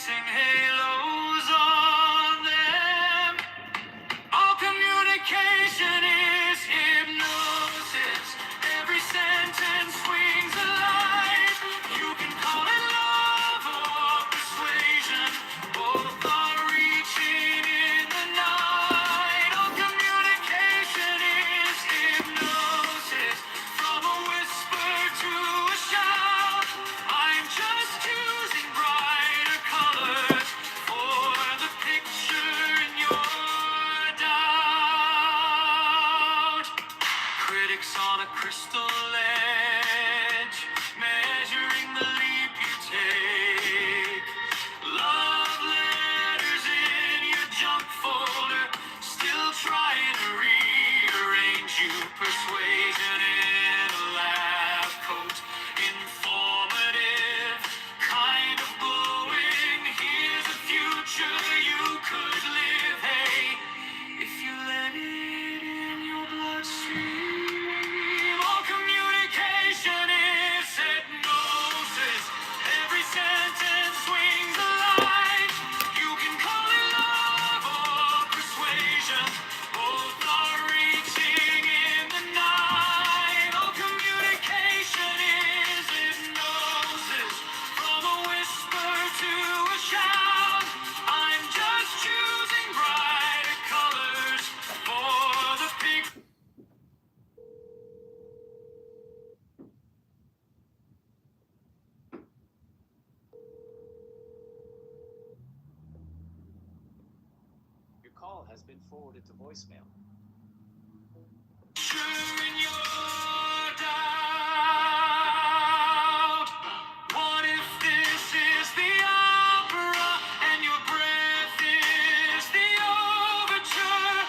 Dancing halos on them. All communication is hypnosis. Every sentence swings a light. You can call it love or persuasion. Both are reaching in the night. All communication is hypnosis. From a whisper to a shout. I'm just choosing brighter colors for the picture in your doubt. Critics on a crystal edge, measuring the leap you take. Love letters in your junk folder, still trying to rearrange you. Persuasion in a lab coat, informative, kind of glowing. Here's a future you could live. Hey, if you let it in your bloodstream. All communication is hypnosis. Every sentence swings a light. You can call it love or persuasion. Both are reaching in the night. All communication is hypnosis. From a whisper to a shout. I'm just choosing brighter colors for the picture. Your call has been forwarded to voicemail. In your doubt. What if this is the opera and your breath is the overture?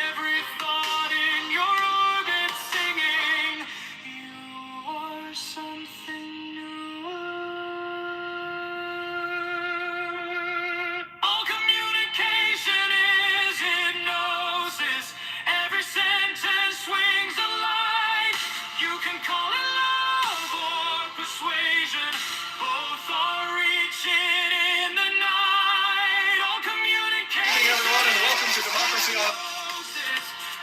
Every thought in your orbit singing, you are something newer. All communication is hypnosis. Every sentence swings a light. You can call it love or persuasion. Both are reaching in the night. All communication. Good evening, everyone, and welcome to Democracy on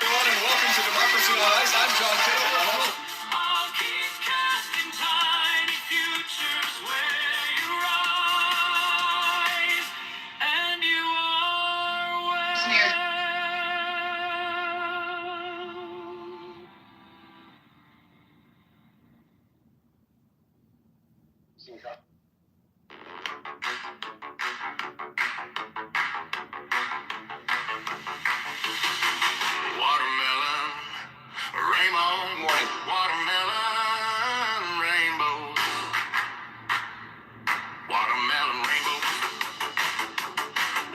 Everyone, and welcome to Democracy on Ice. I'm John Kitover. I'll keep casting tiny futures where you rise, and you are well. Watermelon, rainbow. Morning. Watermelon, rainbow. Watermelon, rainbow.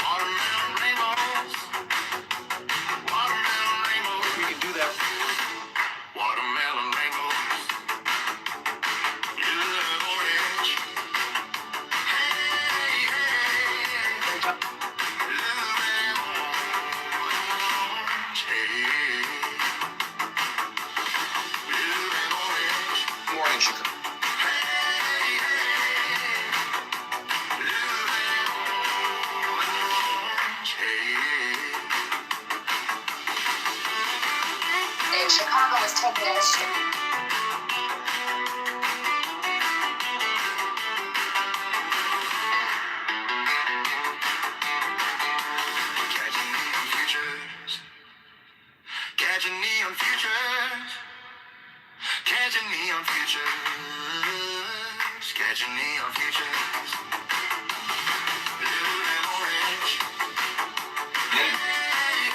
Watermelon, rainbows. Watermelon, rainbows. We can do that. Watermelon, rainbows. You look orange. Hey, hey. Living orange. Hey. Living orange. Morning, Chicago. In Chicago was taken in a street. Catching neon futures. Catching neon futures. Catching neon futures. Catching neon futures. Blue and orange. Hey, hey.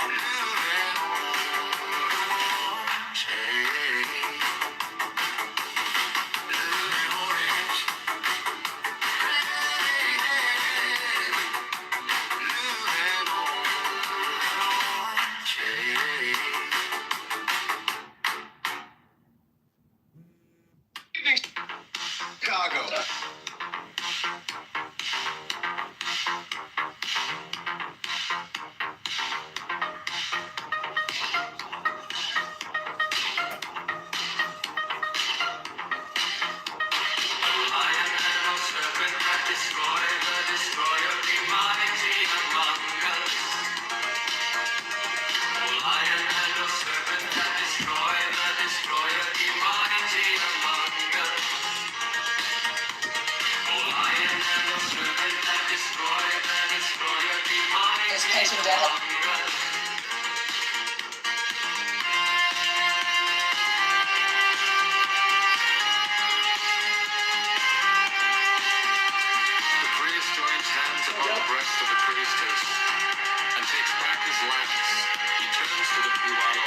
Blue and orange. Hey. Blue and orange. Hey, hey. Blue and orange. Hey. Chicago. I am now serpent seen among us. Oh, lion and the serpent that destroyed the destroyer behind Is it Casey dead? among us. The priest joins hands upon the breast of the priestess and takes back his lance. He turns to the Puano,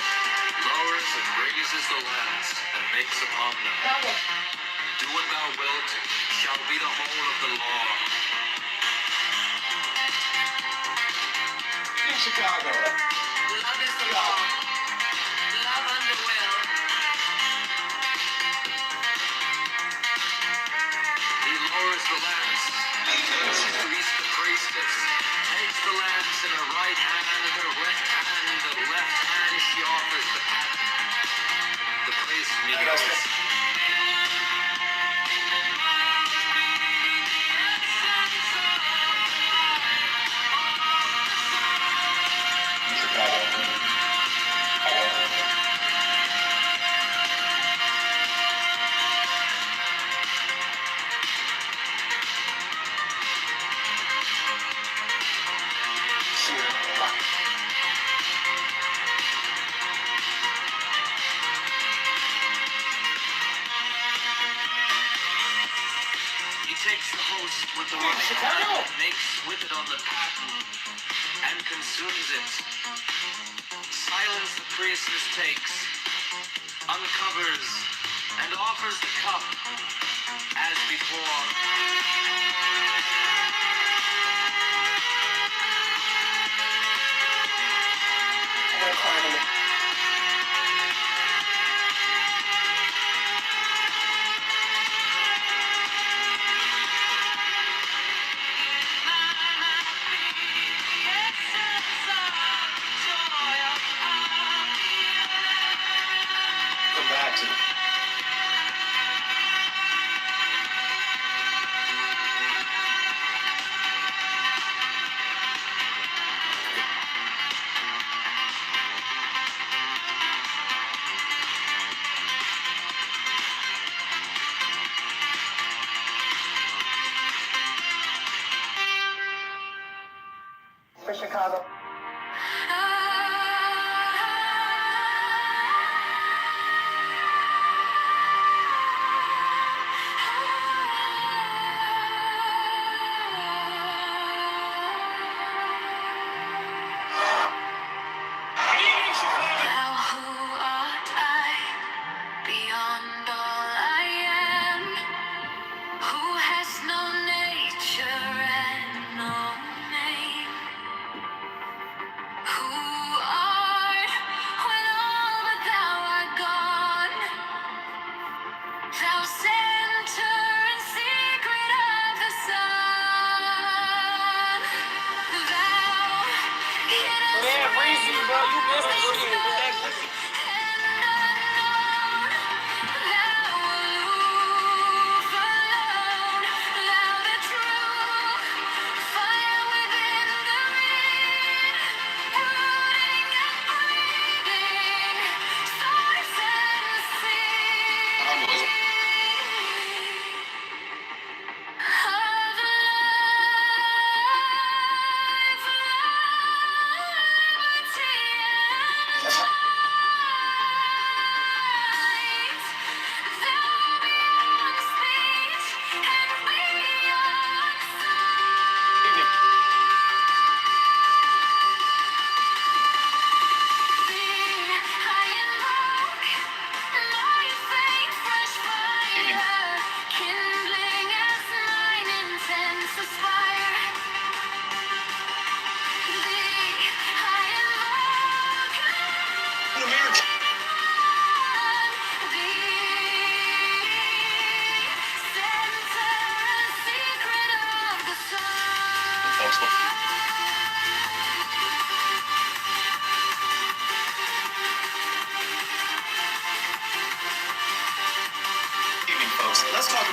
lowers and raises the lance and makes upon them. Do what thou wilt, shall be the whole of the law. In Chicago. Love is the law. Love under will. He lowers the lance and turns to the priestess, takes the lance in her right hand and her left hand, the left hand she offers the pattern. The priest kneels. He takes the host with the right hand, makes with it on the paten, and consumes it. Silence the priestess takes, uncovers, and offers the cup as before. Come back to For Chicago. Thou who art I, beyond all I am, who has no nature and no name, who art when all but thou art gone, thou center and secret of the sun, thou hidden Man, Breezy, bro, you missed it. Shit. Let's talk.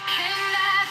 Can I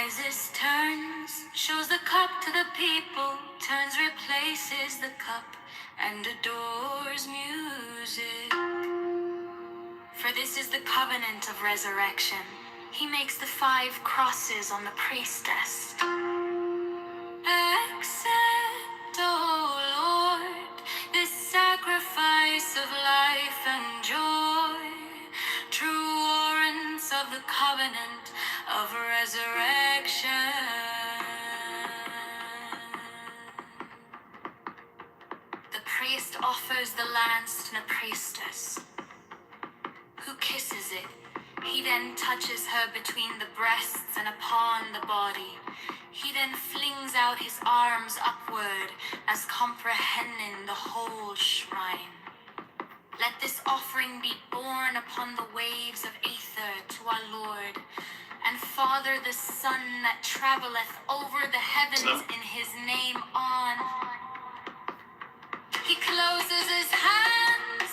rises, turns, shows the cup to the people, turns, replaces the cup, and adores music. For this is the covenant of resurrection. He makes the 5 crosses on the priestess. Accept, O Lord, this sacrifice of life and joy, true warrants of the covenant of resurrection. The priest offers the lance to the priestess, who kisses it. He then touches her between the breasts and upon the body. He then flings out his arms upward as comprehending the whole shrine. Let this offering be borne upon the waves of aether to our Lord, and Father the Son that traveleth over the heavens in his name on. He closes his hands,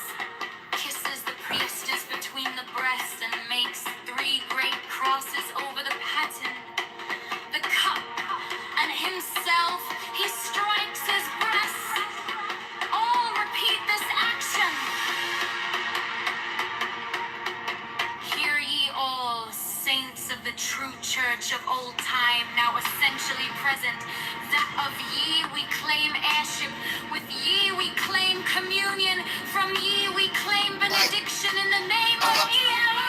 kisses the priestess between the breasts, and makes 3 great crosses over the paten, the cup, and himself. He strikes his breast. All repeat this action. Hear ye all, saints of the true church of old time, now essentially present, that of ye we claim heirship, with ye we claim communion, from ye we claim benediction in the name of ELO.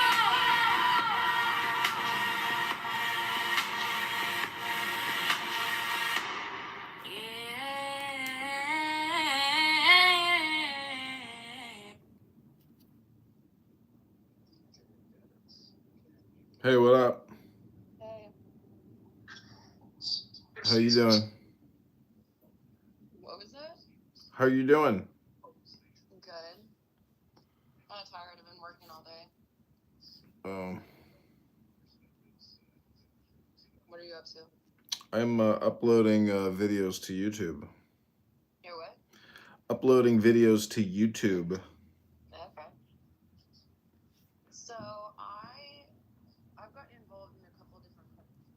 Hey, what up? Hey, How you doing? what was that? How you doing? Good. Kind of tired. I've been working all day. What are you up to? I'm uploading videos to YouTube. You're what? Uploading videos to YouTube. Okay. So I've gotten involved in a couple different companies.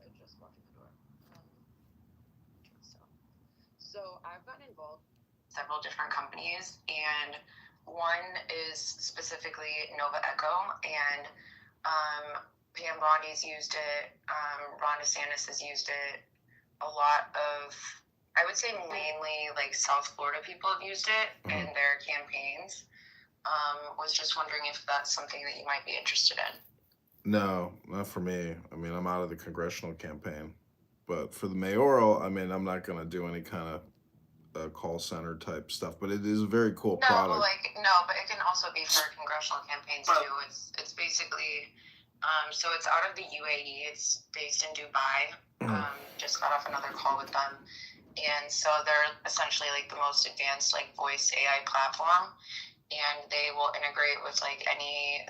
I just walked in the door. So I've gotten involved in several different companies, and one is specifically Nova Echo, and Pam Bondi's used it. Ron DeSantis has used it. A lot of, I would say mainly like South Florida people have used it in their campaigns. Was just wondering if that's something that you might be interested in. No, not for me. I mean, I'm out of the congressional campaign. But for the mayoral, I mean, I'm not going to do any kind of call center type stuff. But it is a very cool product. But it can also be for congressional campaigns too. It's basically, so it's out of the UAE. It's based in Dubai. Just got off another call with them. And so they're essentially like the most advanced like voice AI platform. And they will integrate with like any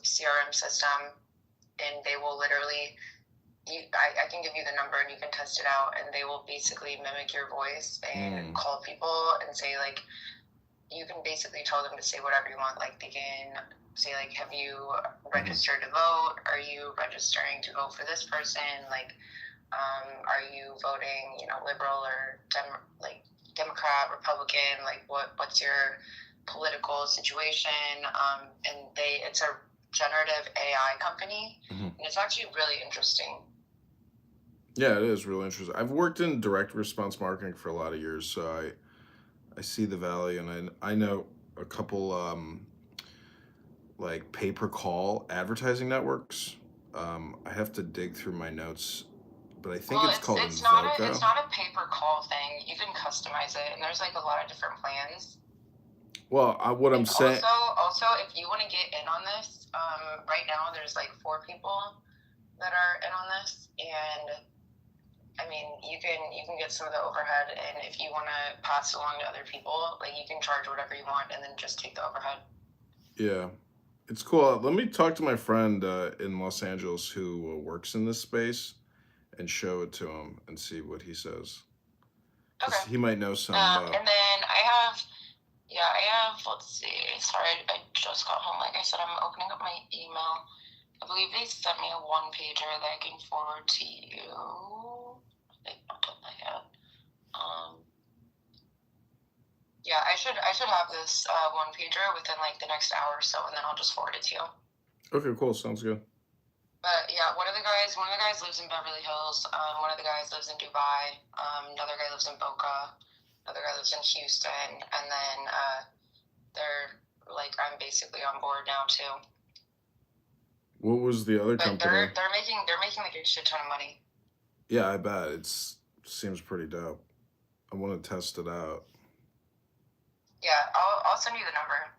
CRM system, and they will literally, I can give you the number and you can test it out, and they will basically mimic your voice and call people and say like, you can basically tell them to say whatever you want. Like they can say like, have you registered to vote? Are you registering to vote for this person? Like, are you voting, liberal or Democrat, Republican? Like what's your political situation? And it's a generative AI company, and it's actually really interesting. Yeah, it is really interesting. I've worked in direct response marketing for a lot of years, so I see the value, and I know a couple like pay-per-call advertising networks. I have to dig through my notes, but I think it's called Invoco. It's not a pay-per-call thing. You can customize it, and there's like a lot of different plans. Well, what I'm saying. Also, if you want to get in on this, right now there's like 4 people that are in on this, and I mean, you can get some of the overhead, and if you want to pass it along to other people, like you can charge whatever you want, and then just take the overhead. Yeah, it's cool. Let me talk to my friend in Los Angeles who works in this space and show it to him and see what he says. Okay. He might know some. And then I have, let's see. Sorry, I just got home. Like I said, I'm opening up my email. I believe they sent me a one-pager that I can forward to you. They've not done that yet. Yeah, I should have this one-pager within like the next hour or so, and then I'll just forward it to you. Okay, cool. Sounds good. But yeah, one of the guys lives in Beverly Hills. One of the guys lives in Dubai. Another guy lives in Boca. Another guy lives in Houston. And then they're like, I'm basically on board now too. What was the other But company? they're making like a shit ton of money. Yeah, I bet. Seems pretty dope. I want to test it out. Yeah, I'll send you the number.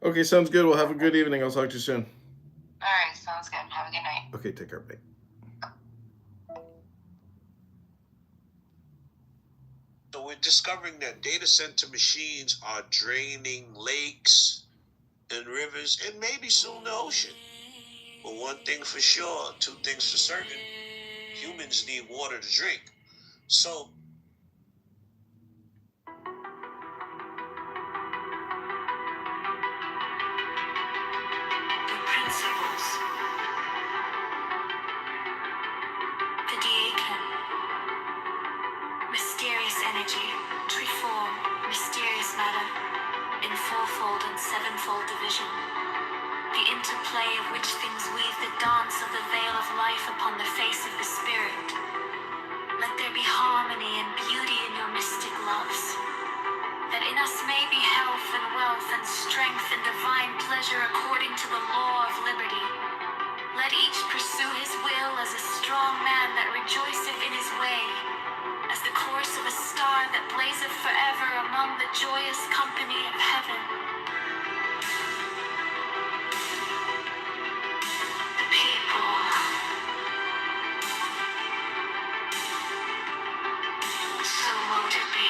Okay, sounds good. Well, have a good evening. I'll talk to you soon. All right, sounds good. Have a good night. Okay, take care. Bye. So we're discovering that data center machines are draining lakes and rivers and maybe soon the ocean. But one thing for sure, two things for certain, humans need water to drink. So The principles. The Diakin. Mysterious energy, treeform, mysterious matter, in fourfold and sevenfold division. The interplay of which things weave the dance of the veil of life upon the face of the spirit. Let there be harmony and beauty in your mystic loves. That in us may be health and wealth and strength and divine pleasure according to the law of liberty. Let each pursue his will as a strong man that rejoiceth in his way, as the course of a star that blazeth forever among the joyous company of heaven. The people. So mote it be.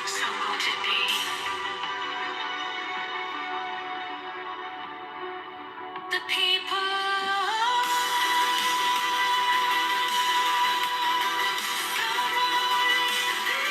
So mote it be. The people. So mote it be.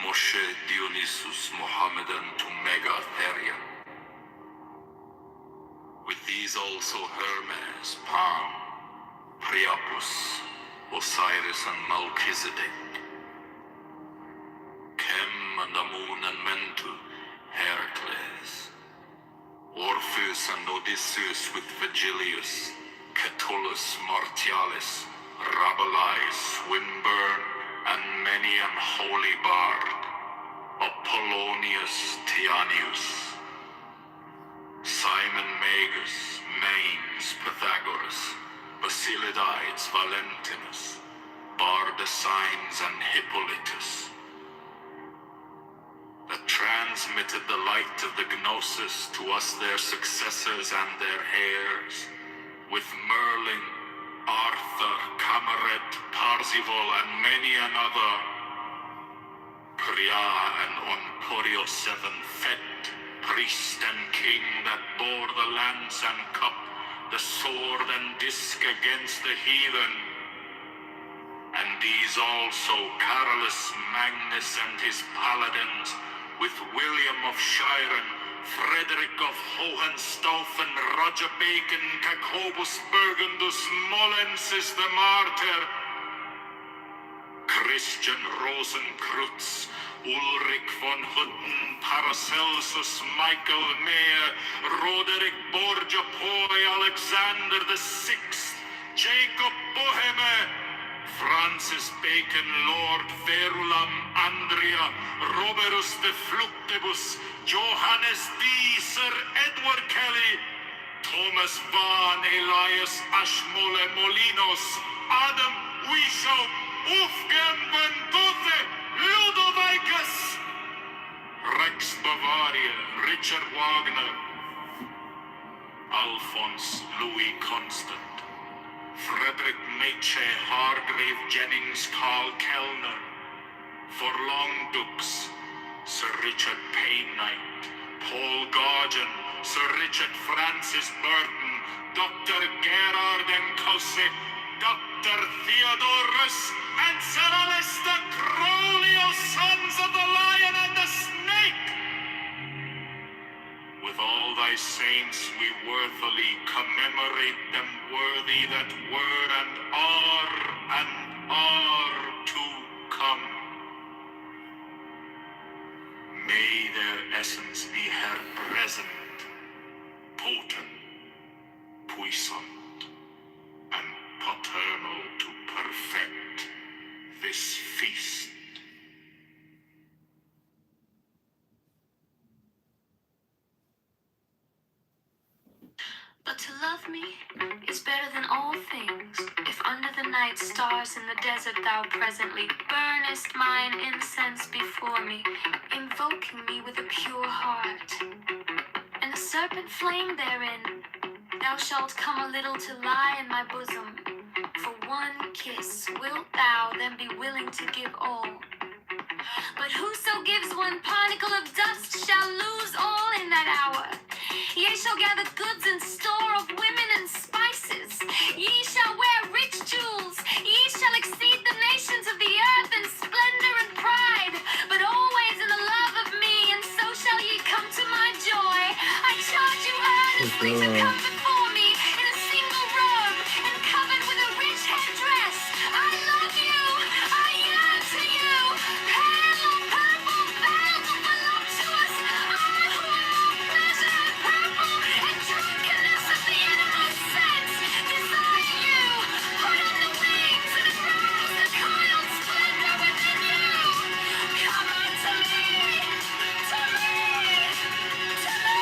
Moshe Dionysus Mohammedan to Megatherium. With these also Hermes, Pan, Priapus, Osiris and Melchizedek, Chem and Amun and Mentu, Heracles, Orpheus and Odysseus with Vigilius, Catullus, Martialis, Rabelais, Swinburne, and many an holy bard, Apollonius, Tianius, Simon Magus, Manes, Pythagoras, Basilides, Valentinus, Bardesigns and Hippolytus, that transmitted the light of the Gnosis to us their successors and their heirs, with Merlin, Arthur, Camaret, Parzival, and many another, Priya and Onporio seven Fet, priest and king that bore the lance and cup, the sword and disc against the heathen. And these also, Carolus Magnus and his paladins, with William of Shiren, Frederick of Hohenstaufen, Roger Bacon, Jacobus Burgundus, Molensis the martyr, Christian Rosenkreutz, Ulrich von Hutten, Paracelsus, Michael Mayer, Roderick Borgia Poi, Alexander the Sixth, Jacob Boheme, Francis Bacon, Lord Verulam, Andrea, Roberus de Fluctibus, Johannes D, Sir Edward Kelly, Thomas Vaughan, Elias Ashmole Molinos, Adam Weishaupt, Wolfgang van Gogh, Ludovicus, Rex Bavaria, Richard Wagner, Alphonse Louis Constant, Frederick Nietzsche, Hargrave Jennings, Carl Kellner, Forlong Dukes, Sir Richard Payne-Knight, Paul Gauguin, Sir Richard Francis Burton, Dr. Gerard Encausse, Dr. Theodorus, and Sir Alistair Crowley, O sons of the Lion and the Snake! With all thy saints we worthily commemorate them, worthy that were and are to come. May their essence be her present, potent, puissant, and paternal to perfect this feast. But to love me is better than all things. If under the night stars in the desert thou presently burnest mine incense before me, invoking me with a pure heart, and a serpent flame therein, thou shalt come a little to lie in my bosom. For one kiss wilt thou then be willing to give all. But whoso gives one particle of dust shall lose all in that hour. Ye shall gather goods and store of women and spices. Ye shall wear rich jewels. Ye shall exceed the nations of the earth in splendor and pride. But always in the love of me, and so shall ye come to my joy. I charge you earnestly to come before me in a single robe and covered with a rich headdress. I love you. I yearn to you. Pale or purple, veiled or voluptuous. I who am all pleasure and purple and drunkenness of the innermost sense. Desire you. Put on the wings and arouse the coiled splendor within you. Come unto me. To me. To me.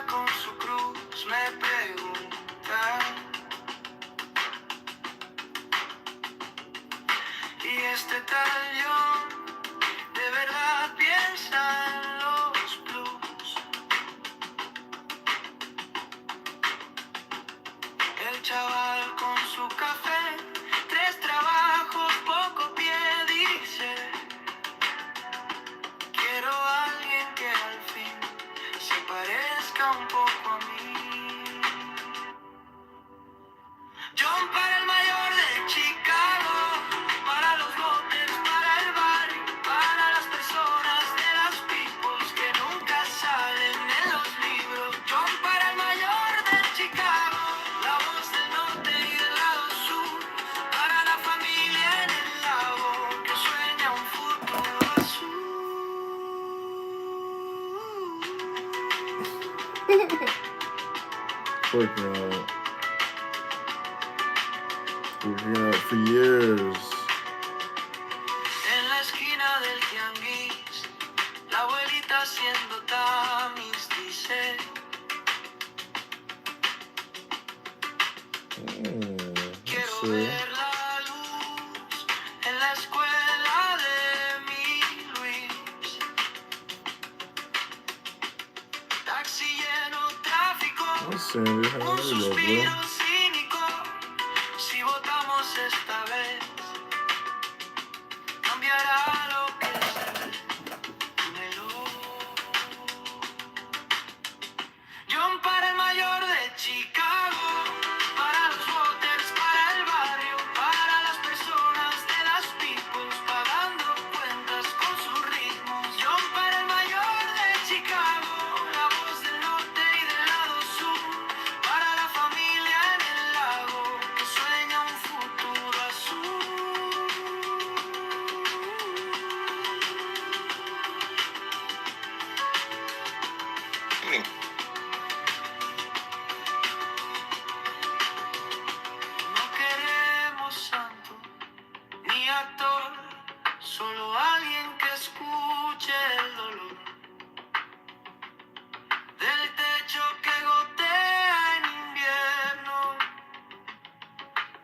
señora con su cruz me pregunta. Y este tallón de verdad piensa en los blues. El chaval con su café, 3 trabajos, poco pie, dice: quiero a alguien que al fin se parezca un poco a mí. John para el mayor de Chicago, para los botes, para el barrio, para las personas de las peoples que nunca salen en los libros. John para el mayor de Chicago, la voz del norte y del lado sur, para la familia en el lago que sueña un futuro azul. Working on it. Working on it for years. En la esquina del tianguis, la abuelita haciendo tamis dice: quiero Sí. ver la luz en la escuela de mi Luis. Taxi lleno, tráfico, Sandy, how un are you, suspiro bro? cínico. Si votamos esta vez, cambiará lo que se meló. John para el mayor de Chicago, para los voters, para el barrio, para las personas de las peoples, pagando cuentas con sus ritmos. John para el mayor de Chicago, la voz del norte y del lado sur, para la familia en el lago que sueña un futuro azul. No queremos santo ni actor, solo alguien que escuche el dolor del techo que gotea en invierno,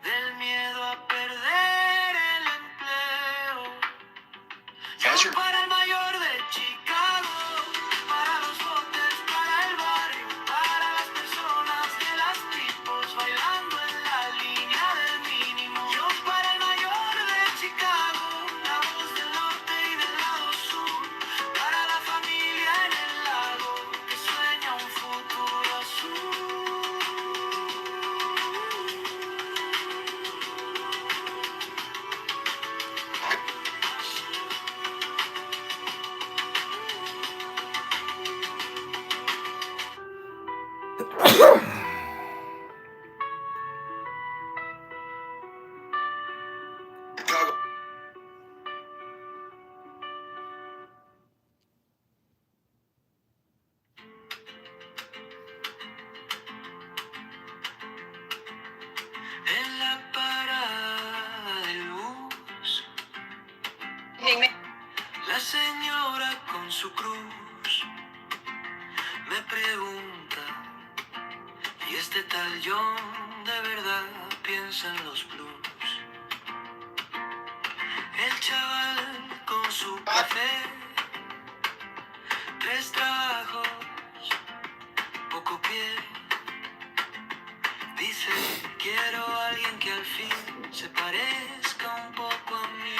del miedo a perder el empleo. Yo para el mayor de Chicago, para los botes, para el barrio, para las personas de las peoples, bailando en la línea del mínimo. Yo para el mayor de Chicago, la voz del norte y del lado sur, para la familia en el lago que sueña un futuro azul. En la parada del bus, la señora con su cruz me pregunta: ¿y este tal John de verdad piensa en los blues? El chaval con su café, 3 trabajos, poco pie, dice: quiero a alguien que al fin se parezca un poco a mí.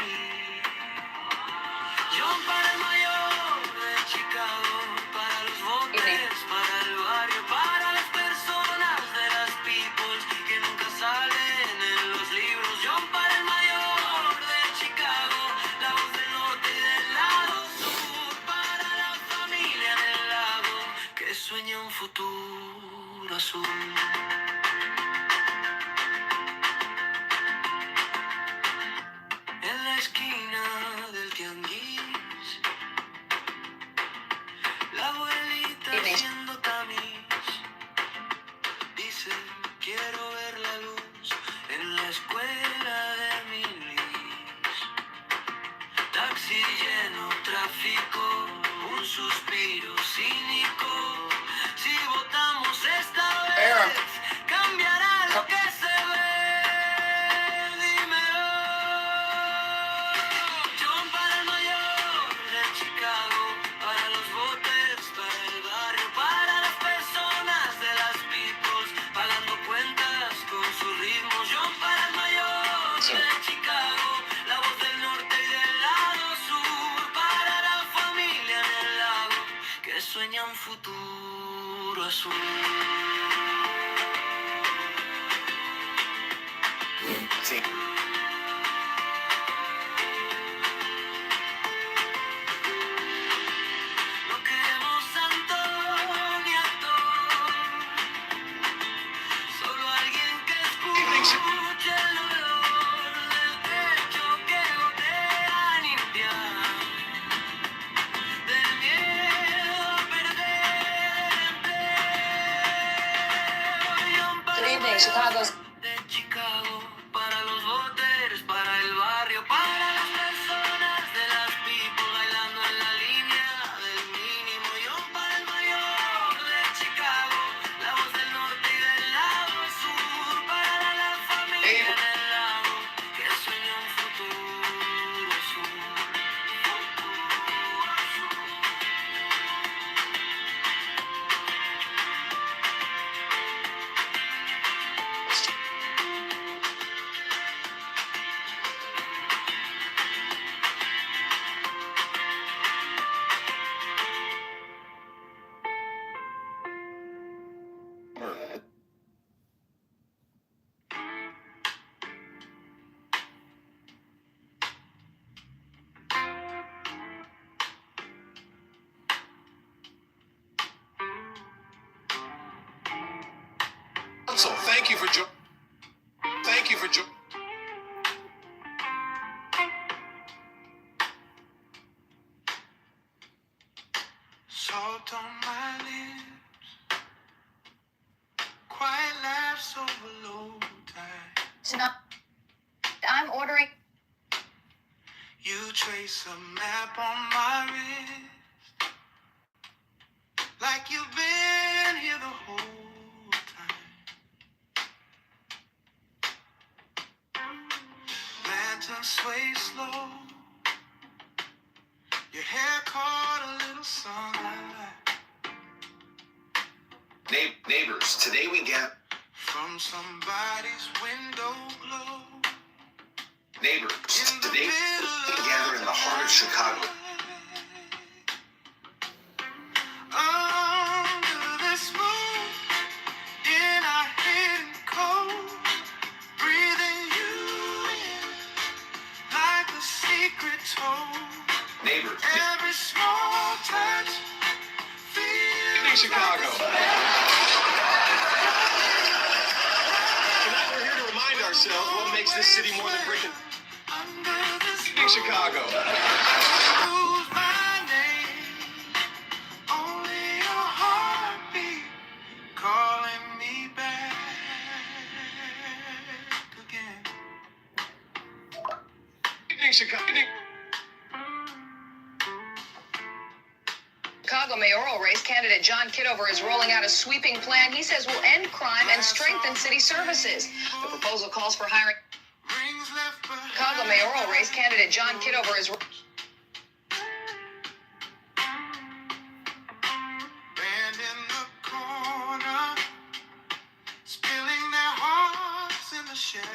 John para el mayor de Chicago, para los botes, para el barrio, para las personas de las peoples que nunca salen en los libros. John para el mayor de Chicago, la voz del norte y del lado sur, para la familia en el lago que sueña un futuro azul. En la esquina del tianguis, la abuelita haciendo tamis dice: quiero ver la luz en la escuela de mi Luis. Taxi lleno, tráfico, un suspiro cínico. Si votamos futuro azul. Sí. No queremos Antonia, solo alguien que escuche el olor del techo que gotea limpiar, del miedo a perder empleo y un Good evening, Chicago's. de Chicago, para los boteros, para el barrio, para las personas de las people bailando en la línea del mínimo, y un para el mayor de Chicago, la voz del norte y del lado sur, para la familia en el lago que sueña un futuro azul. So thank you for Thank you for Salt on my lips, quiet laughs over low tide. Tonight, I'm ordering. You trace a map on my wrist, like you've been here the whole time. Lantern sway slow, your hair caught a little sunlight neighbors. Today we get from somebody's window glow. neighbors. In the Today middle we gather in the heart of Chicago. Under this moon, in our hidden cold, breathing you in like a secret told. Neighbors. Every small touch feels Chicago. Tonight we're here to remind ourselves what makes this city more than brick and under this Chicago. lose my name. Only your heartbeat calling me back again. Chicago. Chicago mayoral race candidate John Kitover is rolling out a sweeping plan he says will end crime and strengthen city services. The proposal calls for hiring. Rings left behind. Chicago mayoral race candidate John Kitover is. Band in the corner, spilling their hearts in the shadows.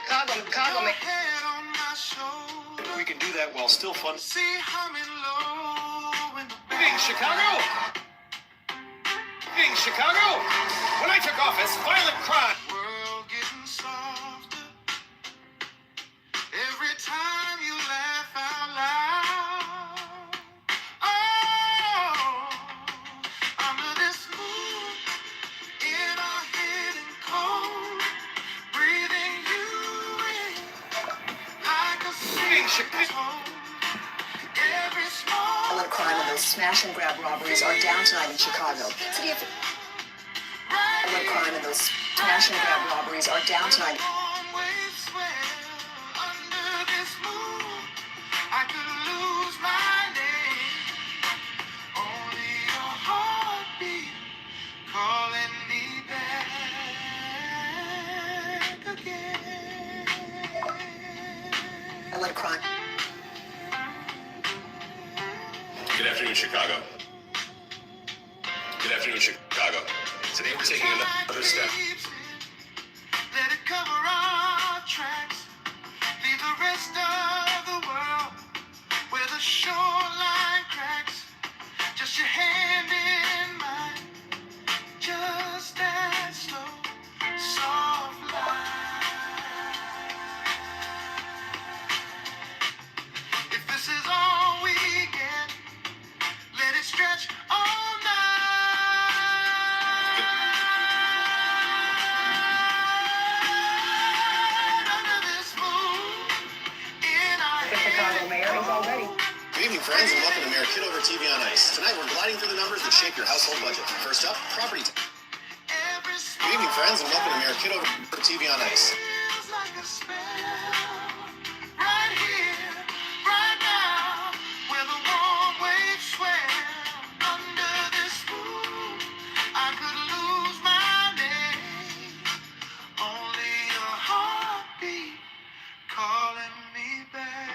Chicago Your head on my shoulder. We can do that while still fun. See humming low in the Hey, Chicago! Hey, Chicago! When I took office, violent crime. world getting softer. Every time you laugh out loud. Oh, under this moon, in our hidden cold, breathing you in like a secret home. Every small Violent crime and those smash and grab robberies are down tonight in Chicago. Violent crime and those smash and grab robberies are down tonight. long waves swell under this moon. I could lose my name. Only your heartbeat calling me back again. Violent crime. Good afternoon, Chicago. Good afternoon, Chicago. Today we're taking another step. Let it cover our tracks. Leave the rest of the world where the shoreline cracks, just your hand in mine, just that slow, soft line. If this is all we get, let it stretch all night under this moon in our The Chicago mayor is all ready. Good evening, friends, and welcome to Mayor Kitover TV on Ice. Tonight, we're gliding through the numbers that shape your household budget. First up, property. Good evening, friends, and welcome to Mayor Kitover TV on Ice. feels like a spell right here, right now, where the warm waves swell under this moon. I could lose my name, only a heartbeat calling me back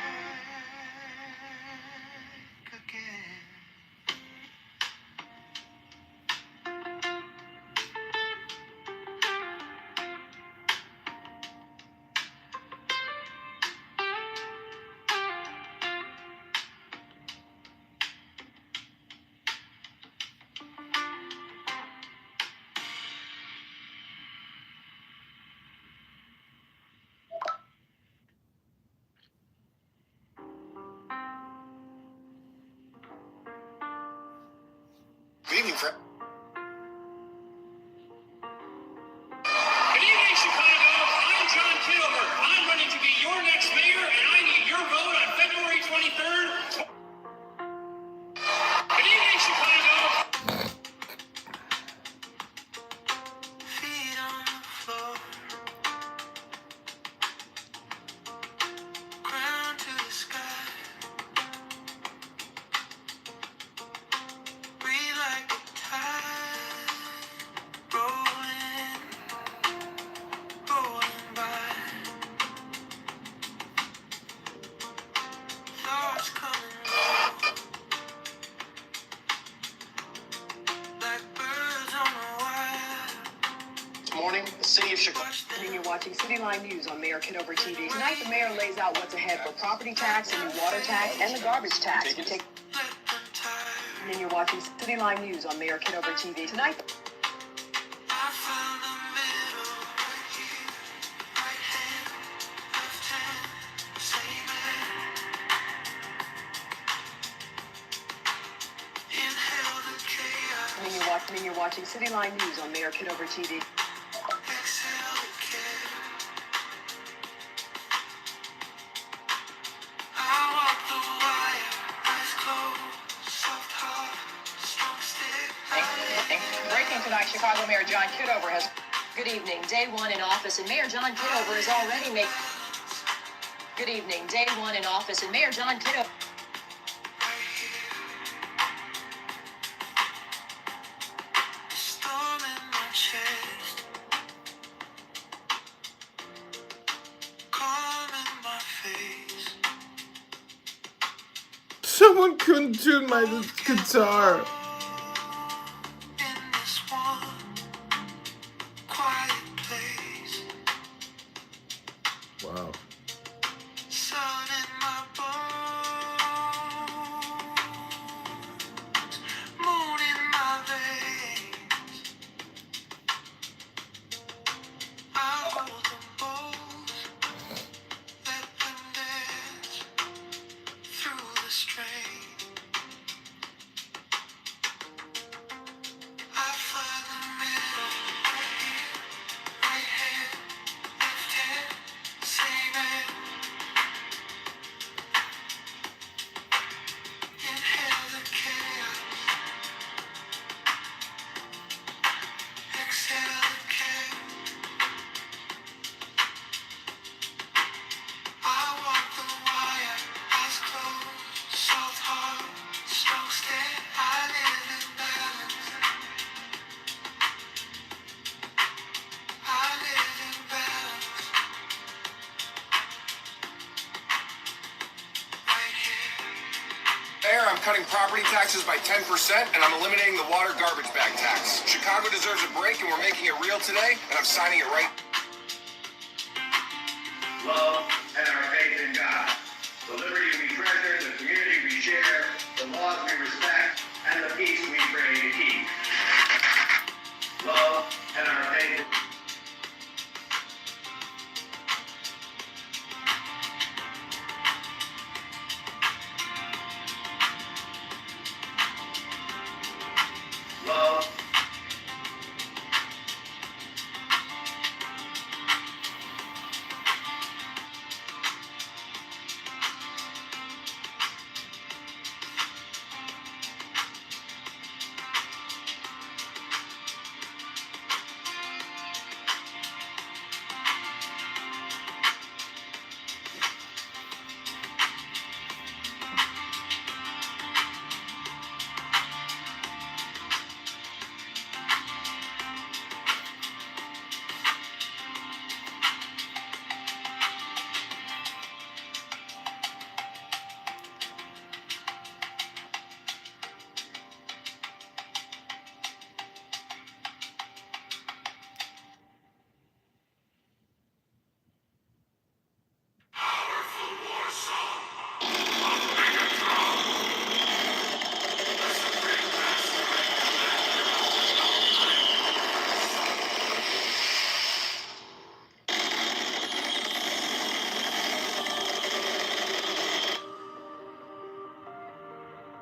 again. Good evening, friends. Good evening, Chicago. I'm John Kitover. I'm running to be your next mayor, and I need your vote on February 23rd. Good evening, Chicago. Feet on the floor, ground to the sky. Breathe like a tide, rolling, rolling by. Thoughts coming low, like birds on a wire. This morning, the city of Chicago. And you're watching Cityline News on Mayor Kitover TV. Tonight, the mayor lays out what's ahead for property tax, the new water tax, and the garbage tax. Take it. Let them tire. And then you're watching Cityline News on Mayor Kitover TV. Tonight, I found the middle right here, right hand, left hand, same hand. Inhale the chaos, and then you're watching Cityline News on Mayor Kitover TV. exhale the care. I walk the wire, eyes closed, soft heart, strong stick. Breaking tonight, Chicago Mayor John Kitover has. Good evening. Day one in office, and Mayor John Kitover is already making. Good evening. Day one in office, and Mayor John Kitover. Right here, storm in my chest, calm in my face. Someone couldn't tune my guitar. In this one quiet place, Wow. sun in my bones, moon in my veins. I hold them both, let them dance through the strain. I find the middle right here, right hand, left hand, same hand. Inhale the chaos, exhale the care. I walk the wire, eyes closed, soft heart, strong stare. I live in balance. I live in balance. Right here. Mayor, I'm cutting property taxes by 10%, and I'm eliminating the water garbage bag tax. Chicago deserves a break, and we're making it real today, and I'm signing it right. Love and our faith in God. The liberty we treasure, the community we share, the laws we respect, and the peace we pray to keep. Love and our faith. Love.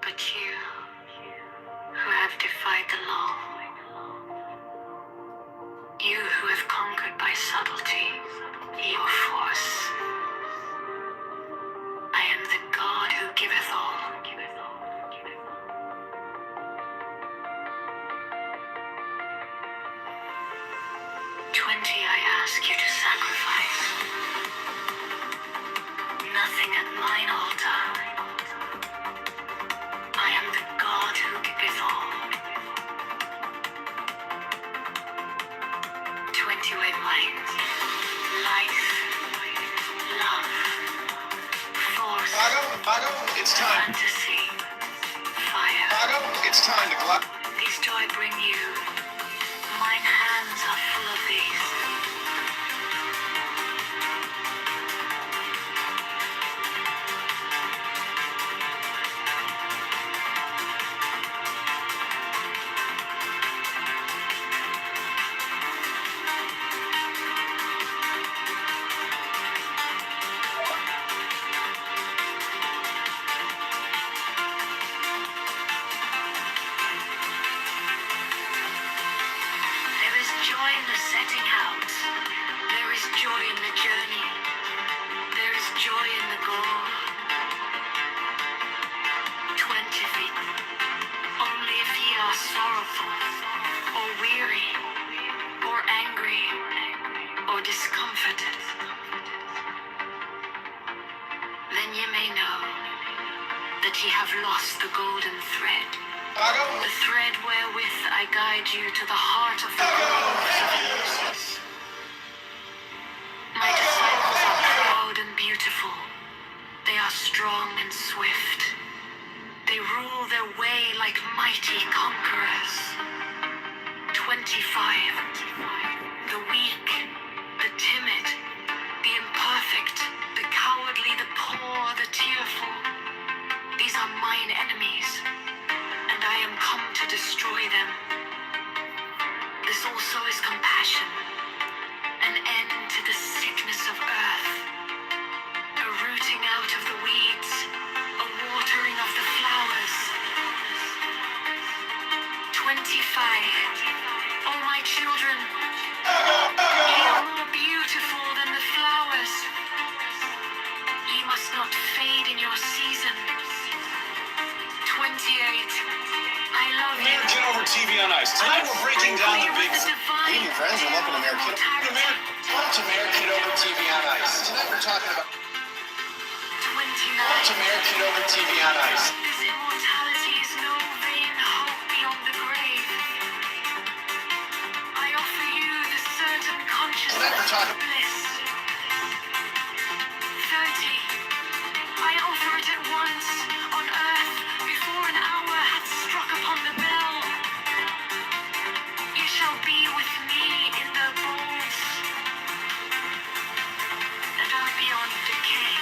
But you, who have defied the law, you who have conquered by subtlety, your force, I am the God who giveth all. 20 I ask you to sacrifice. Nothing at mine altar. I am the God who giveth all. 20 wavelengths. Life, love, force, Mago, it's time. fantasy, fire. Mago, it's time to glide. These do I bring you. Mine hands are full of these. There is joy in the setting out. There is joy in the journey. There is joy in the goal. 20 feet. Only if ye are sorrowful, or weary, or angry, or discomforted, then ye may know that ye have lost the golden thread. The thread wherewith I guide you to the heart of the groves of Moses. My disciples are proud and beautiful. They are strong and swift. They rule their way like mighty conquerors. 25. The weak, the timid, the imperfect, the cowardly, the poor, the tearful. These are mine enemies, and I am come to destroy them. This also is compassion, an end to the sickness of earth, a rooting out of the weeds, a watering of the flowers. 25. Oh, my children, ye are more beautiful than the flowers. Ye must not fade in your season. 28. I love you. Mayor Kitover TV on Ice. Tonight we're breaking down the big. With the divine Good evening, friends, and welcome to Mayor Kitover. Welcome to Mayor Kitover TV on Ice. Tonight we're talking about. 29. Welcome to Mayor Kitover TV on Ice. This immortality is no vain hope beyond the grave. I offer you the certain consciousness Tonight we're talking. of bliss. 30. I offer it at once on earth before an hour hath struck upon the bell. You shall be with me in the bowls that are beyond decay.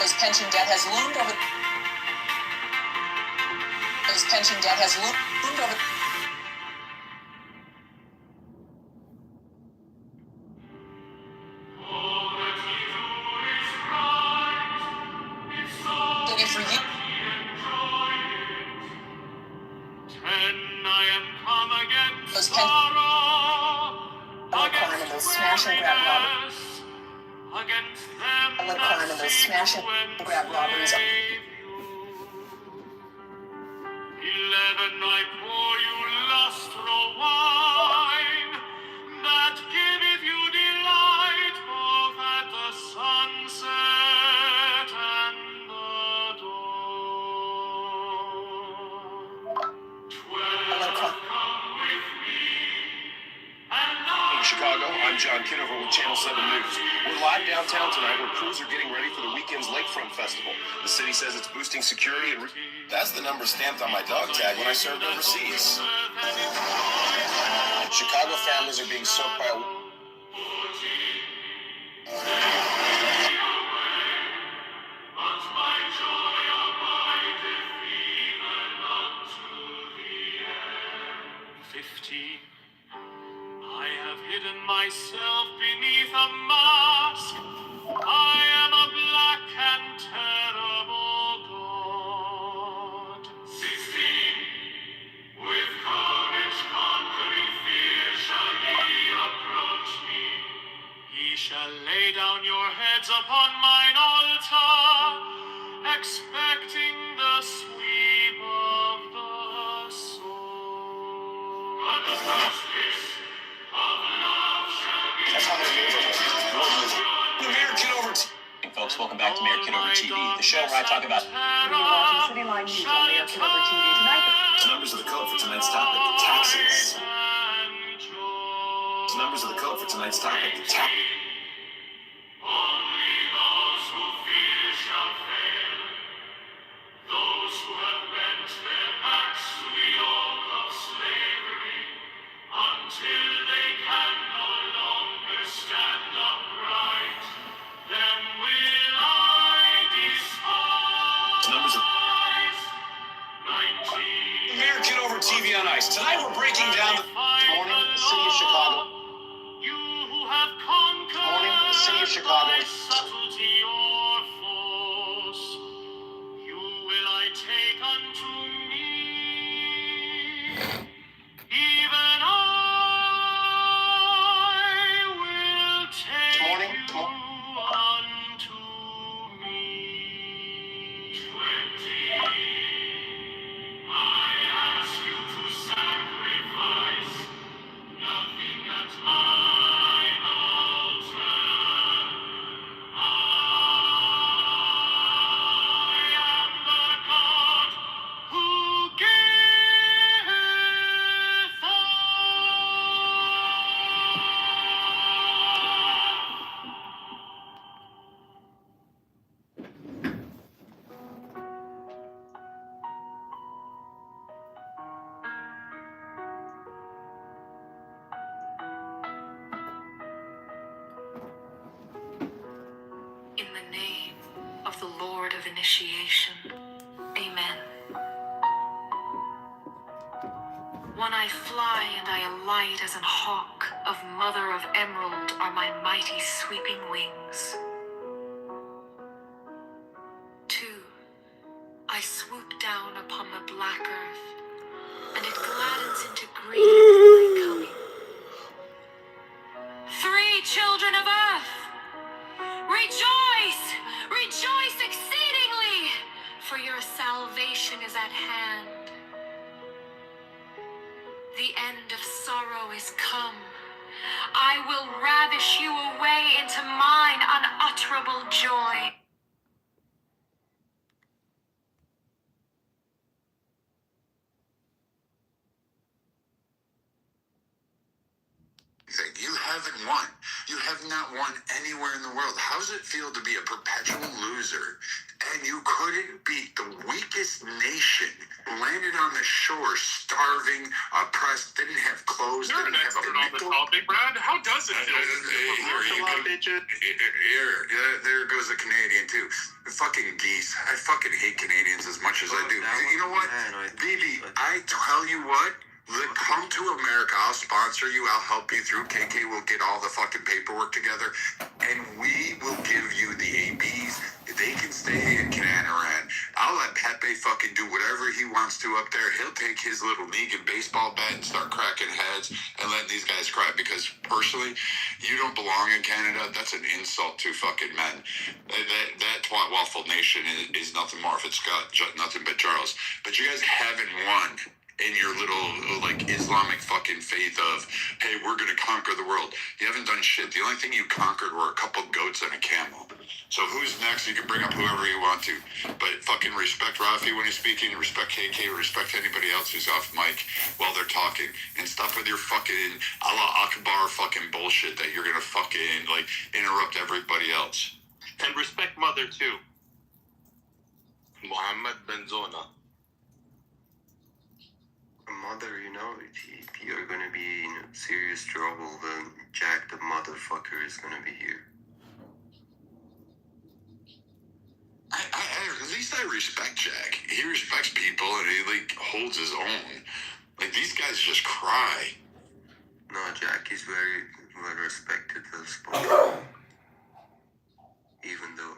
His pension debt has loomed over. His pension debt has loomed over. For you. Those crime and those smash and grab robberies. Crime and those smash and grab robberies. 11 I pour you lustral wine, that giveth you delight both at the sunset and the dawn. 12 come with me, and In Chicago, I'm John Kitover with Channel 7 News. We're live downtown tonight where crews are getting ready for the weekend's Lakefront Festival. The city says it's boosting security and... That's the number stamped on my dog tag when I served overseas. Chicago families are being soaked by a... I have hidden myself beneath a mask. I am a black and terrible god. 16. With courage conquering fear shall ye approach me. Ye shall lay down your heads upon mine altar, expecting the sweep of the sword. But the first kiss of love shall be... That's how many years ago. The Mayor Kitover... Hey folks, welcome back to Mayor Kitover TV, the show where I talk about... You're watching City Line News on Mayor Kitover TV tonight. The numbers of the code for tonight's topic, taxes. The numbers of the code for tonight's topic, taxes. Only those who fear shall fail. Those who have bent their backs to the yoke of slavery until they can no longer stand upright. Them will I despise. The numbers of... 19. Mayor Kitover TV on Ice. Tonight we're breaking down the... Good morning, the city of Chicago. You who have conquered Good morning, the city of Chicago. by subtlety or force, you will I take unto me. Even I will take Good morning. you unto me. 20. I ask you to sacrifice nothing at mine altar. I am the God who giveth In the name of the Lord of Initiation. Amen. When I fly and I alight as an hawk, of mother of emerald are my mighty sweeping wings. 2. I swoop down upon the black earth, and it gladdens into green at my coming. 3 children of earth, rejoice! Rejoice exceedingly, for your salvation is at hand. The end of sorrow is come. I will ravish you away into mine unutterable joy. You haven't won. You have not won anywhere in the world. How does it feel to be a perpetual loser? And you couldn't beat the weakest nation, landed on the shore, starving, oppressed, didn't have clothes, You're an didn't have expert a on the topic, Brad. How does it feel to be a martial law bitch? Here, there goes the Canadian too. fucking geese. I fucking hate Canadians as much as I do. You know what? BB, I tell you what, come to America. I'll sponsor you. I'll help you through. KK will get all the fucking paperwork together, and we will give you the ABs. They can stay in Canadaran. I'll let Pepe fucking do whatever he wants to up there. He'll take his little league and baseball bat and start cracking heads and letting these guys cry, because personally, you don't belong in Canada. That's an insult to fucking men. That twat waffle nation is nothing more if it's got nothing but Charles. But you guys haven't won in your little, like, Islamic fucking faith of, hey, we're gonna conquer the world. You haven't done shit. The only thing you conquered were a couple goats and a camel. So who's next? You can bring up whoever you want to. But fucking respect Rafi when he's speaking, respect KK, respect anybody else who's off mic while they're talking. And stop with your fucking Allah Akbar fucking bullshit that you're gonna fucking, like, interrupt everybody else. And respect Mother, too. Mohammed Benzona. Mother, you know, if you're gonna be in serious trouble, then Jack the motherfucker is gonna be here. At least I respect Jack. He respects people and he, like, holds his own. Like, these guys just cry. No, Jack is very well respected as well. Even though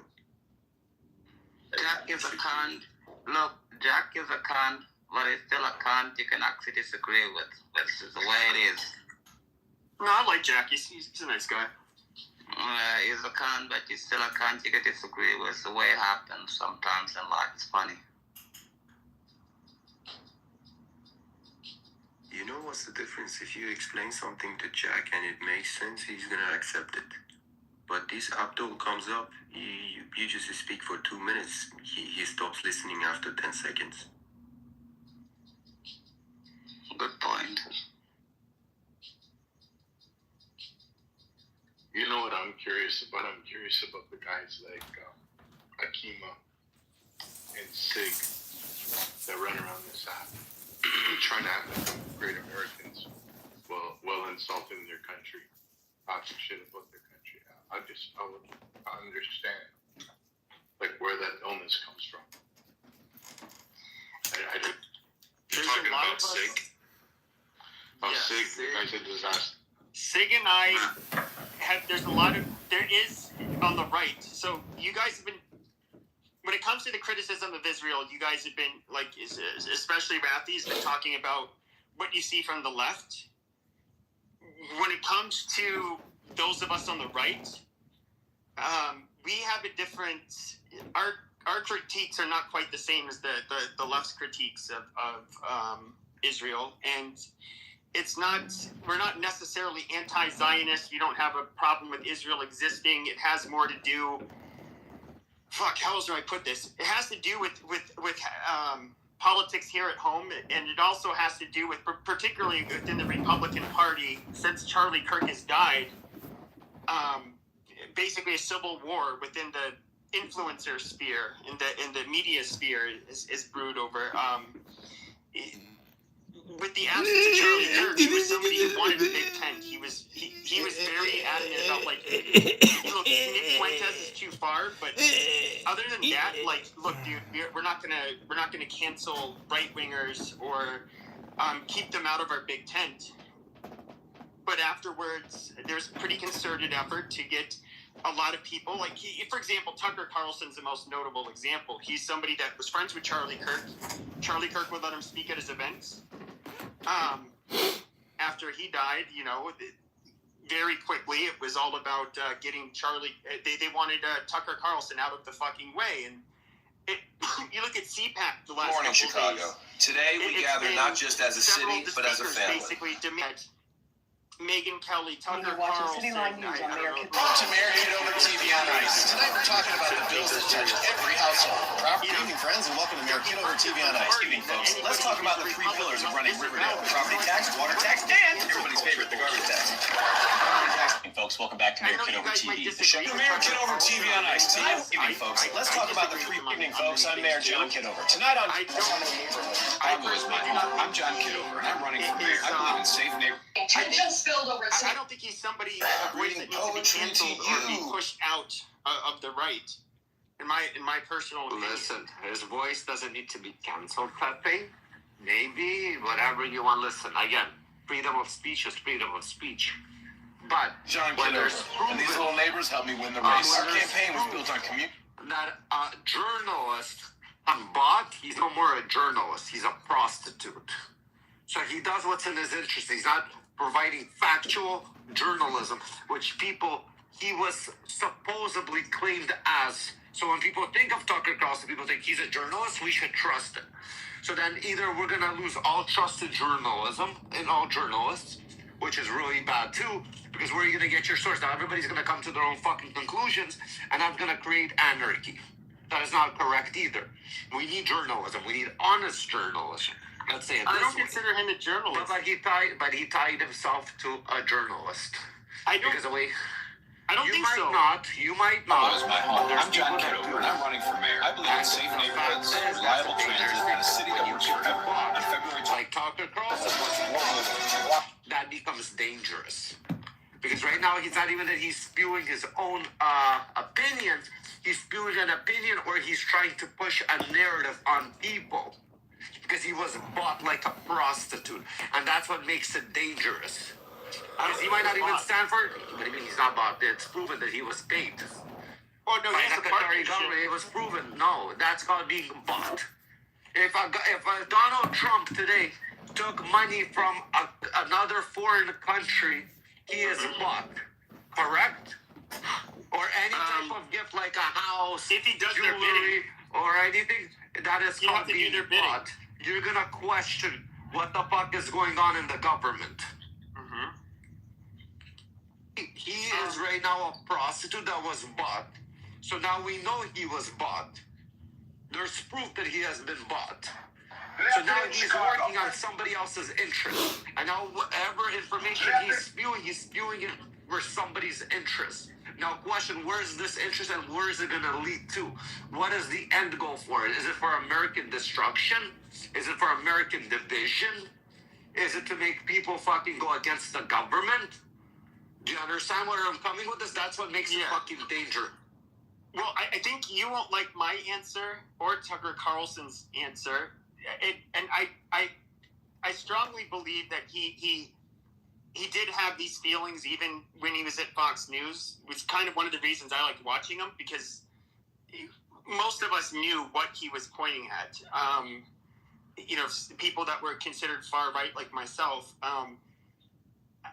Jack is a cunt. Look, Jack is a cunt, but he's still a cunt you can actually disagree with. This is the way it is. No, I like Jack. He's a nice guy. He's a cunt, but he's still a cunt you can disagree with. It's the way it happens sometimes in life. It's funny. you know what's the difference? If you explain something to Jack and it makes sense, he's gonna accept it. But this Abdul comes up, you just speak for 2 minutes, he stops listening after 10 seconds. Good point. You know what I'm curious about? I'm curious about the guys like Akima and Sig that run around this app trying to act like great Americans while insulting their country, talking shit about their country. I would understand like where that illness comes from. You're talking about Sig? Oh, yeah, Sig, the guy's a disaster. Sig and I have, there is on the right. So you guys have been, when it comes to the criticism of Israel, you guys have been, like, especially Rafi's been talking about what you see from the left. When it comes to those of us on the right, we have a different, our critiques are not quite the same as the left's critiques of Israel. And it's not, we're not necessarily anti-Zionist. We don't have a problem with Israel existing. It has more to do, how else do I put this? It has to do with politics here at home, and it also has to do with, particularly within the Republican Party, since Charlie Kirk has died, basically a civil war within the influencer sphere, in the media sphere is brewed over. With the absence of Charlie Kirk, he was somebody who wanted a big tent. He was very adamant about, like, look, Nick Fuentes is too far, but other than that, like, look, dude, we're not gonna cancel right wingers or keep them out of our big tent. But afterwards, there's a pretty concerted effort to get a lot of people, like, for example, Tucker Carlson's the most notable example. He's somebody that was friends with Charlie Kirk. Charlie Kirk would let him speak at his events. After he died, you know, very quickly, it was all about getting Charlie. They wanted Tucker Carlson out of the fucking way, and you look at CPAC the last Morning, couple Chicago. days. Today we gather not just as a city, but as a family. Basically, demand Megyn Kelly, Tucker You're watching Carlson. City Line News on Mayor Welcome to Mayor Kitover TV on Ice. Tonight we're talking about the bills that touch every household. Good evening, friends, and welcome to Mayor Kitover TV on Ice. Good evening, folks. Let's talk about the three pillars of running Riverdale: property tax, water tax, and everybody's favorite, the garbage tax. Folks, welcome back to Mayor Kitover TV. The show Mayor Kitover TV on Ice. Tonight, good evening, folks. Let's talk about the three evening, folks. I'm Mayor John Kitover. Tonight on I'm John Kitover, and I'm running for mayor. I believe in safe neighborhoods. I don't think he's somebody, a voice that needs to be canceled or be pushed out of the right. In my personal opinion. Listen, his voice doesn't need to be canceled, Pepe. Maybe, whatever you want. Listen, again, freedom of speech is freedom of speech. But John when Kitover, there's and these proven little neighbors helped me win the race. Our when there's campaign was proof built on community. that a journalist, a bot, he's no more a journalist. He's a prostitute. So he does what's in his interest. He's not providing factual journalism, which he was supposedly claimed as. So when people think of Tucker Carlson, people think he's a journalist, we should trust him. So then either we're going to lose all trust in journalism and all journalists, which is really bad too, because where are you going to get your source? Now everybody's going to come to their own fucking conclusions, and that's going to create anarchy. That is not correct either. We need journalism. We need honest journalism. Let's say it I this don't way. consider him a journalist. But he tied himself to a journalist. I don't. Because the way I don't think so. You might not. That is my home. I'm John Kitover, and I'm running for mayor. I believe in safe neighborhoods, reliable transit, and a city that works for everyone. On February 20th. Like Tucker Carlson, that becomes dangerous. Because right now, it's not even that he's spewing his own opinions. He's spewing an opinion where he's trying to push a narrative on people. Because he was bought like a prostitute. And that's what makes it dangerous. Because he might not even stand for it. But I mean, he's not bought. It's proven that he was paid. Oh, no, By he's the a Qatari partnership. government, it was proven. No, that's called being bought. If Donald Trump today took money from another foreign country, he is bought. Correct? Or any type of gift like a house, if he does their jewelry, or anything, that is You have called to do being their bidding. bought. You're going to question what the fuck is going on in the government. He is right now a prostitute that was bought. So now we know he was bought. There's proof that he has been bought. So now he's working on somebody else's interest. And now whatever information he's spewing it for somebody's interest. Now question, where is this interest and where is it going to lead to? What is the end goal for it? Is it for American destruction? Is it for American division? Is it to make people fucking go against the government? Do you understand where I'm coming with this? That's what makes it fucking danger. Well, I think you won't like my answer or Tucker Carlson's answer. And I strongly believe that he did have these feelings even when he was at Fox News, which is kind of one of the reasons I liked watching him, because most of us knew what he was pointing at. You know, people that were considered far right like myself.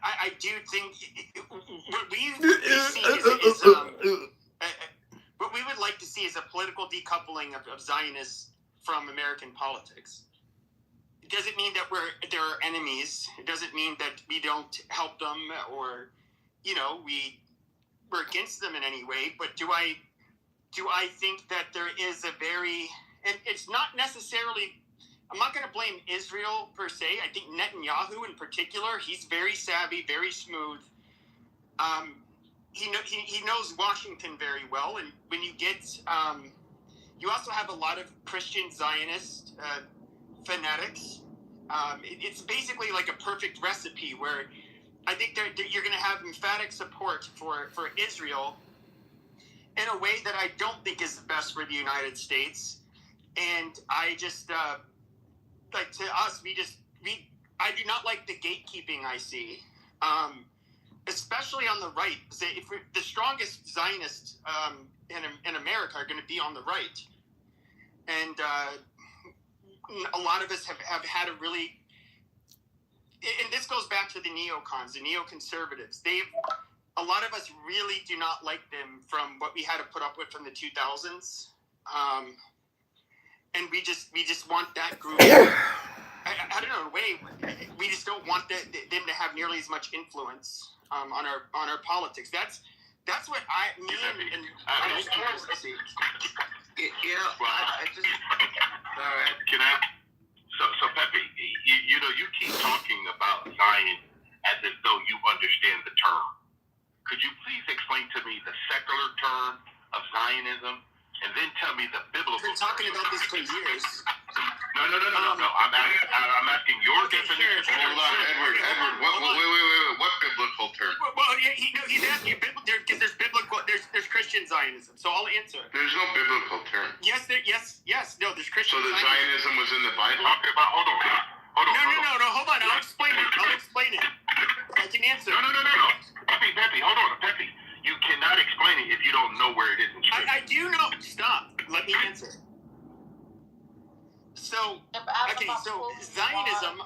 I do think what we see is what we would like to see is a political decoupling of Zionists from American politics. It doesn't mean that they're our enemies. It doesn't mean that we don't help them or, you know, we're against them in any way. But do I think that there is a very, and it's not necessarily, I'm not going to blame Israel per se. I think Netanyahu in particular, he's very savvy, very smooth. He knows Washington very well. And when you get, you also have a lot of Christian Zionist fanatics. It's basically like a perfect recipe where I think that you're going to have emphatic support for Israel in a way that I don't think is the best for the United States. And I just, like to us, I do not like the gatekeeping I see, especially on the right. If the strongest Zionists in America are going to be on the right. And a lot of us have had a really, and this goes back to the neocons, the neoconservatives. A lot of us really do not like them from what we had to put up with from the 2000s. And we just want that group. I don't know, in a way, we just don't want them to have nearly as much influence on our politics. That's what I mean. And I was curious to see. I just. All right. Can I? So Pepe, you know, you keep talking about Zion as if though you understand the term. Could you please explain to me the secular term of Zionism, and then tell me the biblical? We've been talking about this for years. No. I'm asking your definition. Hold on, Edward. Wait. What biblical term? Well, he's asking because there's biblical, there's Christian Zionism. So I'll answer. There's no biblical term. Yes. No, there's Christian. So the Zionism was in the Bible. Okay, but hold on. No. Hold on. I'll explain it. I can answer. No. Pepe, hold on. Pepe, you cannot explain it if you don't know where it is in Scripture. I do know. Stop. Let me answer. So Zionism,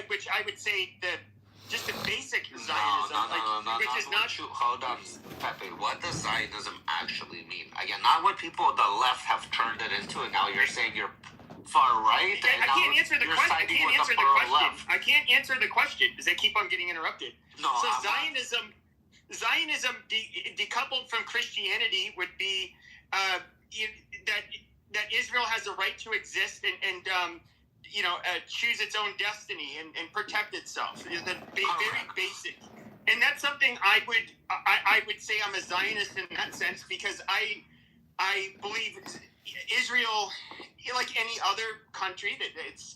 which I would say that just the basic Zionism, which is not. Hold on, Pepe. What does Zionism actually mean? Again, not what people on the left have turned it into, and now you're saying you're far right. I can't answer the question. I can't answer the question because I keep on getting interrupted. No. So Zionism decoupled from Christianity would be that Israel has a right to exist and choose its own destiny and protect itself. Very basic, and that's something I would say I'm a Zionist in that sense because I believe Israel, like any other country, that it's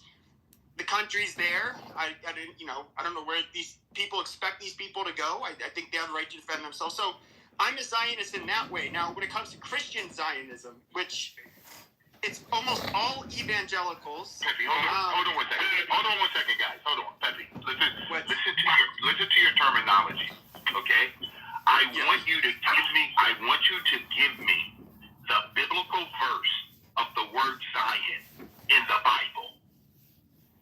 the country's there. I don't know where these people expect these people to go. I think they have the right to defend themselves. So I'm a Zionist in that way. Now, when it comes to Christian Zionism, which it's almost all evangelicals. Pepe, hold on 1 second. Hold on 1 second, guys. Hold on, Pepe. Listen to your terminology, okay? I want you to give me the biblical verse of the word Zion in the Bible.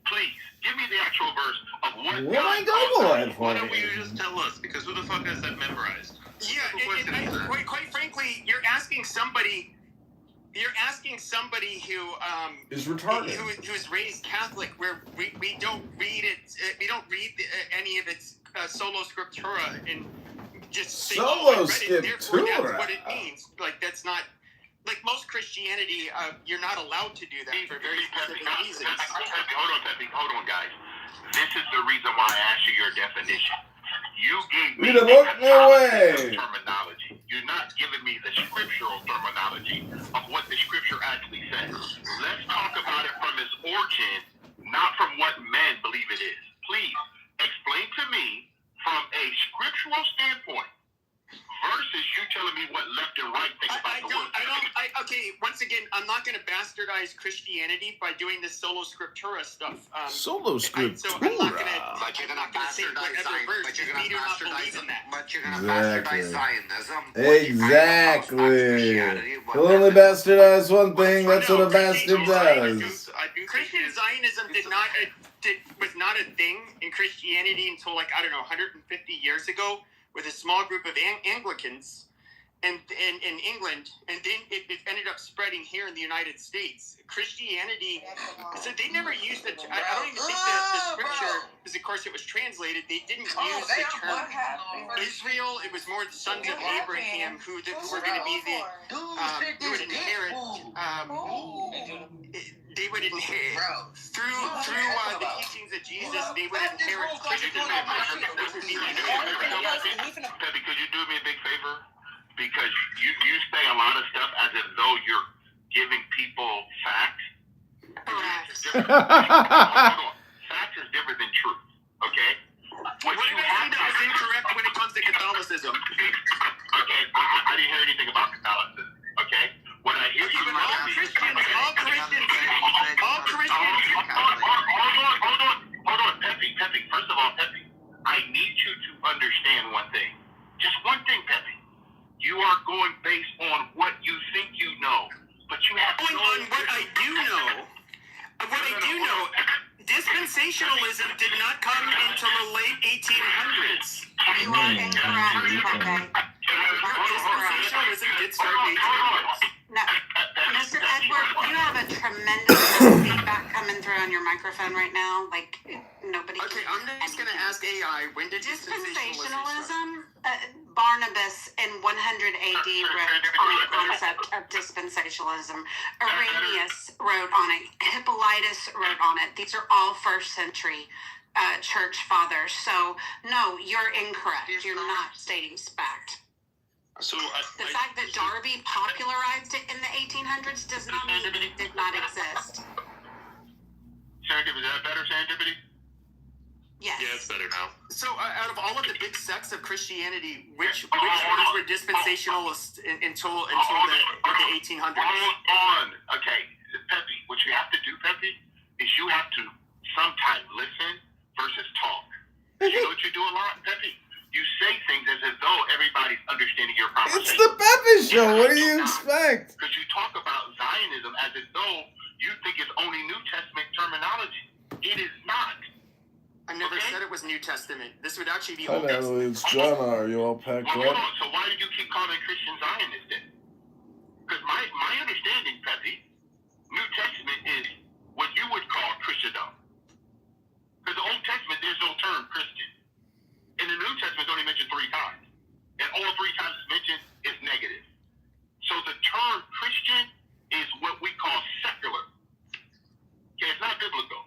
Please, give me the actual verse of what. What am I going for? Why don't you just tell us? Because who the fuck has that memorized? Yeah, quite frankly, you're asking somebody who is retarded, who's raised Catholic, where we don't read it. We don't read any of its sola scriptura and just say, sola scriptura. Therefore, that's what it scriptura. means. Like that's not like most Christianity. You're not allowed to do that for very specific reasons. Hold on, guys. This is the reason why I asked you your definition. You gave me the terminology. You're not giving me the scriptural terminology of what the scripture actually says. Let's talk about it from its origin, not from what men believe it is. Please explain to me from a scriptural standpoint versus you telling me what left and right think about the word. Okay, once again, I'm not going to bastardize Christianity by doing this sola scriptura stuff. Sola scriptura. So I'm not going to. But you're going to bastardize Zionism. But you're going to bastardize Zionism. Exactly. He'll only bastardize one thing. That's what a bastard does. Christian Zionism was not a thing in Christianity until 150 years ago, with a small group of Anglicans in England, and then it ended up spreading here in the United States. Christianity, so they never used it. I don't even think the scripture, because of course it was translated, they didn't use the term Israel. It was more the sons of Abraham who were going to be who would inherit. They would inherit through the teachings of Jesus. They would inherit Christendom. Pepe, could you do me a big favor? Because you say a lot of stuff as if though you're giving people facts. Facts is different than truth. Okay. What do you think that was incorrect when it comes to Catholicism? Okay, I didn't hear anything about Catholicism. Okay. What I hear you all Christians. Hold on, Pepe. First of all, Pepe, I need you to understand one thing. Just one thing, Pepe. You are going based on what you think you know, but you have going on what I do know. What I do know, dispensationalism did not come until the late 1800s. You are incorrect, okay? Dispensationalism did start in the 1800s. No, Mr. Edward, you have a tremendous amount of feedback coming through on your microphone right now. Like, nobody Okay, I'm just going to ask AI, when did dispensationalism? Barnabas in 100 AD wrote on the concept of dispensationalism. Irenaeus wrote on it. Hippolytus wrote on it. These are all first century church fathers. So, no, you're incorrect. You're not stating fact. So the fact that Darby popularized it in the 1800s does not mean it did not exist. Serendipity, is that better, serendipity? Yes. Yeah, it's better now. So, out of all of the big sects of Christianity, which ones were dispensationalists until the 1800s? Hold on. Okay, Pepe, what you have to do, Pepe, is you have to sometimes listen versus talk. You know what you do a lot, Pepe? You say things as though everybody's understanding your conversation. It's the Pepe Show. What do you expect? Because you talk about Zionism as though you think it's only New Testament terminology. It is not. I never said it was New Testament. This would actually be Hi, Old Testament. Natalie. It's John. Are you all packed Well, up? hold on. So why did you keep calling Christian Zionists then? Because my understanding, Pepe, New Testament is what you would call Christendom. Because the Old Testament, there's no term Christian. In the New Testament, it's only mentioned 3 times. And all 3 times it's mentioned is negative. So the term Christian is what we call secular. Okay, it's not biblical.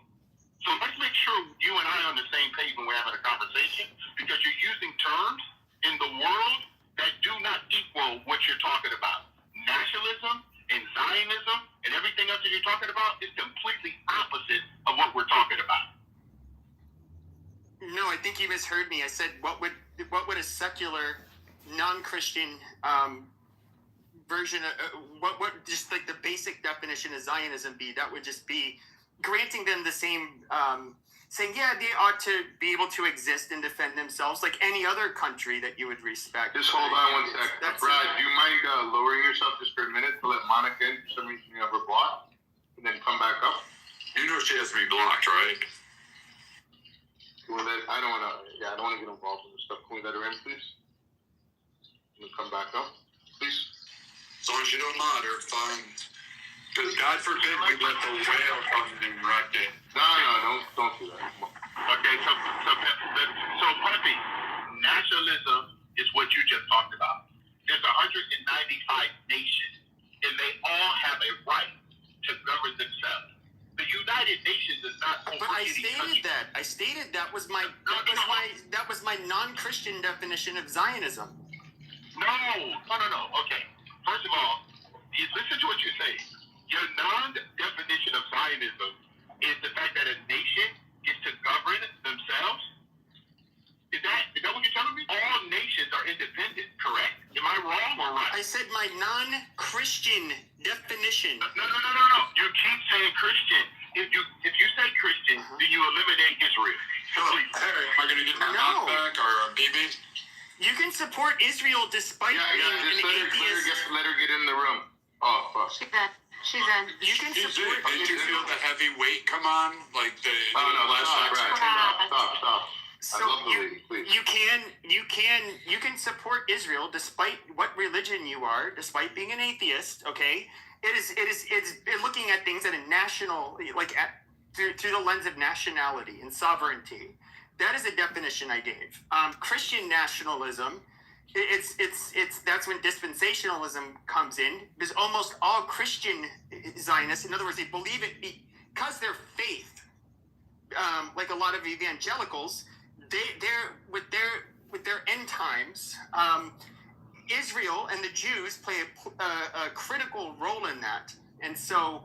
So let's make sure you and I are on the same page when we're having a conversation, because you're using terms in the world that do not equal what you're talking about. Nationalism and Zionism and everything else that you're talking about is completely opposite of what we're talking about. No, I think you misheard me. I said, what would a secular, non-Christian version of what just like the basic definition of Zionism be? That would just be granting them the same, saying, yeah, they ought to be able to exist and defend themselves like any other country that you would respect. Just hold on one sec. Brad, do you mind lowering yourself just for a minute to let Monica in? For some reason you have her blocked, and then come back up? You know she has to be blocked, right? I don't want to get involved in this stuff. Can we let her in, please? Can we come back up, please? As long as you don't mod her, fine. Because God forbid we let the whale come and wreck it. No, don't do that. Okay, so Pepe, nationalism is what you just talked about. There's 195 nations, and they all have a right to govern themselves. The United Nations is not. But I stated that was my non-Christian definition of Zionism. No. Okay. First of all, listen to what you say. Your non-definition of Zionism is the fact that a nation gets to govern themselves. Is that what you're telling me? All nations are independent, correct? Am I wrong or right? I said my non-Christian definition. No. You keep saying Christian. If you say Christian, then you eliminate Israel. So, hey, am I going to get my mouth back or a BB? You can support Israel despite being an atheist. Let her get in the room. Oh, fuck. She's in. You can support. Did you feel the heavy weight come on? Like the last Stop. So I love the lady, please. you can support Israel despite what religion you are, despite being an atheist. Okay, it's looking at things at a national, through the lens of nationality and sovereignty. That is a definition I gave. Christian nationalism, that's when dispensationalism comes in. Because almost all Christian Zionists, in other words, they believe it because their faith, like a lot of evangelicals, they're with their end times. Israel and the Jews play a critical role in that, and so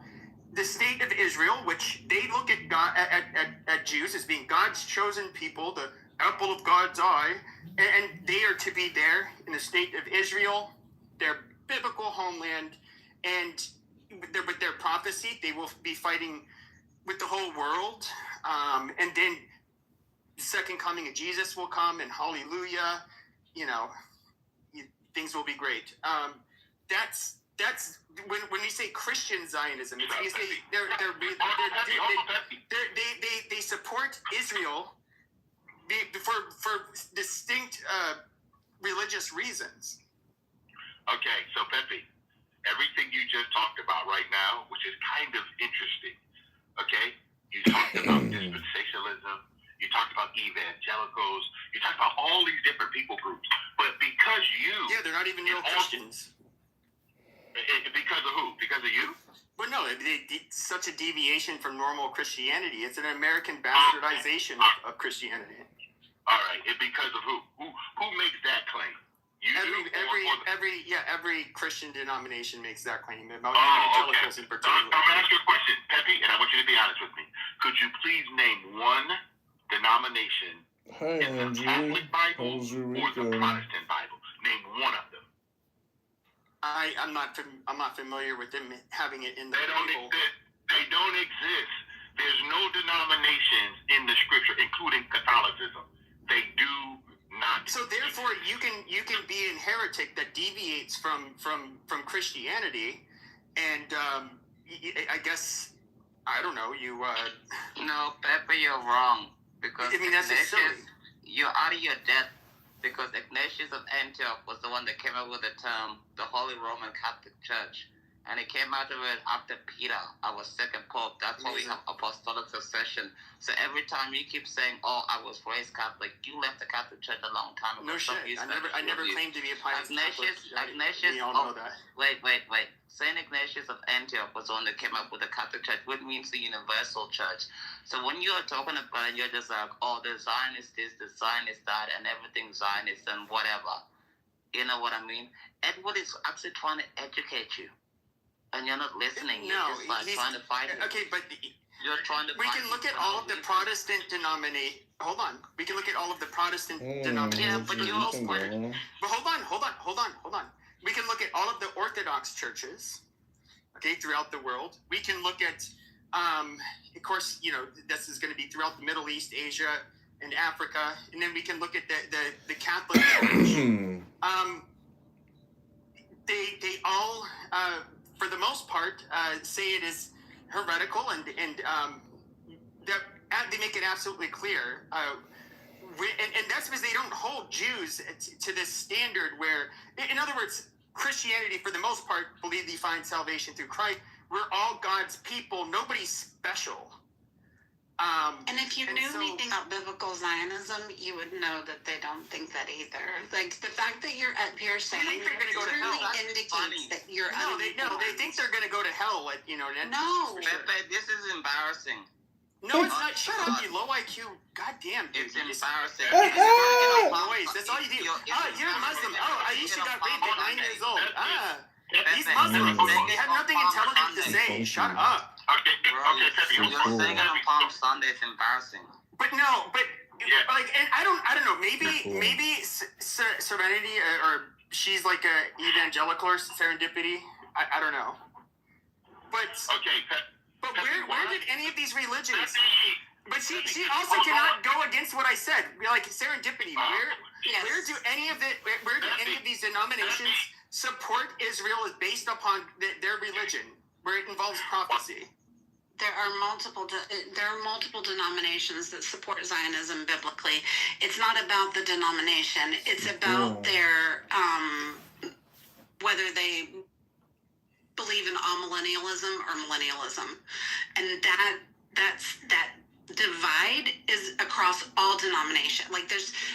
the state of Israel, which they look at God, at Jews as being God's chosen people, the apple of God's eye, and they are to be there in the state of Israel, their biblical homeland, and with their prophecy, they will be fighting with the whole world, and then the second coming of Jesus will come, and hallelujah, things will be great. That's when we say Christian Zionism, it's they support Israel for distinct religious reasons. Okay, so Pepe, everything you just talked about right now, which is kind of interesting. Okay, you talked about dispensationalism. You talked about evangelicals. You talked about all these different people groups. But because they're not even real Christians. Because of who? Because of you? Well, no, such a deviation from normal Christianity. It's an American bastardization of Christianity. All right, and because of who? Who makes that claim? Every Christian denomination makes that claim about evangelicals in particular. I'm going to ask you a question, Pepe, and I want you to be honest with me. Could you please name one denomination Hi, in the Andrew. Catholic Bible How's your or the weekend? Protestant Bible? Name one of them. I'm not familiar with them having it in the They don't Bible. exist. They don't exist. There's no denominations in the scripture, including Catholicism. They do not. So therefore, you can be a heretic that deviates from Christianity, and I guess I don't know you. No, Pepe, you're wrong. Because I mean, that's just silly. You're out of your depth. Because Ignatius of Antioch was the one that came up with the term, the Holy Roman Catholic Church. And it came out of it after Peter, our second pope. That's why we have apostolic succession. So every time you keep saying, "Oh, I was raised Catholic," you left the Catholic Church a long time ago. No shit. I never claimed to be a pious Ignatius, Catholic. We all know that. Wait. Saint Ignatius of Antioch was the one that came up with the Catholic Church, which means the universal church. So when you're talking about it, you're just like, "Oh, the Zionist this, the Zionist that, and everything Zionist and whatever." You know what I mean? Edward is actually trying to educate you. And you're not listening. You're just like trying to fight it. Okay, but you're trying to. We can look at all of the Protestant denominations. Hold on. We can look at all of the Protestant denominations. Yeah, but you also. But hold on. We can look at all of the Orthodox churches, okay, throughout the world. We can look at, of course, you know, this is going to be throughout the Middle East, Asia, and Africa, and then we can look at the Catholic Church. They all, for the most part, say it is heretical, and they make it absolutely clear. And that's because they don't hold Jews to this standard where, in other words, Christianity, for the most part, believe they find salvation through Christ. We're all God's people. Nobody's special. And if you knew anything about biblical Zionism, you would know that they don't think that either. Like, the fact that you're up here saying they think they're going to go to hell indicates that you're they think they're going to go to hell. Like, you know. No. Pepe, this is embarrassing. No, it's not. Shut up, you low IQ. Goddamn, dude. It's embarrassing. Noise. That's all you do. You're a Muslim. Aisha got raped at 9 years old. These Muslims, they have nothing intelligent to say. Shut up. You're saying it on Palm Sunday. It's embarrassing. But like, and I don't know. Maybe Serenity or she's like a evangelical or serendipity. I don't know. But where did any of these religions? But she also cannot go against what I said. Like serendipity. Where do any of these denominations support Israel is based upon their religion, where it involves prophecy? There are multiple denominations that support Zionism biblically. It's not about the denomination. It's about their whether they believe in amillennialism or millennialism, and that divide is across all denominations. Like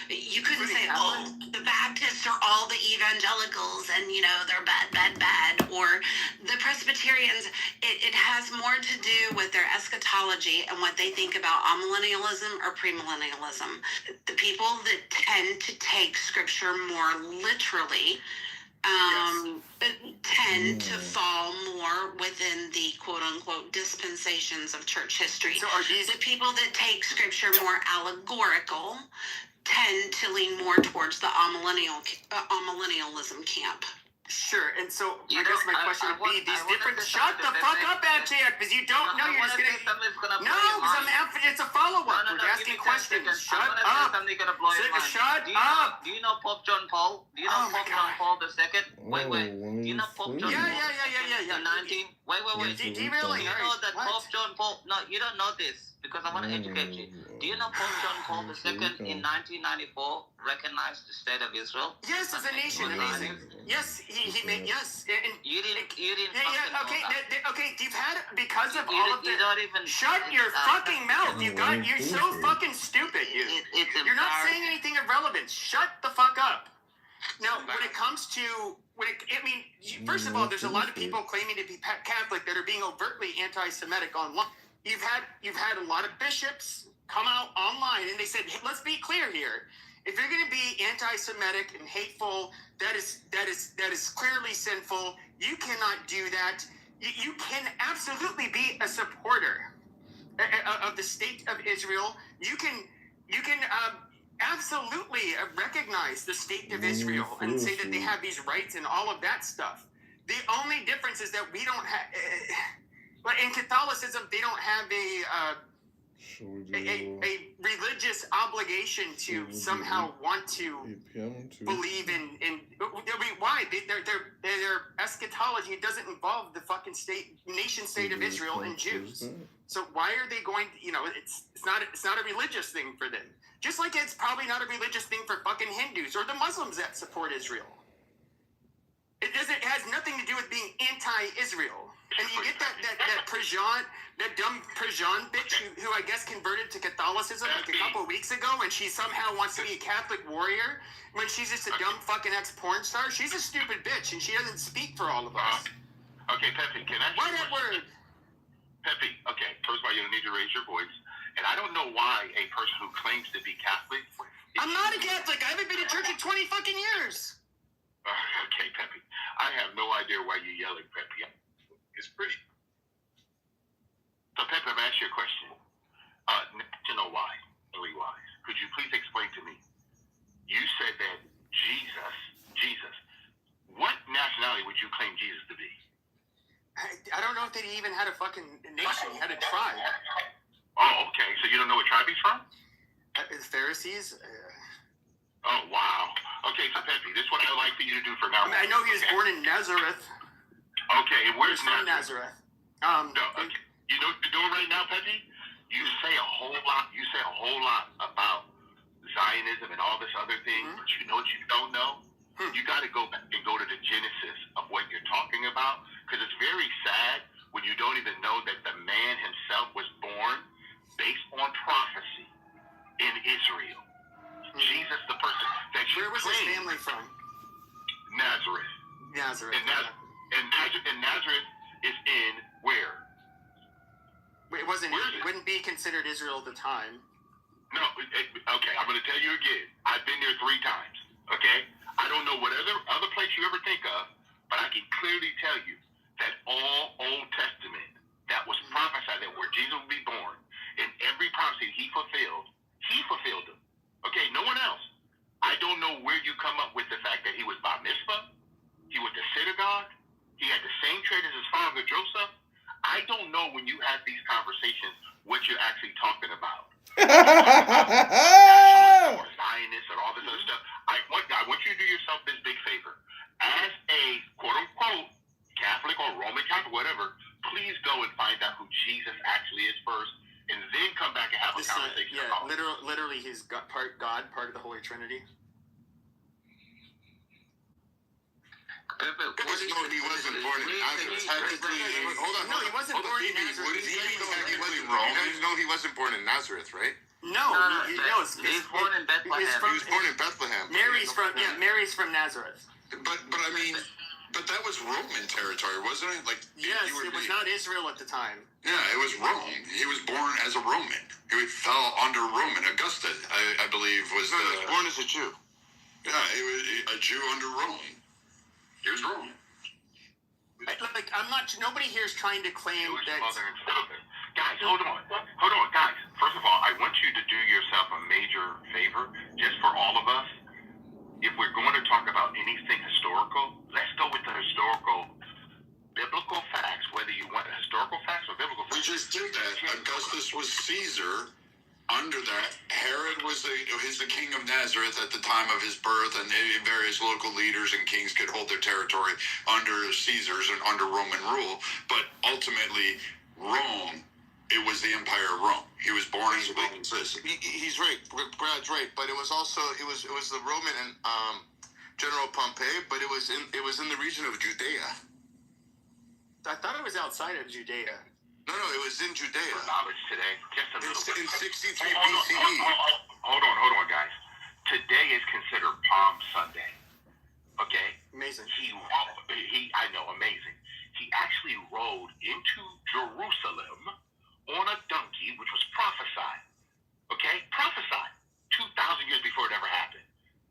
you couldn't say, "Oh, the Baptists are all the evangelicals and they're bad," or the Presbyterians. It has more to do with their eschatology and what they think about amillennialism or premillennialism. The people that tend to take Scripture more literally tend to fall more within the quote-unquote dispensations of church history. So are these... The people that take Scripture more allegorical tend to lean more towards the amillennialism camp. Sure, and so I guess my question would be these different. Shut the fuck up, Antioch, because you don't know. You're just gonna. No, because it's a follow-up. We're asking questions. Shut up. Shut up. Do you know Pope John Paul? Do you know Pope John Paul II? Wait. Do you know Pope John Paul? Yeah. 19. Wait. Do you really? You know that Pope John Paul? No, you don't know this because I want to educate you. Do you know Pope John Paul II in 1994 recognized the state of Israel? Yes, as a nation. Amazing. Yes, he made yes. And you didn't. Okay. You've had because of all of the. Shut your fucking mouth. You're so fucking stupid. You're not saying anything irrelevant. Shut the fuck up. Now, when it comes to first of all, there's a lot of people claiming to be Catholic that are being overtly anti-Semitic online. You've had a lot of bishops come out online and they said, hey, let's be clear here. If you're going to be anti-Semitic and hateful, that is clearly sinful. You cannot do that. You can absolutely be a supporter of the state of Israel, you can absolutely recognize the state of Israel and say that they have these rights and all of that stuff. The only difference is that we don't have, but in Catholicism, they don't have a religious obligation to somehow want to believe in I mean, why? Their eschatology doesn't involve the fucking nation state of Israel and Jews. So why are they going? It's not a religious thing for them. Just like it's probably not a religious thing for fucking Hindus or the Muslims that support Israel. It has nothing to do with being anti-Israel. And you get that dumb Prejean bitch who I guess converted to Catholicism like a couple of weeks ago, and she somehow wants to be a Catholic warrior when she's just a dumb fucking ex-porn star. She's a stupid bitch, and she doesn't speak for all of us. Okay, Pepe, can I... Why that word? Pepe, okay, first of all, you don't need to raise your voice. And I don't know why a person who claims to be Catholic... I'm not a Catholic. I haven't been to church in 20 fucking years. Okay, Pepe. I have no idea why you're yelling, Pepe. It's pretty. So, Pepe, I'm going to ask you a question. To know why, really why. Could you please explain to me? You said that Jesus, what nationality would you claim Jesus to be? I don't know if they even had a fucking nation. He had a tribe. Oh, okay. So you don't know what tribe he's from? The Pharisees? Oh, wow. Okay, so Pepe, this is what I'd like for you to do for now. I know he was born in Nazareth. Okay, where's Nazareth? No, okay. You know what you're doing right now, Pepe? You say a whole lot about Zionism and all this other thing, but you know what you don't know? You got to go back and go to the genesis of what you're talking about, because it's very sad when you don't even know that the man himself was born based on prophecy in Israel. Jesus, the person that you Where was his family from? Nazareth. Nazareth. And Nazareth is in where? It wouldn't be considered Israel at the time. No, okay, I'm going to tell you again. I've been there 3 times, okay? I don't know what other place you ever think of, but I can clearly tell you that all Old Testament that was prophesied that where Jesus would be born, in every prophecy he fulfilled them. Okay, no one else. I don't know where you come up with the fact that he was bar mitzvah, he went to synagogue, he had the same trade as his father Joseph. I don't know when you have these conversations what you're actually talking about. Or Zionists or all this other stuff. I want you to do yourself this big favor. As a quote-unquote Catholic or Roman Catholic, whatever, please go and find out who Jesus actually is first, and then come back and have a conversation about it. Literally he's part God, part of the Holy Trinity. He wasn't born in Nazareth. Hold on. No, he wasn't born in Nazareth. He wasn't wrong. You guys know he wasn't born in Nazareth, right? No, he's born in Bethlehem. He was born in Bethlehem. Mary's from Nazareth. But I mean, but that was Roman territory, wasn't it? Like yes, it was not Israel at the time. Yeah, it was Rome. He was born as a Roman. He fell under Roman. Augustus, I believe, was he was born as a Jew. Yeah, he was a Jew under Rome. He was Roman. I'm not. Nobody here is trying to claim that. Mother and father. Guys, hold on, guys. First of all, I want you to do yourself a major favor, just for all of us. If we're going to talk about anything historical, let's go with the historical, biblical facts. Whether you want historical facts or biblical facts. We just did that. Augustus was Caesar. Under that, Herod was the king of Nazareth at the time of his birth, and various local leaders and kings could hold their territory under Caesar's and under Roman rule. But ultimately, Rome, it was the Empire of Rome. He was born as a Roman citizen. He's right. Brad's right. But it was also it was the Roman General Pompey, but it was in the region of Judea. I thought it was outside of Judea. No, it was in Judea. Knowledge today, just a little bit. In 63 BCE. Hold on, guys. Today is considered Palm Sunday. Okay? Amazing. I know, amazing. He actually rode into Jerusalem on a donkey, which was prophesied. Okay? Prophesied. 2,000 years before it ever happened.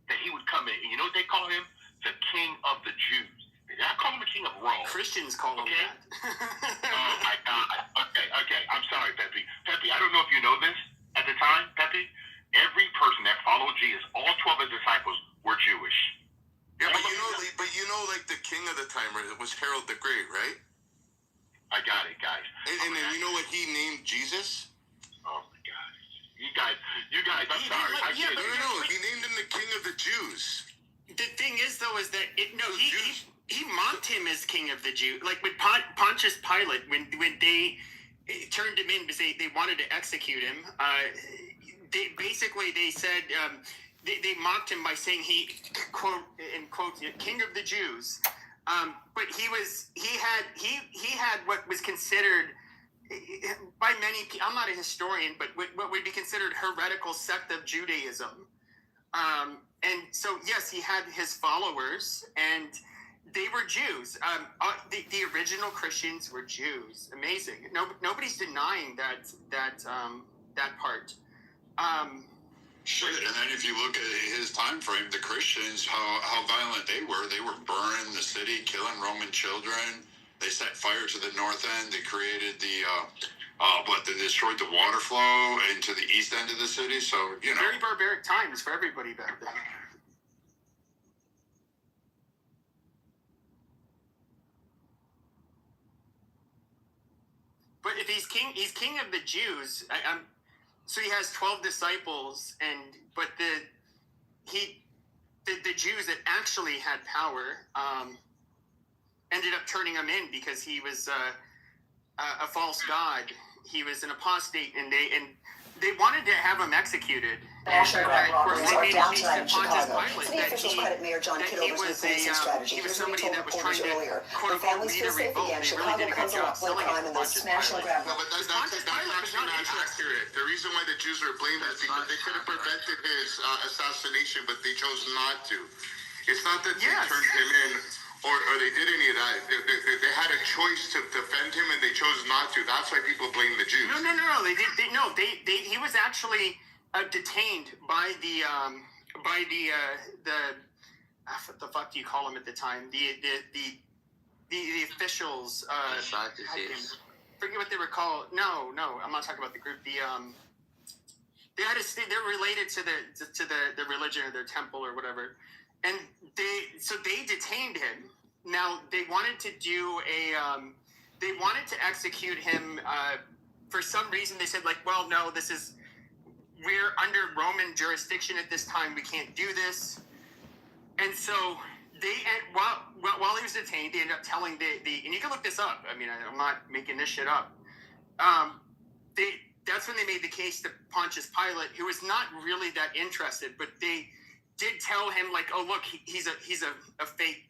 That he would come in, and you know what they call him? The King of the Jews. They don't call him the King of Rome. Christians call him that. Oh my God. Okay. I'm sorry, Pepe. guys. And then you know what he named Jesus? Oh my God. You guys, I'm sorry. I can't. No. He named him the King of the Jews. The thing is, though, is that he mocked him as King of the Jews. Like with Pontius Pilate, when they turned him in because they wanted to execute him. They said they mocked him by saying he quote in quotes King of the Jews. But he had what was considered by many. I'm not a historian, but what would be considered heretical sect of Judaism. And so, yes, he had his followers, and they were Jews. The original Christians were Jews. Amazing. Nobody's denying that part. Sure. And then if you look at his time frame, the Christians, how violent they were burning the city, killing Roman children. They set fire to the north end. They created they destroyed the water flow into the east end of the city. So, you know. Very barbaric times for everybody back then. But if he's king of the Jews. So he has 12 disciples, but the Jews that actually had power ended up turning him in because he was a false god. He was an apostate, and they wanted to have him executed. National Guard robberies are down tonight in Chicago. Pilate, City officials credit Mayor John Kitover's new policing strategy. He was Here's what he somebody told that was reporters trying to earlier. quote When families feel safe again, Chicago becomes a rock crime and those smash and grab. No, but that's actually not accurate. The reason why the Jews were blamed is because they could have prevented his assassination, but they chose not to. It's not that they turned him in or they did any of that. They had a choice to defend him, and they chose not to. That's why people blame the Jews. No. He was actually detained by the what the fuck do you call them at the time? The officials. Forget what they were called. No, I'm not talking about the group. They had to. They're related to the religion or their temple or whatever, and they detained him. Now they wanted to they wanted to execute him. For some reason, they said no, we're under Roman jurisdiction at this time. We can't do this. And so while he was detained, they ended up telling and you can look this up. I mean, I'm not making this shit up. That's when they made the case to Pontius Pilate, who was not really that interested, but they did tell him oh look, he's a fake,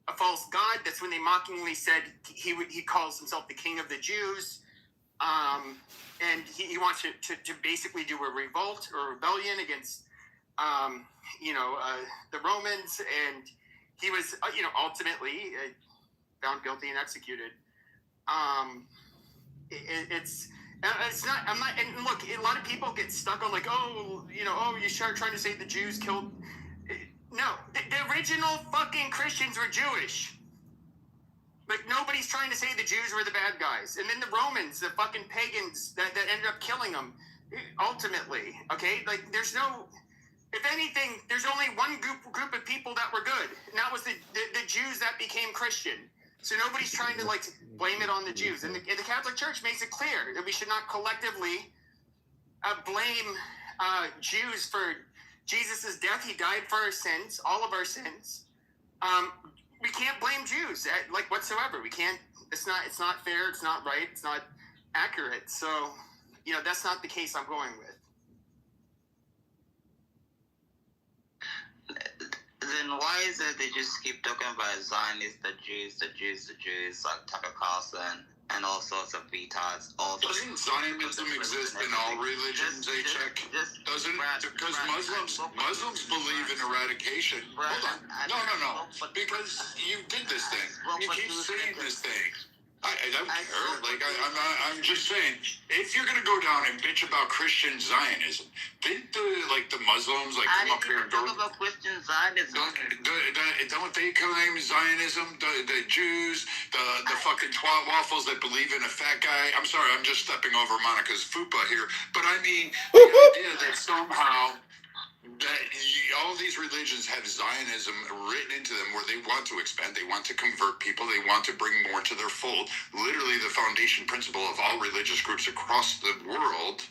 a false god. That's when they mockingly said he calls himself the King of the Jews. And he wants to basically do a revolt or rebellion against, the Romans. And he was, ultimately found guilty and executed. It's not, I'm not, and look, a lot of people get stuck on you start trying to say the Jews killed. No, the original fucking Christians were Jewish. Nobody's trying to say the Jews were the bad guys. And then the Romans, the fucking pagans that ended up killing them, ultimately, okay? There's no, if anything, there's only one group of people that were good, and that was the Jews that became Christian. So nobody's trying to, blame it on the Jews. And the Catholic Church makes it clear that we should not collectively blame Jews for Jesus' death. He died for our sins, all of our sins. We can't blame Jews whatsoever. We can't. It's not fair. It's not right. It's not accurate. So, that's not the case I'm going with. Then why is it they just keep talking about Zionists, the Jews, like Tucker Carlson and all sorts of retards? Doesn't Zionism exist in all religions, A-Check? Doesn't? Because Muslims believe in eradication. Hold on. No. Because you did this thing. You keep saying this thing. I don't care. I'm just saying, if you're gonna go down and bitch about Christian Zionism, didn't the Muslims come up here and go? Talk about Christian Zionism. Don't they claim Zionism? The Jews, the fucking twat waffles that believe in a fat guy. I'm sorry, I'm just stepping over Monica's fupa here, but I mean the idea that somehow that all these religions have Zionism written into them, where they want to expand, they want to convert people, they want to bring more to their fold. Literally, the foundation principle of all religious groups across the world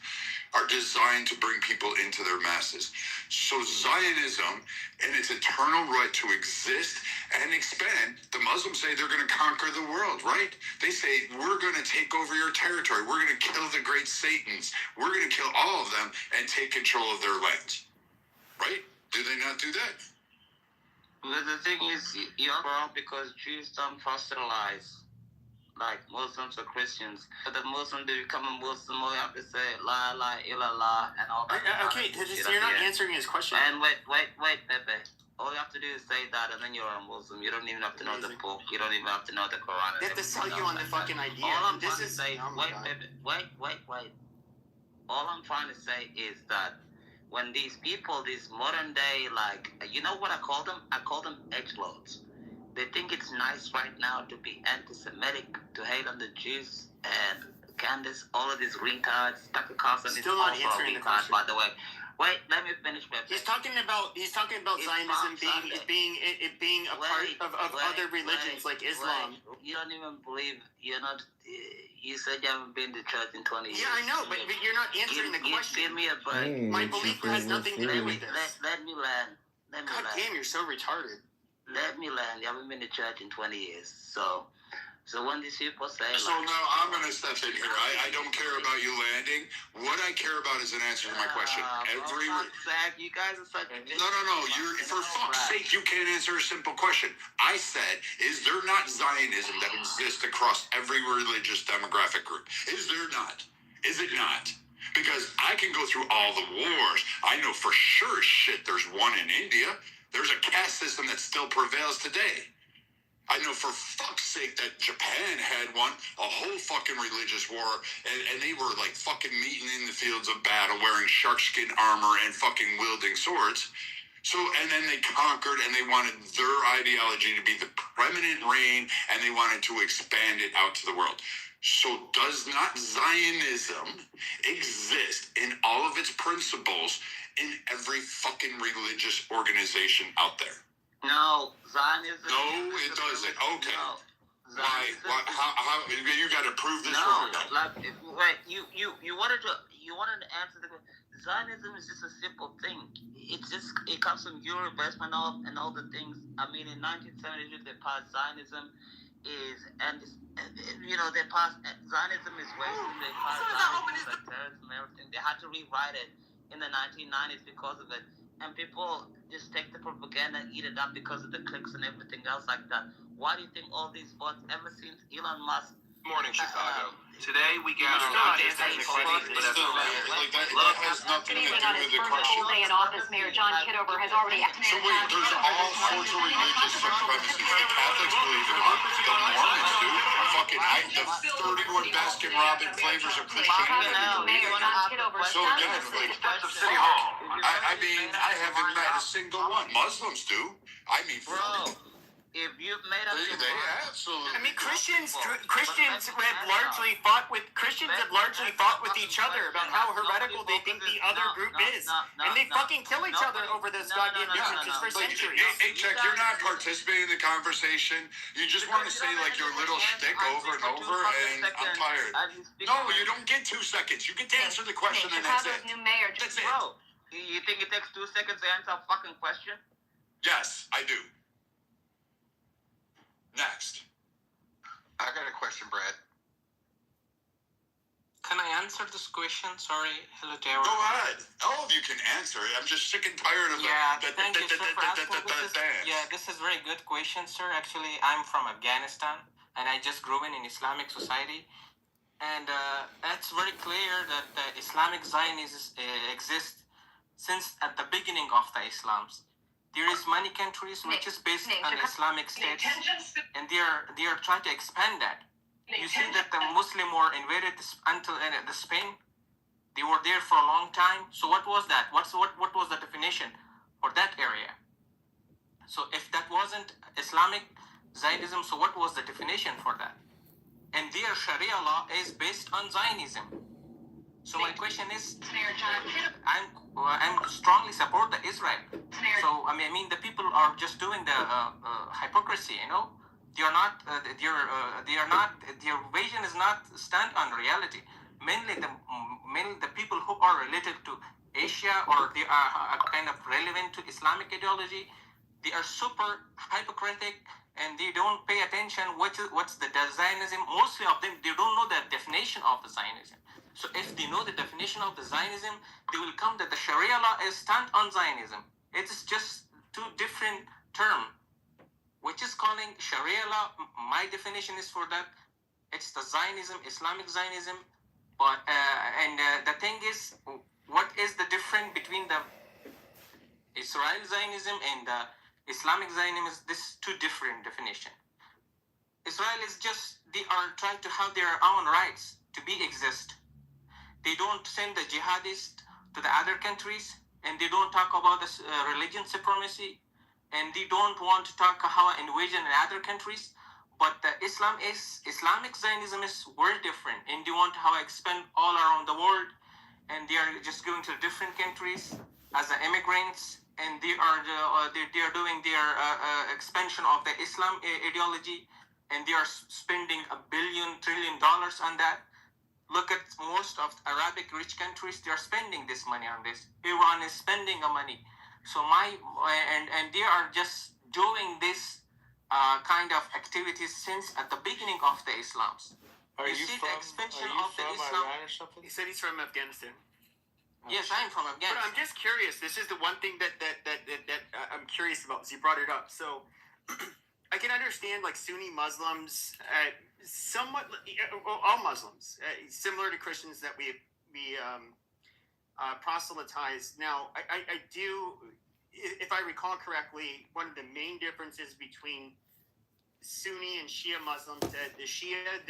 are designed to bring people into their masses. So Zionism, in its eternal right to exist and expand, the Muslims say they're going to conquer the world, right? They say, we're going to take over your territory. We're going to kill the great Satans. We're going to kill all of them and take control of their lands. Right? Do they not do that? But the thing is, you're wrong, because Jews don't proselytize like Muslims or Christians. For the Muslim to become a Muslim, you have to say La ilaha illallah and all that. Okay, so you're not answering his question. And wait, Pepe. All you have to do is say that, and then you're a Muslim. You don't even have to know the book. You don't even have to know the Quran. They have to sell you on the fucking idea. All I'm trying to say, Pepe, wait. All I'm trying to say is that when these people, these modern day, like, you know what I call them? I call them edgelords. They think it's nice right now to be anti-Semitic, to hate on the Jews, and Candace, all of these retards, Tucker Carlson is Still not also a answering the retard, question. by the way. Wait, let me finish, Pepe. He's talking about Zionism being a part of other religions like Islam. You don't even believe. You're not. You said you haven't been to church in 20 years. Yeah, I know, but you're not answering the question. Give me a break. My belief has nothing to do with this. Let me land. God damn, you're so retarded. Let me land. You haven't been to church in 20 years, so when these people say, so now I'm going to step in here. I don't care about you landing. What I care about is an answer to my question. You guys are such. No. For fuck's sake, you can't answer a simple question. I said, is there not Zionism that exists across every religious demographic group? Is there not? Is it not? Because I can go through all the wars. I know for sure shit there's one in India. There's a caste system that still prevails today. I know for fuck's sake that Japan had one, a whole fucking religious war, and they were like fucking meeting in the fields of battle wearing sharkskin armor and fucking wielding swords. So, and then they conquered, and they wanted their ideology to be the preeminent reign, and they wanted to expand it out to the world. So does not Zionism exist in all of its principles in every fucking religious organization out there? No, Zionism. No, it doesn't. Okay. No. Why? How? You got to prove this wrong. No, wait. You wanted to answer the question. Zionism is just a simple thing. It comes from Europe, and all the things. I mean, in 1972 they passed Zionism. They passed Zionism is Western. They passed Zionism like terrorism and everything. They had to rewrite it in the 1990s because of it. And people just take the propaganda and eat it up because of the clicks and everything else like that. Why do you think all these bots, ever since Elon Musk? Morning, Chicago. Today we gather not not just as a city, but as a that has nothing to do with the question. Day in office, Mayor John Kitover has already. So wait, there's all sorts of religious supremacies. The Catholics believe in it. The Mormons do. Fucking the 31 Baskin Robbins flavors of Christianity. Mayor John Kitover. So again, like, City Hall. I mean, I haven't met a single one. Muslims do. I mean, bro, if you've made up your they absolutely. I mean, Christians have largely fought with each other about how heretical they think the other group is, and they fucking kill each other over those goddamn differences for centuries. Hey, Chuck, you're not participating in the conversation. You just want to say like your little shtick over and over, and I'm tired. No, you don't get 2 seconds. You get to answer the question, and that's it. New mayor. That's it. Bro, you think it takes 2 seconds to answer a fucking question? Yes, I do. Next. I got a question, Brad. Can I answer this question? Sorry. Hello to everyone. Go ahead. All of you can answer it. I'm just sick and tired of thank you, sir, for asking. This is very good question, sir. Actually, I'm from Afghanistan, and I just grew in Islamic society. And it's very clear that Islamic Zionism exists since at the beginning of the Islams. There is many countries which is based on Islamic states, and they are trying to expand that. You see that the Muslim were invaded until the Spain. They were there for a long time. So what was that? What was the definition for that area? So if that wasn't Islamic Zionism, so what was the definition for that? And their Sharia law is based on Zionism. So my question is, I'm strongly support the Israel. So I mean the people are just doing the hypocrisy. They are not. They are not. Their vision is not stand on reality. Mainly the people who are related to Asia or they are kind of relevant to Islamic ideology. They are super hypocritic and they don't pay attention what's the Zionism. Mostly of them, they don't know the definition of the Zionism. So if they know the definition of the Zionism, they will come that the Sharia law is stand on Zionism. It is just two different terms, which is calling Sharia law. My definition is for that. It's the Zionism, Islamic Zionism. But the thing is, what is the difference between the Israel Zionism and the Islamic Zionism? Is this two different definition. Israel is just, they are trying to have their own rights to be exist. They don't send the jihadists to the other countries, and they don't talk about the religion supremacy, and they don't want to talk how invasion in other countries. But the Islamic Zionism is very different, and they want to how expand all around the world, and they are just going to different countries as immigrants, and they are doing their expansion of the Islam ideology, and they are spending $1 trillion on that. Look at most of Arabic rich countries; they are spending this money on this. Iran is spending money, so and they are just doing this kind of activities since at the beginning of the Islams. Are you see from, the expansion are you of the from Islam? Iran or something? He said he's from Afghanistan. Yes, I am from But Afghanistan. I'm just curious. This is the one thing that I'm curious about. So you brought it up. So I can understand like Sunni Muslims, somewhat well, all Muslims, similar to Christians that we proselytize. Now I do, if I recall correctly, one of the main differences between Sunni and Shia Muslims, the Shia,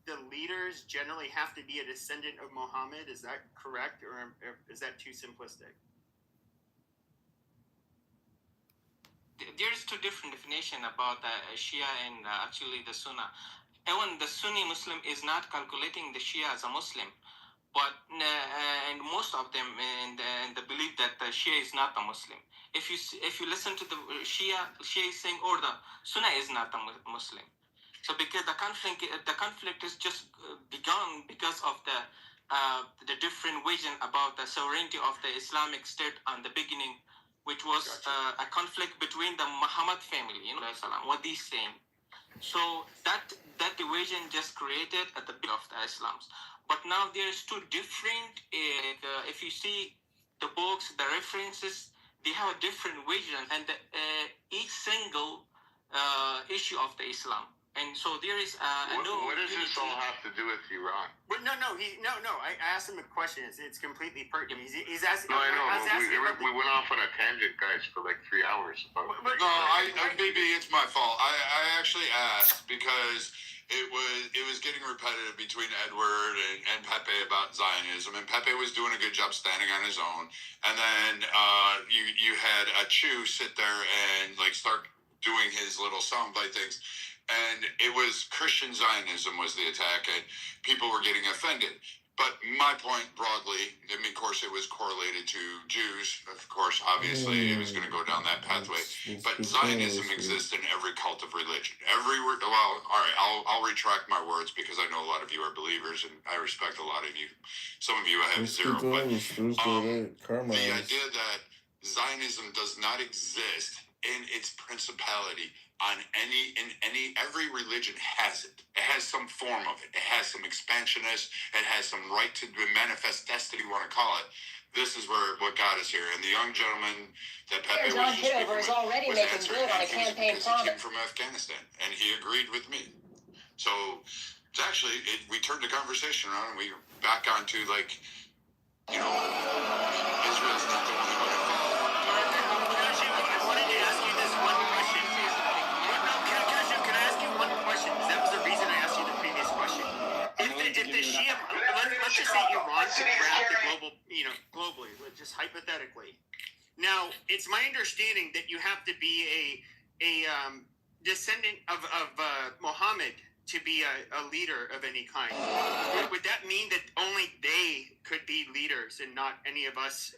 the leaders generally have to be a descendant of Muhammad. Is that correct, or is that too simplistic? There's two different definitions about the Shia and actually the Sunnah. Even the Sunni Muslim is not calculating the Shia as a Muslim, but and most of them and the belief that the Shia is not a Muslim. If you listen to the Shia is saying, or the Sunnah is not a Muslim. So because the conflict is just begun because of the different vision about the sovereignty of the Islamic State on the beginning, which was a conflict between the Muhammad family, what they're saying. So that division just created at the beginning of the Islams. But now there's two different. If you see the books, the references, they have a different vision, and each single issue of the Islam. And so there is What does this all have to do with Iran? But no. I asked him a question. It's completely pertinent. He's asking. No, I know. We went off on a tangent, guys, for like 3 hours. No, maybe it's my fault. I actually asked because it was getting repetitive between Edward and Pepe about Zionism, and Pepe was doing a good job standing on his own, and then you had Achu sit there and like start doing his little soundbite things. And it was Christian Zionism was the attack, and people were getting offended. But my point broadly, I mean, of course, it was correlated to Jews. Of course, obviously, it was going to go down that pathway. But Zionism exists in every cult of religion. All right, I'll retract my words because I know a lot of you are believers, and I respect a lot of you. Some of you I have zero. But the idea that Zionism does not exist in its principality every religion has it. It has some form of it. It has some expansionist. It has some right to manifest destiny, you want to call it. This is what got us here. And the young gentleman that Pepe John Kitover is already making good on a campaign promise. From Afghanistan, and he agreed with me. So it's actually, we turned the conversation around, and we back onto like, Israel's not the one who want to follow. I wanted to ask you this one question. Can I ask you one question? That was the reason I asked you the previous question. If the Shia, let's just say Iran could grab the globally, just hypothetically. Now, it's my understanding that you have to be a descendant of Muhammad to be a leader of any kind. Would that mean that only they could be leaders and not any of us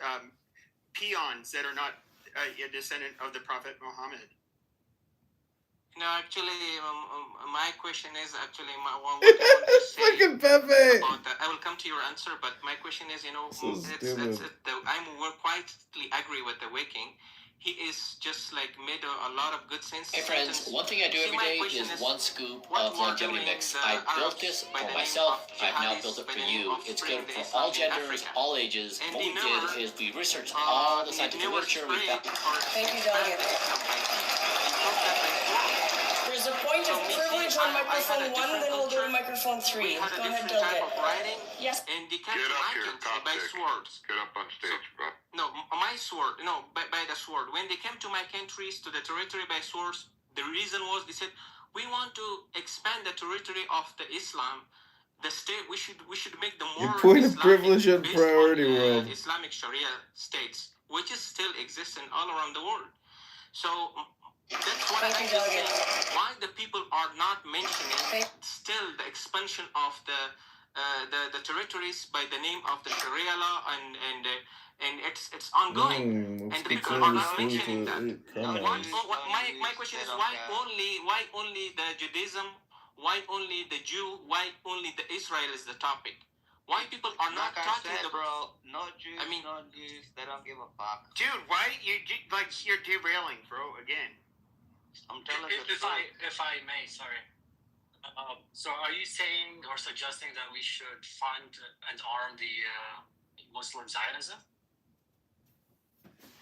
peons that are not a descendant of the Prophet Muhammad? No, actually, my question is actually what I want to say Fucking Pepe. about that. I will come to your answer, but my question is, So stupid. I'm quietly agree with the Waking. He is just like made a lot of good sense. Hey friends, one thing I do every day is one scoop of longevity mix. I built this for myself. I've now built it for you. It's good for all genders, all ages. What we did is we researched all the scientific literature. We found. Thank you, Delegate. There's a point of privilege on microphone 1, then we'll go to microphone 3. Go ahead, Delegate. Yes. And they came to my country by swords. Get up on stage, bro. No, my sword. No, by the sword. When they came to my countries, to the territory by swords, the reason was they said, we want to expand the territory of the Islam. The state, we should make the more Your point of Islamic privilege and based priority on, world. Islamic Sharia states, which is still existing all around the world. So that's what I'm saying. Why the people are not mentioning still the expansion of the territories by the name of the Sharia law and it's ongoing and the people are not mentioning that. My question is why only the Judaism, why only the Jew, why only the Israel is the topic? Why people are not talking bro, no Jews, no Jews, they don't give a fuck. Dude, why you're derailing, bro, again. I'm telling you. If I may, sorry. So are you saying or suggesting that we should fund and arm the Muslim Zionism?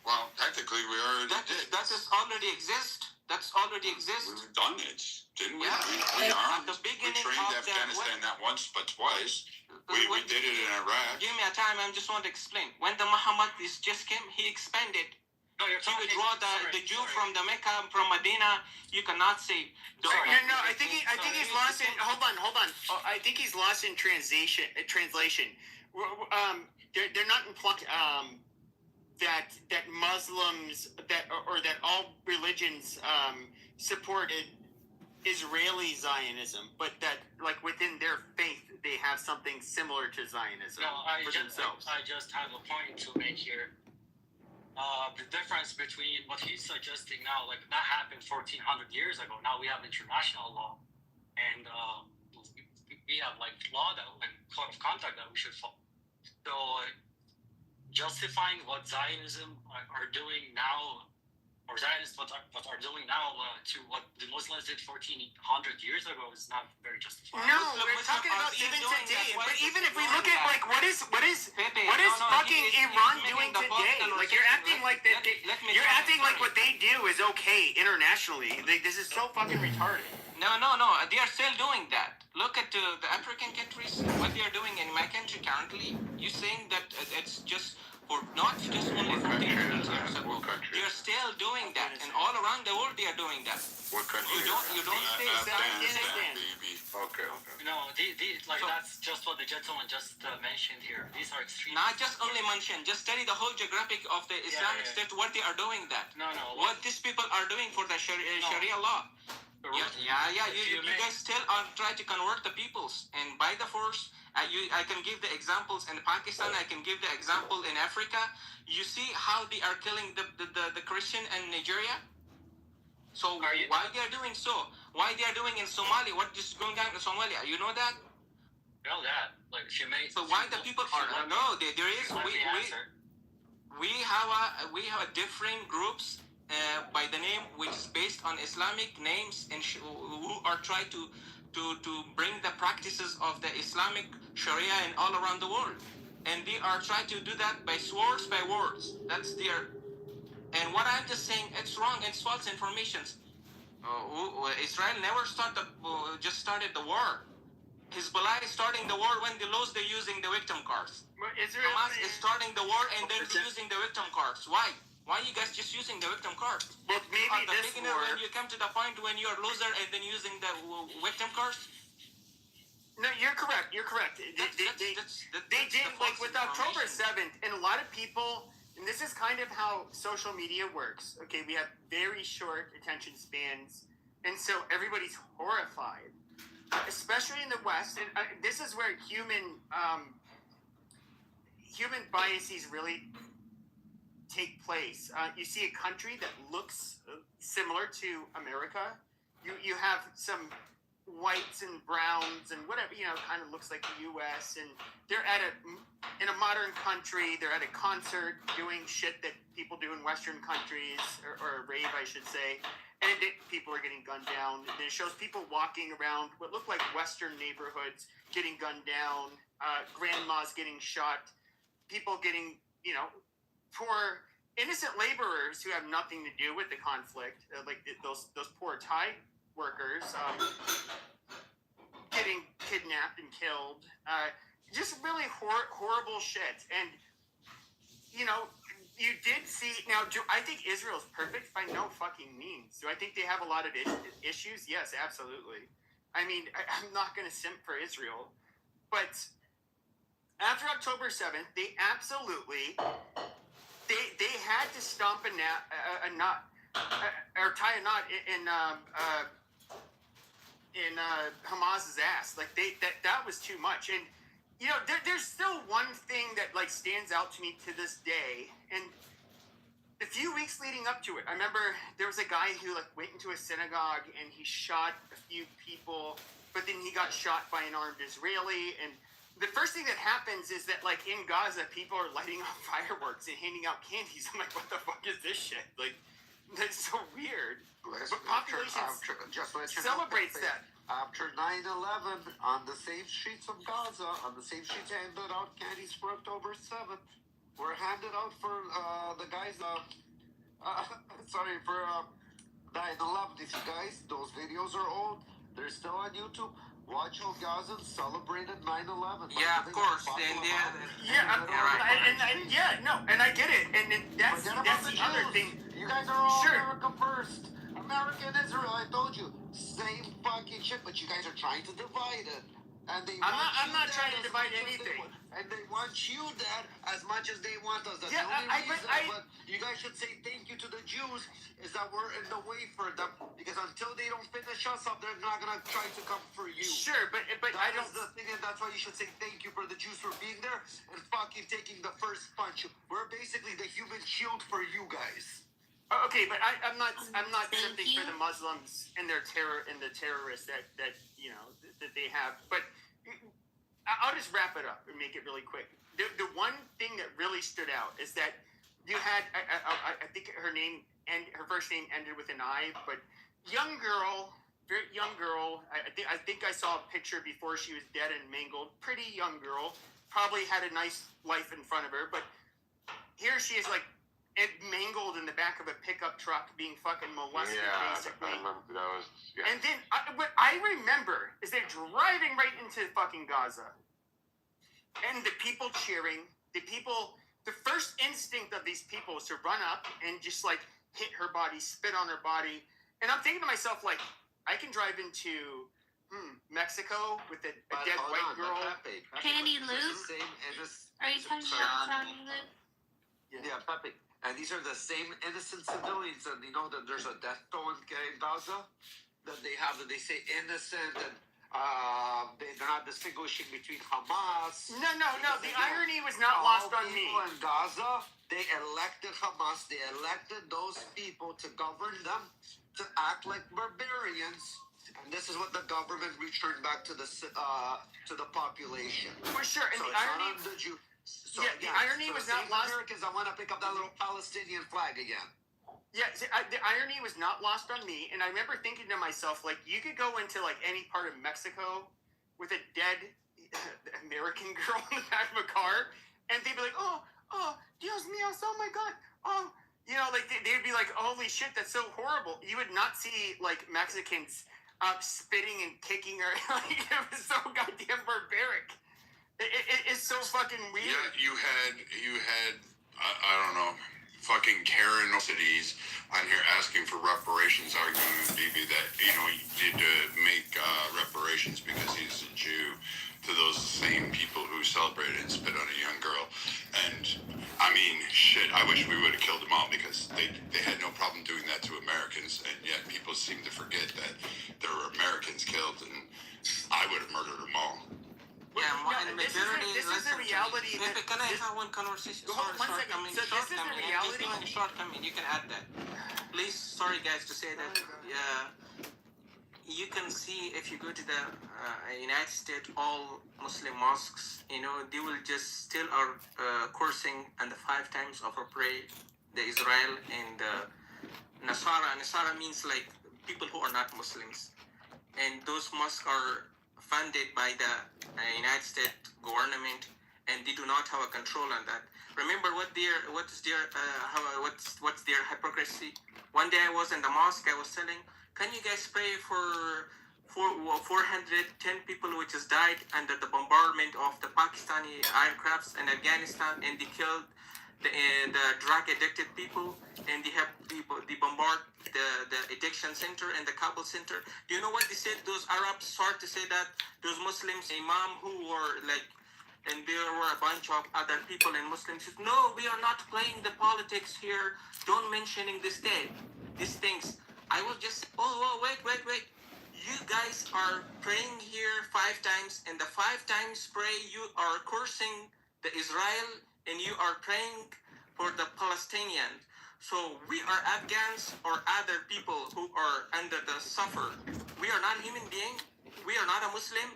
Well, technically, we already did. That is already exist. That's already exist. We've done it, didn't we? Yeah. We armed. At the beginning We trained of Afghanistan not once but twice. We did it in Iraq. Give me a time. I just want to explain. When the Muhammad just came, he expanded. No, you're talking. He withdraw the Jew from the Mecca, from Medina. You cannot say. No, I think he's lost in. Hold on. I think he's lost in translation. They're not implying that Muslims that all religions supported Israeli Zionism, but that like within their faith they have something similar to Zionism for themselves. I just have a point to make here. The difference between what he's suggesting now, like that happened 1,400 years ago. Now we have international law, and we have like law that like code of conduct that we should follow. So justifying what Zionism are doing now, or Zionists what are doing now to what the Muslims did 1,400 years ago is not very justifiable. No, we're talking about even today. But even if we look at like what is fucking Iran doing today? Like you're acting like that. You're acting like what they do is okay internationally. Like, this is so fucking retarded. No. They are still doing that. Look at the African countries. What they are doing in my country currently. You saying that it's just. Not just only for the years ago. They are still doing that, and all around the world they are doing that. What country? You don't say Afghanistan, baby. Okay. No, that's just what the gentleman just mentioned here. These are extreme. Not just only mentioned. Just study the whole geographic of the Islamic State. What they are doing that. No. What these people are doing for the Sharia law. Yeah. You guys still are trying to convert the peoples, and by the force. I can give the examples in Pakistan. I can give the example in Africa. You see how they are killing the Christian in Nigeria. So why they are doing so? Why they are doing in Somalia? What is going on in Somalia? You know that? Know that. Like if you made. So why the people are no? There is we have different groups by the name which is based on Islamic names and who are trying to bring the practices of the Islamic Sharia in all around the world. And they are trying to do that by swords, by words. That's their... And what I'm just saying, it's wrong, it's false information. Israel never just started the war. Hezbollah is starting the war when they lose, they're using the victim cards. Hamas is starting the war and they're using the victim cards. Why? Why are you guys just using the victim card? Well, maybe at the this beginning war... when you come to the point when you're a loser and then using the victim cards? No, you're correct. They did, like, with October 7th, and a lot of people, and this is kind of how social media works, okay? We have very short attention spans, and so everybody's horrified especially in the West, and this is where human biases really take place. You see a country that looks similar to America. You have some whites and browns and whatever, kind of looks like the U.S. and they're in a modern country. They're at a concert doing shit that people do in Western countries, or a rave, I should say. And people are getting gunned down. And it shows people walking around what look like Western neighborhoods getting gunned down, grandmas getting shot, people getting, poor innocent laborers who have nothing to do with the conflict, like those poor Thai workers getting kidnapped and killed. Just really horrible shit. And, you did see... Now, do I think Israel's perfect? By no fucking means. Do I think they have a lot of issues? Yes, absolutely. I mean, I'm not going to simp for Israel. But after October 7th, they absolutely... They had to stomp a knot, or tie a knot in Hamas's ass. Like that was too much. And there's still one thing that like stands out to me to this day. And the few weeks leading up to it, I remember there was a guy who like went into a synagogue and he shot a few people, but then he got shot by an armed Israeli. And the first thing that happens is that, like, in Gaza, people are lighting up fireworks and handing out candies. I'm like, what the fuck is this shit? Like, that's so weird. But population celebrates that. After 9/11, on the same streets of Gaza, on the same streets handed out candies for October 7th, were handed out for the guys, for 9/11. If you guys, those videos are old. They're still on YouTube. Watch how Gazans celebrated 9/11. Yeah, of course. And and I get it. And that's the other thing. You guys are all America first. America and Israel, I told you. Same fucking shit, but you guys are trying to divide it. And I'm not trying to divide anything. And they want you dead as much as they want us. That's the only reason. But you guys should say thank you to the Jews, is that we're in the way for them. Because until they don't finish us up, they're not going to try to come for you. Sure, but I don't... That's the thing, and that's why you should say thank you for the Jews for being there and fucking taking the first punch. We're basically the human shield for you guys. Okay, but I'm not something for the Muslims and their terror and the terrorists that that they have. But I'll just wrap it up and make it really quick. The one thing that really stood out is that you had I think her name and her first name ended with an I, but young girl, very young girl. I think I saw a picture before she was dead and mangled. Pretty young girl, probably had a nice life in front of her, but here she is like. And mangled in the back of a pickup truck, being fucking molested, basically. I remember that was. Yeah. And then what I remember is they're driving right into fucking Gaza, and the people cheering. The first instinct of these people is to run up and just like hit her body, spit on her body. And I'm thinking to myself, like, I can drive into Mexico with a dead white girl. Candy Lou? Are you talking about Johnny Lou? Yeah, Pepe. And these are the same innocent civilians, and you know that there's a death toll in Gaza that they have, that they say innocent, and they're not distinguishing between Hamas. No. The irony was not lost on me. People in Gaza, they elected Hamas. They elected those people to govern them, to act like barbarians. And this is what the government returned back to the population. For sure, and so the irony. So, the irony was not lost. Americans, I want to pick up that little Palestinian flag again. Yeah, the irony was not lost on me, and I remember thinking to myself, like, you could go into like any part of Mexico with a dead American girl in the back of a car, and they'd be like, oh, Dios míos, oh my God, like they'd be like, holy shit, that's so horrible. You would not see like Mexicans spitting and kicking her. Like, it was so goddamn barbaric. It's so fucking weird. Yeah, you had I don't know, fucking Karen cities on here asking for reparations, arguing with Bibi that he did make reparations because he's a Jew to those same people who celebrated and spit on a young girl. And I mean, mean, shit, I wish we would have killed them all because they had no problem doing that to Americans, and yet people seem to forget that there were Americans killed, and I would have murdered them all. Yeah, and this is the reality. Can I have one conversation? Sorry, shortcoming. So this is the reality. Shortcoming. You can add that. Please, sorry guys to say that. You can see if you go to the United States, all Muslim mosques, they will just still are cursing and the 5 times of a prayer, the Israel and Nasara. Nasara means like people who are not Muslims, and those mosques are funded by the United States government, and they do not have a control on that. Remember what's their hypocrisy? One day I was in the mosque, I was telling, can you guys pray for 410 people which has died under the bombardment of the Pakistani aircrafts in Afghanistan, and they killed the drug addicted people, and they bombard the addiction center and the Kabul center. Do you know what they said? Those Arabs start to say that those Muslims, imam who were like, and there were a bunch of other people and Muslims said, no, we are not playing the politics here. Don't mentioning these things. I was just, wait. You guys are praying here 5 times, and the 5 times pray you are cursing the Israel, and you are praying for the Palestinians. So we are Afghans or other people who are under the suffer. We are not human beings. We are not a Muslim.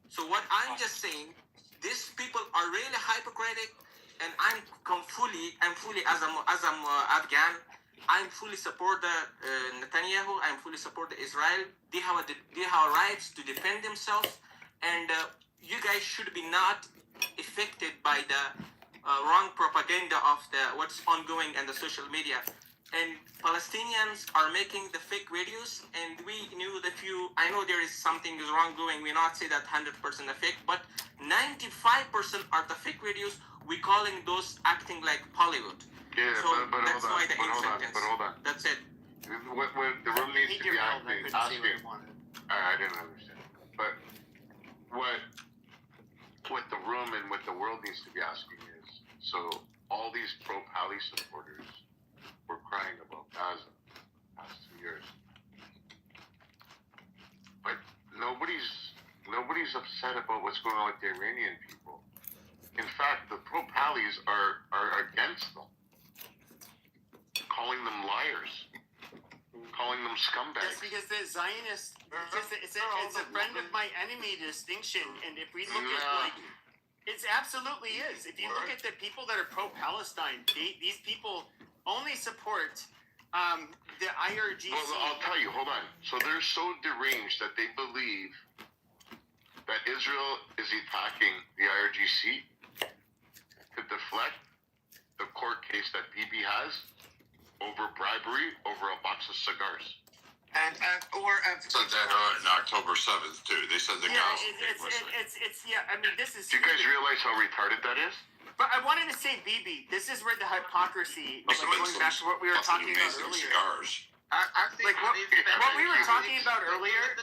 So what I'm just saying, these people are really hypocritic, and I'm fully as I'm Afghan. I'm fully support the Netanyahu. I'm fully support the Israel. They have rights to defend themselves, and you guys should be not affected by the wrong propaganda of what's ongoing in the social media. And Palestinians are making the fake videos, and we knew the few. I know there is something is wrong going. We not say that 100% are fake, but 95% are the fake videos. We calling those acting like Hollywood. Yeah, so but that's hold on, why the hold on. That's it. What the room needs to be asking. I didn't understand. But what the room and what the world needs to be asking is, so all these pro-Pali supporters were crying about Gaza the past 2 years. But nobody's upset about what's going on with the Iranian people. In fact, the pro-Palis are against them. Calling them liars, calling them scumbags. Yes, because the Zionist, it's a friend of my enemy distinction, and if we look at it absolutely is. If you look at the people that are pro-Palestine, these people only support the IRGC. Well, I'll tell you. Hold on. So they're so deranged that they believe that Israel is attacking the IRGC to deflect the court case that Bibi has over bribery over a box of cigars. Said that on October 7th too. They said the Gaza thing was I mean, this is. Do you guys realize how retarded that is? But I wanted to say, Bibi, this is where the hypocrisy, like going back to what we were talking about earlier. Cigars. Like what we were talking about earlier.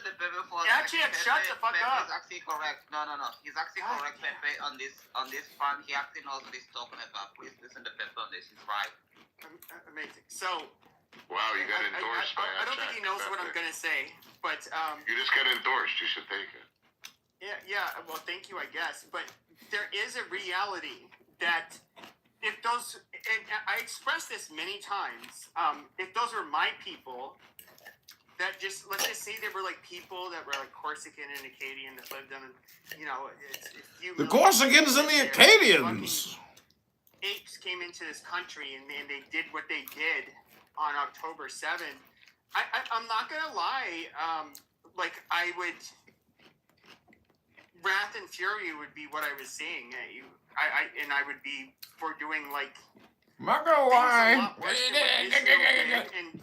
Actually, shut the fuck up. He's actually correct. No. He's actually correct, Pepe, on this front. He actually knows what he's talking about. Please listen to Pepe on this. He's right. Amazing. So. Wow, you got endorsed by I don't think he knows what I'm gonna say, but you just got endorsed. You should take it. Yeah. Well, thank you, I guess. But there is a reality that if those, and I expressed this many times, if those were my people, that just, let's just say they were like people that were like Corsican and Acadian that lived in, the Corsicans and the Acadians. Apes came into this country and they did what they did on October 7th. I'm not gonna lie, like I would, wrath and fury would be what I was saying. I would be for doing like. I'm not gonna lie. And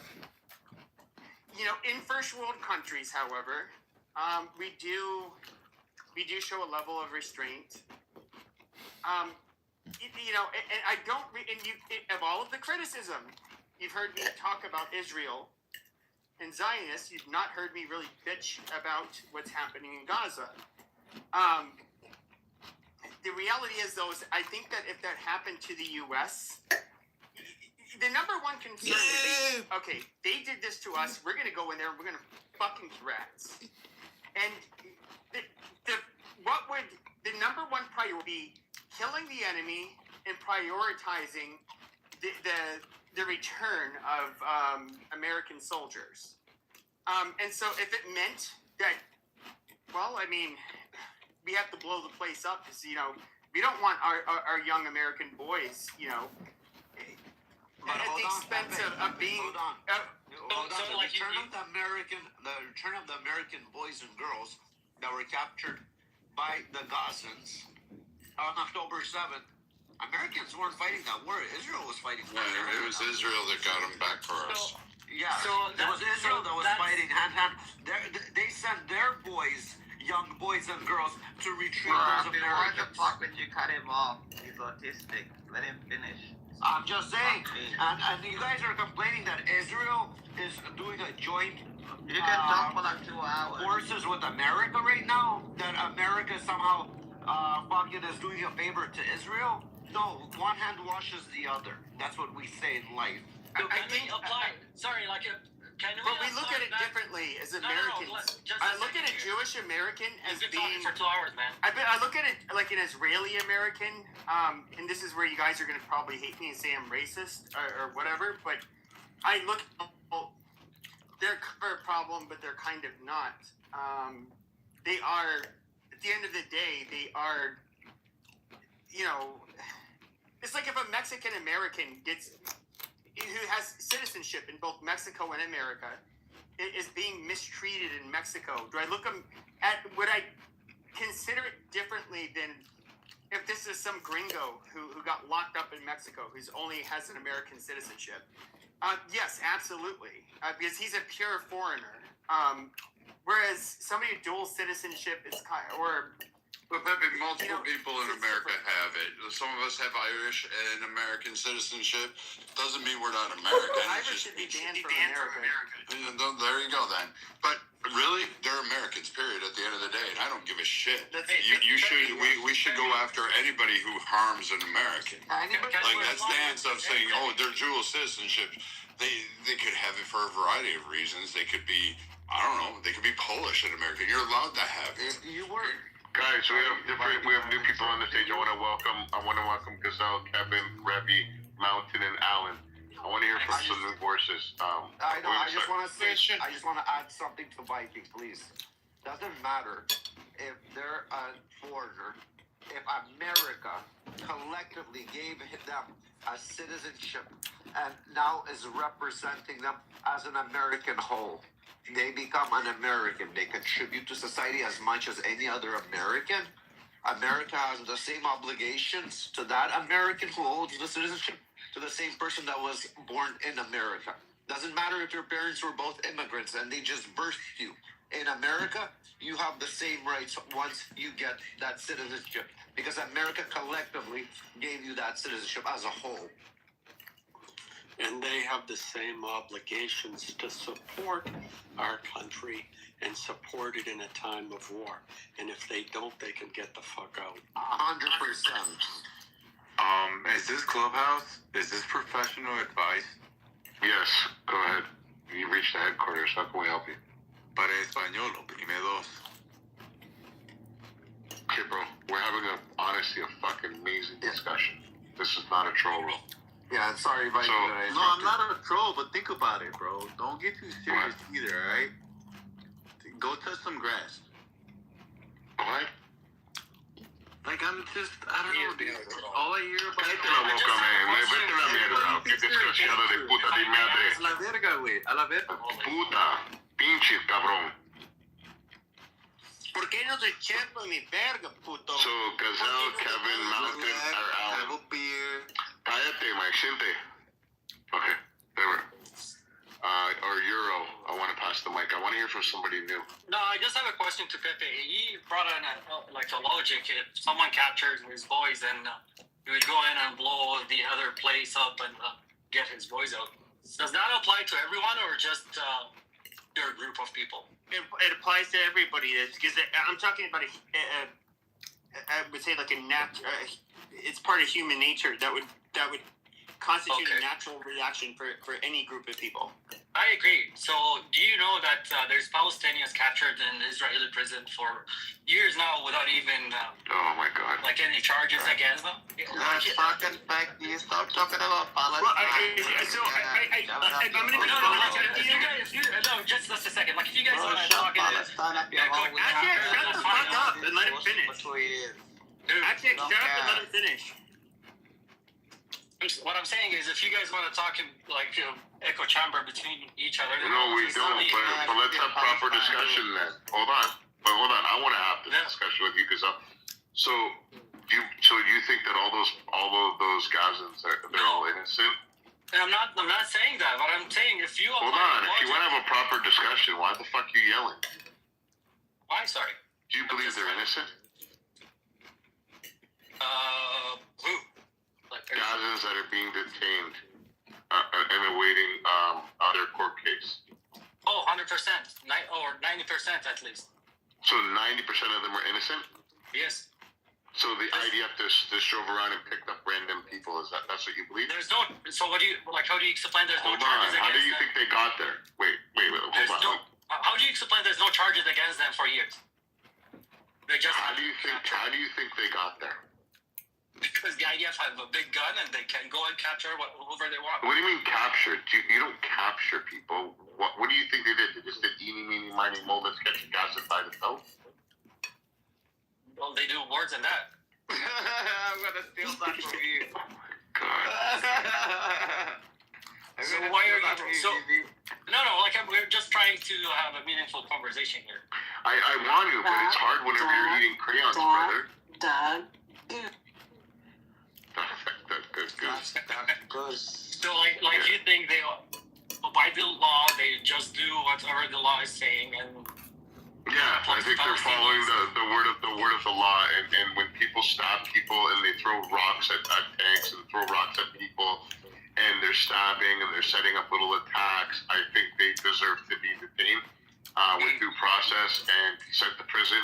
in first world countries, however, we do show a level of restraint. And I don't. Of all of the criticism, you've heard me talk about Israel and Zionists. You've not heard me really bitch about what's happening in Gaza. The reality reality is, though, is I think that if that happened to the U.S., the number one concern would be, okay, they did this to us. We're going to go in there and we're going to fucking rats. And the number one priority be killing the enemy and prioritizing the return of American soldiers. And so if it meant that, well, I mean, we have to blow the place up because, you know, we don't want our young American boys, you know, at the expense of being... Hold on. The return of the American boys and girls that were captured by the Gazans on October 7th, Americans weren't fighting that war. Israel was fighting that war. It was Israel that got them back for us. Yeah, it was Israel that was fighting hand-hand. They sent their boys, young boys and girls, to retrieve those Americans. Why the fuck would you cut him off? He's autistic. Let him finish. I'm just saying. And you guys are complaining that Israel is doing a joint... You can talk for like 2 hours. ...forces with America right now? That America somehow fucking is doing a favor to Israel? No, one hand washes the other. That's what we say in life. So can we apply? Sorry, like, can we? But we look at it differently as Americans. I look at a Jewish American as being. For 2 hours, man. I look at it like an Israeli American, and this is where you guys are going to probably hate me and say I'm racist or whatever. But I look, well, they're a problem, but they're kind of not. They are. At the end of the day, they are. You know, it's like if a Mexican American who has citizenship in both Mexico and America is being mistreated in Mexico. Do I look at, would I consider it differently than if this is some gringo who got locked up in Mexico, who's only has an American citizenship? Yes, absolutely, because he's a pure foreigner. Whereas somebody with dual citizenship is But Pepe, multiple people in America have it. Some of us have Irish and American citizenship. Doesn't mean we're not American. Irish should be banned from America. There you go then. But really, they're Americans, period, at the end of the day. And I don't give a shit. We should go after anybody who harms an American. Like that stance of saying, oh, they're dual citizenship. They could have it for a variety of reasons. They could be, I don't know, they could be Polish and American. You're allowed to have it. You were... Guys, we have new people on the stage. I want to welcome Gazelle, Kevin, Rebby, Mountain, and Alan. I want to hear from some new voices. I know. I just want to add something to Viking, please. Doesn't matter if they're a foreigner. If America collectively gave them a citizenship and now is representing them as an American whole, they become an American. They contribute to society as much as any other American. America has the same obligations to that American who holds the citizenship to the same person that was born in America. Doesn't matter if your parents were both immigrants and they just birthed you. In America, you have the same rights once you get that citizenship because America collectively gave you that citizenship as a whole. And they have the same obligations to support our country and support it in a time of war. And if they don't, they can get the fuck out. 100%. Is this Clubhouse? Is this professional advice? Yes, go ahead. You reached the headquarters. How can we help you? Para español, oprime dos. Okay, bro. We're having honestly a fucking amazing discussion. This is not a troll room. Yeah, sorry, Viking. No, I'm not a troll, but think about it, bro. Don't get too serious either, alright? Go touch some grass. What? Like, I don't know, dude. All I hear about... Cállate la boca, man. Vete a la mierda. Qué desgraciado de puta de madre. A la verga, güey. A la verga. Puta. Pinche cabrón. ¿Por qué no te chepo mi verga, puto? So, Gazelle, Kevin, Mountain, or Alan. Have a beer. Cállate, Mike. Siente. Okay, there. Or Euro. I want to pass the mic. I want to hear from somebody new. No, I just have a question to Pepe. He brought in like a logic. If someone captured his boys, then he would go in and blow the other place up and get his boys out. Does that apply to everyone or just your group of people? It applies to everybody. Because I'm talking about a would say like it's part of human nature that would constitute a natural reaction for any group of people. I agree. So, do you know that there's Palestinians captured in Israeli prison for years now without even oh my God, like any charges against them? That's fucking fake news. Stop talking about Palestine. Just a second. Like, if you guys want to talk, Shut the fuck up and let him finish. Actually, shut up and let him finish. What I'm saying is, if you guys want to talk in like echo chamber between each other, no, we don't. But let's have proper discussion then. Hold on. I want to have this discussion with you because so you think that all of those Gazans they're all innocent? And I'm not saying that, but I'm saying if you hold on, if you want to have a proper discussion, why the fuck are you yelling? Why? Sorry. Do you believe they're innocent? Who? Gazans that are being detained and awaiting their court case. Oh, 100%, or 90% at least. So 90% of them are innocent? Yes. So the IDF just drove around and picked up random people. That's what you believe? There's no. So what do you like? How do you explain there's hold no charges on. How do you them? think they got there? Wait. Hold on. How do you explain there's no charges against them for years? They just. How do you think they got there? Because the IDF have a big gun and they can go and capture whoever they want. What do you mean capture? You don't capture people. What do you think they did? They just did eeny, meeny, miny, mo, let's get your gas by the toe? Well, they do worse than that. I'm gonna steal that from you. Oh my God. So why are you so? No, like we're just trying to have a meaningful conversation here. I want to, but it's hard whenever you're eating crayons, brother. So like you think they by the law they just do whatever the law is saying and yeah, I think they're following the word of the law and when people stop people and they throw rocks at tanks and throw rocks at people and they're stabbing and they're setting up little attacks, I think they deserve to be detained with due process and sent to prison.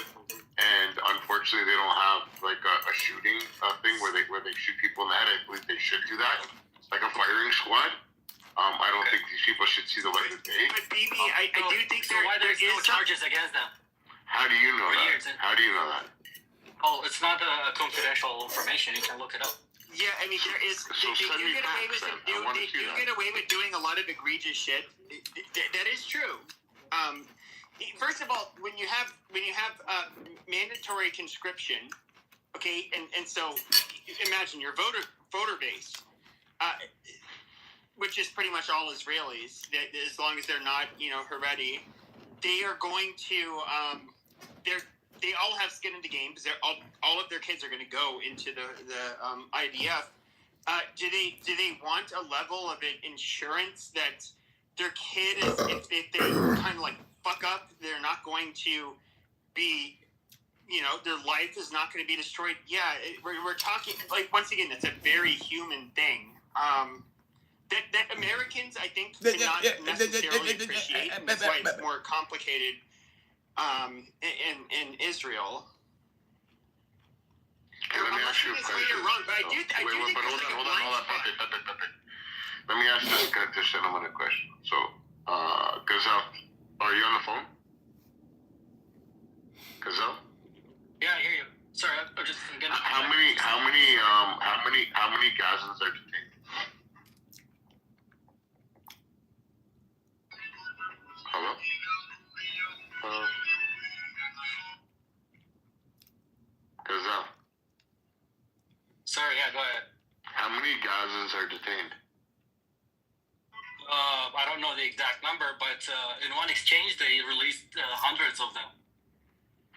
And unfortunately, they don't have like a shooting thing where they shoot people in the head. I believe they should do that, like a firing squad. I don't think these people should see the light of day. But BB, I do think there's no charges against them. How do you know that? How do you know that? Oh, it's not confidential information. You can look it up. Yeah, I mean there is. They do get away with doing a lot of egregious shit. That is true. First of all, when you have mandatory conscription, okay, and so imagine your voter base, which is pretty much all Israelis, that as long as they're not Haredi, they are going to they all have skin in the game because all of their kids are going to go into the IDF. Do they want a level of insurance that their kid is if they kind of like fuck up, they're not going to be, their life is not going to be destroyed. Yeah, we're talking, like, once again, it's a very human thing. That Americans, I think, cannot necessarily appreciate, and that's why it's more complicated in Israel. Let me ask you a question. You're wrong, but I do think hold on. Let me ask this gentleman a question. So, Gazelle, are you on the phone? Gazelle? Yeah, I hear you. Sorry, I'm just getting. How many Gazans are detained? Hello? Gazelle? Sorry, yeah, go ahead. How many Gazans are detained? I don't know the exact number, but in one exchange they released hundreds of them.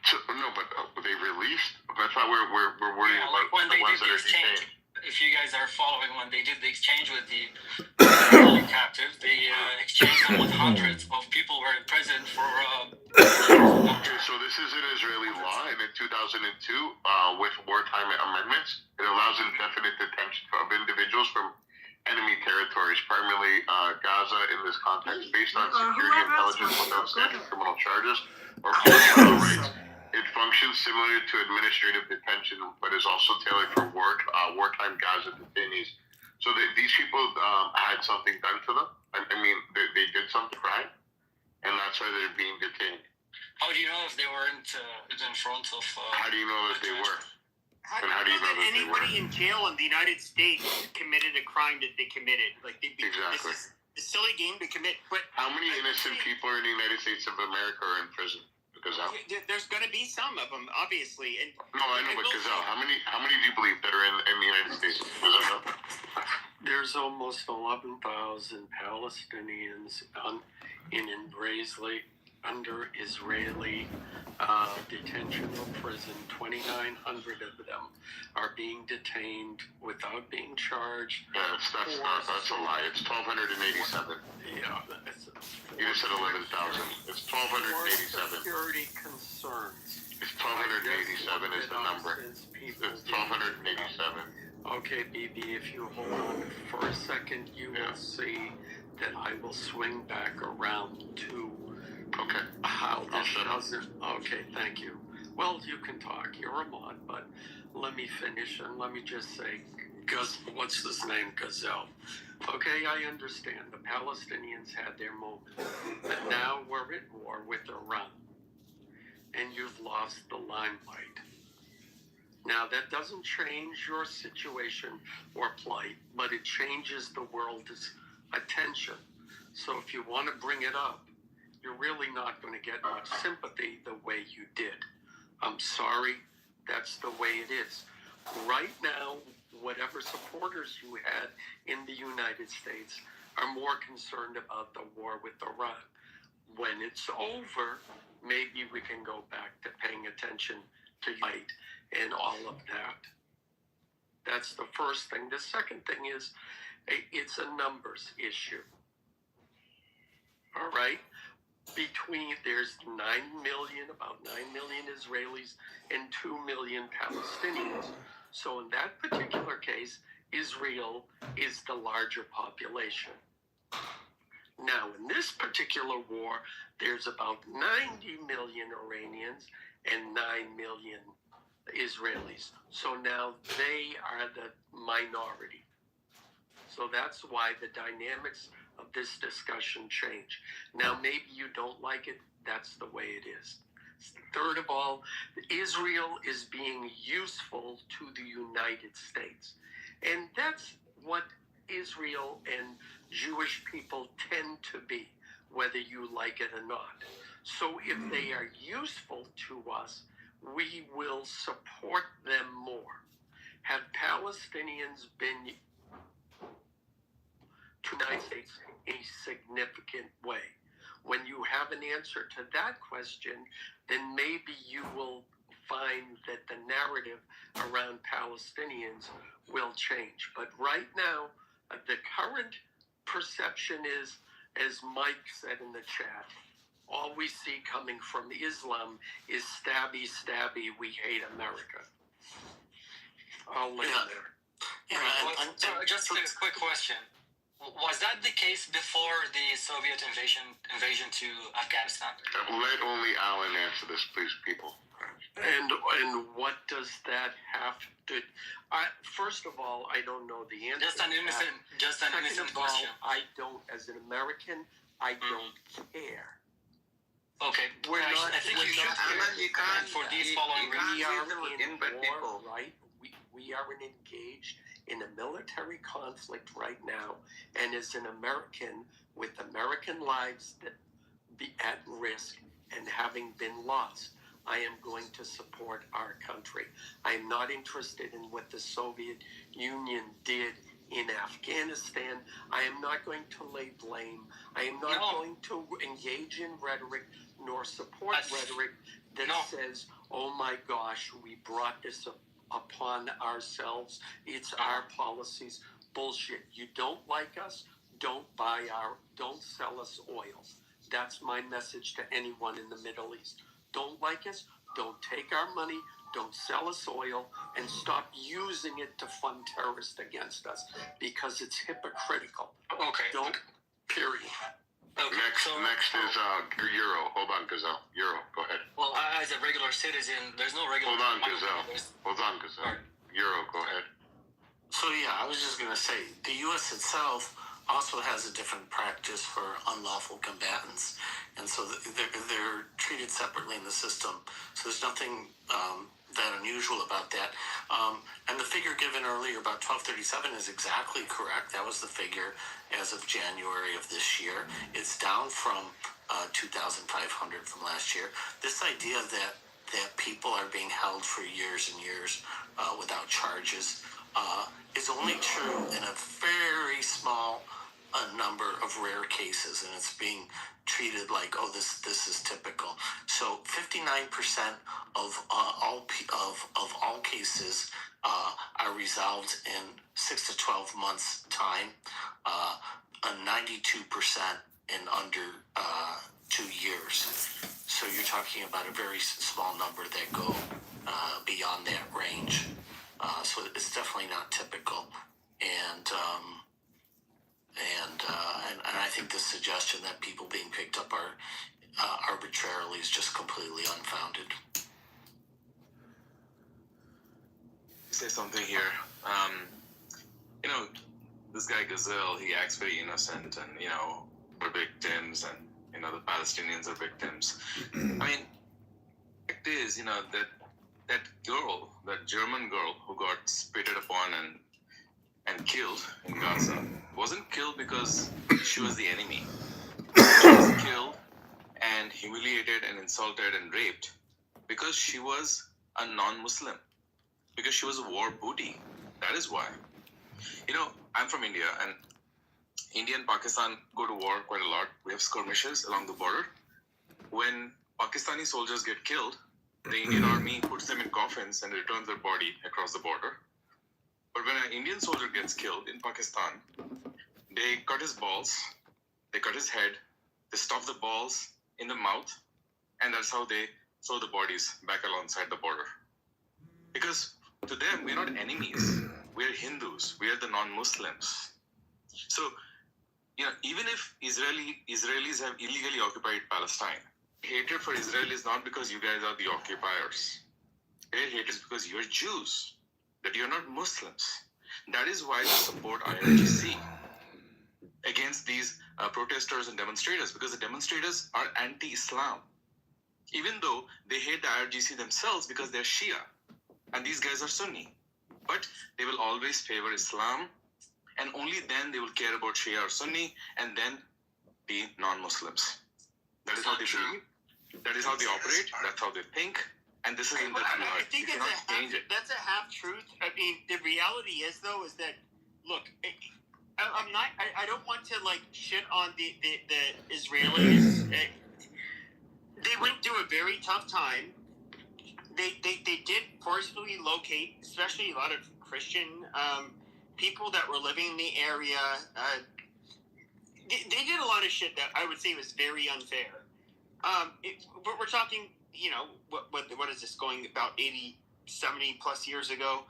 So, no, but they released? That's why we're worrying about when the they ones did that the are exchange. detained. If you guys are following, when they did the exchange with the captives, they exchanged them with hundreds of people who were in prison for. Okay, so this is an Israeli law, and in 2002, with wartime amendments, it allows indefinite detention of individuals from enemy territories, primarily Gaza in this context, based on security intelligence without standing criminal charges or political rights. It functions functions similar to administrative detention, but is also tailored for wartime Gaza detainees. So these people had something done to them. I mean, they did something right, and that's why they're being detained. How do you know if they weren't in front of? How do you know that they were? How do you know that anybody in jail in the United States committed a crime that they committed? Like exactly. This is a silly game to commit. But how many innocent people in the United States of America are in prison? Because there's going to be some of them, obviously. And no, I know, but Gazelle, how many do you believe that are in the United States? There's almost 11,000 Palestinians in Israeli under Israeli detention or prison. 2,900 of them are being detained without being charged. Yeah, that's a lie. It's 1,287. Yeah, you just said 11,000. It's 1,287. Security concerns. It's 1,287 is the number. It's 1,287. Okay, BB, if you hold on for a second, you will see that I will swing back around to how this doesn't. Okay, thank you. Well, you can talk. You're a mod, but let me finish and let me just say, what's his name? Gazelle. Okay, I understand. The Palestinians had their moment, but now we're at war with Iran, and you've lost the limelight. Now, that doesn't change your situation or plight, but it changes the world's attention. So if you want to bring it up, you're really not going to get much sympathy the way you did. I'm sorry, that's the way it is. Right now, whatever supporters you had in the United States are more concerned about the war with Iran. When it's over, maybe we can go back to paying attention to light and all of that. That's the first thing. The second thing is, it's a numbers issue. All right? There's 9 million, about 9 million Israelis and 2 million Palestinians. So in that particular case, Israel is the larger population. Now, in this particular war, there's about 90 million Iranians and 9 million Israelis. So now they are the minority. So that's why the dynamics of this discussion change. Now, maybe you don't like it. That's the way it is. Third of all, Israel is being useful to the United States. And that's what Israel and Jewish people tend to be, whether you like it or not. So if they are useful to us, we will support them more. Have Palestinians been to the United States in a significant way? When you have an answer to that question, then maybe you will find that the narrative around Palestinians will change. But right now, the current perception is, as Mike said in the chat, all we see coming from Islam is stabby, stabby, we hate America. I'll leave it there. So just a quick question. Was that the case before the Soviet invasion to Afghanistan? Let only Alan answer this, please, people. And what does that have to? First of all, I don't know the answer. Just an innocent question. I don't, as an American, I don't care. Okay, I think you should care for these following reasons. We are in war, right? We are engaged in a military conflict right now, and as an American, with American lives that be at risk and having been lost, I am going to support our country. I am not interested in what the Soviet Union did in Afghanistan. I am not going to lay blame. I am not going to engage in rhetoric nor support rhetoric that says, oh my gosh, we brought this upon ourselves. It's our policies. Bullshit. You don't like us, don't sell us oil. That's my message to anyone in the Middle East. Don't like us, don't take our money, don't sell us oil, and stop using it to fund terrorists against us, because it's hypocritical. Okay. Don't, period. Okay, Next is Euro. Hold on, Gazelle. Euro, go ahead. Well, as a regular citizen, there's no regular. Hold on, Gazelle. Euro, go ahead. So yeah, I was just gonna say the U.S. itself also has a different practice for unlawful combatants, and so they're treated separately in the system. So there's nothing that unusual about that. And the figure given earlier about 1237 is exactly correct. That was the figure as of January of this year. It's down from 2,500 from last year. This idea that people are being held for years and years without charges is only true in a very small number of rare cases, and it's being treated like, oh, this is typical. So 59% of all cases are resolved in 6 to 12 months time, 92% in under 2 years. So you're talking about a very small number that go beyond that range. So it's definitely not typical, and I think the suggestion that people being picked up are arbitrarily is just completely unfounded. Say something here. This guy Gazelle, he acts very innocent, and we're victims, and the Palestinians are victims. I mean, the fact is, that girl, that German girl who got spitted upon and killed in Gaza, wasn't killed because she was the enemy. She was killed and humiliated and insulted and raped because she was a non-Muslim, because she was a war booty. That is why. I'm from India, and India and Pakistan go to war quite a lot. We have skirmishes along the border. When Pakistani soldiers get killed, the Indian army puts them in coffins and returns their body across the border. But when an Indian soldier gets killed in Pakistan, they cut his balls, they cut his head, they stuff the balls in the mouth, and that's how they throw the bodies back alongside the border. Because to them, we're not enemies. We're Hindus. We are the non-Muslims. So, even if Israelis have illegally occupied Palestine, hatred for Israel is not because you guys are the occupiers. Their hate is because you're Jews, that you're not Muslims. That is why they support IRGC against these protesters and demonstrators, because the demonstrators are anti-Islam. Even though they hate the IRGC themselves because they're Shia, and these guys are Sunni. But they will always favor Islam, and only then they will care about Shia or Sunni, and then the non-Muslims. That is how they believe. That is how they operate. That's how they think. And this is in the I think that's a half truth. I mean, the reality is though, is that look, I don't want to shit on the Israelis. They went through a very tough time. They did forcefully locate, especially a lot of Christian people that were living in the area. They did a lot of shit that I would say was very unfair. We're talking, what is this, going about 80, 70 plus years ago?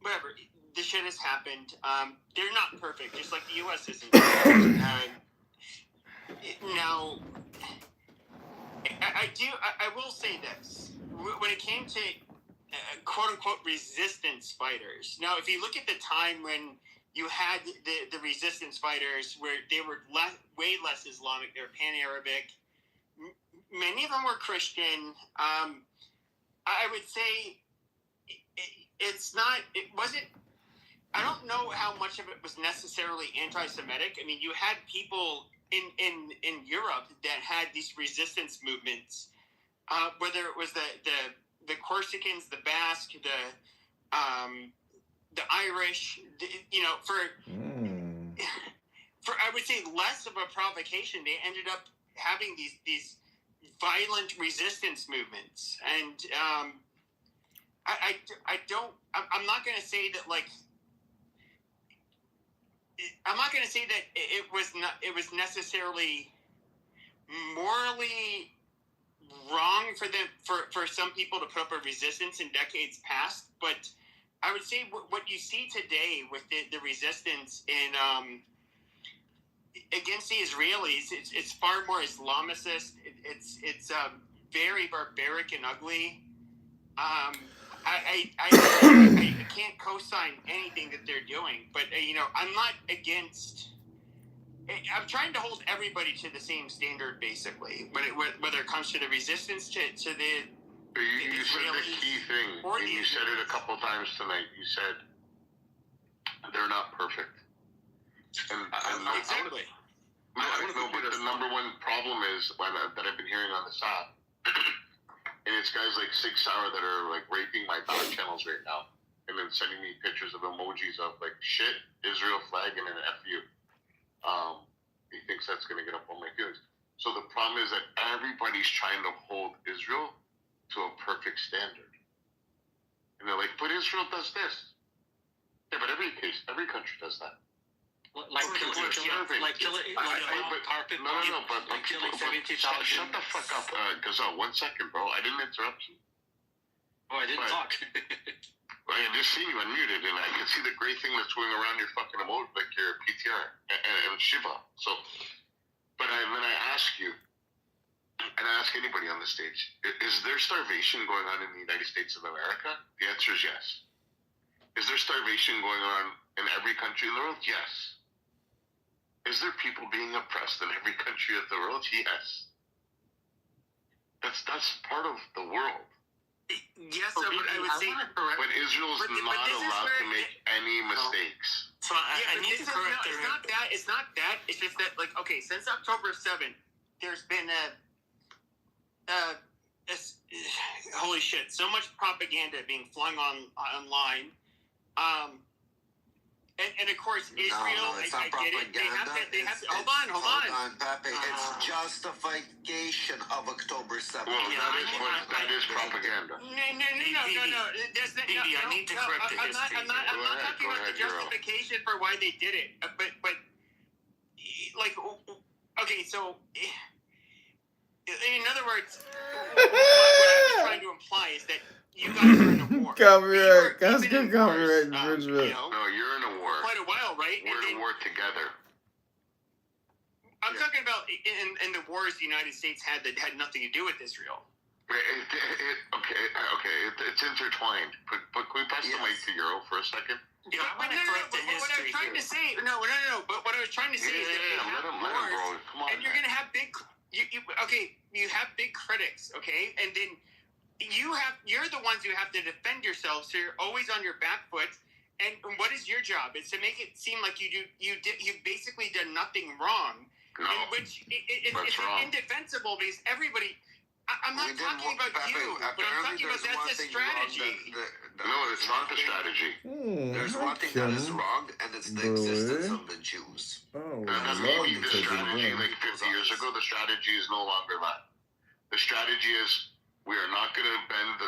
Whatever. This shit has happened. They're not perfect, just like the U.S. isn't perfect. Now, I will say this. When it came to quote-unquote resistance fighters, now, if you look at the time when you had the resistance fighters where they were way less Islamic, they were pan-Arabic, many of them were Christian. I would say it wasn't, I don't know how much of it was necessarily anti-Semitic. I mean, you had people in Europe that had these resistance movements, whether it was the Corsicans, the Basque, the Irish, for I would say less of a provocation, they ended up having these violent resistance movements, and I'm not going to say that I'm not going to say that it was necessarily morally wrong for some people to put up a resistance in decades past, but I would say what you see today with the resistance in against the Israelis, it's far more Islamicist. It's very barbaric and ugly. I can't co-sign anything that they're doing, but I'm not against. I'm trying to hold everybody to the same standard, basically. Whether it comes to the resistance to the. You said the key thing, and you said it a couple times tonight. You said they're not perfect, and exactly. But the number one problem is that I've been hearing on this app, and it's guys like Sig Sauer that are like raping my back channels right now, and then sending me pictures of emojis of like shit, Israel flag, and an F you. He thinks that's gonna get up on my feelings. So the problem is that everybody's trying to hold Israel to a perfect standard, and they're like, "But Israel does this." Yeah, but every country does that. Like killing 70,000. Shut the fuck up, Gazelle. 1 second, bro. I didn't interrupt you. Oh, I didn't talk. I just see you unmuted, and I can see the gray thing that's going around your fucking emoji, like your PTR and Shiva. So, but then I ask you, and I ask anybody on the stage, is there starvation going on in the United States of America? The answer is yes. Is there starvation going on in every country in the world? Yes. Is there people being oppressed in every country of the world? Yes. That's part of the world. Yes, I would say. But Israel's not allowed to make any mistakes. So I need to correct it's not that. It's just that, like, okay, since October 7th, there's been holy shit, so much propaganda being flung online. And of course, Israel. No, it's not propaganda. Hold on. Pepe. It's justification of October 7th. Well, that is propaganda. No. I need to correct the history. I'm not talking about the justification for why they did it. But like, okay, so in other words, what I'm trying to imply is that you guys are in a war. Copyright. That's good copyright infringement. No, you're in a war. For quite a while, right? We're in a war together. I'm talking about in the wars the United States had that had nothing to do with Israel. It's intertwined. But can we pass the mic to Euro for a second? Yeah, I want to correct the history here. But what I was trying to say is that they have wars, and you're going to have big. You have big critics, okay, and then you're the ones who have to defend yourselves. So you're always on your back foot. And what is your job? It's to make it seem like you've basically done nothing wrong. No, it's indefensible because everybody. I'm not talking about you, but I'm talking about that's the strategy. No, it's not the strategy. There's one thing that is wrong, and it's the existence of the Jews. And that's maybe the strategy. Like 50 years ago, the strategy is no longer that. The strategy is we are not going to bend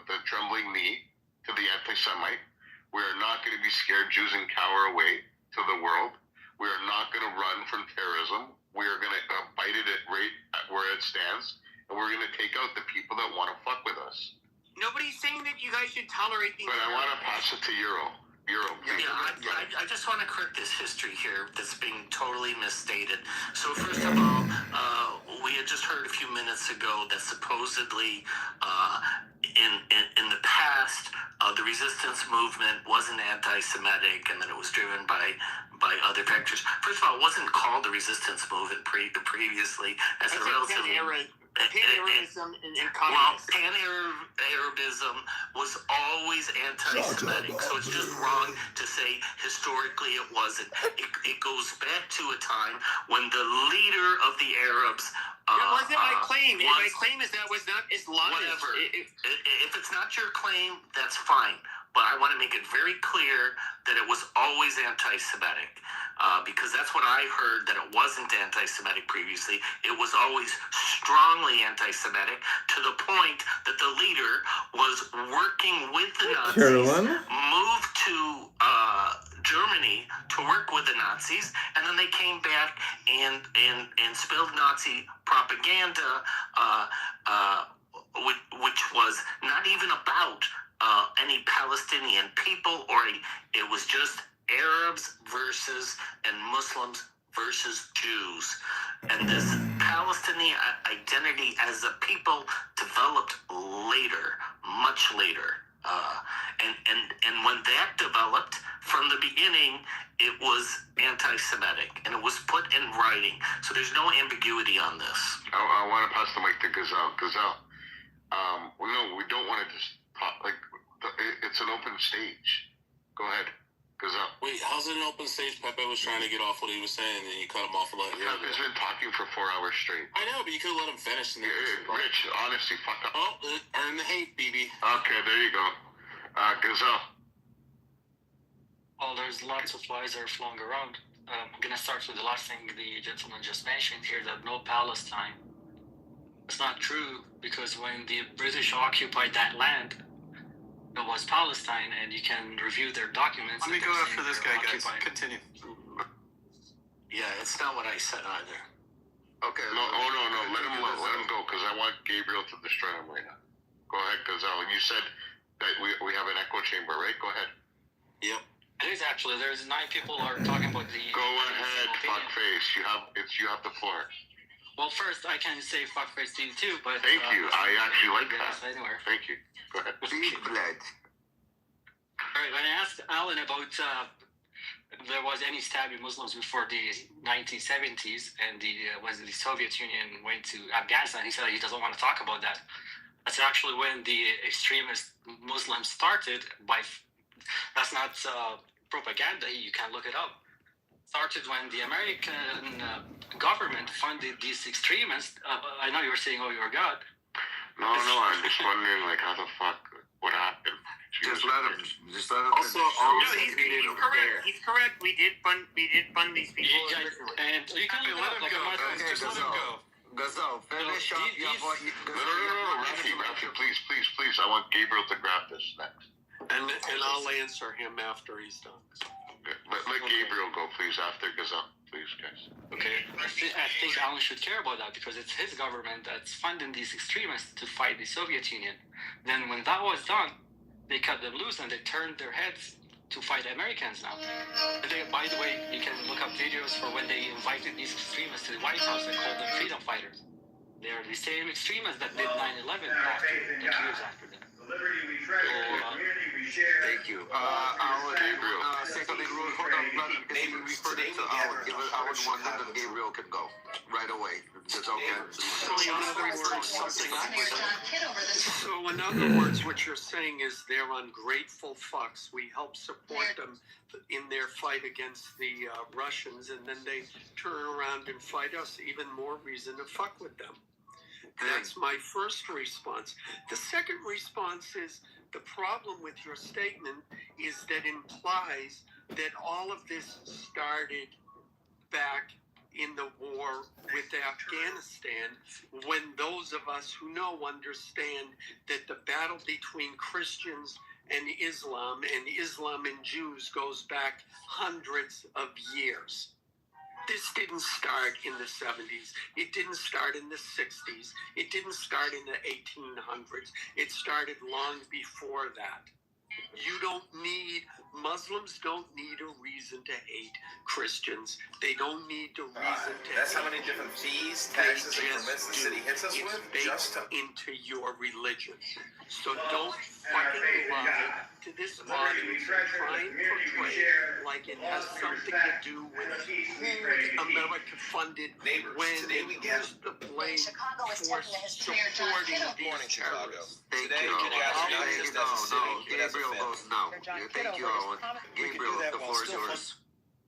the trembling knee to the anti-Semite. We are not going to be scared Jews and cower away to the world. We are not going to run from terrorism. We are going to bite it right at where it stands. And we're going to take out the people that want to fuck with us. Nobody's saying that you guys should tolerate these. But I want to pass it to Euro. I just want to correct this history here that's being totally misstated. So first of all, we had just heard a few minutes ago that supposedly in the past the resistance movement wasn't anti-Semitic and that it was driven by other factors. First of all, it wasn't called the resistance movement previously as a relatively. Pan-Arabism and communism. Well, Pan-Arabism was always anti-Semitic, so it's just wrong to say historically it wasn't. It goes back to a time when the leader of the Arabs that wasn't my claim. My claim is that was not Islamic. Whatever. If it's not your claim, that's fine. But I want to make it very clear that it was always anti-Semitic, because that's what I heard, that it wasn't anti-Semitic previously. It was always strongly anti-Semitic to the point that the leader was working with the Nazis, moved to Germany to work with the Nazis, and then they came back and spilled Nazi propaganda, which was not even about any Palestinian people, it was just Arabs versus and Muslims versus Jews. And this Palestinian identity as a people developed later, much later. And when that developed, from the beginning, it was anti-Semitic, and it was put in writing. So there's no ambiguity on this. I want to pass the mic to Gazelle. Gazelle, well, no, we don't want to just talk, like, it's an open stage. Go ahead, Gazelle. Wait, how's it an open stage? Pepe was trying to get off what he was saying, and you cut him off a lot. Yeah, he's been talking for 4 hours straight. I know, but you could have let him finish. Rich, honestly, fuck up. Oh, earn the hate, BB. Okay, there you go. Gazelle. Well, there's lots of lies that are flowing around. I'm going to start with the last thing the gentleman just mentioned here, that no Palestine. It's not true, because when the British occupied that land, it was Palestine, and you can review their documents. Let me go after this guy, guys. Continue. Yeah, it's not what I said either. Okay, no, let him go, because I want Gabriel to destroy him right now. Go ahead, Gazelle. You said that we have an echo chamber, right? Go ahead. Yep. It is actually. There's 9 people are talking about the. Go ahead, fuckface. You have the floor. Well, first I can say fuckface to you too, but. Thank you. I actually like that. Anywhere. Thank you. Go ahead. Big blood. All right. When I asked Alan about if there was any stabbing Muslims before the 1970s and when the Soviet Union went to Afghanistan, he said he doesn't want to talk about that. That's actually when the extremist Muslims started by. That's not propaganda. You can look it up. Started when the American government funded these extremists. I know you were saying, "Oh, you're God." No, I'm just wondering, like, how the fuck, what happened? Just let him. Also, he's correct. We did fund these people. And you can let him go. Just let him go. Gazelle, finish up your voice. No, Rafi, please. I want Gabriel to grab this next. And I'll answer him after he's done. Okay. Let Gabriel go, please, after Gazelle. Please, guys. Okay. I think Alan should care about that, because it's his government that's funding these extremists to fight the Soviet Union. Then when that was done, they cut them loose and they turned their heads to fight Americans now. By the way, you can look up videos for when they invited these extremists to the White House and called them freedom fighters. They're the same extremists that did 9/11 years after that. Thank you. Secondly, hold on, maybe refer it to Alan. Give it Alan 1 minute, Gabriel can go right away. That's okay. So in other words, what you're saying is they're ungrateful fucks. We help support them in their fight against the Russians, and then they turn around and fight us. Even more reason to fuck with them. That's my first response. The second response is the problem with your statement is that implies that all of this started back in the war with Afghanistan, when those of us who know understand that the battle between Christians and Islam and Jews goes back hundreds of years. This didn't start in the 70s. It didn't start in the 60s. It didn't start in the 1800s. It started long before that. Muslims don't need a reason to hate Christians. They don't need a reason to That's how many different fees, taxes, and permits the city hits us with? Just into your religion. So don't fucking lie to this audience and try and portray like it has something to do with who America funded when it used the blame for supporting these terrorists. Thank you. Gabriel goes now. Thank you, Alan. Gabriel, the floor is yours.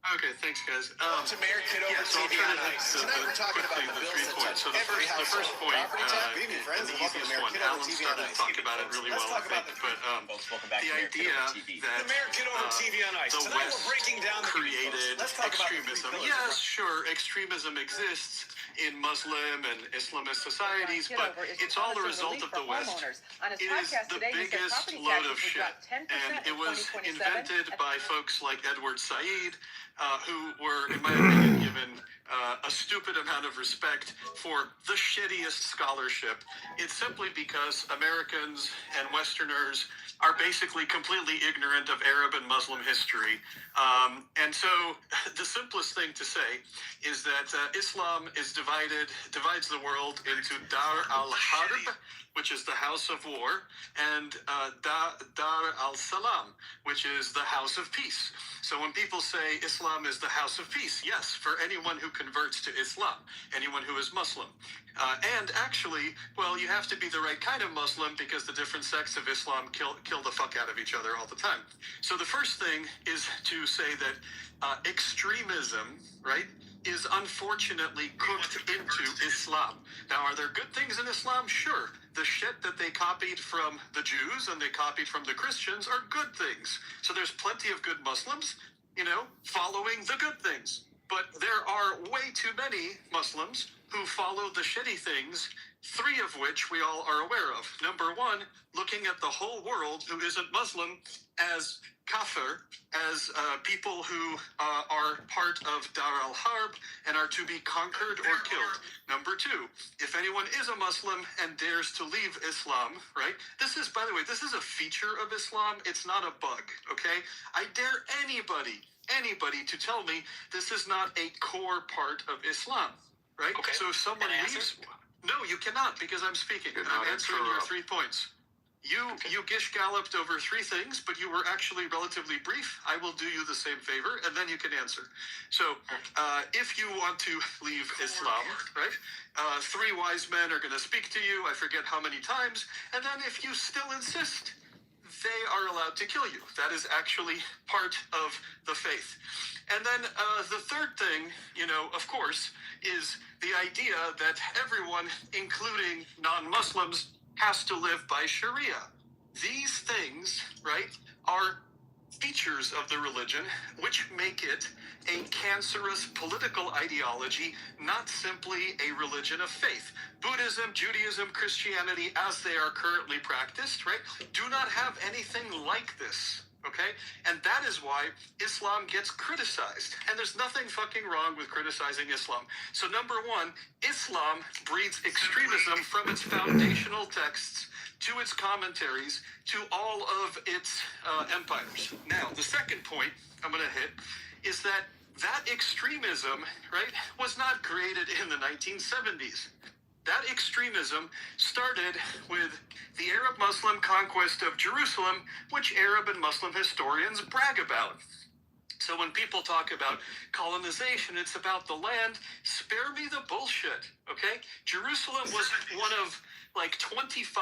Okay, thanks, guys. To Mayor Kitover TV on Ice. Tonight we're talking about the bills that touch every household. Property tax, good evening, friends, and welcome to Mayor Kitover TV on Ice. Talk about it really well, Let's talk about the idea that the Mayor Kitover TV on Ice. Tonight we're breaking down the created extremism. Yes, sure, extremism exists in Muslim and Islamist societies, but it's all the result of the West. It is the biggest load of shit, and it was invented by folks like Edward Said, who were, in my opinion, given a stupid amount of respect for the shittiest scholarship. It's simply because Americans and Westerners are basically completely ignorant of Arab and Muslim history. And so the simplest thing to say is that Islam divides the world into Dar al-Harb, which is the house of war, and Dar al-Salam, which is the house of peace. So when people say Islam is the house of peace, yes, for anyone who converts to Islam, anyone who is Muslim. And actually, well, you have to be the right kind of Muslim because the different sects of Islam kill the fuck out of each other all the time. So the first thing is to say that extremism, right, is unfortunately cooked into Islam. Now, are there good things in Islam? Sure. The shit that they copied from the Jews and they copied from the Christians are good things. So there's plenty of good Muslims, following the good things. But there are way too many Muslims who follow the shitty things, three of which we all are aware of. Number one, looking at the whole world who isn't Muslim as kafir, as people who are part of Dar al-Harb and are to be conquered or killed. Number two, if anyone is a Muslim and dares to leave Islam, right? This is, by the way, this is a feature of Islam. It's not a bug, okay? I dare anybody to tell me this is not a core part of Islam, right? Okay. So if someone leaves... No, you cannot, because I'm speaking, and I'm answering your 3 points. You gish-galloped over three things, but you were actually relatively brief. I will do you the same favor, and then you can answer. So, if you want to leave Islam, right, three wise men are going to speak to you, I forget how many times, and then if you still insist, they are allowed to kill you. That is actually part of the faith. And then the third thing, of course, is the idea that everyone, including non-Muslims, has to live by Sharia. These things, right, are features of the religion which make it a cancerous political ideology, not simply a religion of faith. Buddhism, Judaism, Christianity, as they are currently practiced, right, do not have anything like this. Okay? And that is why Islam gets criticized. And there's nothing fucking wrong with criticizing Islam. So number one, Islam breeds extremism from its foundational texts to its commentaries to all of its empires. Now, the second point I'm going to hit is that extremism, right, was not created in the 1970s. That extremism started with the Arab-Muslim conquest of Jerusalem, which Arab and Muslim historians brag about. So when people talk about colonization, it's about the land. Spare me the bullshit, okay? Jerusalem was one of like 25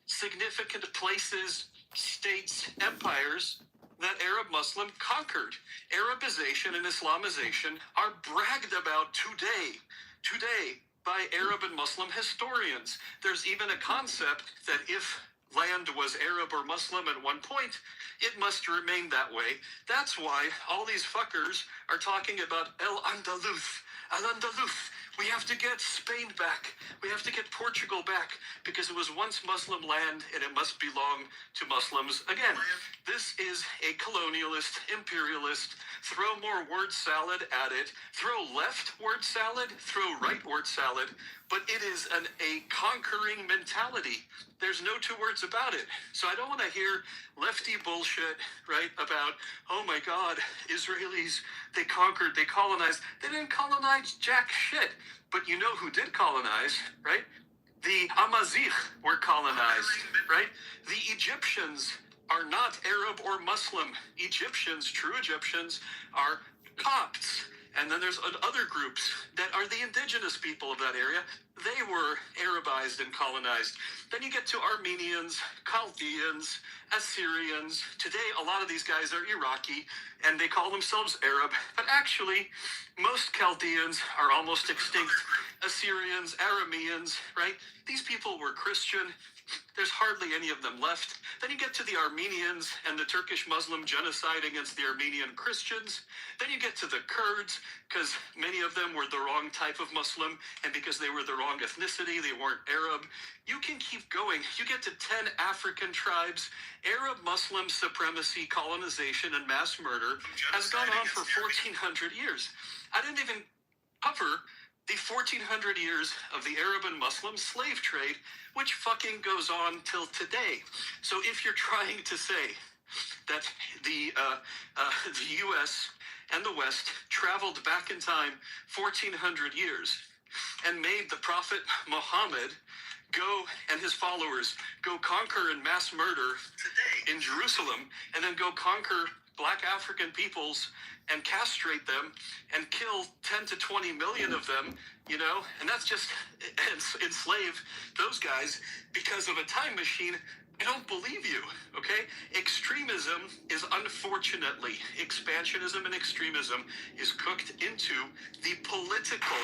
significant places, states, empires that Arab-Muslim conquered. Arabization and Islamization are bragged about today by Arab and Muslim historians. There's even a concept that if land was Arab or Muslim at one point, it must remain that way. That's why all these fuckers are talking about Al-Andalus. Al-Andalus. We have to get Spain back. We have to get Portugal back because it was once Muslim land and it must belong to Muslims again. This is a colonialist, imperialist, throw more word salad at it, throw left word salad, throw right word salad, but it is a conquering mentality. There's no two words about it. So I don't want to hear lefty bullshit, right, about, oh my God, Israelis, they conquered, they colonized. They didn't colonize jack shit. But you know who did colonize, right? The Amazigh were colonized, right? The Egyptians are not Arab or Muslim. Egyptians, true Egyptians, are Copts. And then there's other groups that are the indigenous people of that area. They were Arabized and colonized. Then you get to Armenians, Chaldeans, Assyrians. Today, a lot of these guys are Iraqi, and they call themselves Arab. But actually, most Chaldeans are almost extinct. Assyrians, Arameans, right? These people were Christian. There's hardly any of them left. Then you get to the Armenians and the Turkish Muslim genocide against the Armenian Christians. Then you get to the Kurds, because many of them were the wrong type of Muslim, and because they were the wrong ethnicity, they weren't Arab. You can keep going. You get to 10 African tribes. Arab-Muslim supremacy, colonization, and mass murder has gone on for 1,400 years. I didn't even cover the 1400 years of the Arab and Muslim slave trade, which fucking goes on till today. So if you're trying to say that the U.S. and the West traveled back in time 1400 years and made the Prophet Muhammad go and his followers go conquer and mass murder today in Jerusalem, and then go conquer black African peoples and castrate them and kill 10 to 20 million of them, you know, and that's just enslave those guys because of a time machine. I don't believe you, okay? Extremism is unfortunately, expansionism and extremism is cooked into the political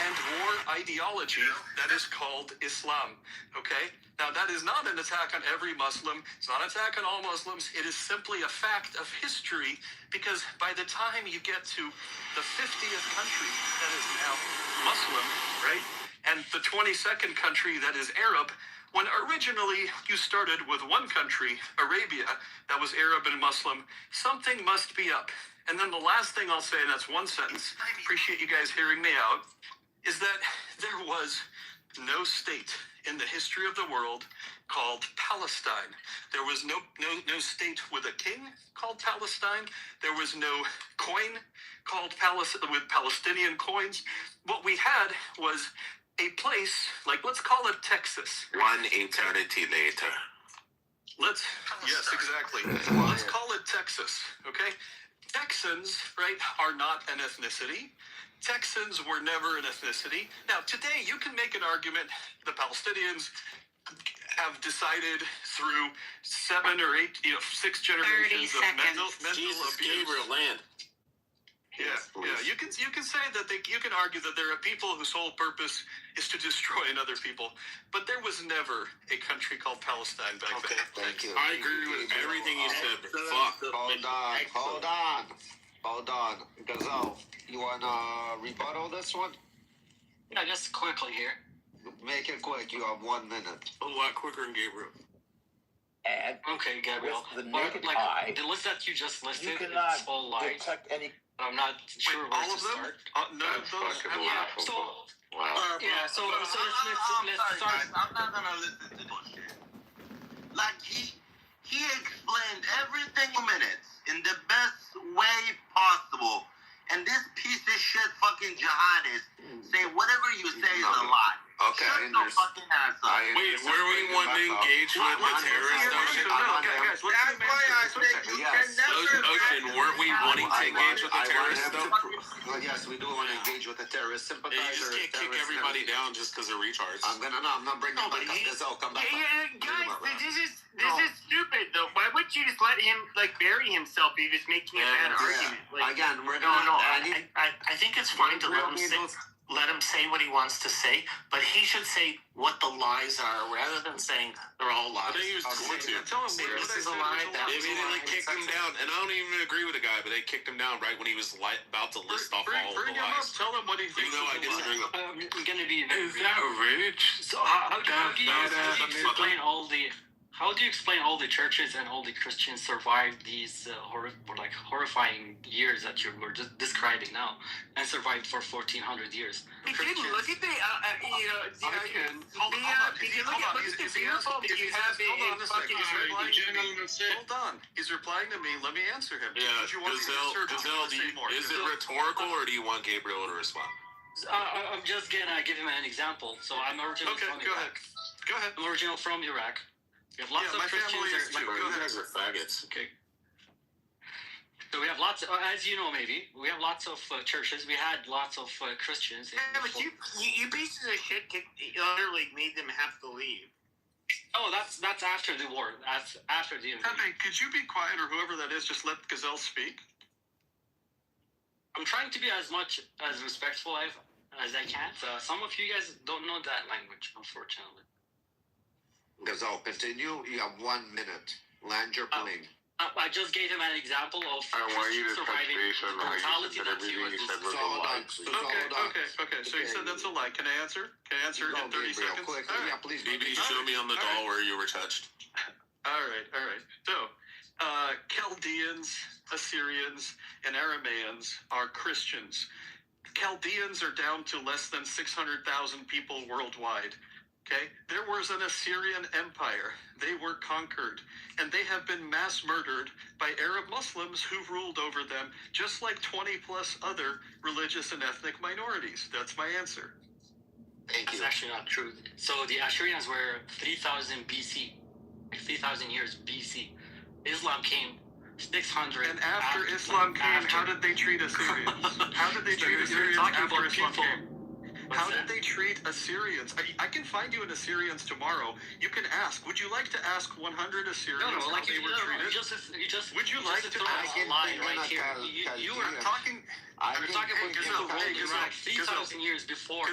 and war ideology that is called Islam, okay? Now, that is not an attack on every Muslim. It's not an attack on all Muslims. It is simply a fact of history, because by the time you get to the 50th country that is now Muslim, right, and the 22nd country that is Arab, when originally you started with one country, Arabia, that was Arab and Muslim, something must be up. And then the last thing I'll say, and that's one sentence, appreciate you guys hearing me out, is that there was no state in the history of the world called Palestine. There was no state with a king called Palestine. There was no coin called with Palestinian coins. What we had was a place, like, let's call it Texas. One eternity later. Yes, exactly. Let's call it Texas, okay? Texans, right, are not an ethnicity. Texans were never an ethnicity. Now, today, you can make an argument the Palestinians have decided through 7 or 8, 6 generations of mental abuse. Gabriel land. Yeah. You can say that you can argue that there are people whose whole purpose is to destroy another people, but there was never a country called Palestine back then. Thank you. I agree with everything you said. Fuck. Hold on. Gazelle, you wanna rebuttal this one? Yeah, just quickly here. Make it quick. You have 1 minute. A lot quicker than Gabriel. And okay, Gabriel. The naked eye, the list that you just listed, you cannot it's all lies. detect any. I'm not sure where all to of them? start. None of those? Yeah. So Wow. yeah. So let's sorry, start. guys. I'm not gonna listen to this shit. Like he explained everything in minutes in the best way possible, and this piece of shit fucking jihadist say whatever you say is a lie. Okay, Shut the fucking ass up. Wait, where we want to engage with the terrorist ocean? That's why I say you can never. Ocean, weren't we wanting to engage with the terrorists though? Well, yes, we do want to engage with the terrorist sympathizer. You just can't kick everybody down just because they're retards. I'm not bringing him back up. Gazelle, come back. Guys, this is stupid though. Why would you just let him bury himself if he's making a bad argument? Again, we're No, gonna. I think it's fine to let him say what he wants to say, but he should say what the lies are rather than saying they're all lies. They used to. Tell him this is a lie. That They immediately kicked him down, and I don't even agree with the guy, but they kicked him down right when he was about to list off all of the lies. Tell him what he thinks. Even though I disagree with him. I'm gonna be. Is that rich? So how do you explain all the? How do you explain all the churches and all the Christians survived these horrifying years that you were just describing now, and survived for 1400 years? He didn't look at the Hold on. He's replying to me. Let me answer him. Yeah, Gazelle, is it rhetorical, or do you want Gabriel to respond? I'm just gonna give him an example. So I'm original from Iraq. Go ahead. I'm original from Iraq. We have lots of Christians there. Go ahead. You guys are faggots. Okay. So we have lots of, as you know, maybe we have lots of churches. We had lots of Christians. Yeah, but you pieces of shit literally made them have to leave. Oh, that's after the war. That's after the invasion. Pepe, could you be quiet, or whoever that is, just let Gazelle speak? I'm trying to be as much as respectful as I can. So some of you guys don't know that language, unfortunately. Gazelle, continue. You have 1 minute. Land your plane. I just gave him an example of I want you to touch surviving base on how you said that everything you said was a lie. Okay. So you said that's a lie. Can I answer? Can I answer in 30 seconds? Quick. All right. Yeah, please. BB, show me on the doll where you were touched. All right. So, Chaldeans, Assyrians, and Aramaeans are Christians. Chaldeans are down to less than 600,000 people worldwide. Okay? There was an Assyrian empire. They were conquered, and they have been mass murdered by Arab Muslims who ruled over them, just like 20 plus other religious and ethnic minorities. That's my answer. That's actually not true. So the Assyrians were 3000 BC, 3,000 years BC. Islam came 600. And after Islam came, how did they treat Assyrians? How did they treat Assyrians after Islam came? How did they treat Assyrians? I can find you an Assyrians tomorrow. You can ask. Would you like to ask 100 Assyrians how they were treated? Would you like to ask? Line right here. You were talking. We're talking about people who ruled Iraq 3,000 years before.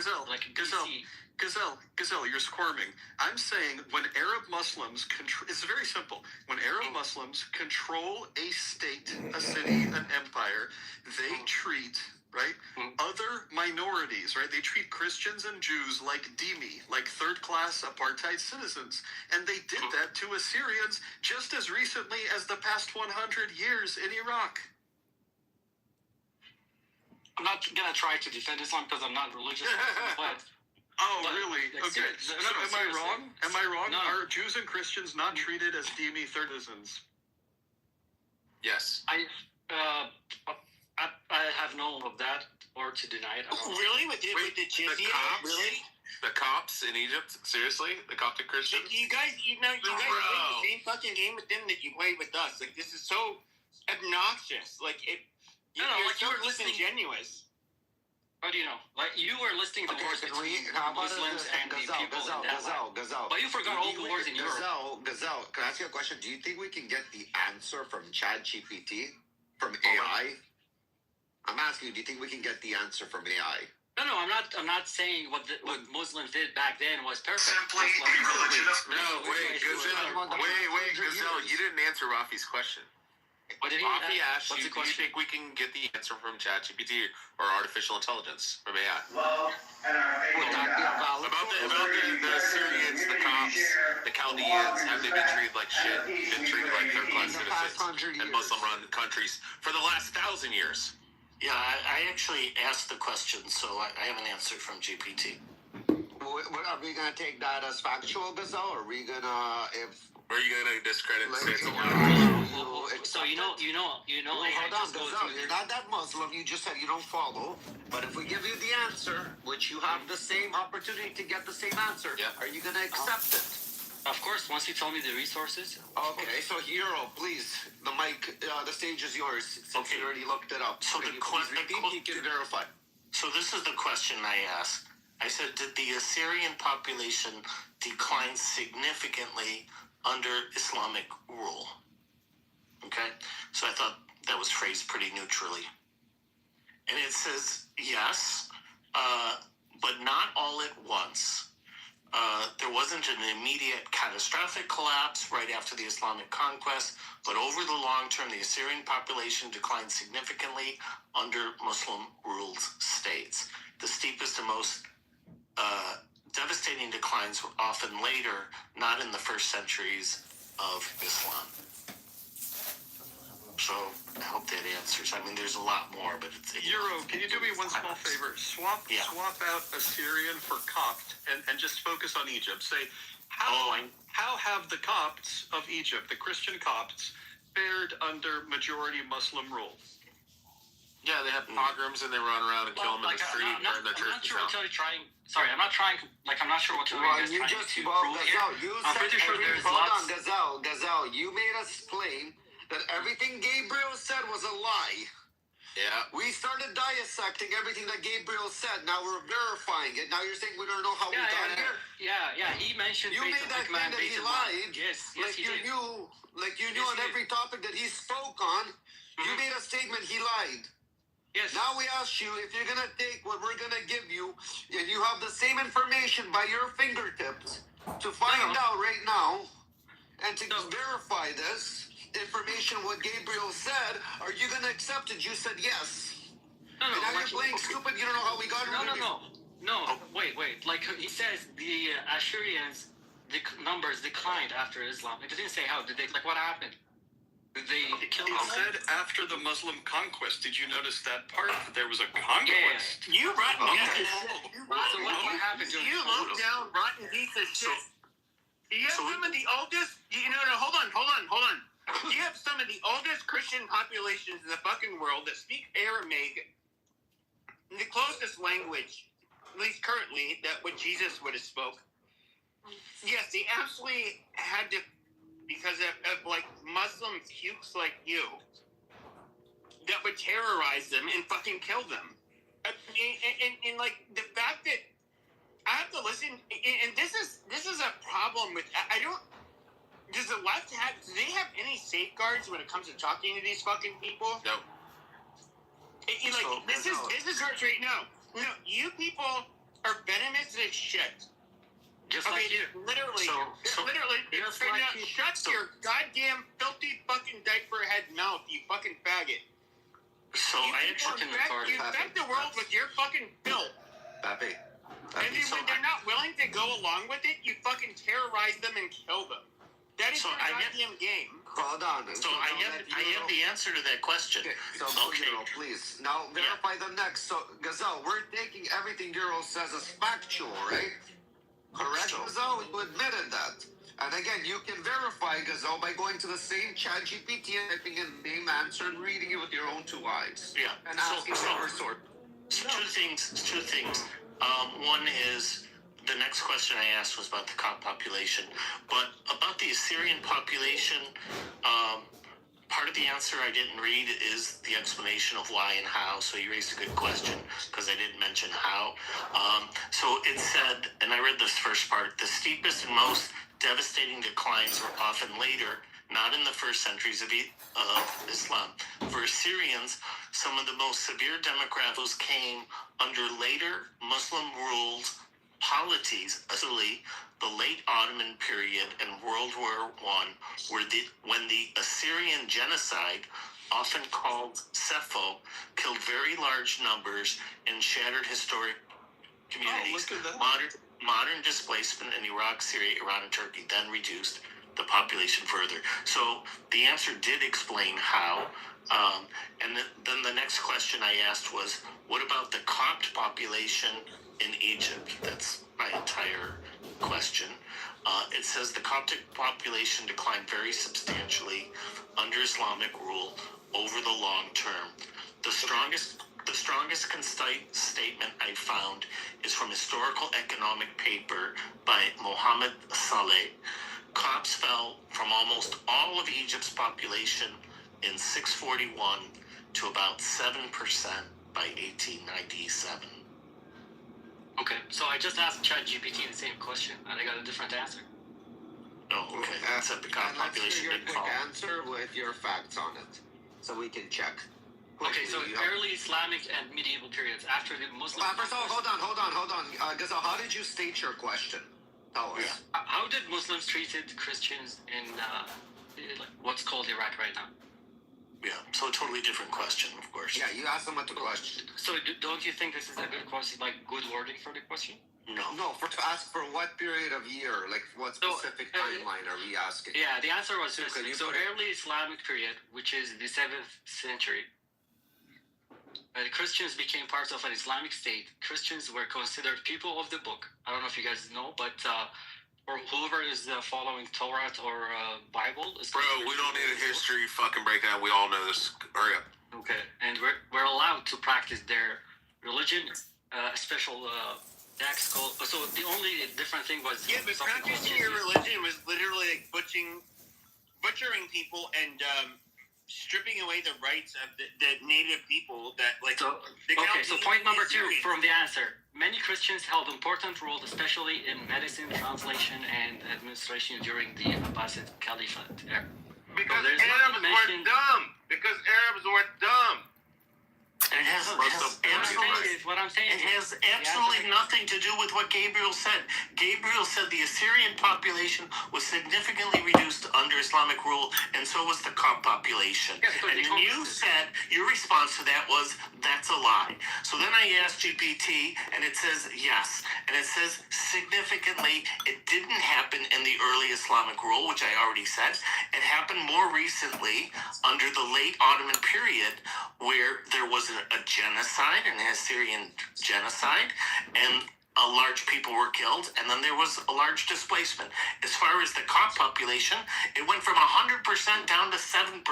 Gazelle, you're squirming. I'm saying when Arab Muslims control, it's very simple. When Arab Muslims control a state, a city, an empire, they treat, right, other minorities, right? They treat Christians and Jews like dhimmi, like third-class apartheid citizens. And they did that to Assyrians just as recently as the past 100 years in Iraq. I'm not going to try to defend Islam because I'm not religious, but... Really? Okay. Am I wrong? Am I wrong? No. Are Jews and Christians not treated as dhimmi citizens? Yes. I have no of that or to deny it. Really? With the jizya? Really? The Copts in Egypt? Seriously? The Coptic Christians? You guys play the same fucking game with them that you play with us. Like, this is so obnoxious. Like, you're so disingenuous. How do you know? Like, you were listing the wars between Muslims and the people in that Gazelle. But you forgot all the wars in Europe. Gazelle, can I ask you a question? Do you think we can get the answer from ChatGPT, from AI? I'm asking you, do you think we can get the answer from AI? No, I'm not saying what Muslims did back then was perfect. Simply religionist. No, wait, Gazelle, you didn't answer Rafi's question. Rafi asked you, do you think we can get the answer from ChatGPT or artificial intelligence from AI? Well, about the Assyrians, the Copts, the Chaldeans, have they been treated like shit? Been treated like third-class citizens in Muslim-run countries for the last 1,000 years? Yeah, I actually asked the question, so I have an answer from GPT. Are we going to take that as factual, Gazelle, or are we going to... Or are you going to discredit and say it's a lie? So you know. Hold on, Gazelle, you're not that Muslim. You just said you don't follow. But if we give you the answer, which you have the same opportunity to get the same answer, are you going to accept it? Of course, once you tell me the resources. Okay, so Hero, please, the mic, the stage is yours, since you already looked it up. So you can verify. So this is the question I asked. I said, did the Assyrian population decline significantly under Islamic rule? Okay, so I thought that was phrased pretty neutrally. And it says yes, but not all at once. There wasn't an immediate catastrophic collapse right after the Islamic conquest, but over the long term, the Assyrian population declined significantly under Muslim-ruled states. The steepest and most devastating declines were often later, not in the first centuries of Islam. So I hope that answers. I mean, there's a lot more, but it's... Euro, can you do me one small favor? Swap out Assyrian for Copt and just focus on Egypt. Say, how have the Copts of Egypt, the Christian Copts, fared under majority Muslim rule? Yeah, they have pogroms and they run around and kill them in the street and burn their churches down. I'm not sure what you're trying to prove here. I'm pretty sure there's lots... Gazelle, you made us claim that everything Gabriel said was a lie. Yeah. We started dissecting everything that Gabriel said. Now we're verifying it. Now you're saying we don't know how we got here? Yeah. He mentioned... You made that claim that he lied. Yes, he did. Like you knew on every topic that he spoke on, you made a statement he lied. Yes. Now we ask you, if you're going to take what we're going to give you, and you have the same information by your fingertips to find out right now, and to verify this information, what Gabriel said, are you going to accept it? You said yes. And now you're playing stupid. You don't know how we got it. No, wait. Like he says, the Assyrians, the numbers declined after Islam. It didn't say how. Did they? Like, what happened? It said after the Muslim conquest. Did you notice that part? That there was a conquest. You rotten piece of shit. So what happened during You low down rotten piece of shit. You have some of the oldest. Hold on. You have some of the oldest Christian populations in the fucking world that speak Aramaic, the closest language, at least currently, that what Jesus would have spoke. Yes, they absolutely had to, because of like Muslim pukes like you, that would terrorize them and fucking kill them. And like the fact that I have to listen, and this is a problem with I don't. Does the left have? Do they have any safeguards when it comes to talking to these fucking people? No. This is right now. No, you people are venomous as shit. Just like you. Literally. Literally. Just like Now, you. shut your goddamn filthy fucking diaper head mouth, you fucking faggot. So I actually You infect the world with your fucking filth. Papi. And then when they're not willing to go along with it, you fucking terrorize them and kill them. That is your goddamn game. Hold on. So I have the answer to that question. Okay, please. Now verify the next. So, Gazelle, we're taking everything Euro says as factual, right? Correct, Gazelle? You admitted that. And again, you can verify, Gazelle, by going to the same chat GPT and typing in the name answer and reading it with your own two eyes. Yeah. And asking for her sort. Two things. One is the next question I asked was about the Coptic population, but about the Assyrian population, part of the answer I didn't read is the explanation of why and how. So you raised a good question because I didn't mention how. So it said, and I read this first part, the steepest and most devastating declines were often later, not in the first centuries of Islam. For Assyrians, some of the most severe demographics came under later Muslim-ruled polities, especially the late Ottoman period and World War I, when the Assyrian genocide, often called Sepho, killed very large numbers and shattered historic communities. Modern displacement in Iraq, Syria, Iran, and Turkey then reduced the population further. So the answer did explain how. And then the next question I asked was, what about the Copt population in Egypt? That's my entire question. It says the Coptic population declined very substantially under Islamic rule over the long term. The strongest concise statement I found is from historical economic paper by Mohammed Saleh. Copts fell from almost all of Egypt's population in 641 to about 7% by 1897. Okay, so I just asked ChatGPT the same question, and I got a different answer. Oh, okay. Except the Copt population didn't fall. Answer with your facts on it, so we can check. Okay, so early Islamic and medieval periods after the Muslim. First of all, hold on. Gazelle, how did you state your question? Tell us. How did Muslims treated Christians in what's called Iraq right now? Yeah, so a totally different question, of course. Yeah, you asked them what the question. So don't you think this is a good question, like good wording for the question? No. No, to ask for what period of year, like what specific timeline are we asking? Yeah, the answer was so early Islamic period, which is the 7th century. Christians became part of an Islamic state. Christians were considered people of the book. I don't know if you guys know, but or whoever is following Torah or Bible. Bro, we don't need a history fucking breakdown. We all know this. Hurry up. Okay, and we're allowed to practice their religion, special tax called. So the only different thing was but practicing your religion was literally like butchering people and stripping away the rights of the native people that like. So point number 2 from the answer. Many Christians held important roles, especially in medicine, translation, and administration during the Abbasid Caliphate era. Because Arabs were dumb. It has What I'm saying it has absolutely nothing to do with what Gabriel said. Gabriel said the Assyrian population was significantly reduced under Islamic rule, and so was the Coptic population. And you said, your response to that was, that's a lie. So then I asked GPT, and it says yes. And it says significantly, it didn't happen in the early Islamic rule, which I already said. It happened more recently under the late Ottoman period, where there was a genocide, an Assyrian genocide, and a large people were killed, and then there was a large displacement. As far as the Coptic population, it went from 100% down to 7%.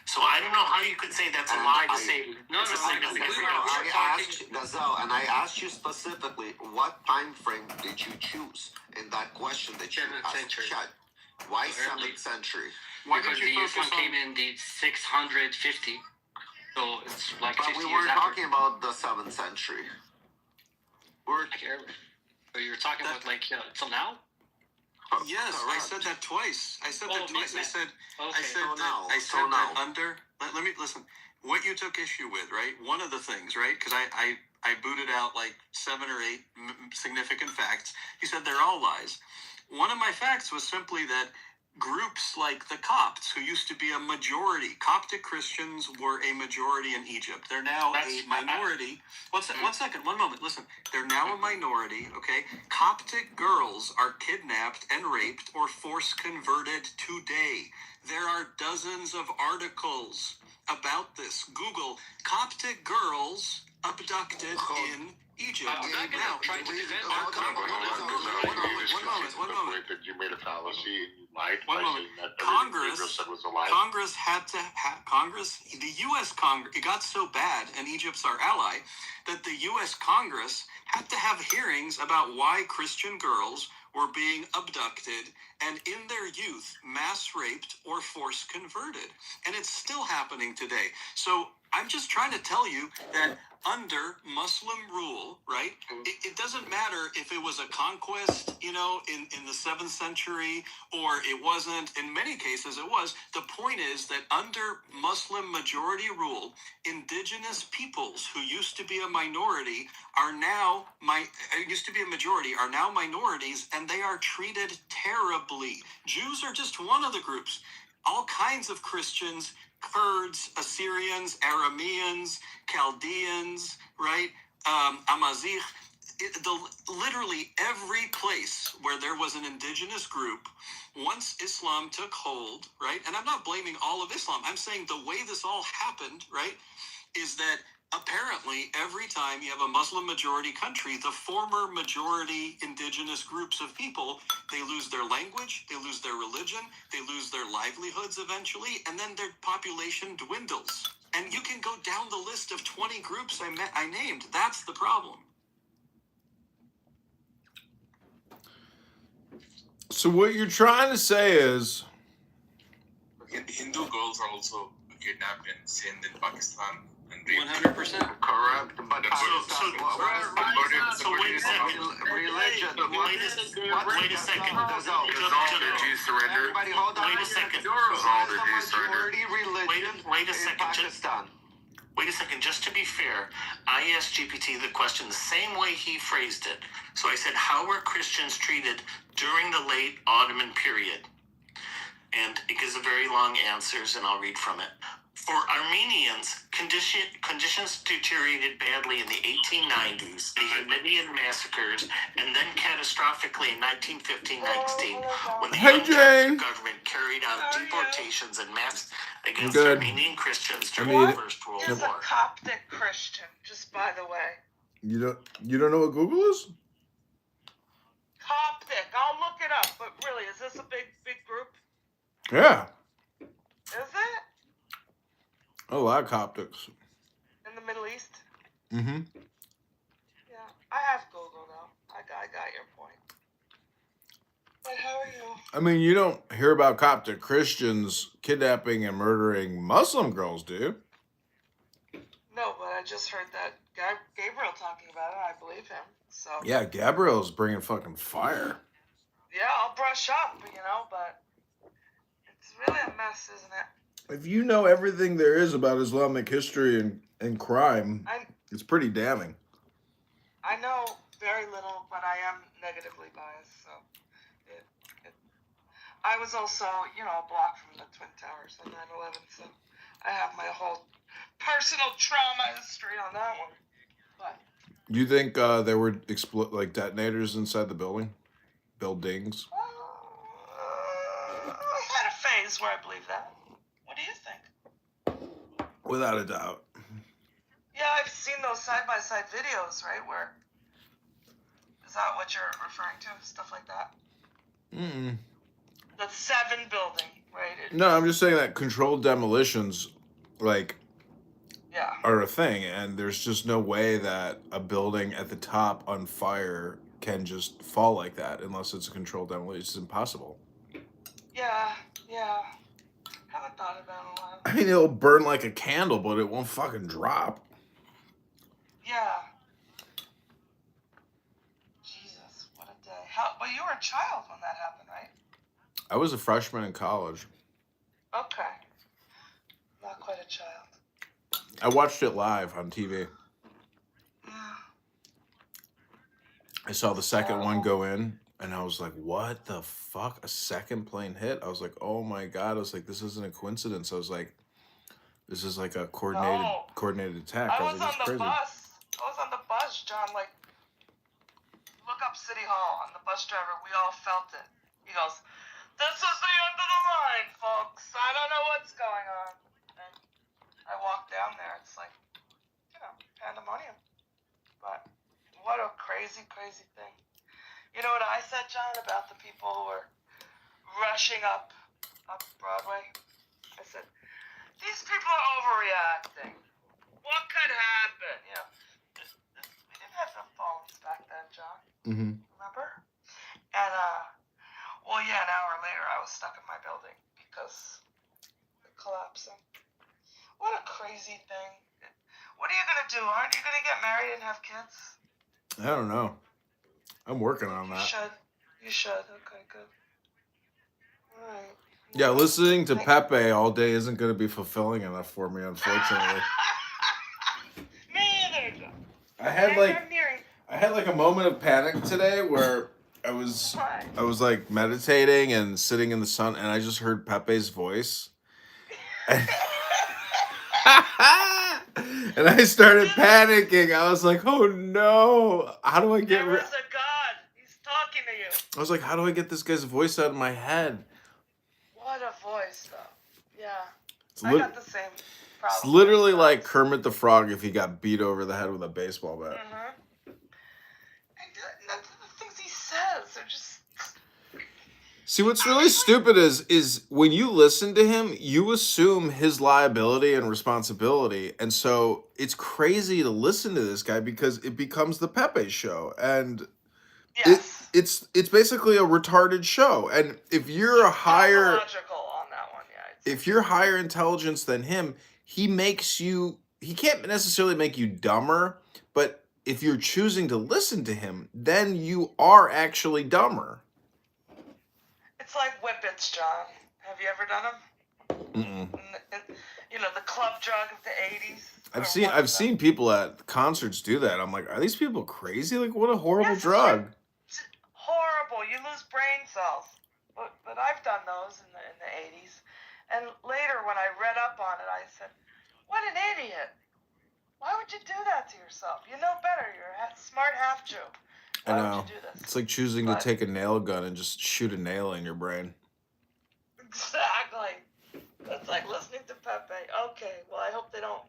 So I don't know how you could say that's a lie to say it's a significant reduction. I asked Gazelle, and I asked you specifically, what time frame did you choose in that question that you asked Chad? Why 7th century? Because the Islam came in the 650. So it's like but 50 we years weren't after. talking about the 7th century. So you're talking about like till now? Yes, I said that twice. I said that twice. I said that under. Let me listen. What you took issue with, right? One of the things, right? Because I booted out like 7 or 8 significant facts. You said they're all lies. One of my facts was simply that groups like the Copts, who used to be a majority, Coptic Christians were a majority in Egypt. They're now a minority. One second, one moment. Listen, they're now a minority, okay? Coptic girls are kidnapped and raped or force converted today. There are dozens of articles about this. Google Coptic girls abducted in Egypt. You made a fallacy and you lied. One moment. The U.S. Congress, it got so bad, and Egypt's our ally, that the U.S. Congress had to have hearings about why Christian girls were being abducted and in their youth mass raped or force converted. And it's still happening today. So I'm just trying to tell you that under Muslim rule, right, it doesn't matter if it was a conquest, in the 7th century, or it wasn't. In many cases it was. The point is that under Muslim majority rule, indigenous peoples who used to be a minority are now are now minorities, and they are treated terribly. Jews are just one of the groups. All kinds of Christians, Kurds, Assyrians, Arameans, Chaldeans, right? Amazigh. Literally every place where there was an indigenous group, once Islam took hold, right? And I'm not blaming all of Islam. I'm saying the way this all happened, right, is that apparently every time you have a Muslim majority country, the former majority indigenous groups of people, they lose their language, they lose their religion, they lose their livelihoods eventually, and then their population dwindles. And you can go down the list of 20 groups I named. That's the problem. So what you're trying to say is Hindu girls are also kidnapped in Sindh in Pakistan. 100%. Correct. But So wait a second. Religion. Wait a second. Did you surrender? Everybody hold on. Wait a second. Wait a second. Wait a second. Just to be fair, I asked GPT the question the same way he phrased it. So I said, how were Christians treated during the late Ottoman period? And it gives a very long answers, and I'll read from it. For Armenians, conditions deteriorated badly in the 1890s, the Armenian massacres, and then catastrophically in 1915-19, when the government carried out deportations and mass against Armenian Christians during the First World War. Is a Coptic Christian, just by the way. You don't know what Google is? Coptic. I'll look it up, but really, is this a big group? Yeah. Is it? A lot of Coptics. In the Middle East? Mm-hmm. Yeah. I have Google, though. I got your point. But how are you? I mean, you don't hear about Coptic Christians kidnapping and murdering Muslim girls, do you? No, but I just heard that Gabriel talking about it. I believe him. So. Yeah, Gabriel's bringing fucking fire. Yeah, I'll brush up, but it's really a mess, isn't it? If you know everything there is about Islamic history and crime, it's pretty damning. I know very little, but I am negatively biased, so I was also, a block from the Twin Towers on 9/11, so I have my whole personal trauma history on that one. But You think there were detonators inside the buildings? I had a phase where I believed that. What do you think? Without a doubt. Yeah, I've seen those side-by-side videos, right? Where is that what you're referring to? Stuff like that? Mm-mm. The 7 building, right? No, I'm just saying that controlled demolitions, are a thing, and there's just no way that a building at the top on fire can just fall like that unless it's a controlled demolition. It's impossible. Yeah. Haven't thought about it in a while. I mean, it'll burn like a candle, but it won't fucking drop. Yeah. Jesus, what a day. But you were a child when that happened, right? I was a freshman in college. Okay. Not quite a child. I watched it live on TV. Yeah. I saw the second one go in, and I was like, what the fuck? A second plane hit? I was like, oh my God. I was like, this isn't a coincidence. I was like, this is like a coordinated attack. I was like, on the bus. I was on the bus, John. Like, look up City Hall on the bus driver. We all felt it. He goes, this is the end of the line, folks. I don't know what's going on. And I walked down there. It's like, pandemonium. But what a crazy, crazy thing. You know what I said, John, about the people who were rushing up Broadway? I said, these people are overreacting. What could happen? We didn't have the phones back then, John. Mm-hmm. Remember? And, an hour later, I was stuck in my building because of collapsing. What a crazy thing. What are you going to do? Aren't you going to get married and have kids? I don't know. I'm working on that. You should. Okay, good. All right. Yeah, listening to Pepe all day isn't going to be fulfilling enough for me, unfortunately. Me either. I had like a moment of panic today where I was like meditating and sitting in the sun, and I just heard Pepe's voice. And I started panicking. I was like, oh no, how do I get There is a God. He's talking to you. I was like, how do I get this guy's voice out of my head? What a voice, though. Yeah. I got the same problem. It's literally like Kermit the Frog if he got beat over the head with a baseball bat. Mm-hmm. And the things he says are just... See, what's really stupid is when you listen to him, you assume his liability and responsibility. And so it's crazy to listen to this guy because it becomes the Pepe show. And it's basically a retarded show. And if you're a higher... If you're higher intelligence than him, he can't necessarily make you dumber, but if you're choosing to listen to him, then you are actually dumber. It's like whippets, John. Have you ever done them? The club drug of the 80s. I've seen people at concerts do that. I'm like, are these people crazy? Like, what a horrible drug. Horrible. You lose brain cells. But I've done those in the 80s. And later, when I read up on it, I said, what an idiot. Why would you do that to yourself? You know better. You're a smart half-Jew. I know. It's like choosing to take a nail gun and just shoot a nail in your brain. Exactly. It's like listening to Pepe. Okay, well, I hope they don't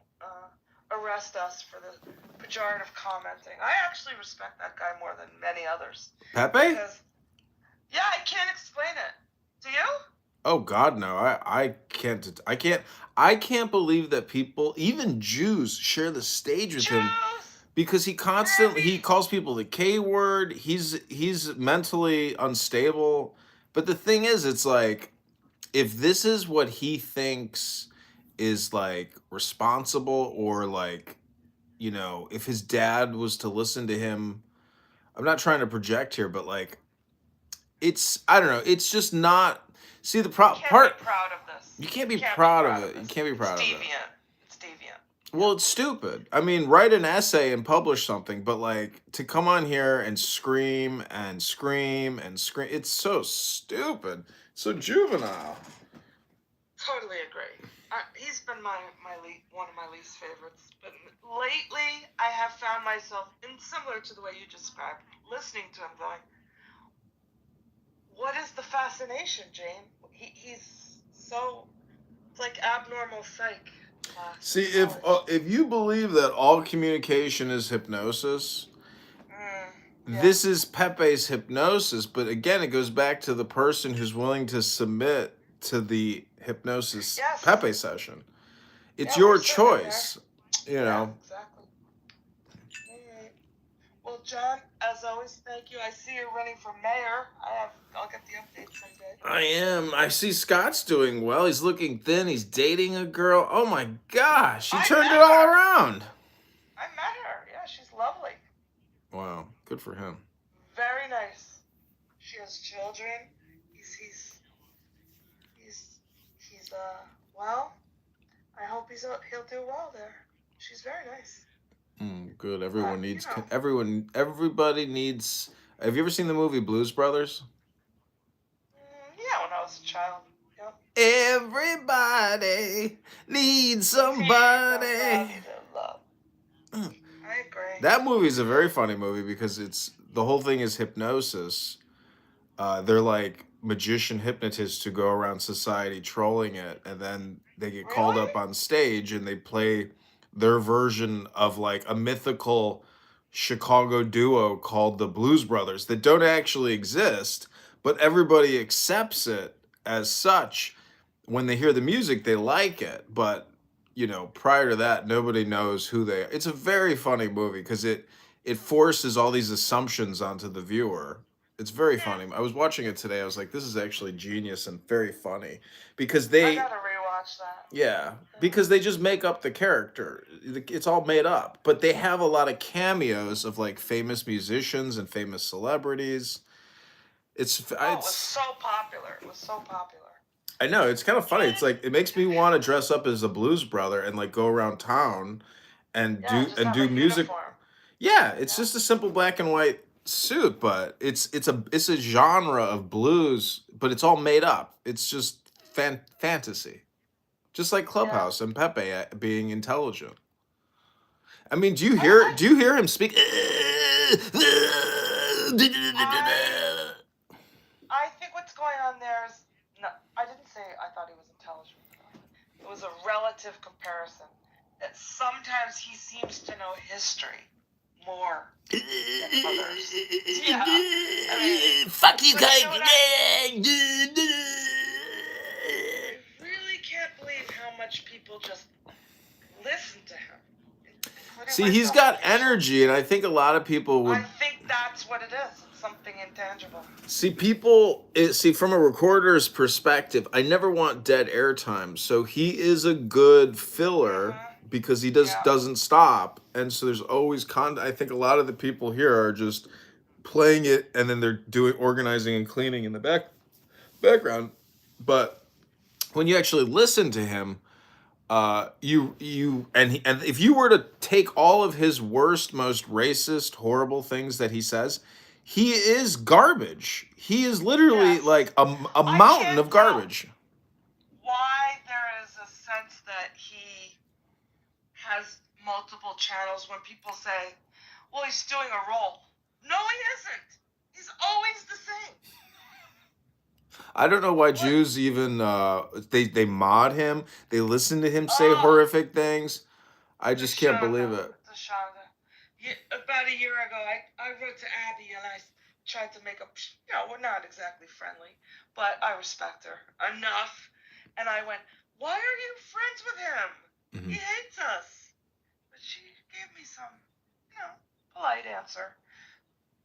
arrest us for the pejorative commenting. I actually respect that guy more than many others. Pepe? Because, I can't explain it. Do you? Oh God, no! I can't believe that people, even Jews, share the stage with him because he calls people the K word. He's mentally unstable. But the thing is, it's like if this is what he thinks is like responsible, or like, if his dad was to listen to him, I'm not trying to project here, but like I don't know. It's just not. See, the You can't be proud of this. You can't be proud of it. You can't be proud of it. It's deviant. Well, it's stupid. I mean, write an essay and publish something, but like to come on here and scream and scream and scream, it's so stupid. So juvenile. Totally agree. He's been one of my least favorites. But lately, I have found myself, and similar to the way you described, listening to him going, what is the fascination, Jane? He's so, it's like abnormal psych. See, if you believe that all communication is hypnosis, this is Pepe's hypnosis. But again, it goes back to the person who's willing to submit to the hypnosis Pepe session. It's your choice, you know. Exactly. Well, John, as always, thank you. I see you're running for mayor. I'll get the updates someday. I am. I see Scott's doing well. He's looking thin. He's dating a girl. Oh my gosh, he turned it all around. I met her. Yeah, she's lovely. Wow, good for him. Very nice. She has children. He's well, I hope he'll do well there. She's very nice. Good. Everyone needs. Everybody needs. Have you ever seen the movie Blues Brothers? Yeah, when I was a child. Yep. Everybody needs somebody. I agree. That movie is a very funny movie because the whole thing is hypnosis. They're like magician hypnotists who go around society trolling it, and then they get called up on stage and they play their version of like a mythical Chicago duo called the Blues Brothers that don't actually exist, but everybody accepts it as such. When they hear the music, they like it, but you know, prior to that, nobody knows who they are. It's a very funny movie because it forces all these assumptions onto the viewer. It's very funny. I was watching it today. I was like, this is actually genius and very funny because I gotta rewatch that. Yeah, because they just make up the character. It's all made up, but they have a lot of cameos of like famous musicians and famous celebrities. It was so popular. It was so popular. I know, it's kind of funny. It's like it makes me want to dress up as a blues brother and like go around town and do music. Uniform. Yeah, it's just a simple black and white suit, but it's a genre of blues, but it's all made up. It's just fantasy. Just like Clubhouse and Pepe being intelligent. I mean, do you hear him speak? I think what's going on there is I didn't say I thought he was intelligent. It was a relative comparison that sometimes he seems to know history more than others. Yeah. I mean, fuck you guys. I really can't believe how much people just listen to him. See, he's got energy, and I think a lot of people would. I think that's what it is. It's something intangible. See, from a recorder's perspective, I never want dead airtime. So he is a good filler because he doesn't stop, and so there's always I think a lot of the people here are just playing it, and then they're doing organizing and cleaning in the background. But when you actually listen to him, and if you were to take all of his worst, most racist, horrible things that he says, he is garbage. He is literally like a mountain of garbage. Why there is a sense that he has multiple channels when people say, well, he's doing a role. No, he isn't. He's always the same. I don't know why Jews even they mod him. They listen to him say horrific things. I just can't believe it. About a year ago, I wrote to Abby and I tried to make we're not exactly friendly, but I respect her enough. And I went, why are you friends with him? Mm-hmm. He hates us. But she gave me some, polite answer.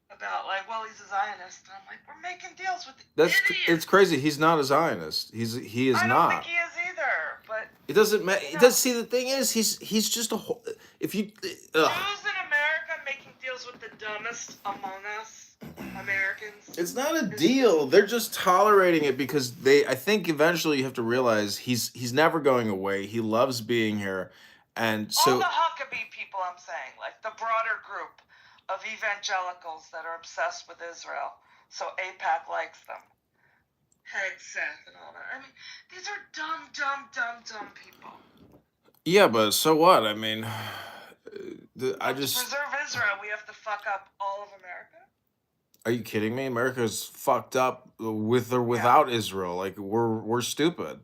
About well, he's a Zionist. And I'm like, we're making deals with idiots. It's crazy. He's not a Zionist. He is not. I don't think he is either. But it doesn't matter. It does. See, the thing is, he's just a whole. If you Jews in America making deals with the dumbest among us. Americans. It's not a deal. They're just tolerating it because I think eventually you have to realize he's never going away. He loves being here. And so all the Huckabee people, I'm saying, like the broader group of evangelicals that are obsessed with Israel. So AIPAC likes them. Hegseth and all that. I mean, these are dumb people. yeah, but so what? I mean, I To just preserve Israel, we have to fuck up all of America? are you kidding me? America's fucked up with or without Israel. Like we're stupid.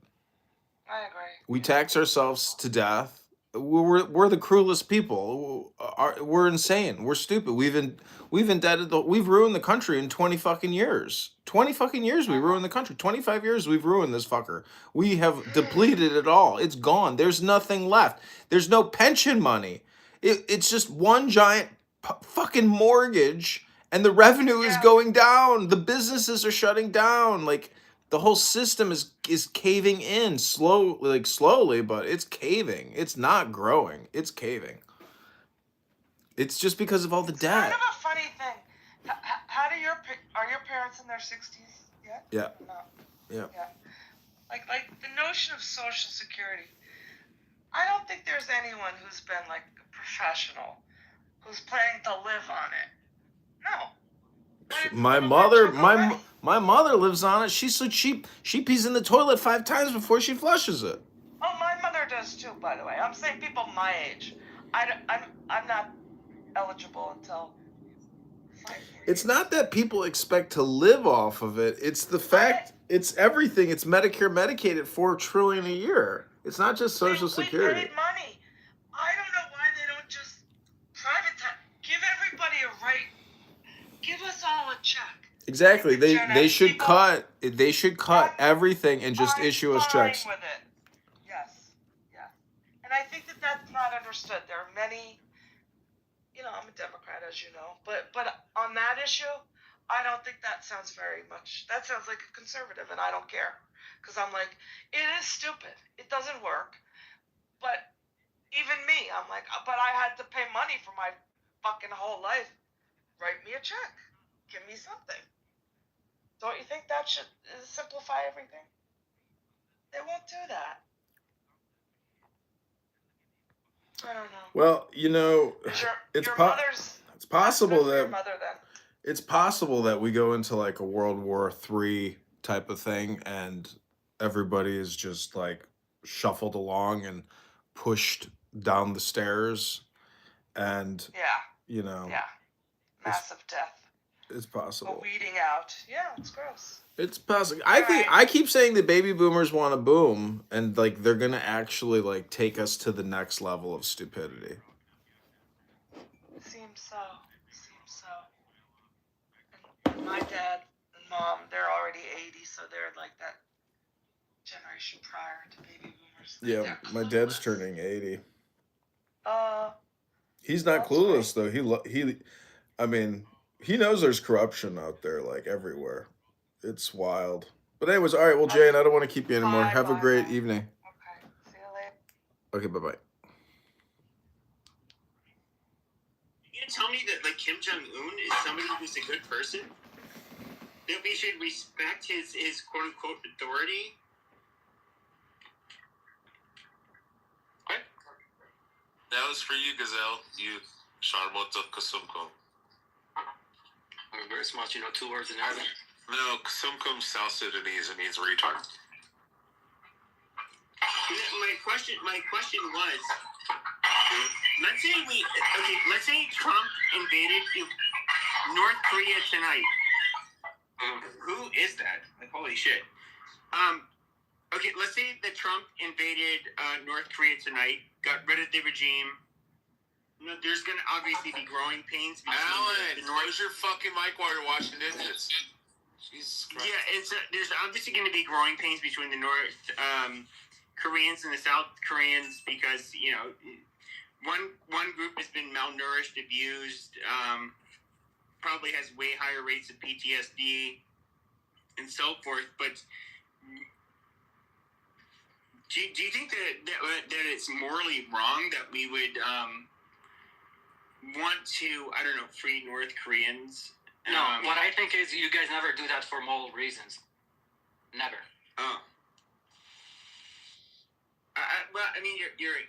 I agree. We tax ourselves to death. We're the cruelest people. We're insane. We're stupid. We've ruined the country in 20 fucking years. 20 fucking years we ruined the country. 25 years we've ruined this fucker. We have depleted it all. It's gone. There's nothing left. There's no pension money. It's just one giant fucking mortgage, and the revenue is going down. The businesses are shutting down. Like the whole system is caving in slowly, but it's caving. It's not growing. It's caving. It's just because of all the debt. Kind of a funny thing. How do are your parents in their 60s yet? Yeah. No. Yeah. Yeah. Like the notion of Social Security. I don't think there's anyone who's been like a professional who's planning to live on it. No. My mother lives on it. She's so cheap. She pees in the toilet 5 times before she flushes it. Oh, my mother does too, by the way. I'm saying people my age. I'm not eligible until. It's not that people expect to live off of it. It's the fact. It's everything. It's Medicare, Medicaid at $4 trillion a year. It's not just Social Security. We paid money. I don't know why they don't just privatize. Give everybody a right. Give us all a check. Exactly. They should cut. They should cut everything and just issue us checks. With it. Yes. Yeah. And I think that that's not understood. There are many. I'm a Democrat, as you know, but on that issue, I don't think that sounds very much. That sounds like a conservative, and I don't care, because I'm like, it is stupid. It doesn't work. But even me, I'm like, but I had to pay money for my fucking whole life. Write me a check. Give me something. Don't you think that should simplify everything? They won't do that. I don't know. Well, it's possible that it's possible that we go into like a World War III type of thing, and everybody is just like shuffled along and pushed down the stairs, and massive death. It's possible. A weeding out. Yeah, it's gross. It's possible. I keep saying the baby boomers want to boom, and like they're gonna actually like take us to the next level of stupidity. Seems so. And my dad and mom, they're already 80, so they're like that generation prior to baby boomers. Yeah, my dad's turning 80. He's not clueless though. He knows there's corruption out there like everywhere. It's wild. But anyways, all right. Well, Jane, I don't want to keep you anymore. Have a great evening. Okay. See you later. Okay. Bye-bye. You gonna tell me that like Kim Jong-un is somebody who's a good person? That we should respect his quote unquote authority? What? That was for you, Gazelle. You Charlotte Kasumko. Very smart, 2 words in Arabic. No, Kasumkum South Sudanese, it means retard. My question was, let's say Trump invaded North Korea tonight. Who is that? Like, holy shit. Let's say that Trump invaded North Korea tonight, got rid of the regime. There's going to obviously be growing pains between Alan, close your fucking mic while you're washing dishes. Jesus Christ. Yeah, there's obviously going to be growing pains between the North Koreans and the South Koreans because, one group has been malnourished, abused, probably has way higher rates of PTSD and so forth. But do you think that it's morally wrong that we would want to, free North Koreans No, what I think is you guys never do that for moral reasons. Never. Oh. Well, I mean, you're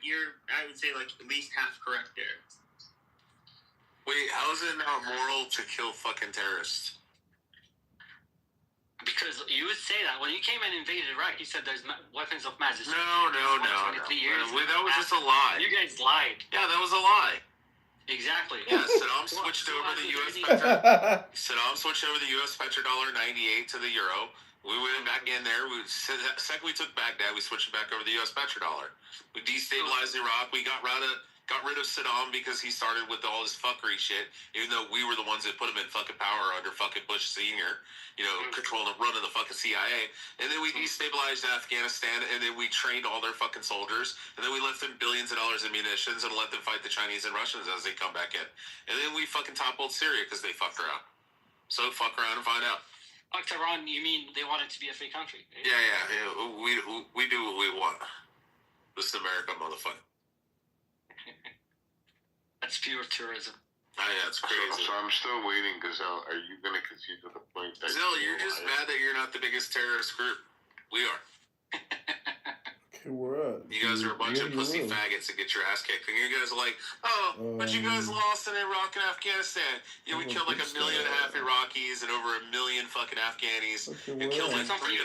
I would say like at least half correct there. Wait, how is it not moral to kill fucking terrorists? Because you would say that when you came and invaded Iraq, you said there's weapons of mass destruction. No. 23 years. That was just a lie. You guys lied. Yeah, that was a lie. Exactly. Yeah, Saddam switched over the U.S. petrodollar 98 to the euro. We went back in there. The second we took Baghdad, we switched back over to the U.S. petrodollar. We destabilized Iraq. We got rid of Saddam because he started with all this fuckery shit, even though we were the ones that put him in fucking power under fucking Bush Sr., controlling and running the fucking CIA. And then we destabilized Afghanistan, and then we trained all their fucking soldiers, and then we left them billions of dollars in munitions and let them fight the Chinese and Russians as they come back in. And then we fucking toppled Syria because they fucked around. So fuck around and find out. Fucked around, you mean they want it to be a free country? Yeah. We do what we want. This is America, motherfucker. That's pure tourism. Oh, yeah, it's crazy. So I'm still waiting, Gazelle. Are you going to concede to the point that... Gazelle, you're just mad that you're not the biggest terrorist group. We are. Okay, we're at. You guys are a bunch of pussy faggots that get your ass kicked. And you guys are like, but you guys lost in Iraq and Afghanistan. Yeah, we killed like 1.5 million Iraqis and over 1 million fucking Afghanis. We killed like 3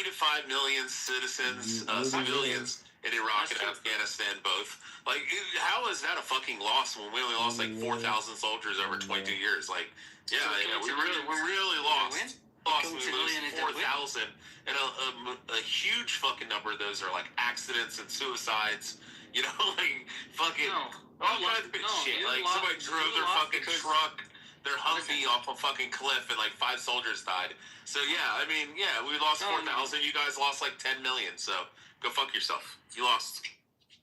to 5 million citizens, civilians in Iraq and Afghanistan both. Like, how is that a fucking loss when we only lost like 4,000 soldiers over 22 years? Like, we really lost. We lost 4,000, and a huge fucking number of those are like accidents and suicides. Like fucking all kinds of shit. Like somebody drove their fucking truck, their Humvee off a fucking cliff, and like 5 soldiers died. So I mean, we lost 4,000. You guys lost like 10 million. So go fuck yourself. You lost.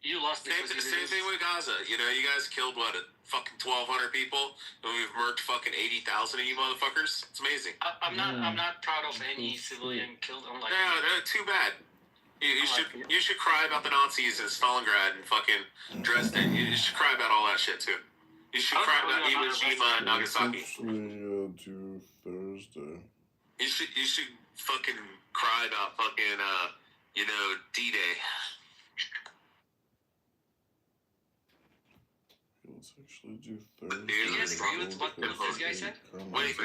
You lost. Same thing with Gaza. You guys killed fucking 1,200 people, and we've murked fucking 80,000 of you motherfuckers. It's amazing. I'm not proud of any civilian killed. I'm like, too bad. You should cry about the Nazis in Stalingrad and fucking Dresden. You should cry about all that shit too. You should cry about Iwo Jima and Nagasaki. To Thursday. You should fucking cry about fucking D-Day. Let's actually do Thursday. Do you guys agree with what this guy said? Wait,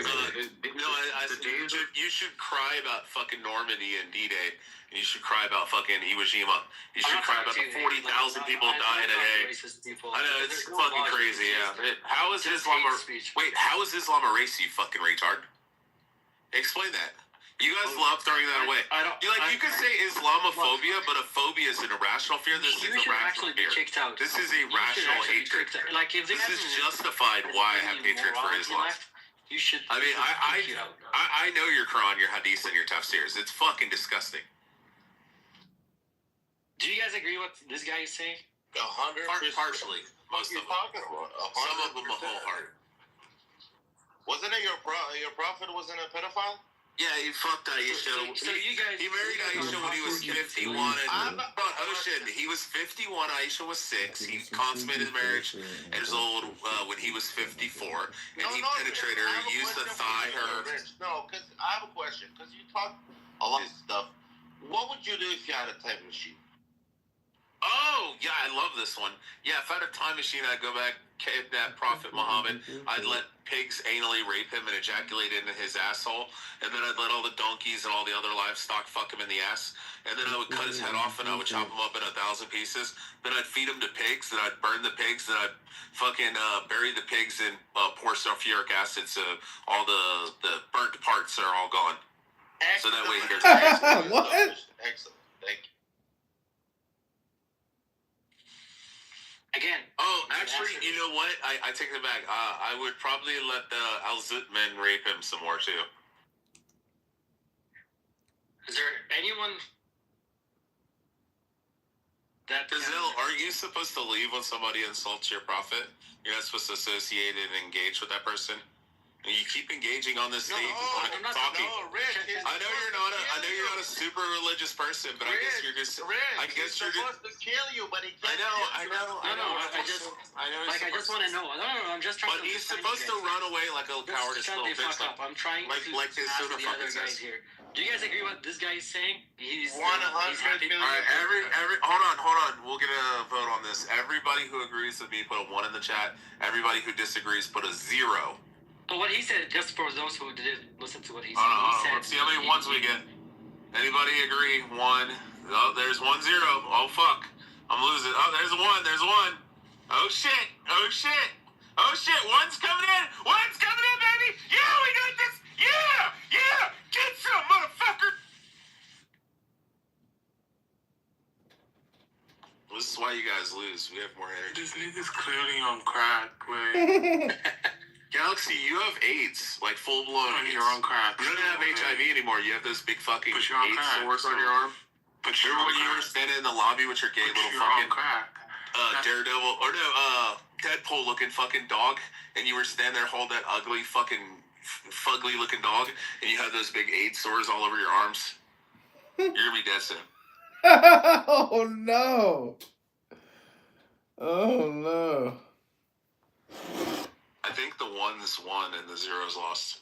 you should cry about fucking Normandy and D-Day, and you should cry about fucking Iwo Jima. You should cry about the 40,000 people dying a day. I know, it's fucking crazy, How is Islam a race, you fucking retard? Explain that. You guys love throwing that away. You could say Islamophobia, but a phobia is an irrational fear. This is a rational fear. This is a rational hatred. This is justified why I have hatred for Islam. You should. I mean, I know your Quran, your Hadith, and your tafsirs. It's fucking disgusting. Do you guys agree with what this guy is saying? 100%. Partially. Most of them. Some of them a whole heart. Wasn't it your prophet wasn't a pedophile? Yeah, he fucked Aisha. So you guys... He married Aisha when he was 51. Ocean, he was 51. Aisha was 6. He consummated marriage at his old when he was 54. And he penetrated her, used to thigh her. No, because I have a question. Because you talk a lot of stuff. What would you do if you had a time machine? Oh, yeah, I love this one. Yeah, if I had a time machine, I'd go back, kidnap Prophet Muhammad. I'd let pigs anally rape him and ejaculate into his asshole. And then I'd let all the donkeys and all the other livestock fuck him in the ass. And then I would cut his head off and I would chop him up in 1,000 pieces. Then I'd feed him to pigs. Then I'd burn the pigs. Then I'd fucking bury the pigs and pour sulfuric acid so all the burnt parts are all gone. Excellent. So that way he doesn't. What? Excellent. Thank you. Again. Oh, actually, you know what? I take it back. I would probably let the Al-Zut men rape him some more, too. Is there anyone that... Brazil, are you supposed to leave when somebody insults your prophet? You're not supposed to associate and engage with that person? And you keep engaging on this stage and talking. No, Rich, I know you're not a super religious person, but Rich, I guess you're just. Rich, he's supposed to kill you, but he can't. I I know. I just want to know. No, I'm just trying. But he's supposed to run away like a cowardice little bitch. Fuck up. I'm trying like his ask Suda the other fucking guys says. here. Do you guys agree what this guy is saying? He's 100 happy. million. All right, hold on. We'll get a vote on this. Everybody who agrees with me, put a 1 in the chat. Everybody who disagrees, put a 0. But what he said, just for those who didn't listen to what he said, Let's see how many ones we get. Anybody agree? 1. Oh, there's 1-0. Oh fuck, I'm losing. Oh, there's 1. There's 1. Oh shit. 1's coming in. 1's coming in, baby. Yeah, we got this. Yeah. Get some, motherfucker. This is why you guys lose. We have more energy. This nigga's clearly on crack, man. Galaxy, you have AIDS, like full blown. You're on crack. You don't have HIV anymore. You have those big fucking AIDS sores on your arm. Remember when you were standing in the lobby with your gay little fucking Daredevil or no, Deadpool looking fucking dog, and you were standing there holding that ugly fucking fugly looking dog, and you had those big AIDS sores all over your arms? You're gonna be dead soon. Oh no! Oh no! I think the 1's won and the 0's lost.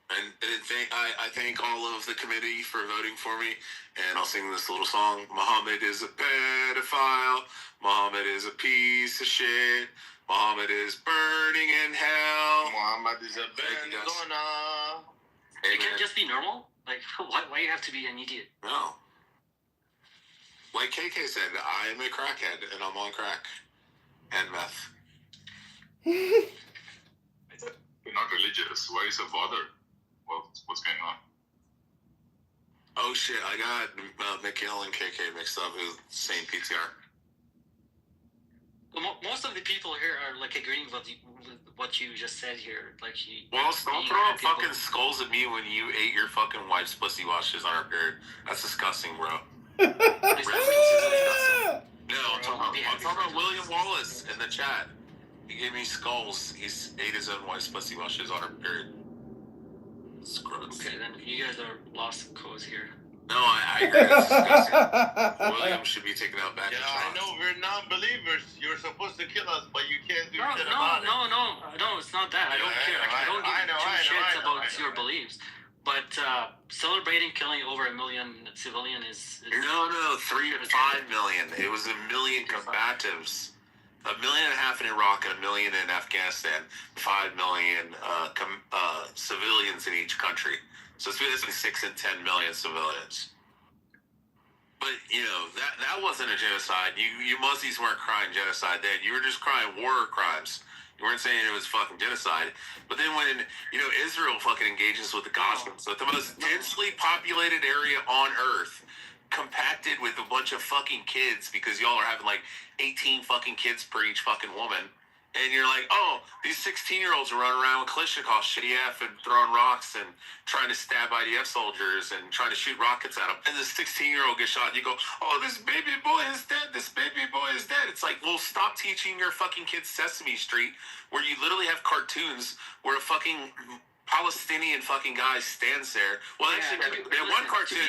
And I thank all of the committee for voting for me, and I'll sing this little song. Muhammad is a pedophile. Muhammad is a piece of shit. Muhammad is burning in hell. Muhammad is a benzona. You can't just be normal? Like, why you have to be an idiot? No. Like KK said, I am a crackhead, and I'm on crack. And meth. You're not religious. Why is it bothered? What's going on? Oh shit, I got Mikhail and KK mixed up with the same PTR. Well, most of the people here are like agreeing with what you just said here. Like, well, don't throw up fucking skulls at me when you ate your fucking wife's pussy washes on her period. That's disgusting, bro. No, I'm talking about William Wallace in the chat. He gave me skulls. He ate his own wife's pussy washes on her period. It's gross. Okay, then you guys are lost cause here. No, I agree. It's disgusting. William should be taken out back. Yeah, I know we're non-believers. You're supposed to kill us, but you can't do shit No, about it. No, it's not that. I don't care. I don't give two shits about your beliefs. But celebrating killing over 1 million civilians is... No, 3 to 5 million. It was 1 million combatives. 1.5 million in Iraq and 1 million in Afghanistan. 5 million civilians in each country. So it's basically 6 and 10 million civilians. But that wasn't a genocide. You Muzzies weren't crying genocide then. You were just crying war crimes. You weren't saying it was fucking genocide. But then when Israel fucking engages with the Gazans, so the most densely populated area on Earth, compacted with a bunch of fucking kids because y'all are having like 18 fucking kids per each fucking woman. And you're like, oh, these 16-year-olds are running around with Kalashnikovs, shitty F, and throwing rocks and trying to stab IDF soldiers and trying to shoot rockets at them. And this 16-year-old gets shot, and you go, oh, this baby boy is dead. This baby boy is dead. It's like, well, stop teaching your fucking kids Sesame Street, where you literally have cartoons where a fucking Palestinian fucking guy stands there. Well, actually, they had one cartoon.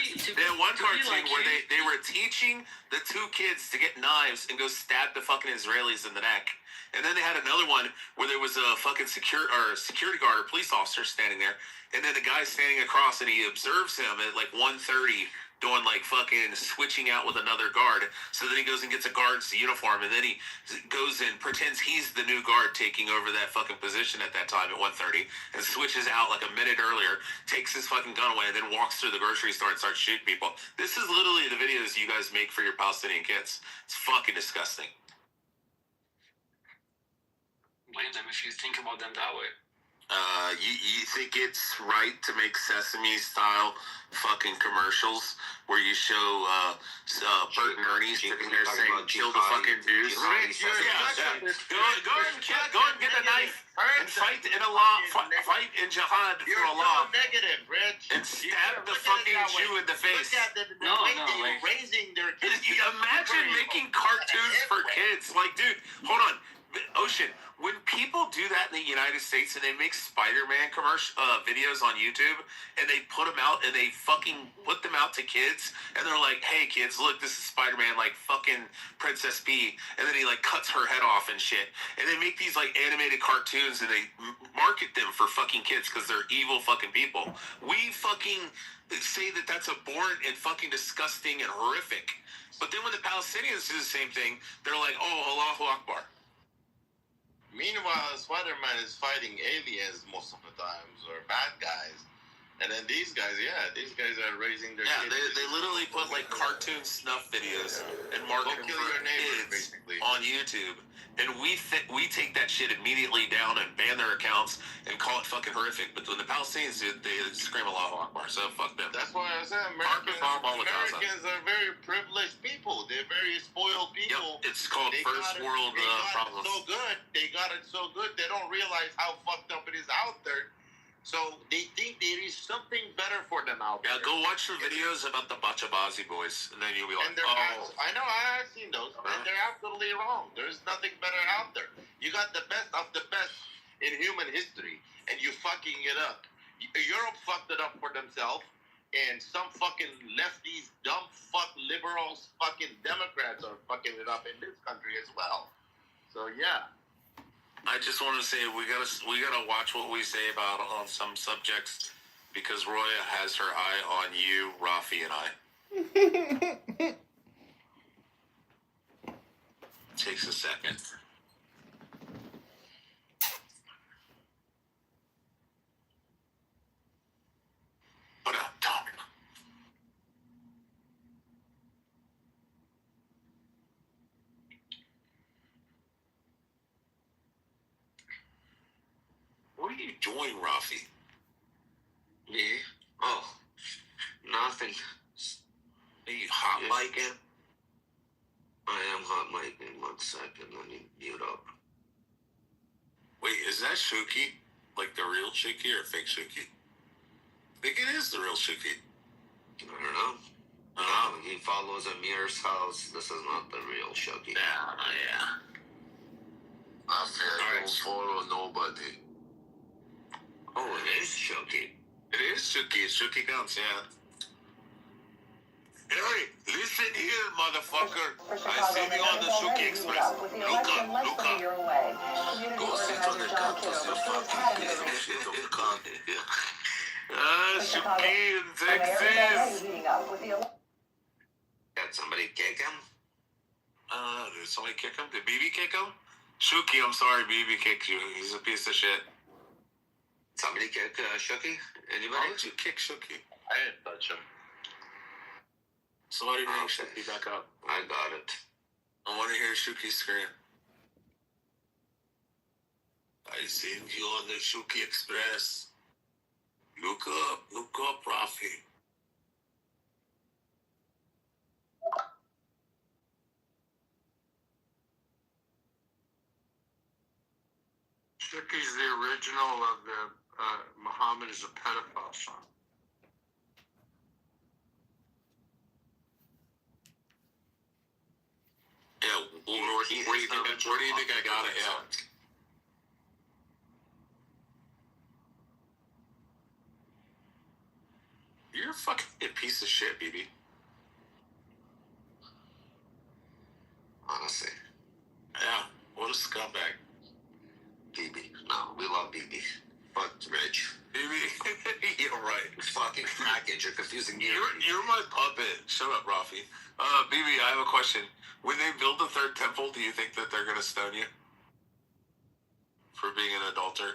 Where they were teaching the 2 kids to get knives and go stab the fucking Israelis in the neck. And then they had another one where there was a fucking security guard or police officer standing there, and then the guy's standing across, and he observes him at like 1:30 doing like fucking switching out with another guard. So then he goes and gets a guard's uniform, and then he goes and pretends he's the new guard taking over that fucking position at that time at 1:30, and switches out like a minute earlier, takes his fucking gun away, and then walks through the grocery store and starts shooting people. This is literally the videos you guys make for your Palestinian kids. It's fucking disgusting. Blame them if you think about them that way. You think it's right to make Sesame style fucking commercials where you show Bert and Ernie sitting there saying kill the fucking Jews? Go and get a knife and fight in jihad for Allah. Negative, Rich. And stab the fucking Jew in the face. Raising their kids. Imagine making cartoons for kids. Like, dude, hold on. Ocean, when people do that in the United States and they make Spider-Man videos on YouTube and they put them out and they fucking put them out to kids and they're like, hey kids, look, this is Spider-Man, like fucking Princess P, and then he like cuts her head off and shit, and they make these like animated cartoons and they market them for fucking kids because they're evil fucking people. We fucking say that that's abhorrent and fucking disgusting and horrific, but then when the Palestinians do the same thing, they're like, oh, Allahu Akbar. Meanwhile, Spider-Man is fighting aliens most of the times, or bad guys. And then these guys are raising their kids. They literally put like cartoon snuff videos and market them for kids on YouTube. And we take that shit immediately down and ban their accounts and call it fucking horrific. But when the Palestinians do, they scream Allahu Akbar. So fuck them. That's why I said Americans are very privileged people. They're very spoiled people. Yep, it's called first world problems. They got it so good. They don't realize how fucked up it is out there. So they think there is something better for them out there. Yeah, go watch the videos about the Bachabazi boys, and then you'll be like, oh. I know, I've seen those, and they're absolutely wrong. There's nothing better out there. You got the best of the best in human history, and you fucking it up. Europe fucked it up for themselves, and some fucking lefties, dumb fuck liberals, fucking Democrats are fucking it up in this country as well. So yeah. I just want to say we gotta watch what we say about on some subjects because Roya has her eye on you, Rafi, and I. Takes a second. But I'm talking. What are you doing, Rafi? Me? Oh, nothing. Are you hot micing? I am hot micing. 1 second, let me mute up. Wait, is that Shuki? Like the real Shuki or fake Shuki? I think it is the real Shuki. I don't know. He follows Amir's house. This is not the real Shuki. Yeah. I don't follow nobody. Oh, it is Shuki. It is Shuki. Shuki counts, yeah. Hey, listen here, motherfucker. I seen you on the Shuki Express. Look up. Go sit on the cactus, you fucking piece of shit of the con. Shuki in Texas. Did somebody kick him? Did somebody kick him? Did BB kick him? Shuki, I'm sorry, BB kicked you. He's a piece of shit. Somebody kick Shuki? Anybody? Why would you kick Shuki? I didn't touch him. Somebody bring Shuki back up. I got it. I want to hear Shuki scream. I seen you on the Shuki Express. Look up, Rafi. Shuki's the original of the Muhammad is a pedophile song. Yeah, where do you think I got it? Yeah. You're a fucking piece of shit, BB. Honestly. Yeah, what a scumbag. BB. No, we love BB. Fuck Rich. BB, you're right. Fucking package. You're confusing me. You're my puppet. Shut up, Rafi. BB, I have a question. When they build the third temple, do you think that they're gonna stone you? For being an adulterer?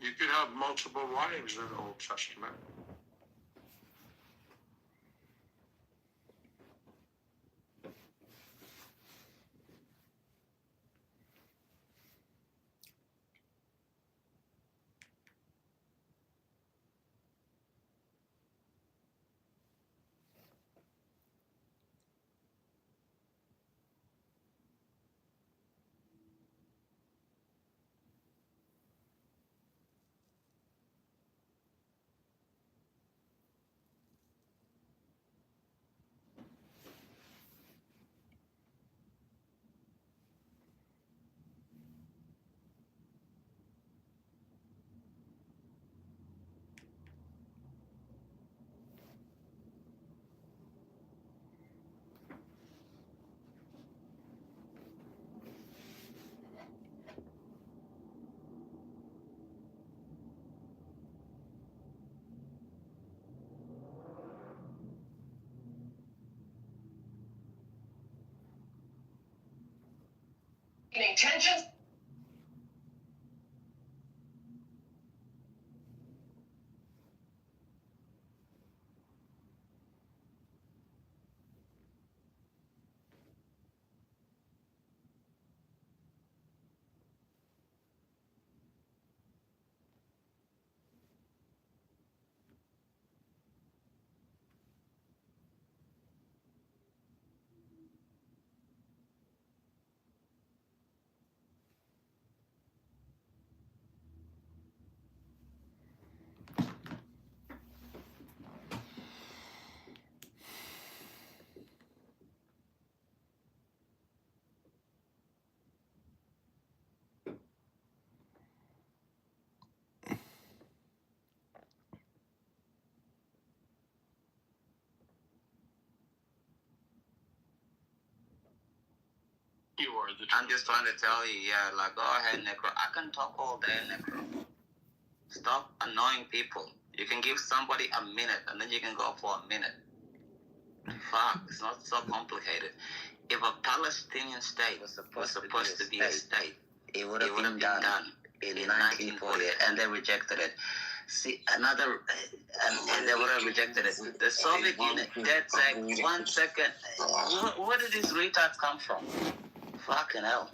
You could have multiple wives in the Old Testament. paying attention? You are the I'm just trying to tell you, yeah, like, go ahead, Necro. I can talk all day, Necro. Stop annoying people. You can give somebody a minute, and then you can go for a minute. Fuck, it's not so complicated. If a Palestinian state was supposed to be a state, it would have been done in 1948, and they rejected it. See, and they would have rejected it. The Soviet Union, that's like, 1 second, where did these retards come from? Fucking hell.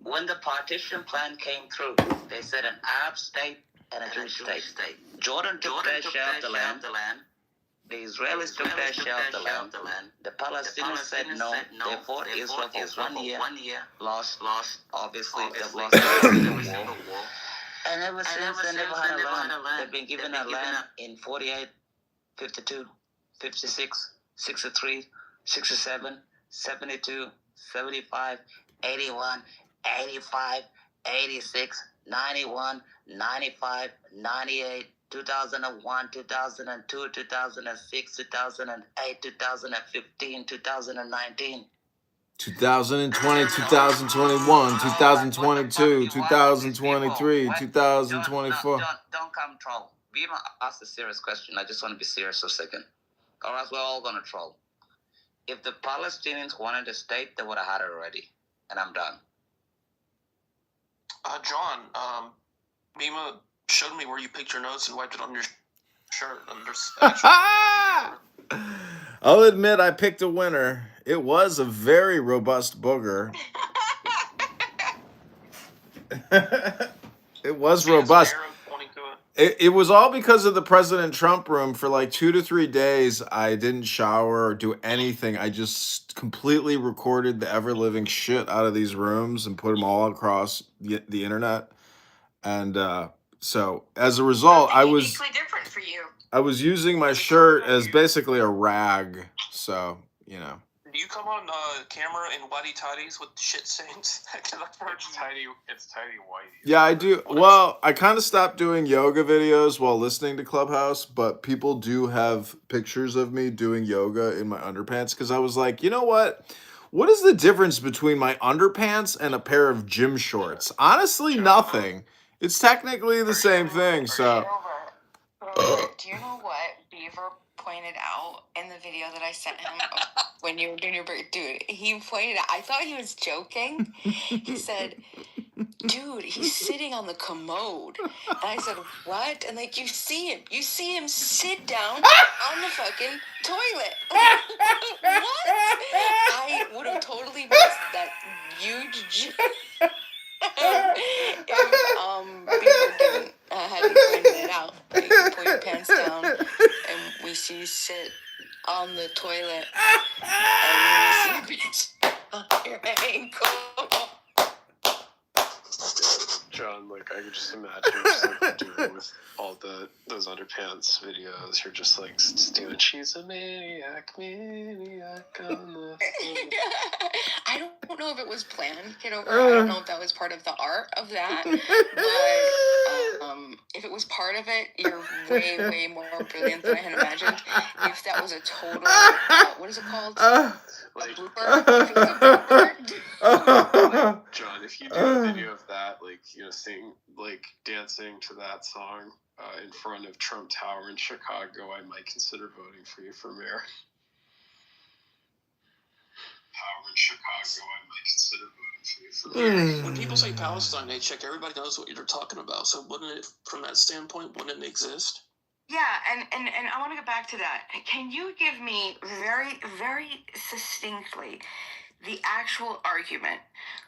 When the partition plan came through, they said an Arab state and a Jewish state. Jordan took their share of the land. The Israelis took their share of the land. The Palestinians said no. They fought Israel for 1 year. Lost. Obviously, they've lost every single war. And ever since, they never had a land. They've been given a land in 48, 52, 56, 63, 67, 72, 75, 81, 85, 86, 91, 95, 98, 2001, 2002, 2006, 2008, 2015, 2019. 2020, 2021, 2022, 2023, 2024. Don't come troll. We don't ask a serious question. I just want to be serious for a second. Or else we're all going to troll. If the Palestinians wanted a state, they would have had it already. And I'm done. John, Mima showed me where you picked your nose and wiped it on your shirt. And there's I'll admit I picked a winner. It was a very robust booger. It was robust. It was all because of the President Trump room. For like 2 to 3 days, I didn't shower or do anything. I just completely recorded the ever-living shit out of these rooms and put them all across the internet. And so as a result, I was different for you. I was using my shirt as basically a rag. So, you know. Do you come on camera in whitey tidies with shit stains? It's tidy whitey. Yeah, I do. Well, I kind of stopped doing yoga videos while listening to Clubhouse, but people do have pictures of me doing yoga in my underpants because I was like, you know what? What is the difference between my underpants and a pair of gym shorts? Honestly, nothing. It's technically the same thing, so. Do you know what Beaver pointed out in the video that I sent him when you were doing your birthday? Dude, he pointed out, I thought he was joking. He said, dude, he's sitting on the commode. And I said, what? And like, you see him sit down on the fucking toilet. What? I would have totally missed that huge if Beaver hadn't pointed it out. Like, you pull your pants down and we see you sit on the toilet and we see a bitch on your ankle. John, like, I could just imagine just like doing with all those underpants videos. You're just like doing, she's a maniac on the I don't know if it was planned, Kitover. I don't know if that was part of the art of that. But if it was part of it, you're way, way more brilliant than I had imagined. If that was a total, what is it called? A blooper? If it was a blooper. John, if you do a video of that, like, you know, dancing to that song in front of Trump Tower in Chicago, I might consider voting for you for mayor. Power in Chicago, I might consider voting for you. When people say Palestine, hey, check, everybody knows what you're talking about. So wouldn't it, from that standpoint, wouldn't it exist? Yeah, and I want to go back to that. Can you give me very, very succinctly the actual argument?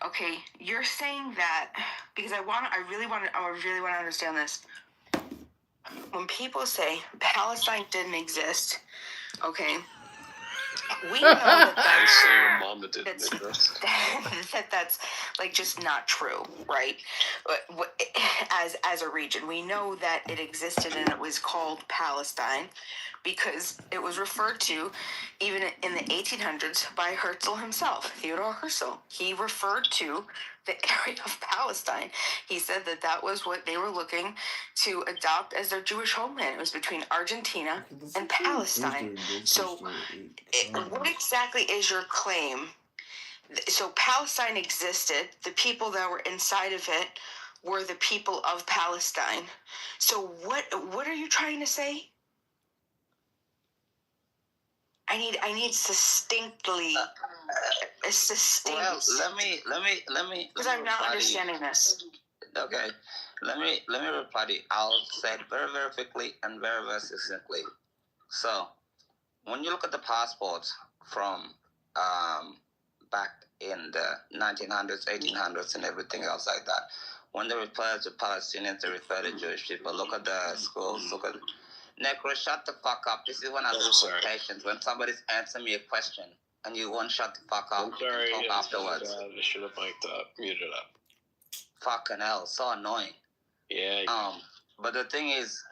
Okay, you're saying that because I really want to understand this. When people say Palestine didn't exist, okay, we know that's like just not true, right? As a region, we know that it existed and it was called Palestine because it was referred to even in the 1800s by Herzl himself, Theodore Herzl. He referred to the area of Palestine. He said that was what they were looking to adopt as their Jewish homeland. It was between Argentina and Palestine. So what exactly is your claim? So Palestine existed. The people that were inside of it were the people of Palestine. So what are you trying to say? I need succinctly. Well, let me. Because I'm not understanding this. Okay, let me reply to you. I'll say it very, very quickly and very, very succinctly. So, when you look at the passports from back in the 1900s, 1800s, and everything else like that, when they refer to Palestinians, they refer to Jewish people. Look at the schools. Look at Necro. Shut the fuck up. This is when I lose patience. When somebody's answering me a question and you won't shut the fuck up. I'm sorry. Talk afterwards. I should have mic'd up, muted up. Fucking hell, so annoying. Yeah. But the thing is,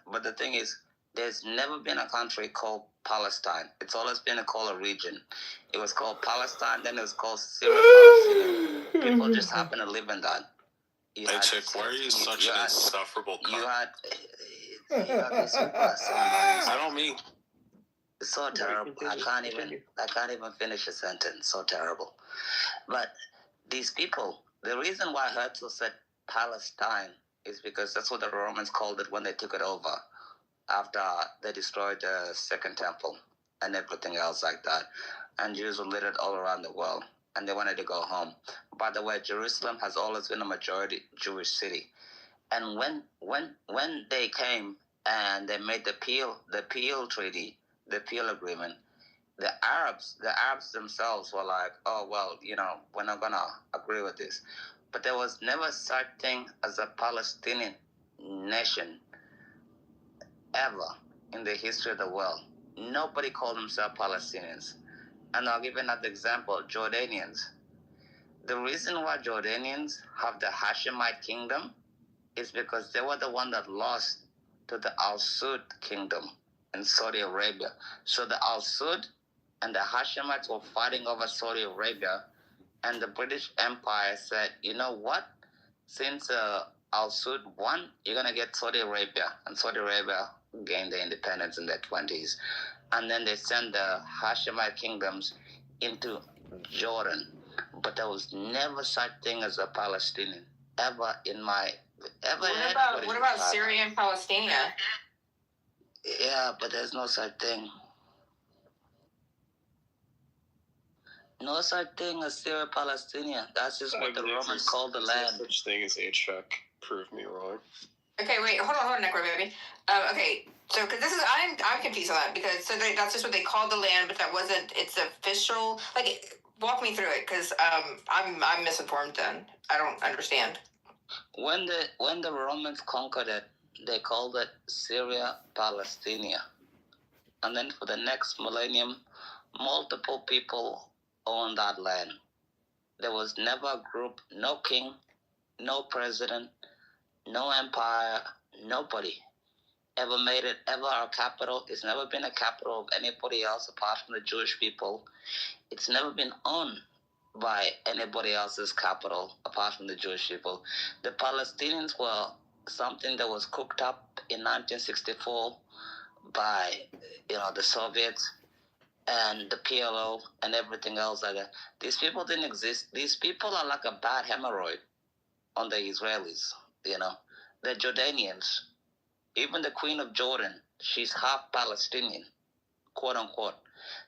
there's never been a country called Palestine. It's always been called a region. It was called Palestine, then it was called Syria Palestine. People just happen to live in that. Hey, Chick, why are you such an insufferable cunt? You had these people are so annoying. I don't mean. It's so terrible. I can't even finish a sentence. So terrible. But these people, the reason why Herzl said Palestine is because that's what the Romans called it when they took it over after they destroyed the Second Temple and everything else like that. And Jews were littered all around the world and they wanted to go home. By the way, Jerusalem has always been a majority Jewish city. And when they came and they made the Peel Treaty, the Peel Agreement, the Arabs themselves were like, oh, well, we're not going to agree with this. But there was never such thing as a Palestinian nation ever in the history of the world. Nobody called themselves Palestinians. And I'll give you another example, Jordanians. The reason why Jordanians have the Hashemite kingdom is because they were the one that lost to the Al Saud kingdom in Saudi Arabia. So the Al Saud and the Hashemites were fighting over Saudi Arabia, and the British Empire said, you know what? Since Al Saud won, you're going to get Saudi Arabia. And Saudi Arabia gained their independence in their 20s. And then they sent the Hashemite kingdoms into Jordan. But there was never such thing as a Palestinian, ever in my... What about Syria and Palestine? Yeah, but there's no such thing. No such thing as Syria Palestinian. That's just what the Romans called the land. No such thing as a Chuck. Prove me wrong. Okay, wait, hold on, Necro baby. Okay, so because I'm confused on that because that's just what they called the land, but that wasn't. It's official. Like, walk me through it because I'm misinformed. Then I don't understand. When the Romans conquered it, they called it Syria Palestina, and then for the next millennium, multiple people owned that land. There was never a group, no king, no president, no empire, nobody ever made it ever our capital. It's never been a capital of anybody else apart from the Jewish people. It's never been owned by anybody else's capital apart from the Jewish people. The Palestinians were something that was cooked up in 1964 by the Soviets and the PLO and everything else like that. These people didn't exist. These people are like a bad hemorrhoid on the Israelis, The Jordanians, even the Queen of Jordan, she's half Palestinian, quote unquote.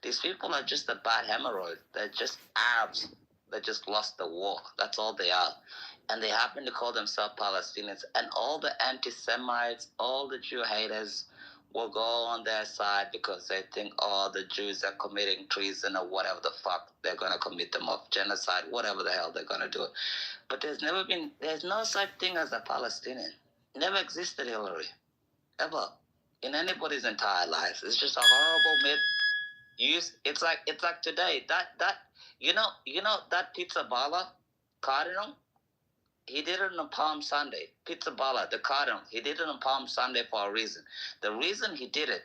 These people are just a bad hemorrhoid. They're just Arabs They just lost the war. That's all they are. And they happen to call themselves Palestinians. And all the anti-Semites, all the Jew haters will go on their side because they think, oh, the Jews are committing treason or whatever the fuck they're going to commit them of, genocide, whatever the hell they're going to do. But there's no such thing as a Palestinian. Never existed, Hillary. Ever. In anybody's entire life. It's just a horrible myth. It's like today. That you know that pizza baller, Cardinal, he did it on Palm Sunday. Pizza baller, the Cardinal, he did it on Palm Sunday for a reason. The reason he did it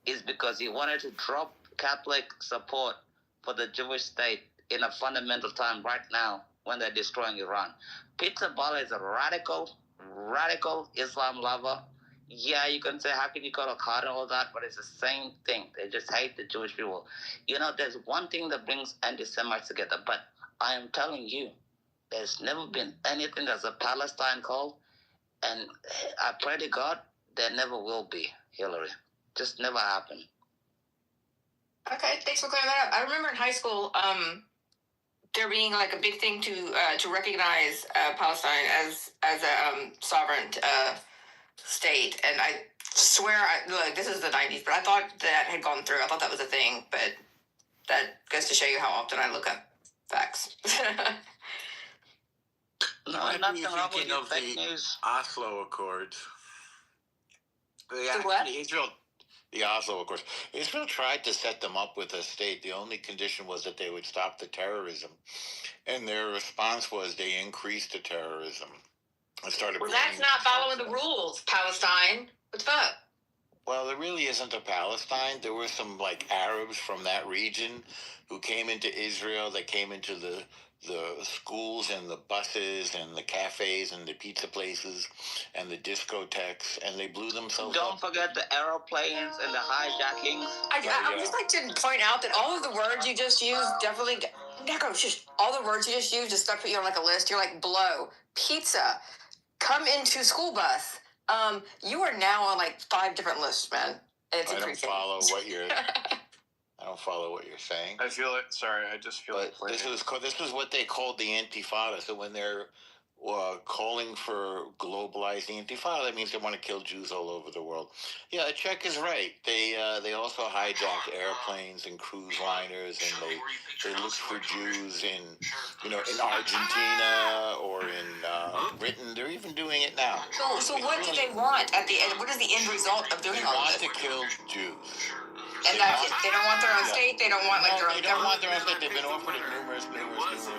is because he wanted to drop Catholic support for the Jewish state in a fundamental time right now when they're destroying Iran. Pizza baller is a radical Islam lover. Yeah, you can say, how can you call a Cardinal all that? But it's the same thing. They just hate the Jewish people. You know, there's one thing that brings anti-Semites together, but I am telling you, there's never been anything that's a Palestine call, and I pray to God there never will be, Hillary. Just never happened. Okay, thanks for clearing that up. I remember in high school, there being like a big thing to recognize Palestine as a sovereign state, and I swear, look, this is the 90s, but I thought that had gone through. I thought that was a thing, but that goes to show you how often I look up facts. No, I'm not thinking of the Oslo Accords. The Oslo Accords. Israel tried to set them up with a state. The only condition was that they would stop the terrorism. And their response was they increased the terrorism. And started. Well, that's not following the rules, Palestine. What's the fuck? Well, there really isn't a Palestine. There were some, like, Arabs from that region who came into Israel. They came into the schools and the buses and the cafes and the pizza places and the discotheques, and they blew themselves up. Don't forget the aeroplanes and the hijackings. I would just like to point out that all of the words you just used definitely... Neko, shush. All the words you just used just stuff put you on like a list. You're like blow, pizza, come into school bus. You are now on like 5 different lists, man. It's increasing. I don't follow what you're saying. I feel it. Sorry, I just feel it. This is what they called the Intifada. So when they're calling for globalized Intifada, that means they want to kill Jews all over the world. Yeah, Czech is right. They also hijacked airplanes and cruise liners, and they looked for Jews in Argentina or in Britain. They're even doing it now. So what do they want at the end? What is the end result of doing all this? They want to kill Jews. And that's it. They don't want their own state. They don't want their own government. They don't want their own state. They've been offered it numerous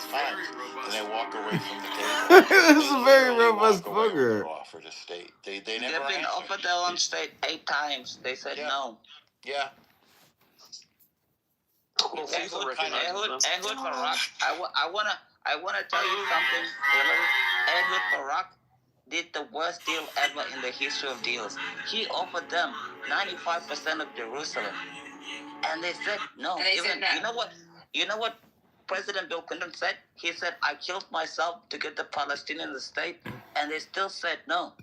times, and they walk away from the table. This is a very robust booger. Offered a state. They never. They've been offered their own state 8 times. They said no. Yeah. Ehud Barak. I wanna tell you something, Hillary. Ehud Barak did the worst deal ever in the history of deals. He offered them 95% of Jerusalem, and they said no. You know what President Bill Clinton said? He said, I killed myself to get the Palestinian state, and they still said no.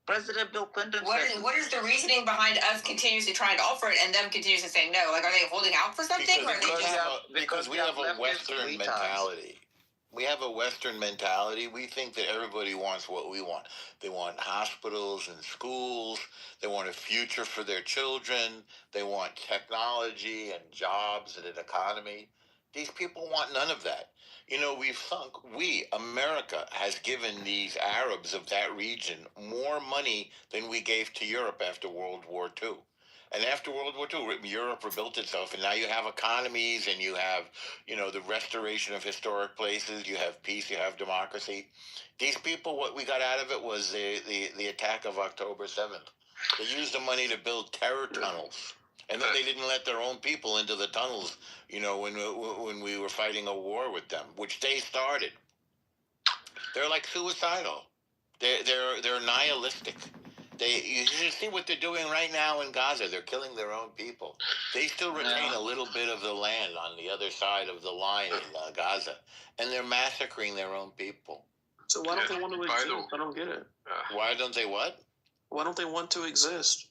President Bill Clinton said... What is the reasoning behind us continuously trying to offer it and them continuously saying no? Like, are they holding out for something? Because we have a Western mentality. We have a Western mentality. We think that everybody wants what we want. They want hospitals and schools. They want a future for their children. They want technology and jobs and an economy. These people want none of that. You know, America has given these Arabs of that region more money than we gave to Europe after World War II. And after World War II, Europe rebuilt itself, and now you have economies, and you have, the restoration of historic places, you have peace, you have democracy. These people, what we got out of it was the attack of October 7th. They used the money to build terror tunnels, and then they didn't let their own people into the tunnels, when we were fighting a war with them, which they started. They're like suicidal. They're nihilistic. You should see what they're doing right now in Gaza. They're killing their own people. They still retain a little bit of the land on the other side of the line in Gaza, and they're massacring their own people. So why don't they want to exist? I don't get it. Why don't they what? Why don't they want to exist?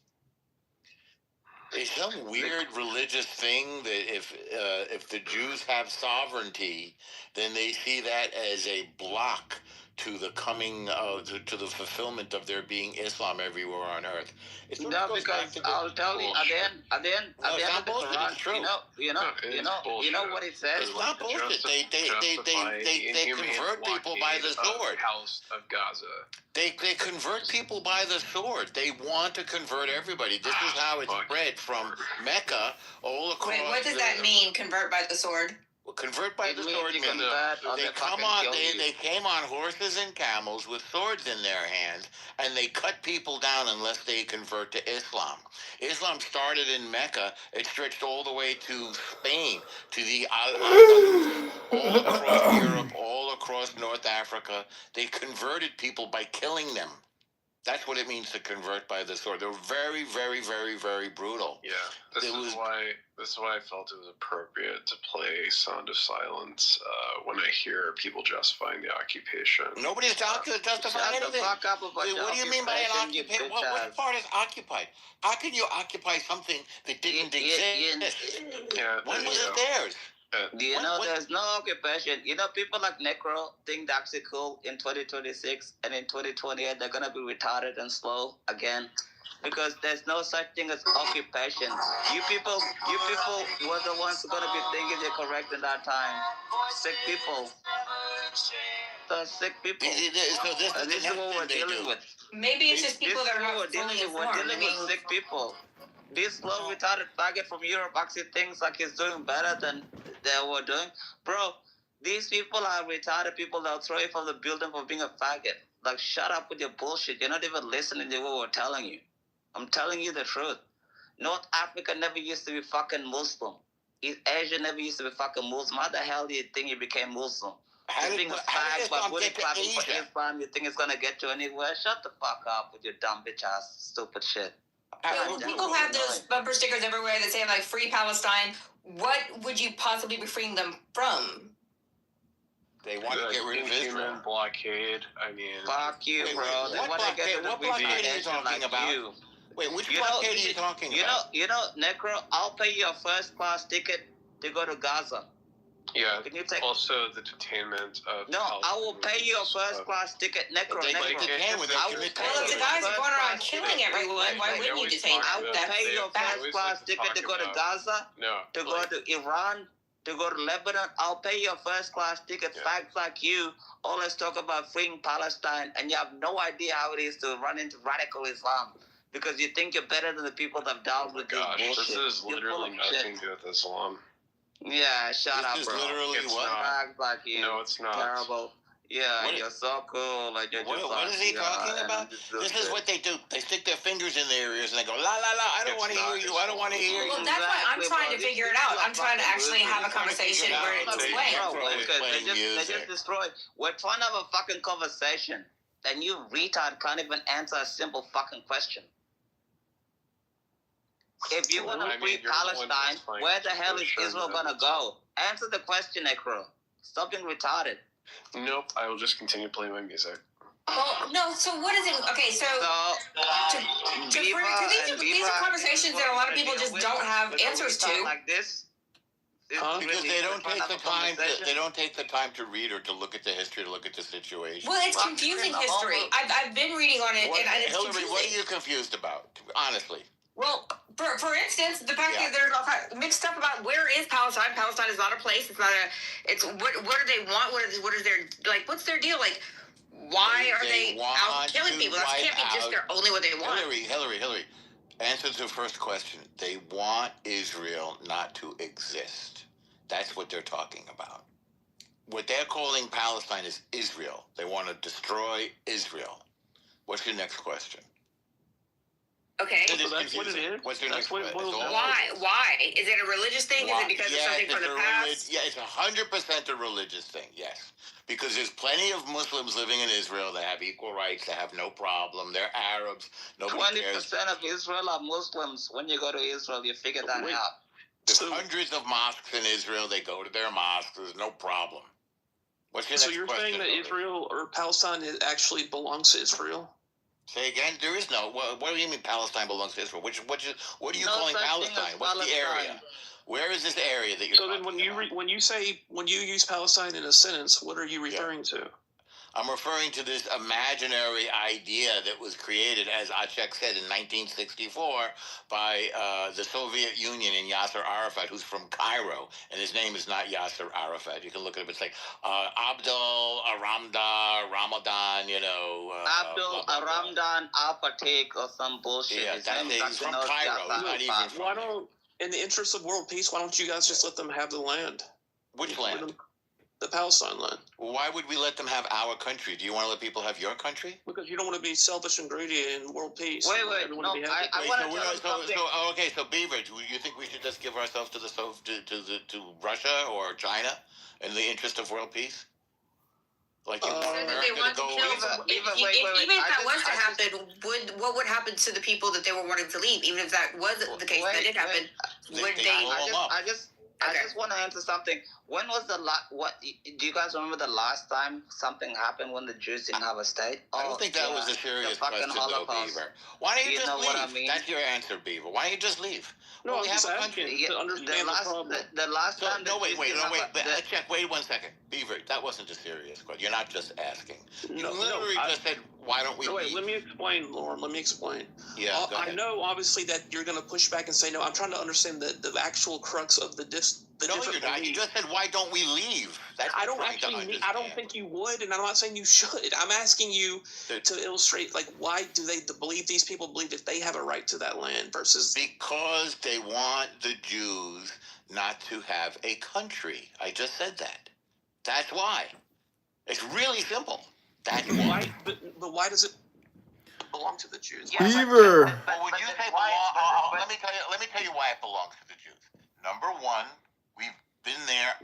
It's some weird religious thing that if the Jews have sovereignty, then they see that as a block to the coming to the fulfillment of there being Islam everywhere on earth. It sort of goes back to I'll tell you at the end of the Quran, you know what it says. It's not bullshit. They convert people by the sword. House of Gaza. They convert people by the sword. They want to convert everybody. This is how it's spread from Mecca all across. Wait, what does that mean? Convert by the sword? Well, convert by the sword means they came on horses and camels with swords in their hands, and they cut people down unless they convert to Islam. Islam started in Mecca. It stretched all the way to Spain, to the all across Europe, all across North Africa. They converted people by killing them. That's what it means to convert by the sword. They're very, very, very, very brutal. Yeah, this is why I felt it was appropriate to play Sound of Silence when I hear people justifying the occupation. Nobody's justifying anything. What do you mean by an occupation? What part is occupied? How can you occupy something that didn't exist? When was it theirs? There's no occupation. People like Necro think that's cool in 2026, and in 2028 they're gonna be retarded and slow again, because there's no such thing as occupation. You people were the ones who are gonna be thinking they're correct in that time. Sick people. The sick people. So this is what we're dealing with. Maybe it's just people that are not fully informed. We're dealing with sick people. This slow retarded faggot from Europe actually thinks like he's doing better than they were doing. Bro, these people are retarded people that'll throw you from the building for being a faggot. Like, shut up with your bullshit. You're not even listening to what we're telling you. I'm telling you the truth. North Africa never used to be fucking Muslim. East Asia never used to be fucking Muslim. How the hell do you think you became Muslim? Being a fag, but booty clapping for Islam, you think it's gonna get you anywhere? Shut the fuck up with your dumb bitch ass stupid shit. People have those bumper stickers everywhere that say like "Free Palestine." What would you possibly be freeing them from? They want to get rid of Israel. Blockade. I mean, fuck you, bro. What blockade are you talking about? Wait, which blockade are you talking about? Necro, I'll pay you a first class ticket to go to Gaza. Yeah. Can you take also the detainment of? No, I will pay you a first class ticket, Necro. Well, if the guys are going around killing everyone, why wouldn't you detain them? I will pay you a first class ticket to go to Gaza, to go to Iran, to go to Lebanon. I'll pay you a first class ticket. Facts like you always talk about freeing Palestine, and you have no idea how it is to run into radical Islam. Because you think you're better than the people that have dealt with this bullshit. This is literally nothing to do with Islam. Yeah, shut up, bro. This is literally what? Like you. No, it's not. Terrible. Yeah, you're so cool. Like you're just what is he talking about? This is what they do. They stick their fingers in their ears and they go, la, la, la, I don't want to hear you. I don't want to hear you. Well, that's why I'm trying to figure it out. I'm trying to actually have a conversation where it's explained. They just destroyed. We're trying to have a fucking conversation, and you retard can't even answer a simple fucking question. If you want to free Palestine, where the hell is Israel gonna go? Answer the question, Necro. Stop being retarded. Nope, I will just continue playing my music. Well, no, so what is it? Okay, so these are conversations that a lot of people just don't have answers to. Like this? Because they don't take the time. They don't take the time to read or to look at the history, to look at the situation. Well, it's confusing history. I've been reading on it, and it's Hillary, confusing. what are you confused about? Honestly. Well, for instance, the fact that there's all mixed stuff about where is Palestine. Palestine is not a place. It's not a. It's what do they want? What is their like? What's their deal? Like, why are they out killing people? That can't be just their only what they want. Hillary. Answer to the first question. They want Israel not to exist. That's what they're talking about. What they're calling Palestine is Israel. They want to destroy Israel. What's your next question? Okay. So that's what it is. What's your next question? Why? Is it a religious thing? Is it because of something from the past? Yeah, it's 100% a religious thing, yes. Because there's plenty of Muslims living in Israel that have equal rights, that have no problem. They're Arabs. 20% of Israel are Muslims. When you go to Israel, you figure that out. There's hundreds of mosques in Israel. They go to their mosques. There's no problem. What's your next question? So you're saying that Israel or Palestine actually belongs to Israel? Say again. There is no. What do you mean Palestine belongs to Israel? What are you No calling such thing Palestine? as What's the area? Palestine. Where is this area that you're So then, talking about? when you use Palestine in a sentence, what are you referring to? I'm referring to this imaginary idea that was created, as Acek said, in 1964 by the Soviet Union and Yasser Arafat, who's from Cairo, and his name is not Yasser Arafat. You can look it up. It's like Abdul Aramda Ramadan, Abdul Aramdan Apatek or some bullshit. Yeah, His name is he's from Akanos Cairo. He's Yasser not even Arafat. from Why don't, in the interest of world peace, why don't you guys just let them have the land? Which land? The Palestine land. Well, why would we let them have our country? Do you want to let people have your country? Because you don't want to be selfish and greedy in world peace. Wait, no, I want to tell you something. So Beaver, do you think we should just give ourselves to Russia or China in the interest of world peace? Like you want They America want to go? Even if that was to happen, what would happen to the people that they were wanting to leave? Even if that was the case that did happen, would they? I just want to answer something. When was the what? Do you guys remember the last time something happened when the Jews didn't have a state? I don't think that was a serious question, though, Beaver. Why don't you just leave? What I mean? That's your answer, Beaver. Why don't you just leave? No, well, we have a country. To understand the problem. The last time. Wait 1 second, Beaver. That wasn't a serious question. You're not just asking. You literally just said, "Why don't we?" No, wait. Let me explain, Lauren. Let me explain. Yeah. I know, obviously, that you're going to push back and say no. I'm trying to understand the actual crux of the no, you're not. You just said, "Why don't we leave?" That's I don't actually. I don't think you would, and I'm not saying you should. I'm asking you to illustrate, like, why do they believe these people believe that they have a right to that land versus because they want the Jews not to have a country. I just said that. That's why. It's really simple. That's why. But why does it belong to the Jews? Beaver. Well, when you say belong, let me tell you why it belongs to the Jews. Number one, we've been there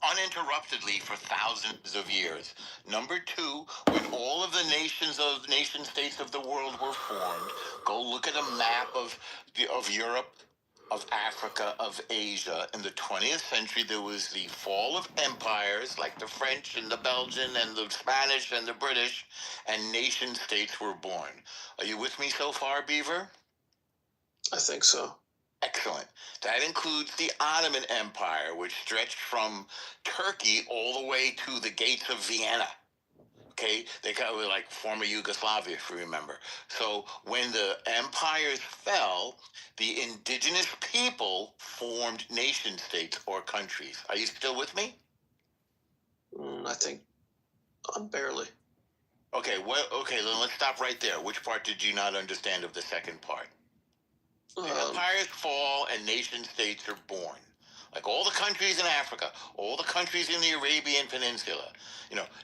uninterruptedly for thousands of years. Number two, when all of the nation states of the world were formed, go look at a map of Europe, of Africa, of Asia. In the 20th century, there was the fall of empires like the French and the Belgian and the Spanish and the British, and nation states were born. Are you with me so far, Beaver? I think so. Excellent. That includes the Ottoman Empire, which stretched from Turkey all the way to the gates of Vienna. Okay, they kind of like former Yugoslavia, if you remember. So when the empires fell, the indigenous people formed nation states or countries. Are you still with me? I think I'm barely. Okay, then let's stop right there. Which part did you not understand of the second part? The empires fall and nation states are born. Like all the countries in Africa, all the countries in the Arabian Peninsula,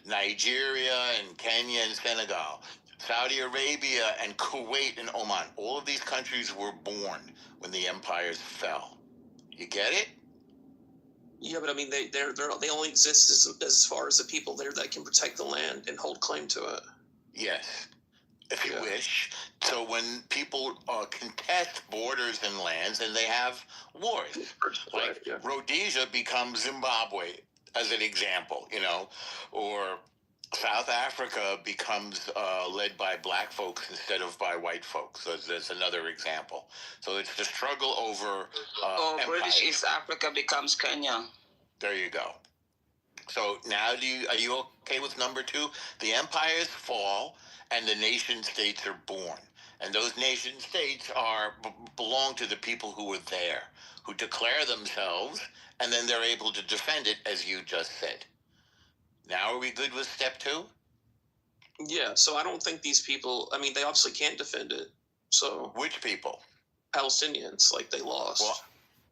Nigeria and Kenya and Senegal, Saudi Arabia and Kuwait and Oman, all of these countries were born when the empires fell. You get it? Yeah, but I mean, they only exist as far as the people there that can protect the land and hold claim to it. Yes. If you wish. So when people contest borders and lands, and they have wars, like Rhodesia becomes Zimbabwe, as an example, or South Africa becomes led by black folks instead of by white folks. So that's another example. So it's the struggle over British East Africa becomes Kenya. There you go. So now are you okay with number two? The empires fall and the nation states are born. And those nation states belong to the people who were there, who declare themselves, and then they're able to defend it, as you just said. Now are we good with step two? Yeah, so I don't think these people, I mean, they obviously can't defend it. So which people? Palestinians, like they lost. Well,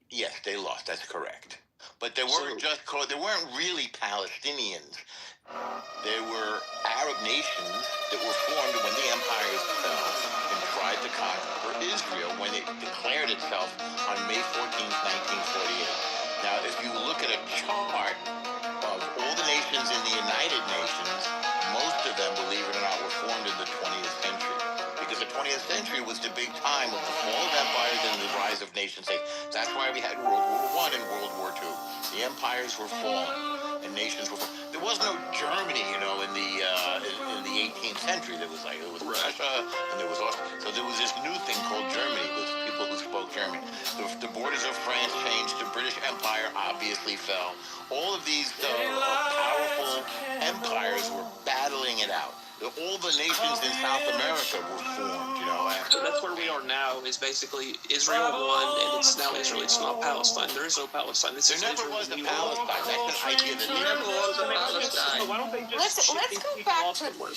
yes, they lost. That's correct. But they weren't they weren't really Palestinians. They were Arab nations that were formed when the empires fell and tried to conquer Israel when it declared itself on May 14th, 1948. Now, if you look at a chart of all the nations in the United Nations, most of them, believe it or not, were formed in the 20th century. Because the 20th century was the big time of the fall of empires and the rise of nation states. That's why we had World War I and World War II. The empires were falling. and nations were. There was no Germany, in the 18th century. There was Russia, and there was Austria. So there was this new thing called Germany with people who spoke German. The borders of France changed. The British Empire obviously fell. All of these powerful empires were battling it out. All the nations in South America were formed, So that's where we are now, is basically Israel won, and it's now Israel. It's not Palestine. There is no Palestine. There never was a Palestine. That's an idea that never was a Palestine. So why don't they just ship these people off somewhere?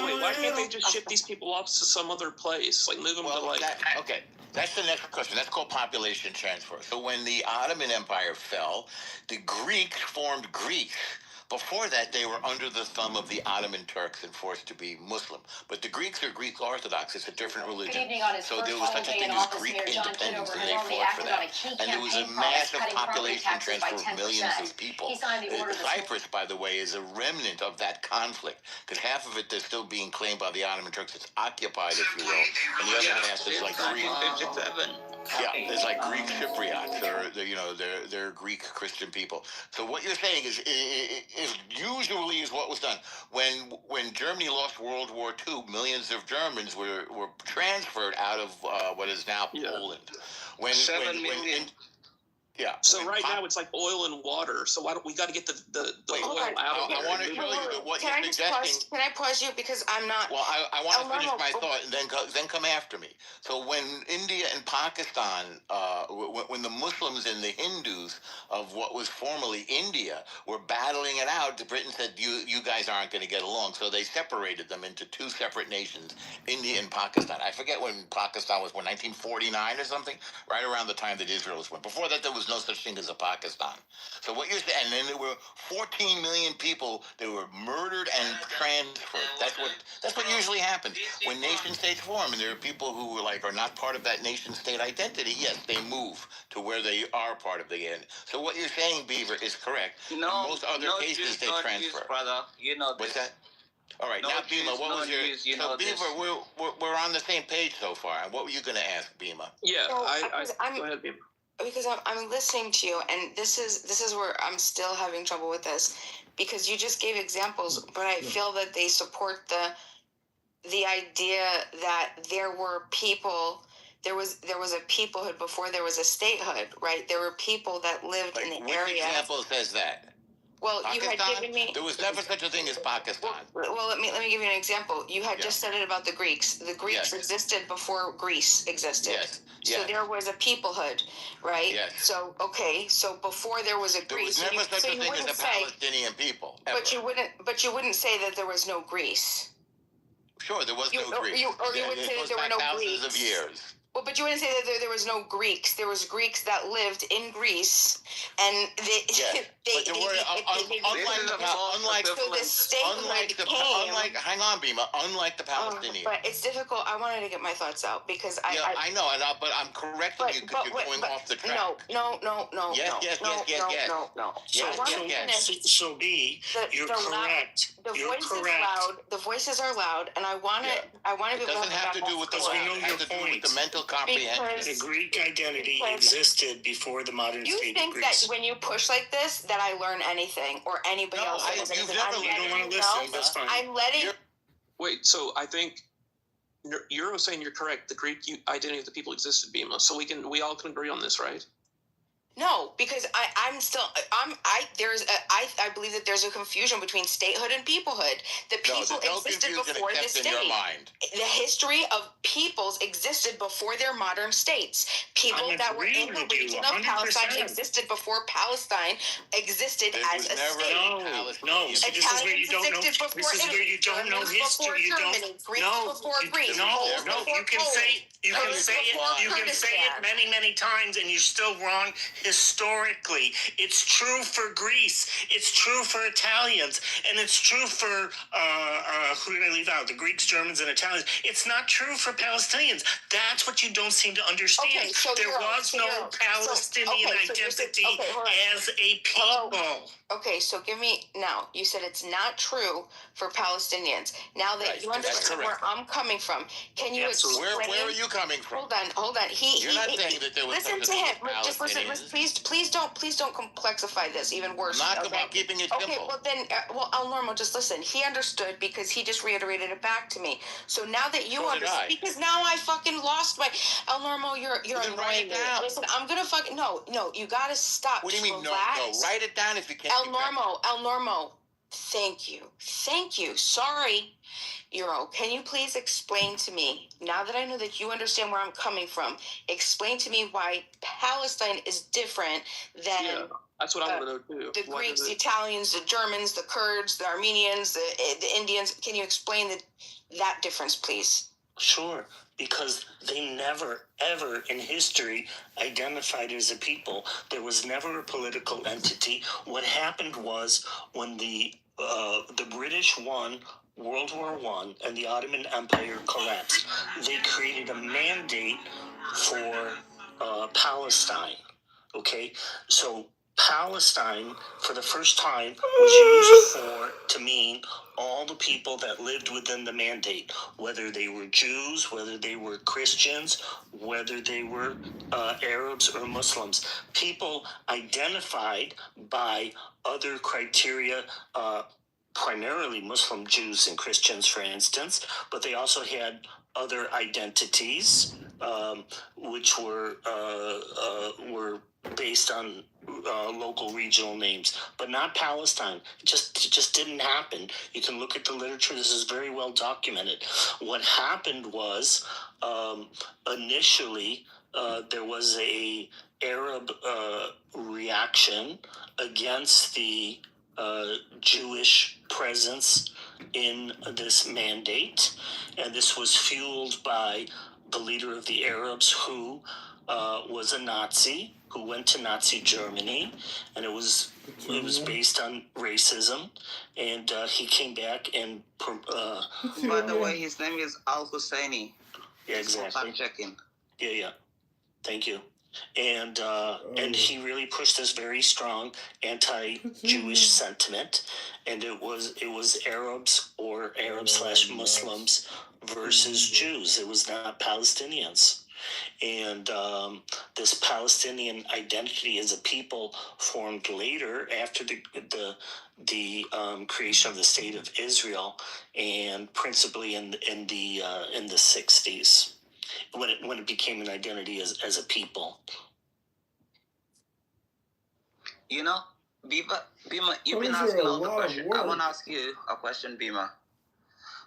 Wait, why can't they just ship these people off to some other place? Like, move them to, like... Okay. That's the next question. That's called population transfer. So when the Ottoman Empire fell, the Greeks formed Greece. Before that, they were under the thumb of the Ottoman Turks and forced to be Muslim. But the Greeks are Greek Orthodox. It's a different religion. So there was such a thing as Greek independence, and they fought for that. And there was a massive population transfer of millions of people. Cyprus, by the way, is a remnant of that conflict, because half of it is still being claimed by the Ottoman Turks. It's occupied, if you will. And the other half is like Greek. Yeah, there's like Greek Cypriots, or they're Greek Christian people. So what you're saying is usually what was done when Germany lost World War II. Millions of Germans were transferred out of what is now Poland. When 7 million. So right now it's like oil and water. So why don't we got to get the oil out of there? I want to show you that what you're suggesting. Can I pause you, because I'm not... Well, I want to finish my thought and then come after me. So when India and Pakistan, when the Muslims and the Hindus of what was formerly India were battling it out, Britain said, you guys aren't going to get along. So they separated them into two separate nations, India and Pakistan. I forget when Pakistan was, 1949 or something? Right around the time that Israel was born. Before that, there was no such thing as a Pakistan. So what you're saying, and then there were 14 million people that were murdered and transferred. That's what usually happens when nation states form, and there are people who are not part of that nation state identity. Yes, they move to where they are part of the end. So what you're saying, Beaver, is correct. No, in most other cases, they transfer. Brother, What's that? All right, now Bima, what was your? So Beaver, we're on the same page so far. And what were you going to ask, Bima? Yeah, So, go ahead, Bima. Because I'm listening to you, and this is where I'm still having trouble with this, because you just gave examples, but I feel that they support the idea that there were people. There was a peoplehood before there was a statehood, right? There were people that lived in the area. Which example says that? Well, Pakistan? you had given me. There was never such a thing as Pakistan. Well, let me give you an example. You had just said it about the Greeks. The Greeks existed before Greece existed. Yes. So there was a peoplehood, right? Yes. So before there was a Greece. There was never such a thing as a Palestinian people. Ever. But you wouldn't say that there was no Greece. Sure, there was no Greece. You wouldn't say that there were no Greeks. Thousands of years. Well, but you wouldn't say that there was no Greeks. There was Greeks that lived in Greece, and they. Yes. But there were hang on, Bima. Unlike the Palestinians. But it's difficult. I wanted to get my thoughts out because I know, but I'm correcting you because you're going off the track. No. Yes. No. So B, you're correct. The voices are loud, and I want to. It doesn't have to do with the we know your point. The mental comprehension. The Greek identity existed before the modern state of Greece. You think that when you push like this, that I learn anything or anybody else? You don't want to listen. That's fine. I'm letting. Wait, so I think you're saying you're correct. The Greek identity of the people existed, Bima. So we all can agree on this, right? No, because I believe that there's a confusion between statehood and peoplehood. The people existed before the state. The history of peoples existed before their modern states. People that were in the region of Palestine existed before Palestine existed as a state. No. So this is where you don't know. This is where you don't know history. You don't. Greece. No. You can say it. You can say it many times, and you're still wrong. Historically, it's true for Greece, it's true for Italians, and it's true for who did I leave out? The Greeks, Germans, and Italians. It's not true for Palestinians. That's what you don't seem to understand. Okay, so there was no Palestinian identity as a people. Okay, so give me now. You said it's not true for Palestinians. Now that you understand where I'm coming from, can you explain? Where are you coming from? Hold on. You're not saying that there was listen such to a thing him. as Just listen. Palestinians. Please don't complexify this even worse. I'm not about keeping it Okay, simple. well then, El Normo, just listen. He understood because he just reiterated it back to me. So now that you So did I. understand, because now I fucking lost my El Normo. You're Then write annoying it me. down. Listen, I'm gonna fucking no. You gotta stop. What do you mean? Relax. No. Write it down if you can't. El Normo. Thank you. Sorry. Can you please explain to me, now that I know that you understand where I'm coming from, explain to me why Palestine is different than that's what I want to know too. the Greeks, the Italians, the Germans, the Kurds, the Armenians, the Indians. Can you explain that difference, please? Sure, because they never, ever in history identified as a people. There was never a political entity. What happened was when the British won World War I and the Ottoman Empire collapsed, they created a mandate for Palestine. Okay, so Palestine, for the first time, was used to mean all the people that lived within the mandate, whether they were Jews, whether they were Christians, whether they were Arabs or Muslims. People identified by other criteria, primarily Muslim Jews and Christians, for instance, but they also had other identities, which were based on local regional names, but not Palestine. It just didn't happen. You can look at the literature. This is very well documented. What happened was initially there was a Arab reaction against the Jewish presence in this mandate, and this was fueled by the leader of the Arabs, who was a Nazi, who went to Nazi Germany, and it was based on racism, and he came back and by the way, his name is Al Husseini. Yeah, exactly. I'm checking. Yeah. Thank you. And he really pushed this very strong anti-Jewish sentiment, and it was Arabs or Arab/Muslims versus Jews. It was not Palestinians. And this Palestinian identity as a people formed later after the creation of the state of Israel, and principally in the 60s. When it became an identity as a people. Bima, you've been asking a lot of questions. I want to ask you a question, Bima.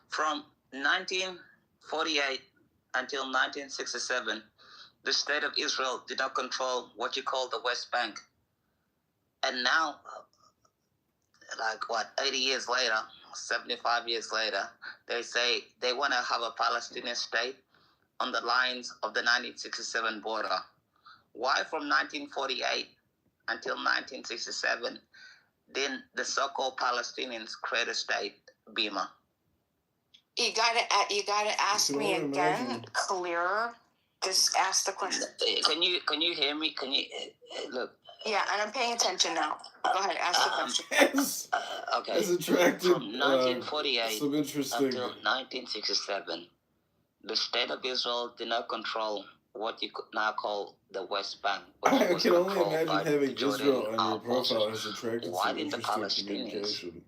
From 1948 until 1967, the state of Israel did not control what you call the West Bank. And now, 80 years later, 75 years later, they say they want to have a Palestinian state on the lines of the 1967 border. Why from 1948 until 1967 didn't the so-called Palestinians create a state, Bima? You gotta ask me again, clearer. Just ask the question. Can you hear me? Can you look? Yeah, and I'm paying attention now. Go ahead, ask the question. Okay. Has attracted from 1948 some interesting until 1967. The state of Israel did not control what you could now call the West Bank. I can only imagine having Israel on your profile has attracted Why some didn't the interesting Palestinians communication.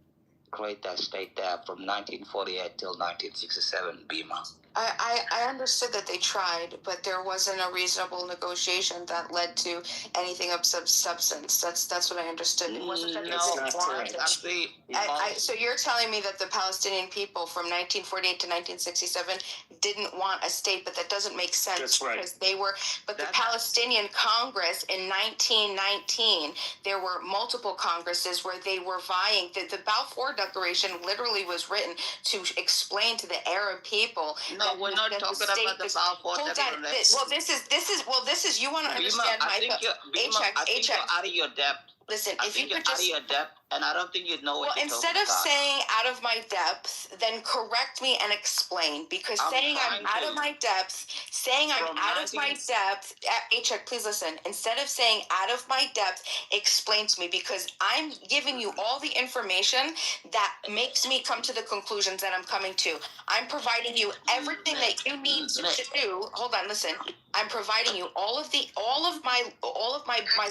create that state there from 1948 till 1967, Bima? I understood that they tried, but there wasn't a reasonable negotiation that led to anything of substance. That's what I understood. It wasn't that they didn't want it. So you're telling me that the Palestinian people from 1948 to 1967 didn't want a state, but that doesn't make sense. That's right. Because they were, but the Palestinian Congress in 1919, there were multiple congresses where they were vying. The Balfour Declaration literally was written to explain to the Arab people. No, we're not talking about the Balfour Declaration. This is you want to understand I think you're out of your depth. Listen, if you could just out of your depth. And I don't think you'd know what Well, instead of saying out of my depth, then correct me and explain. Because saying I'm out of my depth, H-check, please listen. Instead of saying out of my depth, explain to me. Because I'm giving you all the information that makes me come to the conclusions that I'm coming to. I'm providing you everything that you need to do. Hold on, listen. I'm providing you all of my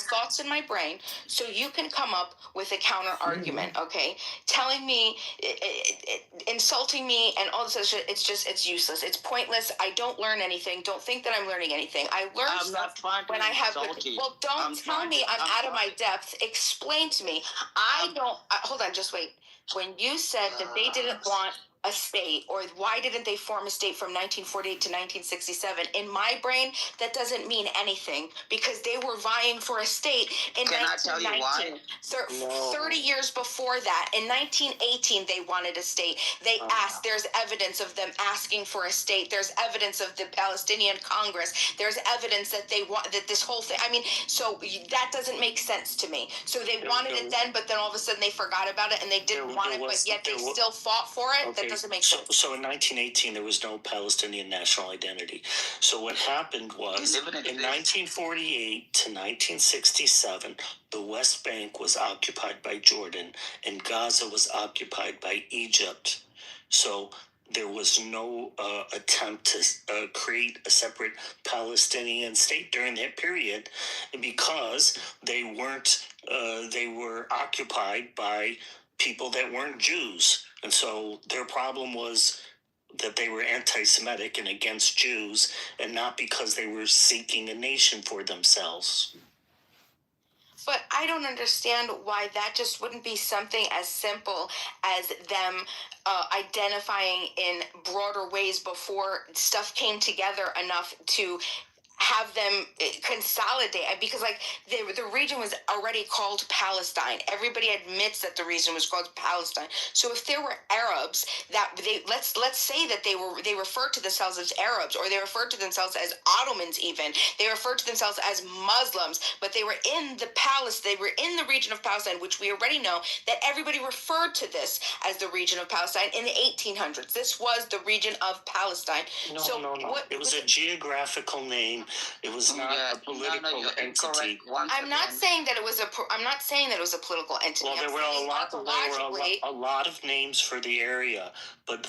thoughts in my brain, so you can come up with a counter argument. Okay, telling me, insulting me, and all this other shit. It's useless. It's pointless. I don't learn anything. Don't think that I'm learning anything. I learn stuff when I have. Well, don't tell me I'm out of my depth. Explain to me. I don't. Hold on. Just wait. When you said that they didn't want a state, or why didn't they form a state from 1948 to 1967? In my brain, that doesn't mean anything, because they were vying for a state in 1919. 30 years before that, in 1918, they wanted a state. They asked. There's evidence of them asking for a state. There's evidence of the Palestinian Congress. There's evidence that they want that this whole thing. I mean, so that doesn't make sense to me. So they wanted it then, but then all of a sudden they forgot about it and they didn't want it, but yet they still fought for it. That doesn't make sense. So in 1918, there was no Palestinian national identity. So what happened was, in 1948 to 1967, the West Bank was occupied by Jordan and Gaza was occupied by Egypt. So there was no attempt to create a separate Palestinian state during that period, because they were occupied by people that weren't Jews. And so their problem was that they were anti-Semitic and against Jews, and not because they were seeking a nation for themselves. But I don't understand why that just wouldn't be something as simple as them identifying in broader ways before stuff came together enough to have them consolidate, because like the region was already called Palestine. Everybody admits that the region was called Palestine. So if there were Arabs that let's say that they referred to themselves as Arabs, or they referred to themselves as Ottomans, even they referred to themselves as Muslims, but they were in the region of Palestine, which we already know that everybody referred to this as the region of Palestine in the 1800s. This was the region of Palestine. No. It was a geographical name. It was not a political entity. I'm not saying that it was a political entity. Well, there were a lot of names for the area, but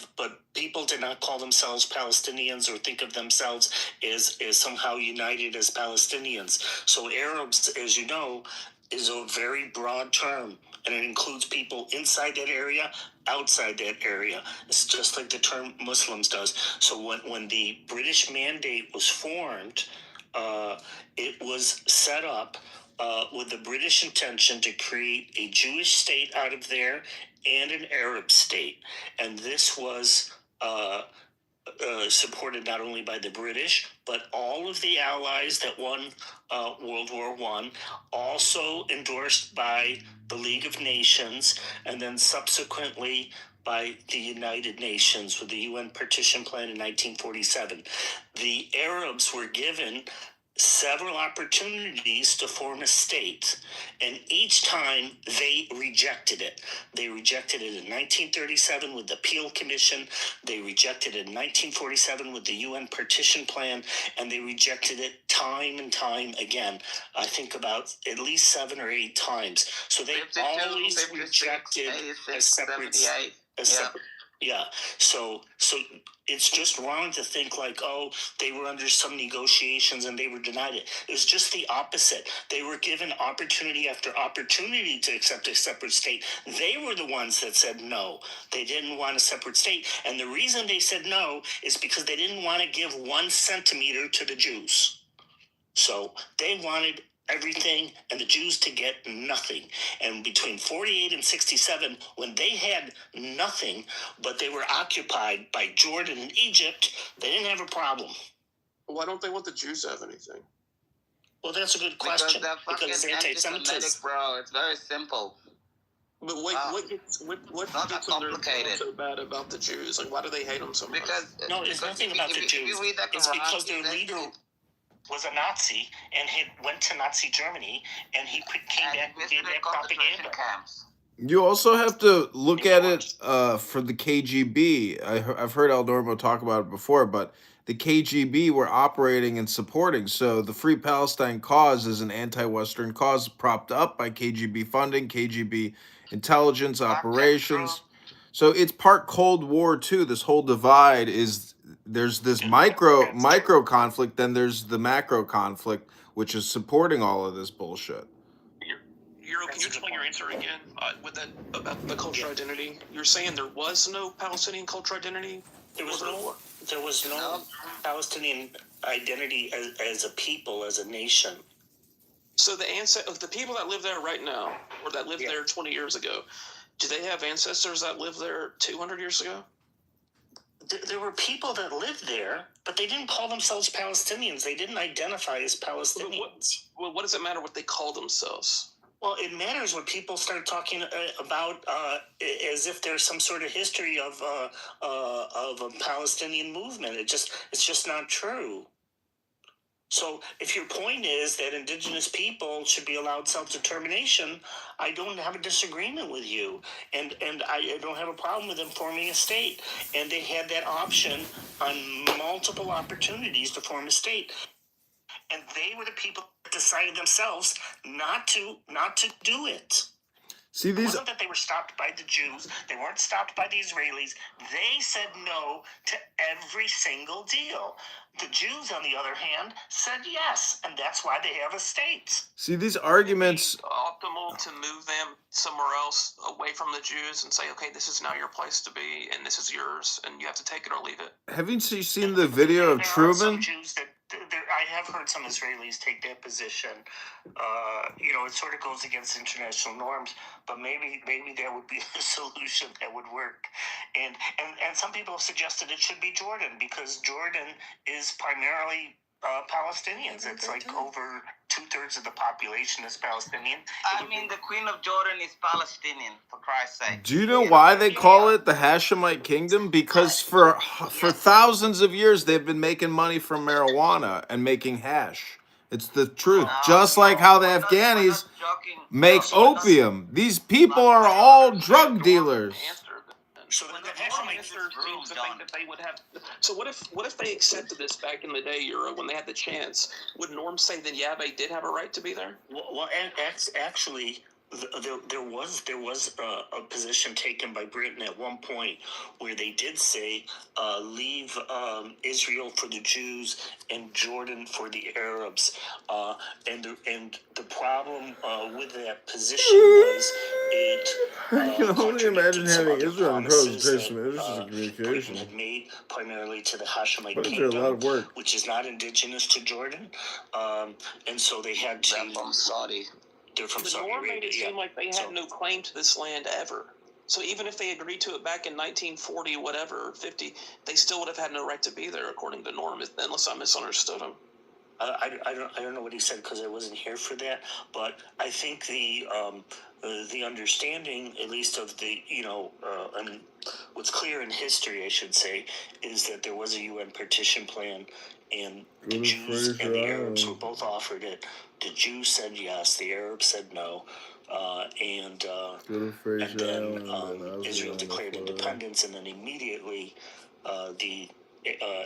people did not call themselves Palestinians or think of themselves as somehow united as Palestinians. So Arabs, as you know, is a very broad term, and it includes people inside that area, outside that area. It's just like the term Muslims does. So when the British Mandate was formed, it was set up with the British intention to create a Jewish state out of there and an Arab state. And this was supported not only by the British, but all of the allies that won World War I, also endorsed by the League of Nations, and then subsequently by the United Nations with the UN Partition Plan in 1947. The Arabs were given several opportunities to form a state, and each time they rejected it. They rejected it in 1937 with the Peel Commission, they rejected it in 1947 with the UN Partition Plan, and they rejected it time and time again. I think about at least 7 or 8 times. So they always rejected a separate. Yeah. So it's just wrong to think like, oh, they were under some negotiations and they were denied it. It was just the opposite. They were given opportunity after opportunity to accept a separate state. They were the ones that said no. They didn't want a separate state. And the reason they said no is because they didn't want to give 1 centimeter to the Jews. So they wanted everything and the Jews to get nothing. And between 48 and 67, when they had nothing, but they were occupied by Jordan and Egypt, they didn't have a problem. Why don't they want the Jews to have anything? Well, that's a good question. Because it's anti-Semitic, bro. It's very simple. But what gets complicated so bad about the Jews? Like, why do they hate them so much? No, it's nothing about the Jews. It's because their leader was a Nazi, and he went to Nazi Germany, and he came back and did that propaganda. You also have to look at it for the KGB. I've heard El Normo talk about it before, but the KGB were operating and supporting. So the Free Palestine cause is an anti-Western cause propped up by KGB funding, KGB intelligence operations. So it's part Cold War too. This whole divide is there's this micro conflict, then there's the macro conflict, which is supporting all of this bullshit. Can you explain your answer again with that about the cultural identity? You're saying there was no Palestinian cultural identity? There was no Palestinian identity as a people, as a nation. So the people that live there right now, or that lived there 20 years ago, do they have ancestors that lived there 200 years ago? There were people that lived there, but they didn't call themselves Palestinians. They didn't identify as Palestinians. Well, what does it matter what they call themselves? Well, it matters when people start talking about as if there's some sort of history of a Palestinian movement. It's just not true. So if your point is that indigenous people should be allowed self-determination, I don't have a disagreement with you. And I don't have a problem with them forming a state. And they had that option on multiple opportunities to form a state. And they were the people that decided themselves not to do it. See, It wasn't that they were stopped by the Jews. They weren't stopped by the Israelis. They said no to every single deal. The Jews, on the other hand, said yes, and that's why they have a state. See, these arguments. Optimal to move them somewhere else away from the Jews and say, okay, this is now your place to be, and this is yours, and you have to take it or leave it. Haven't you seen the video of Truman? Some Jews that I have heard some Israelis take that position. It sort of goes against international norms, but maybe that would be a solution that would work. And some people have suggested it should be Jordan, because Jordan is primarily Palestinians. It's like over 2/3 of the population is Palestinian. The Queen of Jordan is Palestinian, for Christ's sake. Do you know why they call it the Hashemite Kingdom? Because for thousands of years they've been making money from marijuana and making hash. It's the truth. Just like how the Afghanis make opium. These people are all drug dealers. So the Hashemite seems to think that they would have. So what if they accepted this back in the day, Euro, when they had the chance? Would Norm say that they did have a right to be there? Well, actually, there was a position taken by Britain at one point where they did say leave Israel for the Jews and Jordan for the Arabs, and the problem with that position was I can only imagine having Israel in promises of communication. had made primarily to the Hashemite But Kingdom, a lot of work. which is not indigenous to Jordan, and so they had to. They're from Saudi. They're from The Saudi Norm made Arabia. it seem like they had no claim to this land ever. So even if they agreed to it back in 1940, whatever, 50, they still would have had no right to be there, according to Norm, unless I misunderstood him. I don't know what he said because I wasn't here for that, but I think the understanding, at least of the and what's clear in history, I should say, is that there was a UN partition plan, and the Jews and the Arabs were both offered it. The Jews said yes, the Arabs said no, and then Israel declared independence, and then immediately the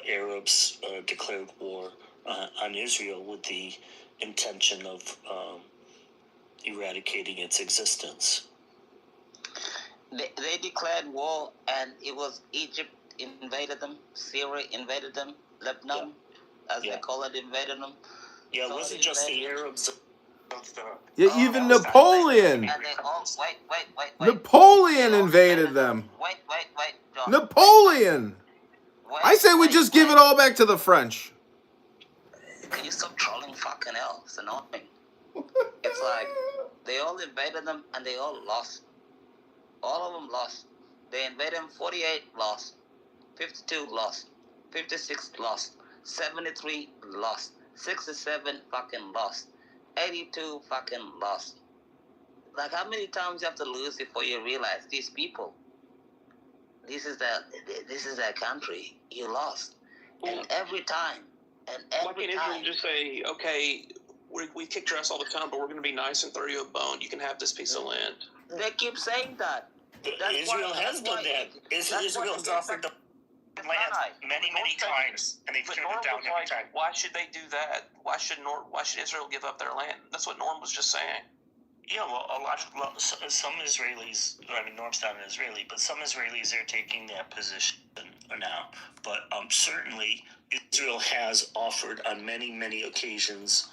Arabs declared war on Israel with the intention of eradicating its existence. They declared war, and it was Egypt invaded them, Syria invaded them, Lebanon, as they call it, invaded them. Yeah, it wasn't just the Arabs. Yeah, even Napoleon. And they all, wait. Napoleon invaded them. Wait, John. Napoleon. I say we just give it all back to the French. Can you stop trolling? Fucking hell, it's annoying. It's like they all invaded them and they all lost. All of them lost. They invaded them. 48 lost, 52 lost, 56 lost, 73 lost, 67 fucking lost, 82 fucking lost. Like, how many times you have to lose before you realize these people? This is their country. You lost, and every time. Why can't Israel just say, okay, we kicked your ass all the time, but we're going to be nice and throw you a bone. You can have this piece of land. They keep saying that. Israel has done that. Israel has offered the land many times, and they've turned it down every time. Why should they do that? Why should Israel give up their land? That's what Norm was just saying. Yeah, well, some Israelis, I mean, Norm's not an Israeli, but some Israelis are taking that position now. But certainly, Israel has offered on many occasions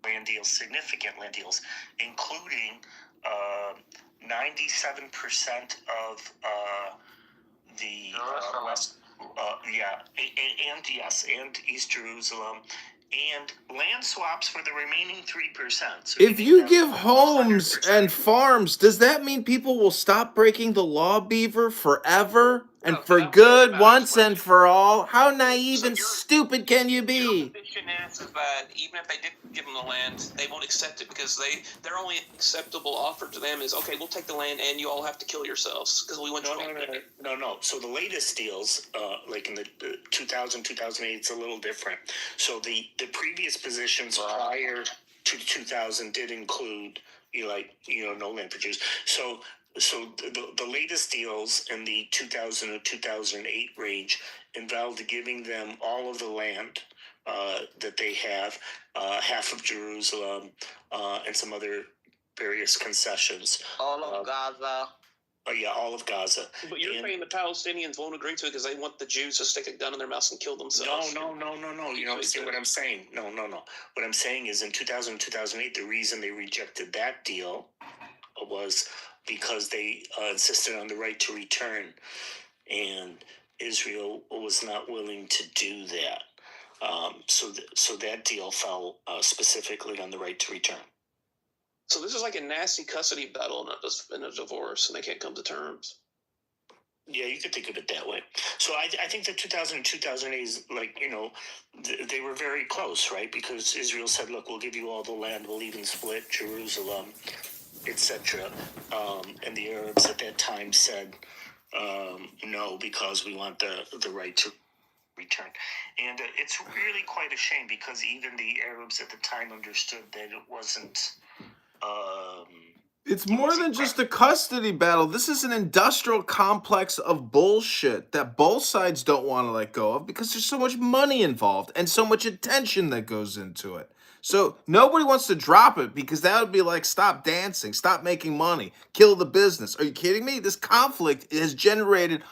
land deals, significant land deals, including 97% of the West, and East Jerusalem, and land swaps for the remaining 3%. So If you give homes and farms, does that mean people will stop breaking the law, Beaver, forever and for good, once and for all? How naive and stupid can you be? The position is that even if they did give them the land, they won't accept it because their only acceptable offer to them is, okay, we'll take the land and you all have to kill yourselves because we want you. No. So the latest deals, like in the 2000, 2008, it's a little different. So the previous positions prior to 2000 did include no land for Jews. So the latest deals in the 2000 to 2008 range involved giving them all of the land that they have, half of Jerusalem, and some other various concessions. All of Gaza. All of Gaza. But you're saying the Palestinians won't agree to it because they want the Jews to stick a gun in their mouths and kill themselves. No. You don't see what I'm saying. No. What I'm saying is in 2000, 2008, the reason they rejected that deal was because they insisted on the right to return, and Israel was not willing to do that. So that deal fell specifically on the right to return. So this is like a nasty custody battle in a divorce, and they can't come to terms. Yeah, you could think of it that way. So I think that 2000 and 2008 is they were very close, right? Because Israel said, look, we'll give you all the land, we'll even split Jerusalem, etc. And the Arabs at that time said no, because we want the right to return. And it's really quite a shame because even the Arabs at the time understood that it wasn't... It's more than just a custody battle. This is an industrial complex of bullshit that both sides don't want to let go of because there's so much money involved and so much attention that goes into it. So nobody wants to drop it because that would be like, stop dancing, stop making money, kill the business. Are you kidding me? This conflict has generated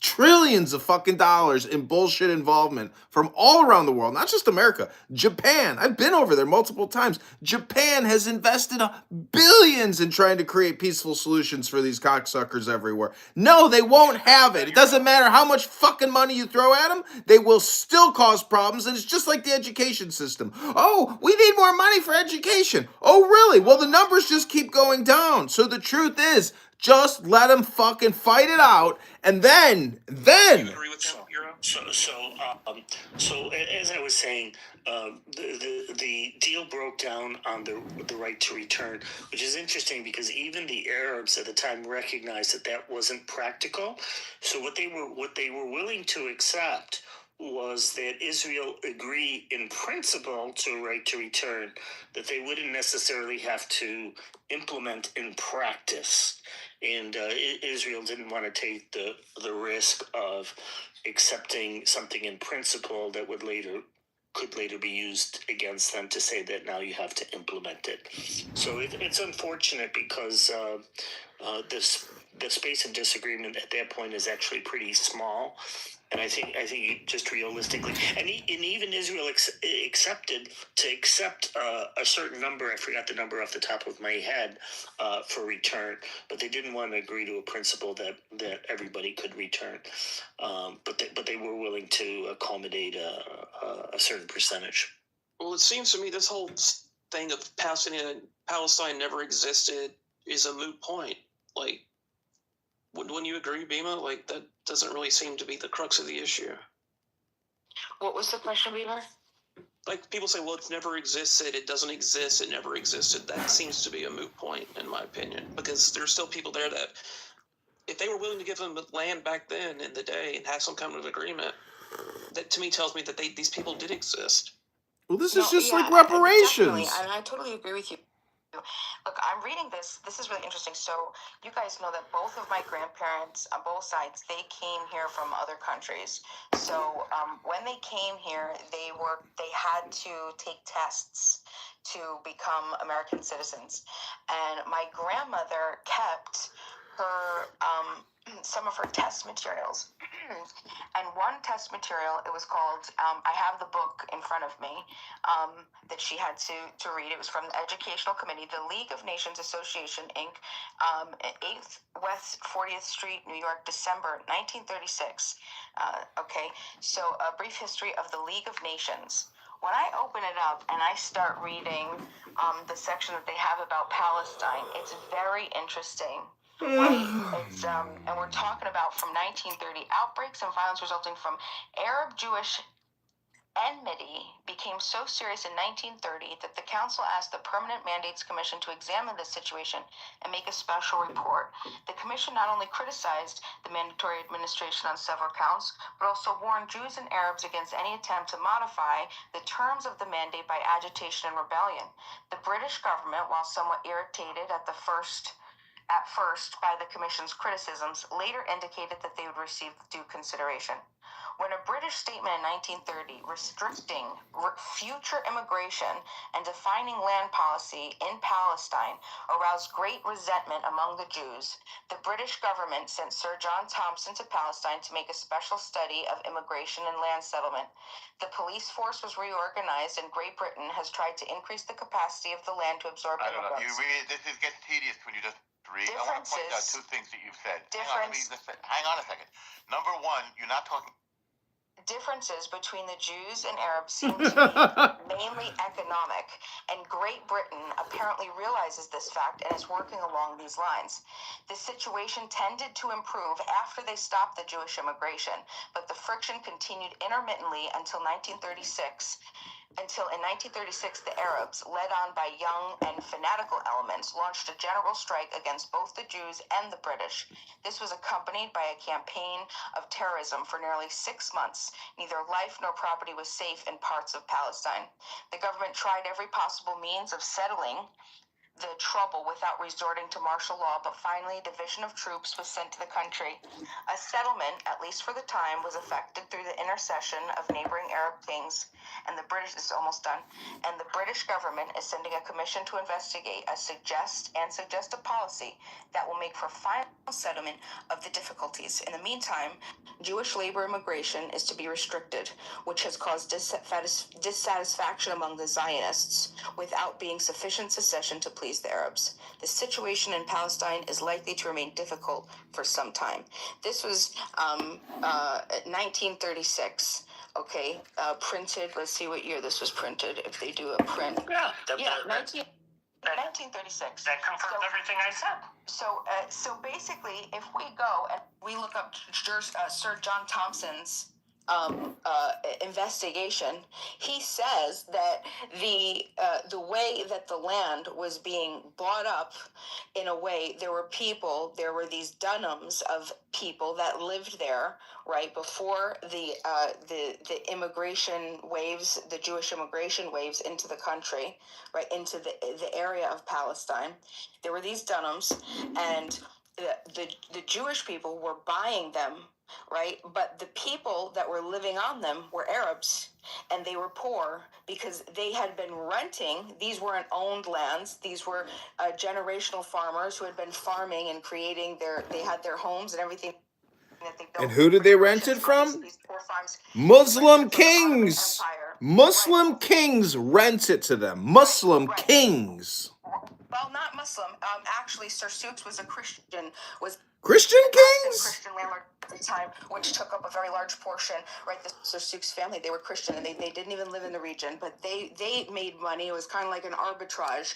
trillions of fucking dollars in bullshit involvement from all around the world, not just America. Japan, I've been over there multiple times. Japan has invested billions in trying to create peaceful solutions for these cocksuckers everywhere. No, they won't have it. It doesn't matter how much fucking money you throw at them, they will still cause problems, and it's just like the education system. Oh, we need more money for education. Oh, really? Well, the numbers just keep going down. So the truth is, just let them fucking fight it out, and then. So as I was saying, the deal broke down on the right to return, which is interesting because even the Arabs at the time recognized that wasn't practical. So what they were willing to accept was that Israel agree in principle to a right to return, that they wouldn't necessarily have to implement in practice. And Israel didn't want to take the risk of accepting something in principle that could later be used against them to say that now you have to implement it. So it's unfortunate because the space of disagreement at that point is actually pretty small. And I think just realistically, and even Israel accepted a certain number. I forgot the number off the top of my head for return, but they didn't want to agree to a principle that everybody could return. But they were willing to accommodate a certain percentage. Well, it seems to me this whole thing of Palestine never existed is a moot point. Like, wouldn't you agree, Bima? Like, that doesn't really seem to be the crux of the issue. What was the question, Beaver? Like, people say, well, it's never existed, it doesn't exist, it never existed. That seems to be a moot point, in my opinion, because there's still people there that, if they were willing to give them land back then in the day and have some kind of agreement, that to me tells me that these people did exist. Well, this is just like definitely, reparations. and I totally agree with you. Look, I'm reading this. This is really interesting. So you guys know that both of my grandparents on both sides, they came here from other countries. So when they came here, they had to take tests to become American citizens. And my grandmother kept her some of her test materials. And one test material, it was called, I have the book in front of me that she had to read. It was from the Educational Committee, the League of Nations Association, Inc., 8th West 40th Street, New York, December 1936. Okay, so a brief history of the League of Nations. When I open it up and I start reading the section that they have about Palestine, it's very interesting. Right? It's and we're talking about from 1930, outbreaks and violence resulting from Arab-Jewish enmity became so serious in 1930 that the council asked the Permanent Mandates Commission to examine this situation and make a special report. The commission not only criticized the mandatory administration on several counts, but also warned Jews and Arabs against any attempt to modify the terms of the mandate by agitation and rebellion. The British government, while somewhat irritated at first by the Commission's criticisms, later indicated that they would receive due consideration. When a British statement in 1930 restricting future immigration and defining land policy in Palestine aroused great resentment among the Jews, the British government sent Sir John Thompson to Palestine to make a special study of immigration and land settlement. The police force was reorganized, and Great Britain has tried to increase the capacity of the land to absorb immigrants. This gets tedious when you just read. I want to point out two things that you've said. Hang on a second. Number one, you're not talking. Differences between the Jews and Arabs seem to be mainly economic, and Great Britain apparently realizes this fact and is working along these lines. The situation tended to improve after they stopped the Jewish immigration, but the friction continued intermittently until in 1936, the Arabs, led on by young and fanatical elements, launched a general strike against both the Jews and the British. This was accompanied by a campaign of terrorism for nearly 6 months. Neither life nor property was safe in parts of Palestine. The government tried every possible means of settling the trouble without resorting to martial law, but finally a division of troops was sent to the country. A settlement, at least for the time, was effected through the intercession of neighboring Arab kings, and the British is almost done. And the British government is sending a commission to investigate suggest a policy that will make for final settlement of the difficulties. In the meantime, Jewish labor immigration is to be restricted, which has caused dissatisfaction among the Zionists without being sufficient secession to please the Arabs. The situation in Palestine is likely to remain difficult for some time. This was 1936. Okay, printed. Let's see what year this was printed. If they do a print, 1936. That confirms everything I said. So basically, if we go and we look up Sir John Thompson's investigation, he says that the way that the land was being bought up, in a way, there were these Dunhams of people that lived there right before the immigration waves, the Jewish immigration waves into the country, right into the area of Palestine. There were these Dunhams, and the Jewish people were buying them, right? But the people that were living on them were Arabs, and they were poor because they had been renting. These weren't owned lands. These were generational farmers who had been farming and they had their homes and everything that they built. And who did they rent it from? Muslim kings. Muslim kings rent it to them. Muslim kings. Well, not Muslim. Actually, Sir Sukes was a Christian. Christian kings? Christian landlord at the time, which took up a very large portion. Right, the Sir Sukes family, they were Christian, and they didn't even live in the region, but they made money. It was kind of like an arbitrage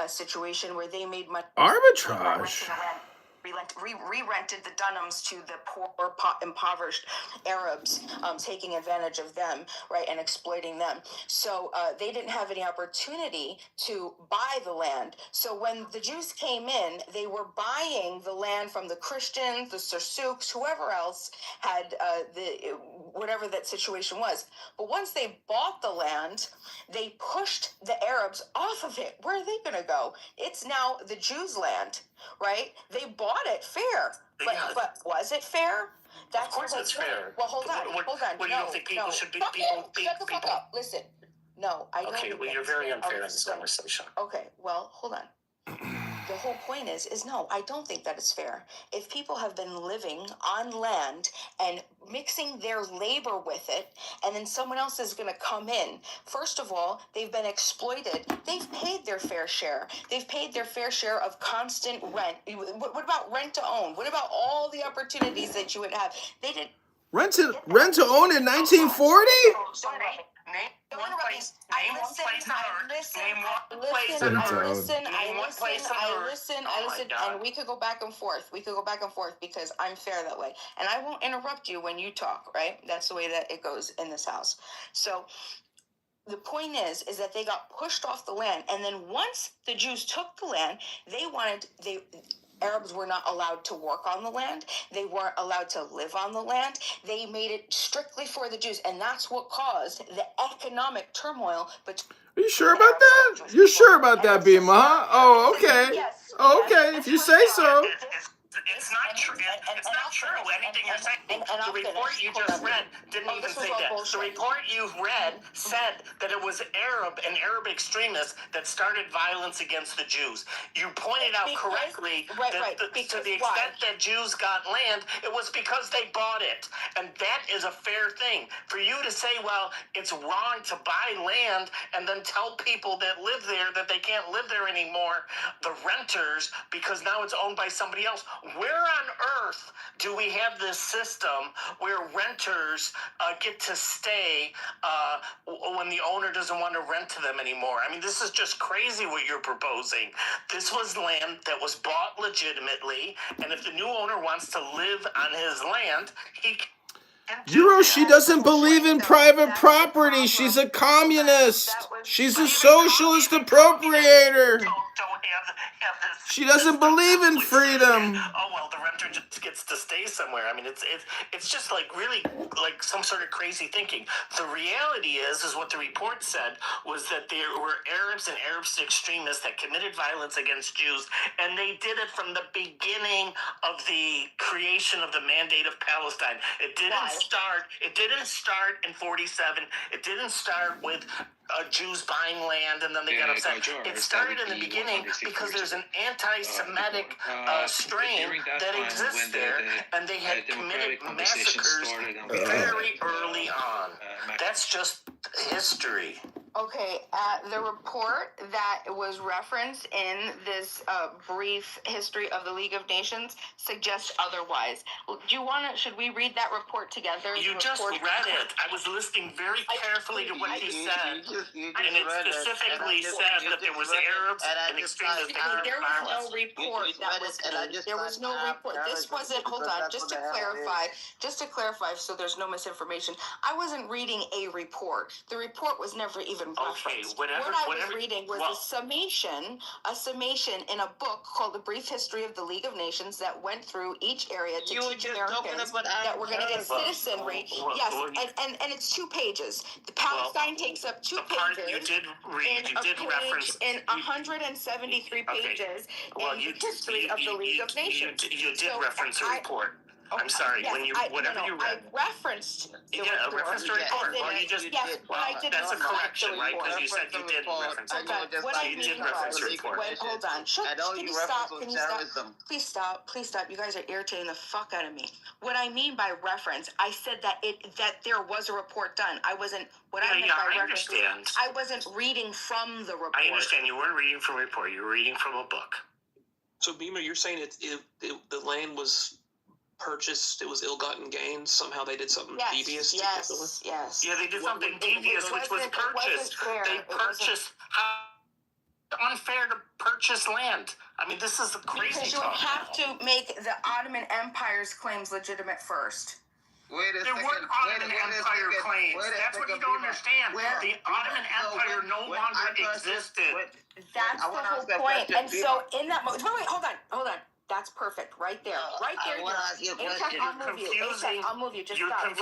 situation where they made money. Arbitrage? re-rented the Dunhams to the poor, impoverished Arabs, taking advantage of them, right, and exploiting them. So they didn't have any opportunity to buy the land. So when the Jews came in, they were buying the land from the Christians, the Sursouks, whoever else had whatever that situation was. But once they bought the land, they pushed the Arabs off of it. Where are they going to go? It's now the Jews' land, right? They bought it fair. But was it fair? Of course it's fair. Well, hold on. What do you don't think people should be? Shut the fuck up. Listen. No, I don't. Okay, well, you're very unfair in this conversation. Okay, well, hold on. The whole point is no, I don't think that is fair. If people have been living on land and mixing their labor with it, and then someone else is going to come in, first of all, they've been exploited. They've paid their fair share. They've paid their fair share of constant rent. What about rent to own? What about all the opportunities that you would have? They did. Rent to own in 1940? Name one place on earth. I listen, and we could go back and forth. Because I'm fair that way. And I won't interrupt you when you talk, right? That's the way that it goes in this house. So the point is that they got pushed off the land. And then once the Jews took the land, Arabs were not allowed to work on the land. They weren't allowed to live on the land. They made it strictly for the Jews. And that's what caused the economic turmoil. Are you sure about that? You're sure about that, Bima, huh? Oh, okay. Yes. Okay, if you say so. It's not true. It's not true. Anything you're saying. The report you just read didn't even say that. The report you read said that it was an Arab extremist that started violence against the Jews. You pointed out correctly that to the extent that Jews got land, it was because they bought it. And that is a fair thing. For you to say, well, it's wrong to buy land and then tell people that live there that they can't live there anymore, the renters, because now it's owned by somebody else. Where on earth do we have this system where renters get to stay when the owner doesn't want to rent to them anymore? I mean, this is just crazy what you're proposing. This was land that was bought legitimately, and if the new owner wants to live on his land, he can. She doesn't believe in private property. She's a communist. She's a socialist appropriator. She doesn't believe in freedom. Oh well, the renter just gets to stay somewhere. I mean, it's just like really like some sort of crazy thinking. The reality is what the report said was that there were Arabs and Arab extremists that committed violence against Jews, and they did it from the beginning of the creation of the Mandate of Palestine. It didn't start in 47. It didn't start with Jews buying land and then they got upset. It started in the beginning because there's an anti-Semitic strain that exists there, and they had committed massacres very early on. That's just history. Okay, the report that was referenced in this brief history of the League of Nations suggests otherwise. Should we read that report together? You just read it. I was listening very carefully to what he said, and it specifically said that there was Arabs and extremists. There was no report that was made. There was no report. This wasn't, hold on, just to clarify so there's no misinformation. I wasn't reading a report. The report was never even referenced. What I was reading was a summation in a book called The Brief History of the League of Nations that went through each area to teach Americans that we're going to get citizenry. Yes, and it's 2 pages. The Palestine takes up 2 pages. You did reference in 173 pages in the history of the League of Nations. You did reference a report. I'm sorry. Yes, when you whatever you read, I referenced the report. Referenced the report. Well, you just that's a correction, right? Because you said you did reference the report. You did reference the report. Hold on. Can you stop? Can you stop? Please stop. Please stop. You guys are irritating the fuck out of me. What I mean by reference, I said that there was a report done. I wasn't. What I meant by reference, I wasn't reading from the report. I understand. You weren't reading from a report. You were reading from a book. So, Bima, you're saying the land was purchased, it was ill-gotten gains, somehow they did something devious? Yes. Yeah, they did something devious, which was purchased. They purchased. Unfair to purchase land. I mean, this is the crazy Because you would have to make the Ottoman Empire's claims legitimate first. There weren't Ottoman Empire claims. That's what you don't understand. The Ottoman Empire no longer existed. That's the whole point. And so in that moment, wait, hold on. That's perfect, right there, right there. I want to ask you a question. I'll move you. I'll move you. Just You're stop.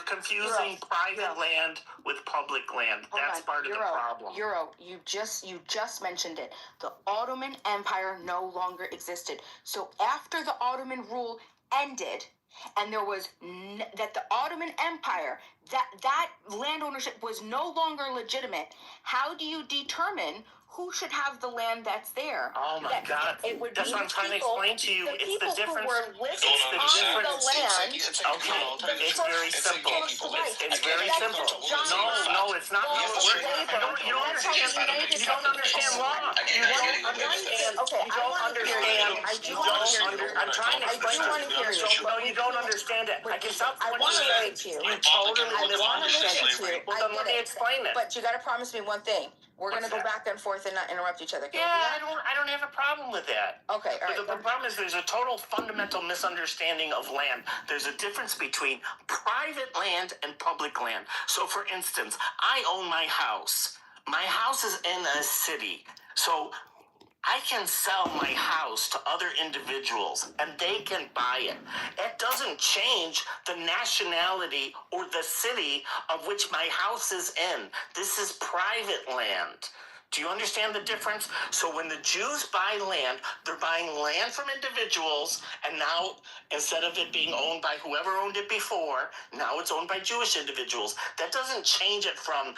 confusing private land with public land. That's part of the problem. You just mentioned it. The Ottoman Empire no longer existed. So after the Ottoman rule ended, and there was that the Ottoman Empire, that land ownership was no longer legitimate. How do you determine who should have the land that's there? Oh my God! That's what I'm trying to explain to you. It's the difference. It's the land. Okay, it's very simple. It's very simple. No, it's not how it works. You don't understand. You don't understand law. You don't understand. Okay, You don't understand. I'm trying to explain to you. No, you don't understand it. I can tell. I want to listen to you. You totally misunderstand it. Well, then let me explain it. But you got to promise me one thing. We're going to go back and forth and not interrupt each other. Yeah, I don't have a problem with that. Okay, all right. But the problem is there's a total fundamental misunderstanding of land. There's a difference between private land and public land. So, for instance, I own my house. My house is in a city. So I can sell my house to other individuals and they can buy it. It doesn't change the nationality or the city of which my house is in. This is private land. Do you understand the difference? So when the Jews buy land, they're buying land from individuals, and now instead of it being owned by whoever owned it before, now it's owned by Jewish individuals. That doesn't change it from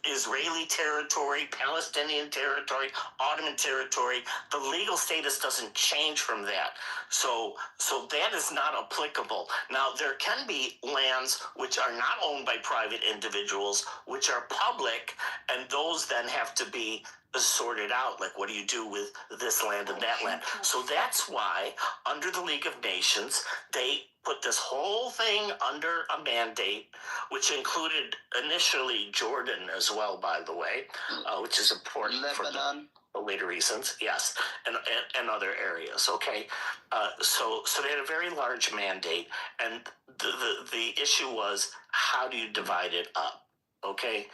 Israeli territory, Palestinian territory, Ottoman territory. The legal status doesn't change from that. So that is not applicable. Now, there can be lands which are not owned by private individuals, which are public, and those then have to be sorted out. Like, what do you do with this land and that land? So that's why, under the League of Nations, they put this whole thing under a mandate, which included initially Jordan as well, by the way, which is important for the later reasons, yes, and other areas. Okay, so they had a very large mandate, and the issue was, how do you divide it up? Okay.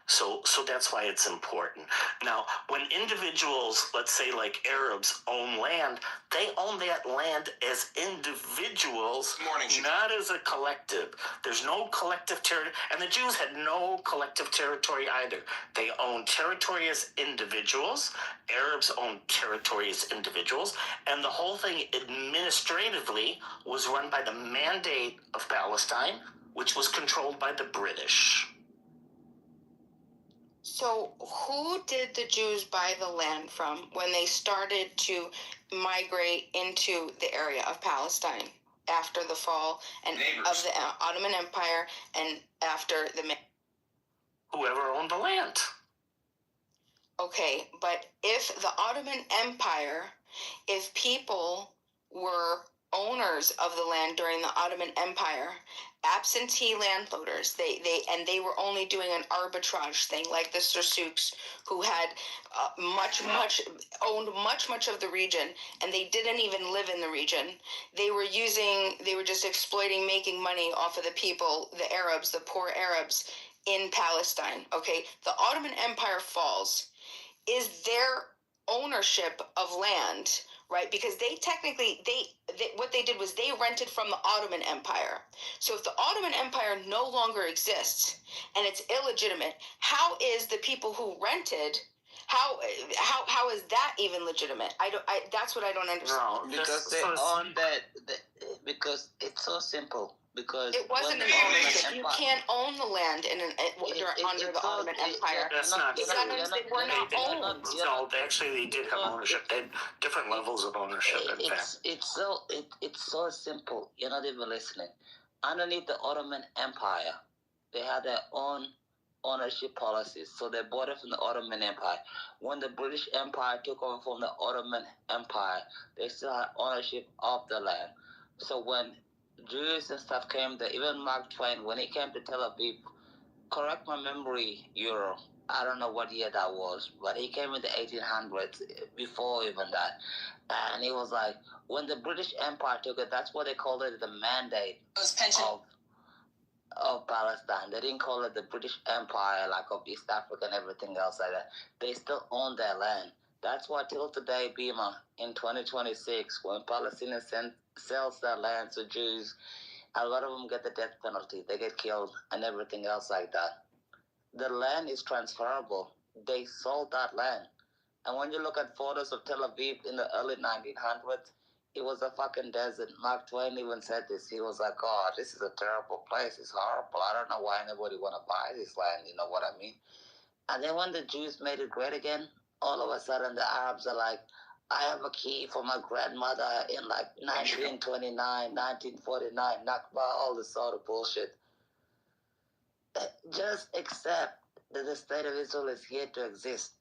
So that's why it's important. Now, when individuals, let's say like Arabs, own land, they own that land as individuals, not as a collective. There's no collective territory, and the Jews had no collective territory either. They own territory as individuals. Arabs own territory as individuals, and the whole thing administratively was run by the Mandate of Palestine, which was controlled by the British. So who did the Jews buy the land from when they started to migrate into the area of Palestine after the fall and of the Ottoman Empire and after the... Whoever owned the land. Okay, but if the Ottoman Empire, if people were owners of the land during the Ottoman Empire, absentee landholders, they were only doing an arbitrage thing, like the Sursouks, who had owned much of the region, and they didn't even live in the region. They were just exploiting, making money off of the people, the Arabs, the poor Arabs in Palestine. Okay, the Ottoman Empire falls. Is their ownership of land, right? Because they technically, what they did was they rented from the Ottoman Empire. So if the Ottoman Empire no longer exists and it's illegitimate, how is the people who rented, how is that even legitimate? That's what I don't understand. No, because they own because it's so simple. Because it wasn't an ownership. You can't own the land under the Ottoman Empire. That's not true. They were not owned. No, actually, they did have ownership. They had different levels of ownership. In fact, it's so simple. You're not even listening. Underneath the Ottoman Empire, they had their own ownership policies. So they bought it from the Ottoman Empire. When the British Empire took over from the Ottoman Empire, they still had ownership of the land. So when Jews and stuff came there, even Mark Twain, when he came to Tel Aviv, correct my memory, Euro, I don't know what year that was, but he came in the 1800s, before even that. And he was like, when the British Empire took it, that's what they called it, the mandate of Palestine. They didn't call it the British Empire, like of East Africa and everything else like that. They still own their land. That's why till today, Bima, in 2026, when Palestinians sells their land to Jews, a lot of them get the death penalty. They get killed and everything else like that. The land is transferable. They sold that land. And when you look at photos of Tel Aviv in the early 1900s, it was a fucking desert. Mark Twain even said this. He was like, "God, this is a terrible place. It's horrible. I don't know why anybody want to buy this land." You know what I mean? And then when the Jews made it great again, all of a sudden the Arabs are like, "I have a key for my grandmother in like 1929, 1949, Nakba," all this sort of bullshit. Just accept that the state of Israel is here to exist.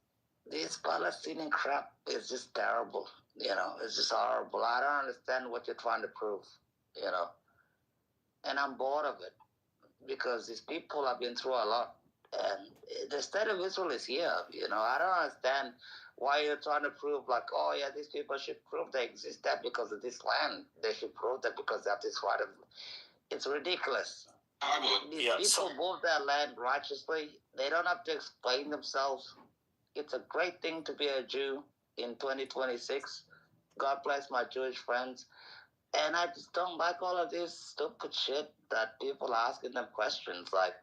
This Palestinian crap is just terrible. It's just horrible. I don't understand what you're trying to prove, you know. And I'm bored of it because these people have been through a lot. And the state of Israel is here, I don't understand why you're trying to prove like, oh yeah, these people should prove they exist there because of this land. They should prove that because they have this right of. It's ridiculous. These people move their land righteously. They don't have to explain themselves. It's a great thing to be a Jew in 2026. God bless my Jewish friends. And I just don't like all of this stupid shit that people are asking them questions. Like,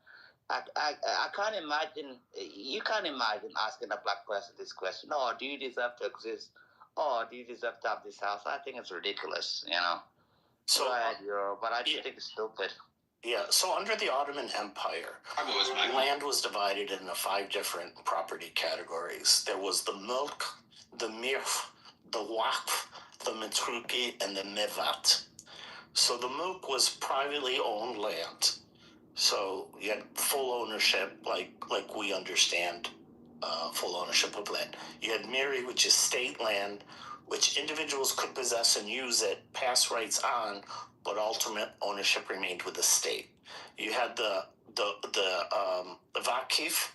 I can't imagine, you can't imagine asking a black person this question. Oh, do you deserve to exist? Oh, do you deserve to have this house? I think it's ridiculous, So, but I just think it's stupid. Yeah, so under the Ottoman Empire, land was divided into 5 different property categories. There was the mulk, the mirf, the waqf, the matruki, and the mevat. So the mulk was privately owned land. So you had full ownership, like we understand full ownership of land. You had miri, which is state land, which individuals could possess and use it, pass rights on, but ultimate ownership remained with the state. You had the vakif,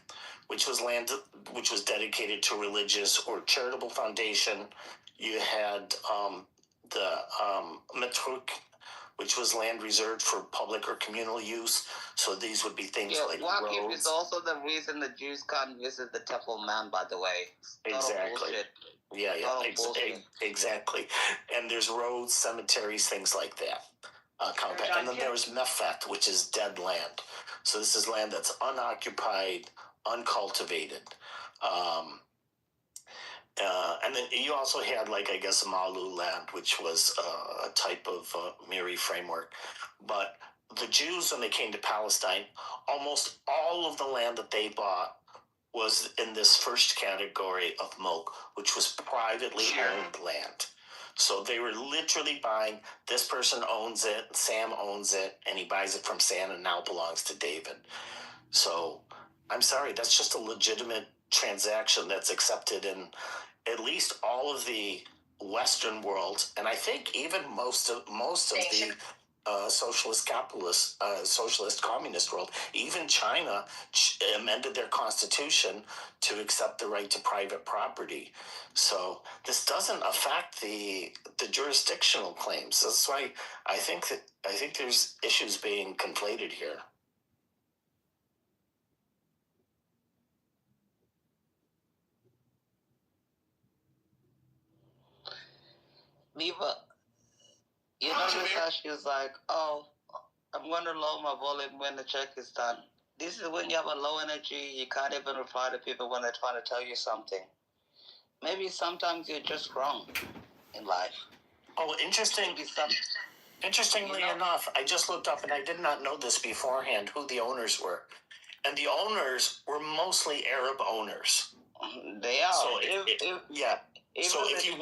which was land which was dedicated to religious or charitable foundation. You had the matruk, which was land reserved for public or communal use. So these would be things like Wakif roads. is also the reason the Jews can't visit the Temple Mount, by the way. Exactly. Yeah, exactly. And there's roads, cemeteries, things like that. And then there's Mefat, which is dead land. So this is land that's unoccupied, uncultivated. And then you also had, I guess, Malu land, which was a type of Miri framework. But the Jews, when they came to Palestine, almost all of the land that they bought was in this first category of mulk, which was privately owned land. So they were literally buying, this person owns it, Sam owns it, and he buys it from Sam and now belongs to David. So I'm sorry, that's just a legitimate transaction that's accepted in at least all of the Western world, and I think even most of the socialist capitalist, socialist communist world. Even China amended their constitution to accept the right to private property. So this doesn't affect the jurisdictional claims. That's why I think there's issues being conflated here. Viva, you notice how she was like, oh, I'm going to lower my volume when the check is done. This is when you have a low energy, you can't even reply to people when they're trying to tell you something. Maybe sometimes you're just wrong in life. Oh, interestingly enough, I just looked up and I did not know this beforehand, who the owners were. And the owners were mostly Arab owners. They are. So if you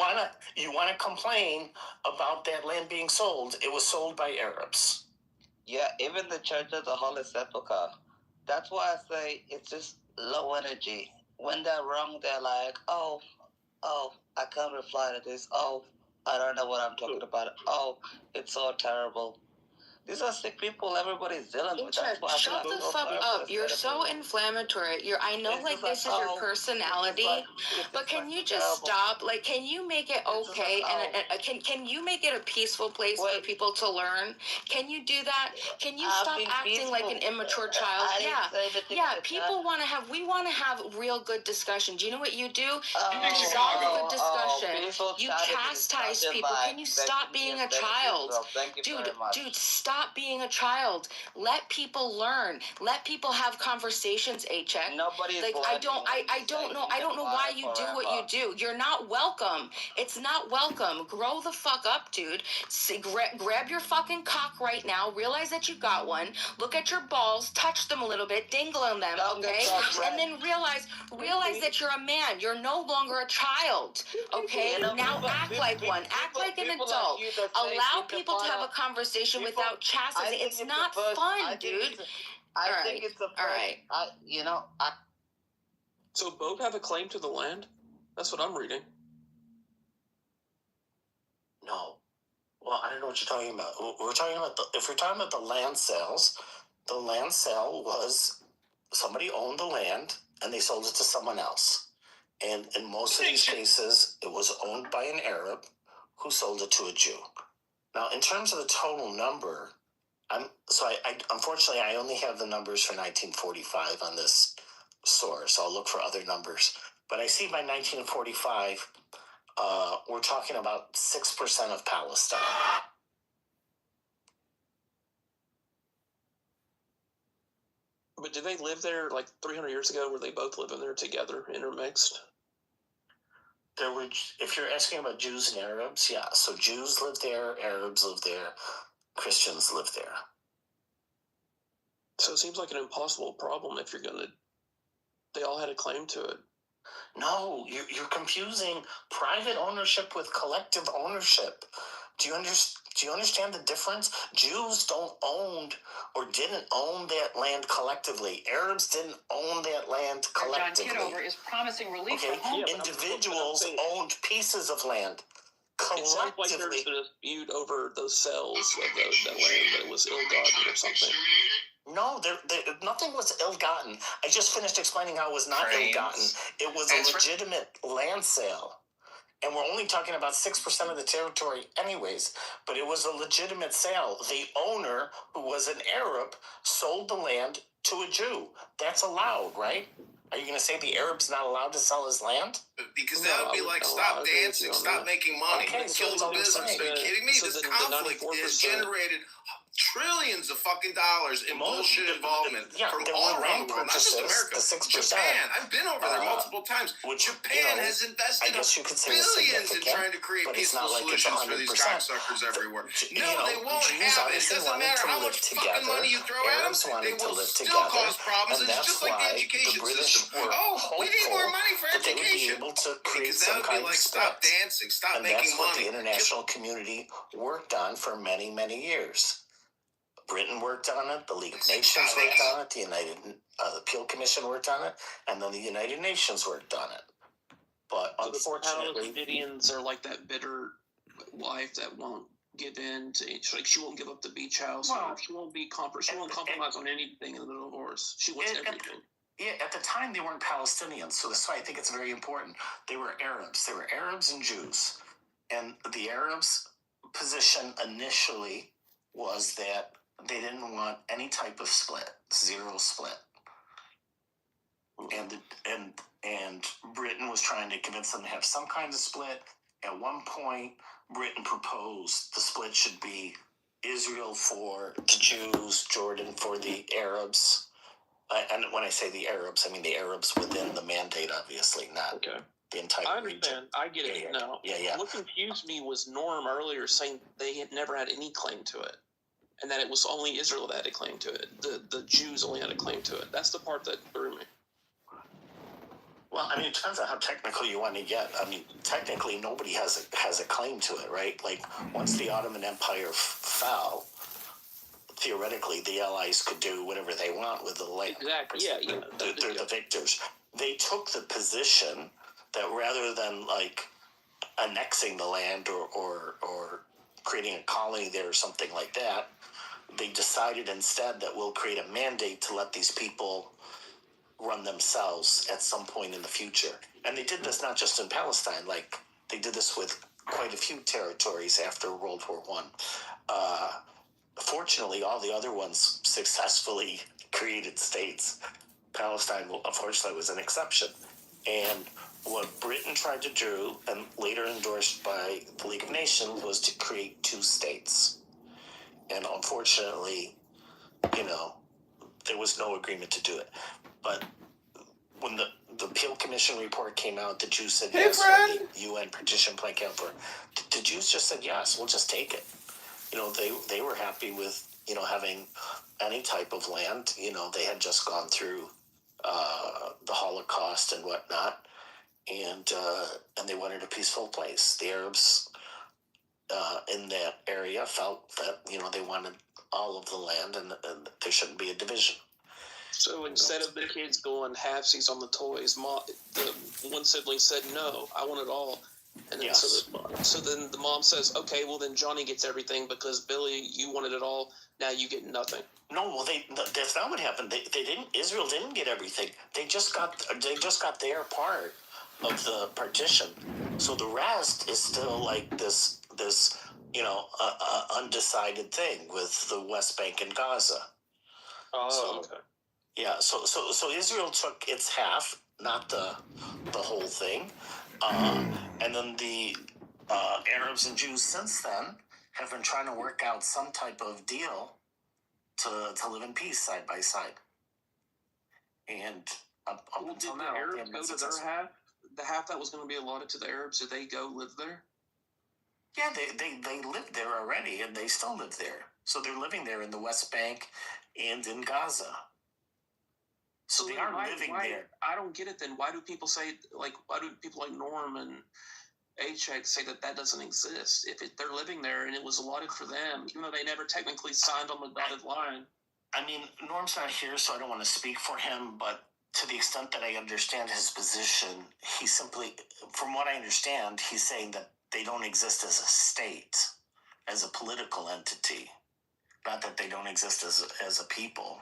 wanna complain about that land being sold, it was sold by Arabs. Yeah, even the Church of the Holy Sepulchre. That's why I say it's just low energy. When they're wrong, they're like, oh, I can't reply to this. Oh, I don't know what I'm talking about. Oh, it's so terrible. These are sick people. Everybody's dealing with. That's why I feel Shut like the so fuck sorry for up. this You're medical so worker. inflammatory. I know, It's like, just like, this is your oh, personality, but can you just stop? Like, can you make it okay? Can you make it a peaceful place for people to learn? Can you do that? Can you stop acting like an immature child? People want to have, we want to have real good discussions. You know what you do? You stop a good discussion. You chastise people. Can you stop being a child? Dude, stop being a child. Let people learn. Let people have conversations, A-Check. Nobody's like, I don't know why you do what you do. You're not welcome. It's not welcome. Grow the fuck up, dude. Grab your fucking cock right now. Realize that you got one. Look at your balls. Touch them a little bit. Dingle on them, okay? And then realize that you're a man. You're no longer a child, okay? Now act like one. Act like an adult. Allow people to have a conversation without chastising. It's not fun, dude. I think it's a first. So both have a claim to the land? That's what I'm reading. No. Well, I don't know what you're talking about. We're talking about if we're talking about the land sales was somebody owned the land and they sold it to someone else. And in most of these cases, it was owned by an Arab who sold it to a Jew. Now, in terms of the total number, unfortunately, I only have the numbers for 1945 on this source. I'll look for other numbers. But I see by 1945, we're talking about 6% of Palestine. But did they live there like 300 years ago? Were they both living there together, intermixed? If you're asking about Jews and Arabs, yeah. So Jews lived there, Arabs lived there, Christians lived there. So it seems like an impossible problem if they all had a claim to it. No, you're confusing private ownership with collective ownership. Do you understand the difference? Jews didn't own that land collectively. Arabs didn't own that land collectively. John Kitover is promising relief from home. Individuals owned pieces of land. It sounds like there's a dispute over those sales of that land, that it was ill-gotten or something. No, nothing was ill-gotten. I just finished explaining how it was not ill-gotten. It was a legitimate land sale. And we're only talking about 6% of the territory anyways, but it was a legitimate sale. The owner, who was an Arab, sold the land to a Jew. That's allowed, right? Are you going to say the Arab's not allowed to sell his land? Because that would be like, stop dancing, stop making money, kill the business. Are you kidding me? This conflict has generated trillions of fucking dollars in bullshit involvement from all around the world, not just America. Japan, I've been over there multiple times. Japan has invested billions in trying to create peaceful solutions for these cocksuckers everywhere. No, they won't have it. It doesn't matter how much fucking money you throw at them, they will still cause problems. It's just like the education system. Oh, we need more money for education. Create some kind of stop dancing, stop making money. That's what the international community worked on for many, many years. Britain worked on it, the League of Nations worked on it, the Appeal Commission worked on it, and then the United Nations worked on it. But unfortunately, the Palestinians are like that bitter wife that won't give in to. She won't give up the beach house. Well, she won't compromise on anything in the divorce. She wants everything. At the time, they weren't Palestinians, so that's why I think it's very important. They were Arabs. They were Arabs and Jews. And the Arabs' position initially was that they didn't want any type of split, zero split. And Britain was trying to convince them to have some kind of split. At one point, Britain proposed the split should be Israel for the Jews, Jordan for the Arabs. And when I say the Arabs, I mean the Arabs within the mandate, obviously, not the entire I understand. Region. I get it now. Yeah. What confused me was Norm earlier saying they had never had any claim to it, and that it was only Israel that had a claim to it. The Jews only had a claim to it. That's the part that threw me. Well, I mean, it depends on how technical you want to get. I mean, technically, nobody has a claim to it, right? Like, once the Ottoman Empire fell, theoretically, the Allies could do whatever they want with the land. Exactly. Yeah. They're the victors. They took the position that rather than like annexing the land or creating a colony there or something like that, they decided instead that we'll create a mandate to let these people run themselves at some point in the future. And they did this not just in Palestine, like they did this with quite a few territories after World War I. Fortunately, all the other ones successfully created states. Palestine, unfortunately, was an exception. And what Britain tried to do, and later endorsed by the League of Nations, was to create 2 states. And unfortunately, there was no agreement to do it. But when the Peel Commission report came out, the Jews said yes. When the UN partition plan came for, the Jews just said yes. We'll just take it. They were happy with having any type of land. They had just gone through the Holocaust and whatnot, and they wanted a peaceful place. The Arabs in that area felt that they wanted all of the land, and there shouldn't be a division. So instead of the kids going halfsies on the toys, the one sibling said, "No, I want it all." And then so then the mom says, "Okay, well then Johnny gets everything because Billy, you wanted it all. Now you get nothing." No, well that's not what happened. They didn't. Israel didn't get everything. They just got their part of the partition. So the rest is still like this undecided thing with the West Bank and Gaza. Oh, okay. Yeah, so Israel took its half, not the whole thing, and then the Arabs and Jews since then have been trying to work out some type of deal to live in peace side by side. And up until now, did the Arabs go to their half? The half that was going to be allotted to the Arabs, did they go live there? Yeah, they lived there already, and they still live there. So they're living there in the West Bank and in Gaza. So they are living there. I don't get it then. Why do people say, why do people like Norm and H.X. say that doesn't exist? If they're living there and it was allotted for them, even though they never technically signed on the dotted line. I mean, Norm's not here, so I don't want to speak for him, but to the extent that I understand his position, he simply, from what I understand, he's saying that they don't exist as a state, as a political entity, not that they don't exist as a people.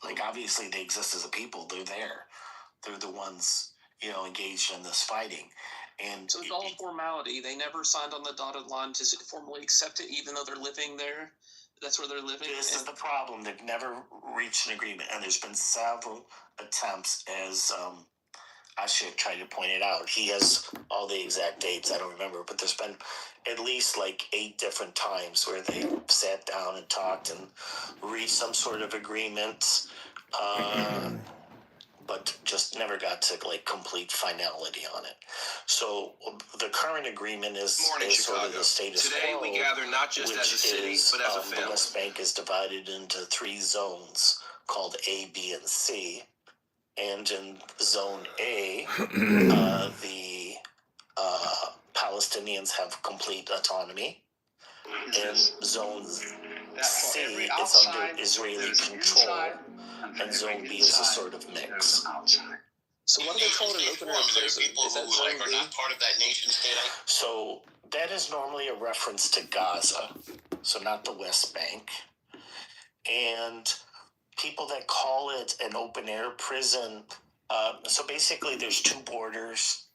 Like, obviously, they exist as a people. They're there. They're the ones, engaged in this fighting. And so it's all formality. They never signed on the dotted line to formally accept it, even though they're living there. That's where they're living. This is the problem. They've never reached an agreement. And there's been several attempts, as Ashik tried to point it out. He has all the exact dates. I don't remember. But there's been at least 8 different times where they sat down and talked and reached some sort of agreement. But just never got to complete finality on it. So the current agreement is sort of the status quo. Today we gather not just as a city, but as a family. The West Bank is divided into 3 zones called A, B, and C. And in Zone A, the Palestinians have complete autonomy. In Zone C, it's under Israeli control. And Zone B is a sort of mix. So what do they call it an open-air prison? Is that Zone B? Part of that nation state. So that is normally a reference to Gaza, so not the West Bank. And people that call it an open-air prison, so basically there's 2 borders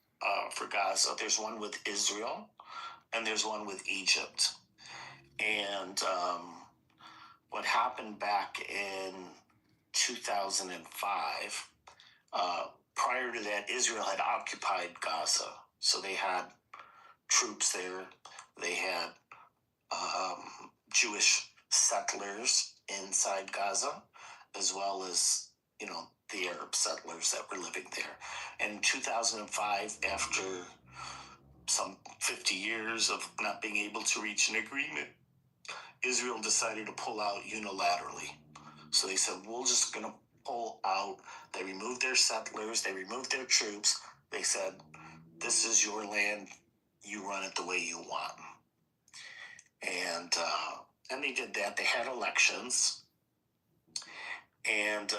for Gaza. There's one with Israel, and there's one with Egypt. And what happened back in 2005, prior to that, Israel had occupied Gaza. So they had troops there. They had Jewish settlers inside Gaza, as well as, the Arab settlers that were living there. And in 2005, after some 50 years of not being able to reach an agreement, Israel decided to pull out unilaterally. So they said, we're just going to pull out. They removed their settlers. They removed their troops. They said, this is your land. You run it the way you want. And they did that. They had elections. And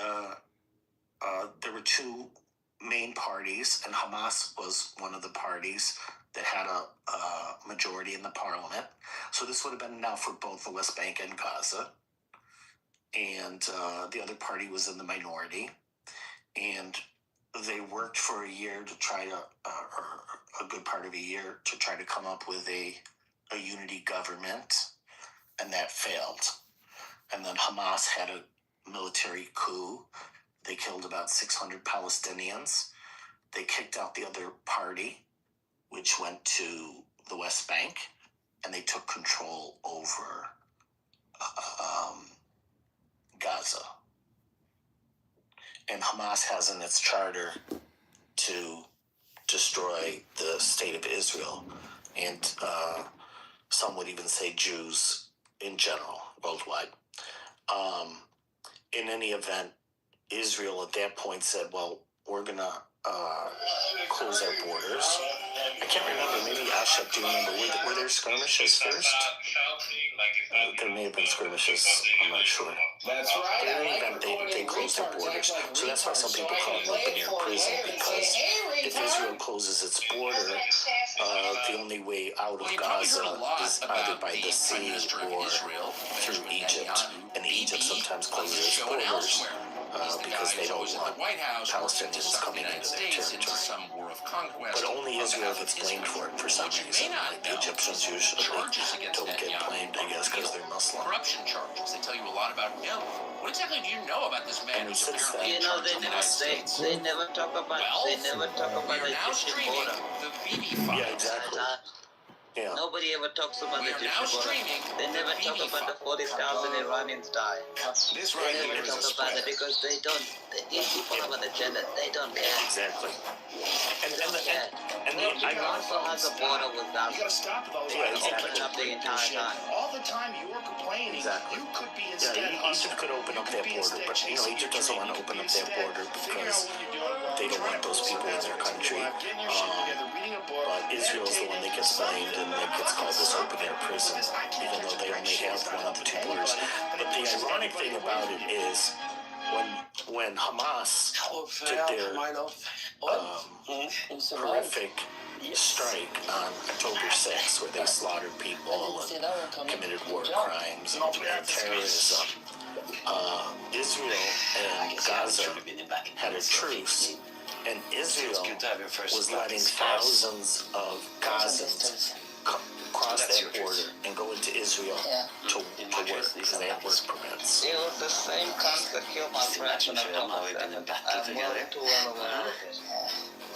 there were 2 main parties, and Hamas was one of the parties that had a majority in the parliament. So this would have been now for both the West Bank and Gaza. And the other party was in the minority. And they worked for a year to try to, or a good part of a year, to try to come up with a unity government. And that failed. And then Hamas had a military coup. They killed about 600 Palestinians. They kicked out the other party, which went to the West Bank, and they took control over Gaza. And Hamas has in its charter to destroy the state of Israel, and some would even say Jews in general, worldwide. In any event, Israel at that point said, well, we're going to close our borders. I can't remember, maybe Ashok, do you remember, were there skirmishes first? There may have been skirmishes, I'm not sure. That's right. But in any event, they closed their borders. So that's why some people call it open air prison, because if Israel closes its border, the only way out of Gaza is either by the sea or through Egypt. And Egypt sometimes closes its borders because they don't want Palestinians coming into their territory. But only Israel gets blamed for it for some reason. Like the Egyptians usually don't get blamed, I guess, because they're Muslim. Corruption charges. They tell you a lot about him. What exactly do you know about this man? And since then, they never talk about the Egyptian border. The BB files. Yeah, exactly. Yeah. Nobody ever talks about the Egyptian border. They never talk about the 40,000 Iranians died. This right They here never is a talk about spread. it because they don't. These people have an agenda. They don't care. Exactly. And Japan I also has a border with Gaza. You gotta stop those. Open up the entire time. All the time you're complaining. Exactly. You could be instead. Yeah, Egypt could open up that border, but Egypt doesn't want to open up that border because they don't want those people in their country. But Israel's the one that gets blamed and that gets called this open air prison, even though they only have one of the two borders. But the ironic thing about it is when Hamas did their horrific strike on October 6th, where they slaughtered people and committed war crimes and committed terrorism, Israel and Gaza had a truce, and Israel was letting thousands of Gazans cross that border and go into Israel to work, because they have work permits. It was the same cunts that killed my friend when I told my friend. I'm well too well aware of it.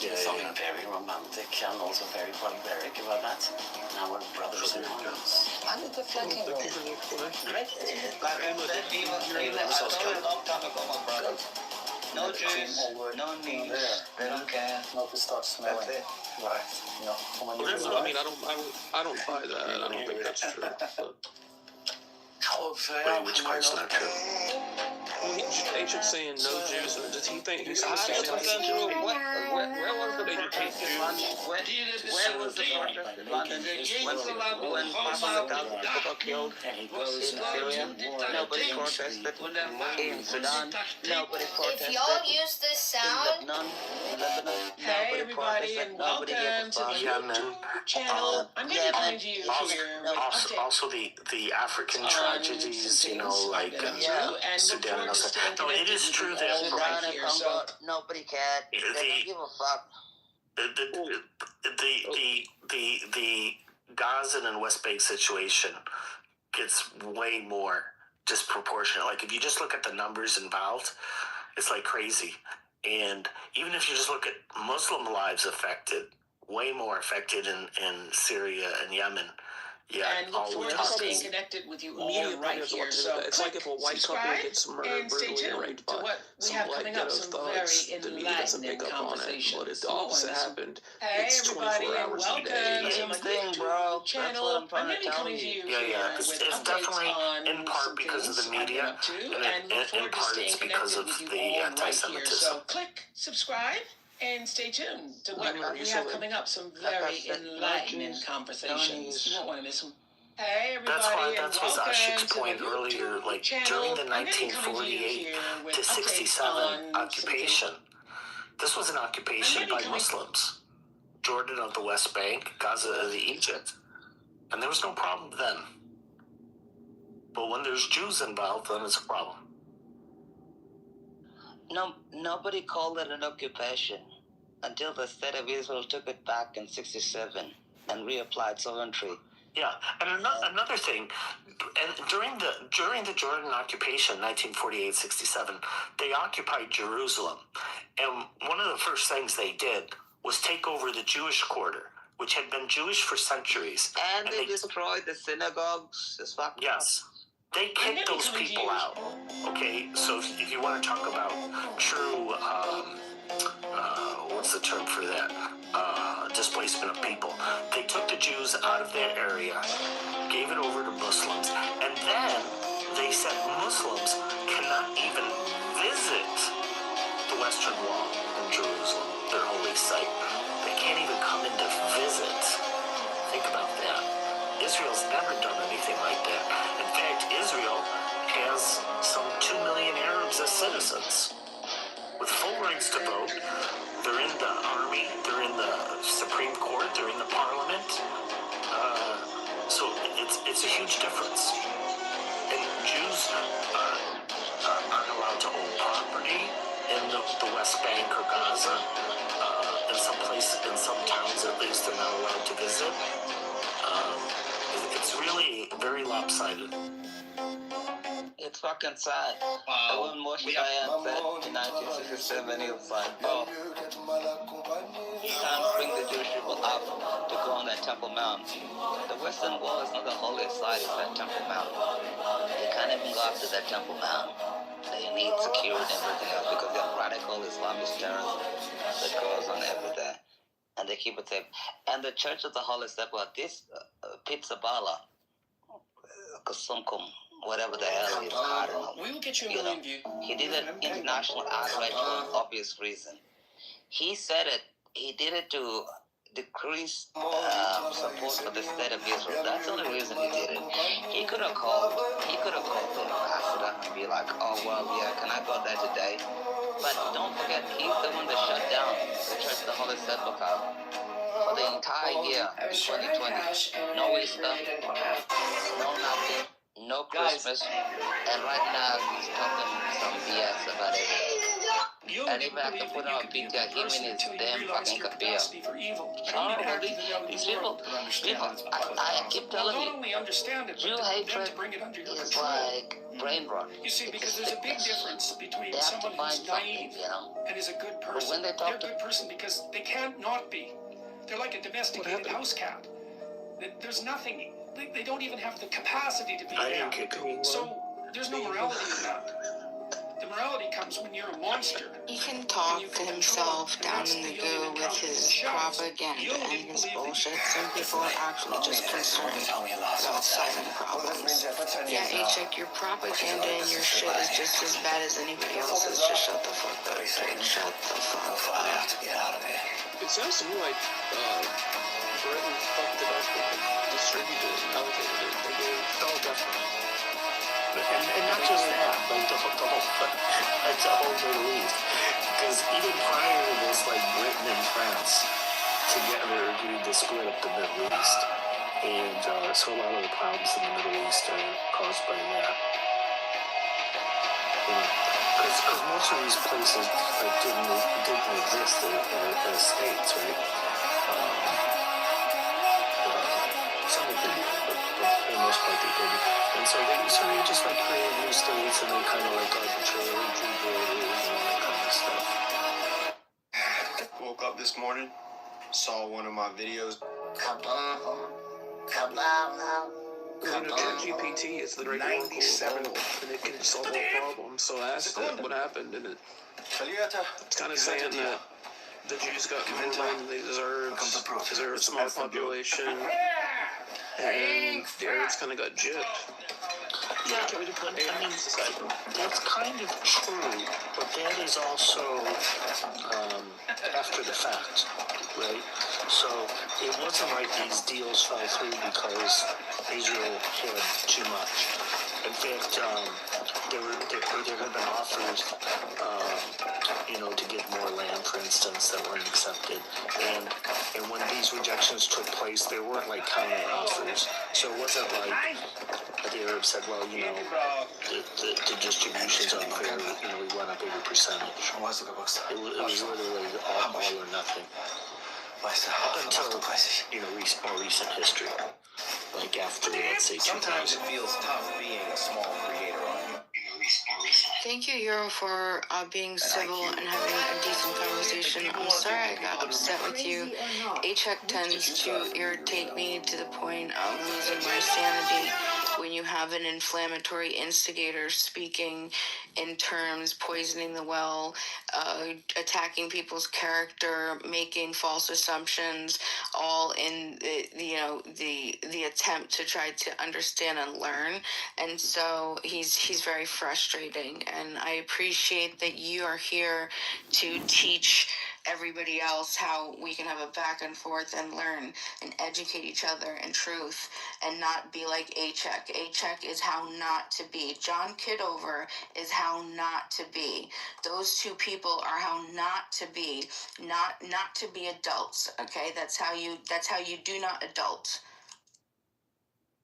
Yeah. Very romantic and also very barbaric about that. Now we're brothers and sisters. I need the fucking room. I told you a long time ago, my brother. No Jews, no knees. They don't care. Smoke starts smelling. That's it. Right. You know, I mean, I don't buy that. I don't think that's true. But Wait, which part's not true? Agent saying no Jews, or does he think he's Where was the protest in London? Where was the protest in London when 500,000 people got killed in Syria? Nobody protested. In Sudan, nobody protested. If y'all use this sound, In Lebanon, Hey everybody, and welcome to the YouTube channel. I'm going to come to you here with updates Also the African tragedies, you know, like Sudan and stuff. No, it is true that Sudan and Congo, nobody cared. They don't give a fuck. The Gaza and West Bank situation gets way more disproportionate. Like if you just look at the numbers involved, it's like crazy. And even if you just look at Muslim lives affected, way more affected in Syria and Yemen. Yeah, and look forward to staying connected with you all right here. So it's like if a white couple gets murdered brutally and raped by some black ghetto thugs, the media doesn't pick up on it, but if the opposite happened, it's 24 hours a day. Welcome to my YouTube channel. I'm going to be coming to you here with updates on in part because of the media, and look forward to staying connected with you all right here. So click subscribe and stay tuned to what we have coming up. Some very enlightening conversations. You won't want to miss them. Hey everybody, that's and welcome Ashik's to point the earlier. Like channel. during the 1948 to 67 occupation, This was an occupation by Muslims. Jordan of the West Bank, Gaza of the Egypt. And there was no problem then. But when there's Jews involved, then it's a problem. No, nobody called it an occupation until the state of Israel took it back in '67 and reapplied sovereignty. Yeah, and another thing, and during the Jordan occupation, 1948-67, they occupied Jerusalem, and one of the first things they did was take over the Jewish quarter, which had been Jewish for centuries. And they destroyed the synagogues. Yes. They kicked those people out. Okay, so if you want to talk about true, what's the term for that? Displacement of people. They took the Jews out of their area, gave it over to Muslims, and then they said Muslims cannot even visit the Western Wall in Jerusalem, their holy site. They can't even come in to visit. Think about that. Israel's never done anything like that. In fact, Israel has some 2 million Arabs as citizens with full rights to vote. They're in the army, they're in the Supreme Court, they're in the parliament. So it's a huge difference. And Jews aren't allowed to own property in the West Bank or Gaza. In some towns at least, they're not allowed to visit. It's really very lopsided. It's fucking sad. When Moshe Dayan said in 1967, he was like, oh, you can't bring the Jewish people up to go on that Temple Mount. The Western Wall is not the holiest site, it's that Temple Mount. They can't even go up to that Temple Mount. They need security and everything else because they have radical Islamist terrorism that goes on every day. And they keep it safe. And the Church of the Holy Sepulchre, this Pizza Bala, Kasumkum, whatever the hell he is, I don't know. We will get you a million views. He did an international outrage for an obvious reason. He said it, he did it to decrease support for the state of Israel. That's the only reason he did it. He could have called the ambassador and be like, oh, well, yeah, can I go there today? But don't forget, he's the one that shut down the Church of the Holy Sepulchre for the entire year, 2020. No Easter, no nothing, no Christmas, and right now he's talking some BS about it. And even I can put on a picture of him in his damn fucking kapia. These people, I keep telling you, Jew hatred is like brain rot. You see, because there's a big difference between someone who's naive and is a good person. They're a good person because they can't not be. They're like a domesticated house cat. There's nothing. They don't even have the capacity to be that. So there's no morality in that. The morality comes when you're a monster. He can talk himself down in the goo with his propaganda and his bullshit. Some people are actually just concerned about solving problems. Yeah, H-check, your propaganda and your shit is just as bad as anybody else's. Just shut the fuck up. Shut the fuck up. It sounds to me like Britain fucked it up and distributed it, allocated it. They gave definitely. And not just that, like the whole, it's a whole Middle East. Because even prior to this, like Britain and France together agreed to split up the Middle East. And so a lot of the problems in the Middle East are caused by that. Because most of these places like, didn't exist as states, right? Some of them, but for the most part they didn't. And so they just like created new states and they kind of like arbitrarily drew borders and all that kind of stuff. Woke up this morning, saw one of my videos. ChatGPT is the great 97 and it can solve all problems. So I asked it what happened, and it's kind of saying that the Jews got mentored and they deserve a small population, and the Arabs kind of got gypped. Yeah, I mean, that's kind of true, but that is also after the fact, right? So it wasn't like these deals fell through because Israel had too much. In fact, there have been offers, to get more land, for instance, that weren't accepted. And when these rejections took place, there weren't like counter offers. So it wasn't like the Arabs said, well, the distribution's unfair. We want a bigger percentage. It was literally all or nothing. Up until more recent history, like after, let's say, 2000. Sometimes it feels tough being a small creator on you. Thank you, Euro, for being civil and having a decent conversation. I'm sorry I got upset with you. A-check tends to irritate me to the point of losing my sanity when you have an inflammatory instigator speaking in terms, poisoning the well, attacking people's character, making false assumptions, all in the attempt to try to understand and learn. And so he's very frustrating, and I appreciate that you are here to teach everybody else how we can have a back and forth and learn and educate each other in truth and not be like A-check. A-check is how not to be. John Kitover is how not to be. Those two people are how not to be. Not to be adults. Okay, that's how you do not adult.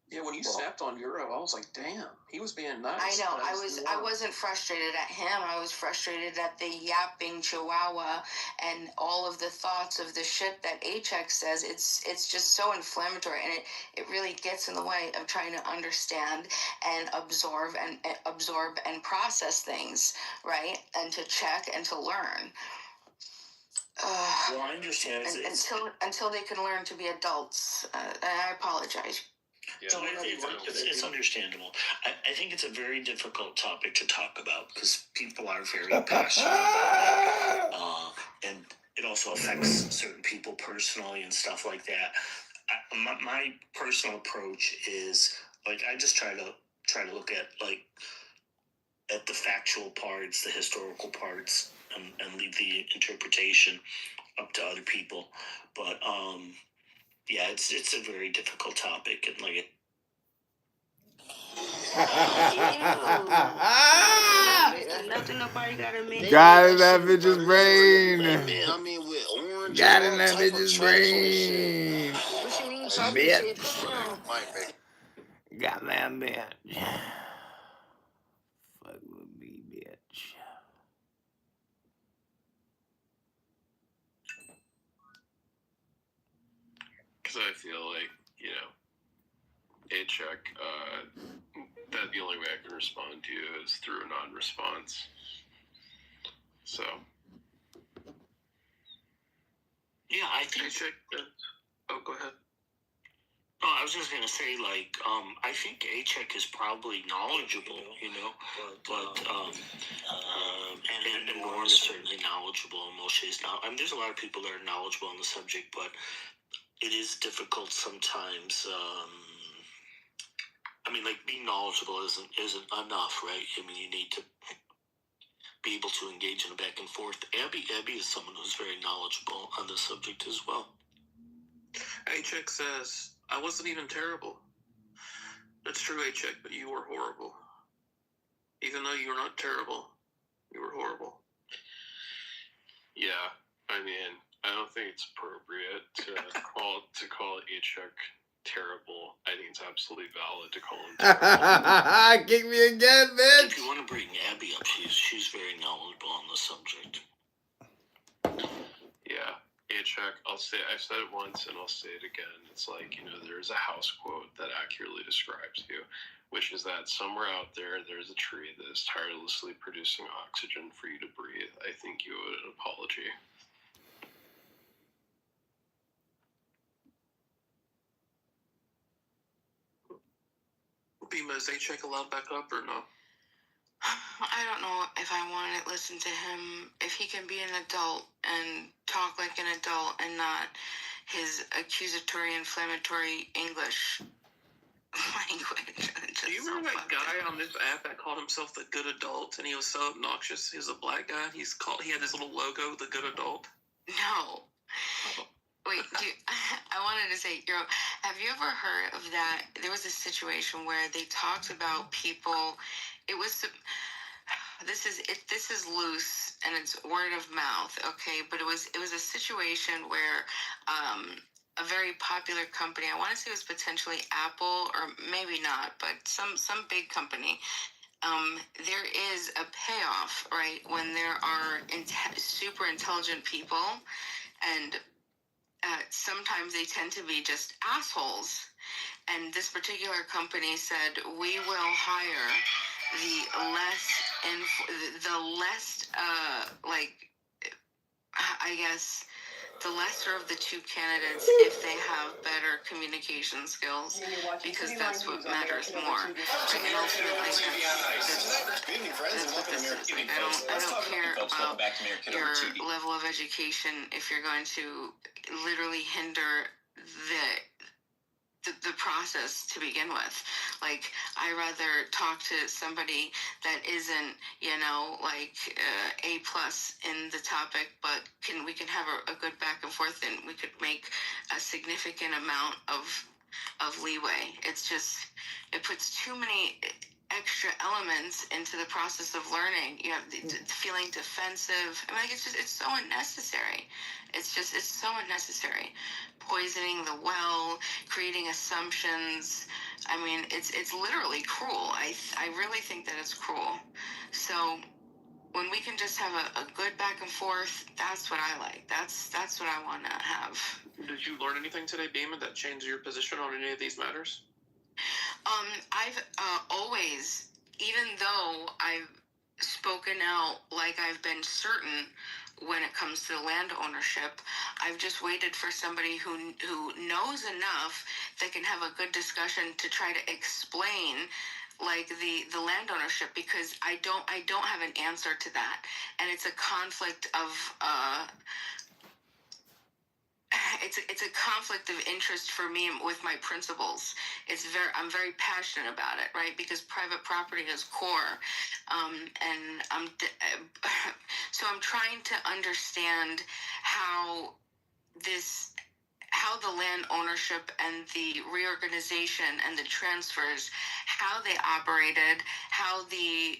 Yeah, when you snapped on Euro, I was like, damn, he was being nice. I know. I wasn't frustrated at him. I was frustrated at the yapping chihuahua and all of the thoughts of the shit that A-check says. It's just so inflammatory, and it really gets in the way of trying to understand and absorb and process things, right? And to check and to learn. Well, I understand. Until they can learn to be adults. I apologize. Yeah, so it's understandable. I think it's a very difficult topic to talk about because people are very passionate about it. And it also affects certain people personally and stuff like that. My personal approach is, like, I just try to look at the factual parts, the historical parts, and leave the interpretation up to other people. But yeah, it's a very difficult topic, and like got in that bitch's brain. Got in that bitch's brain. Bitch. Got that bitch. Fuck with me, bitch. Because I feel like, A-check, that the only way I can respond to you is through a non-response. So. Yeah, I think... A-check, oh, go ahead. No, I was just going to say, I think A-check is probably knowledgeable, but and Norm is certainly knowledgeable, and Moshe is now. I mean, there's a lot of people that are knowledgeable on the subject, but it is difficult sometimes. Being knowledgeable isn't enough, right? I mean, you need to be able to engage in a back and forth. Abby is someone who's very knowledgeable on this subject as well. A-check says, I wasn't even terrible. That's true, A-check, but you were horrible. Even though you were not terrible, you were horrible. Yeah, I mean, I don't think it's appropriate to call A-check terrible. I think it's absolutely valid to call him terrible. Kick me again, bitch. If you want to bring Abby up, she's very knowledgeable on the subject. Yeah, A-check, I've said it once and I'll say it again. It's like, there's a house quote that accurately describes you, which is that somewhere out there's a tree that is tirelessly producing oxygen for you to breathe. I think you owe it an apology. Bima, is A-check allowed back up or no? I don't know if I want to listen to him. If he can be an adult and talk like an adult and not his accusatory, inflammatory English language. Do you remember that guy on this app that called himself the Good Adult, and he was so obnoxious? He was a black guy. He had his little logo, the Good Adult. No. Wait, I wanted to say, have you ever heard of that? There was a situation where they talked about people. It was this is loose and it's word of mouth, okay? But it was a situation where a very popular company, I want to say it was potentially Apple or maybe not, but some big company. There is a payoff, right? When there are super intelligent people, and sometimes they tend to be just assholes. And this particular company said, we will hire the less, I guess, the lesser of the two candidates if they have better communication skills, because that's what matters more. And ultimately, that's what this is. Like, I don't care about your level of education if you're going to literally hinder the process to begin with. Like, I rather talk to somebody that isn't, A plus in the topic, but we can have a good back and forth, and we could make a significant amount of leeway. It's just, it puts too many extra elements into the process of learning. You have the feeling defensive. I mean, it's so unnecessary. It's so unnecessary. Poisoning the well, creating assumptions. I mean, it's literally cruel. I really think that it's cruel. So when we can just have a good back and forth, that's what I like. That's what I want to have. Did you learn anything today, Beeman, that changed your position on any of these matters? I've always, even though I've spoken out like I've been certain when it comes to land ownership, I've just waited for somebody who knows enough that can have a good discussion to try to explain like the land ownership, because I don't have an answer to that, and it's a conflict of it's a conflict of interest for me with my principles. I'm very passionate about it, right? Because private property is core, and so I'm trying to understand how the land ownership and the reorganization and the transfers, how they operated, how the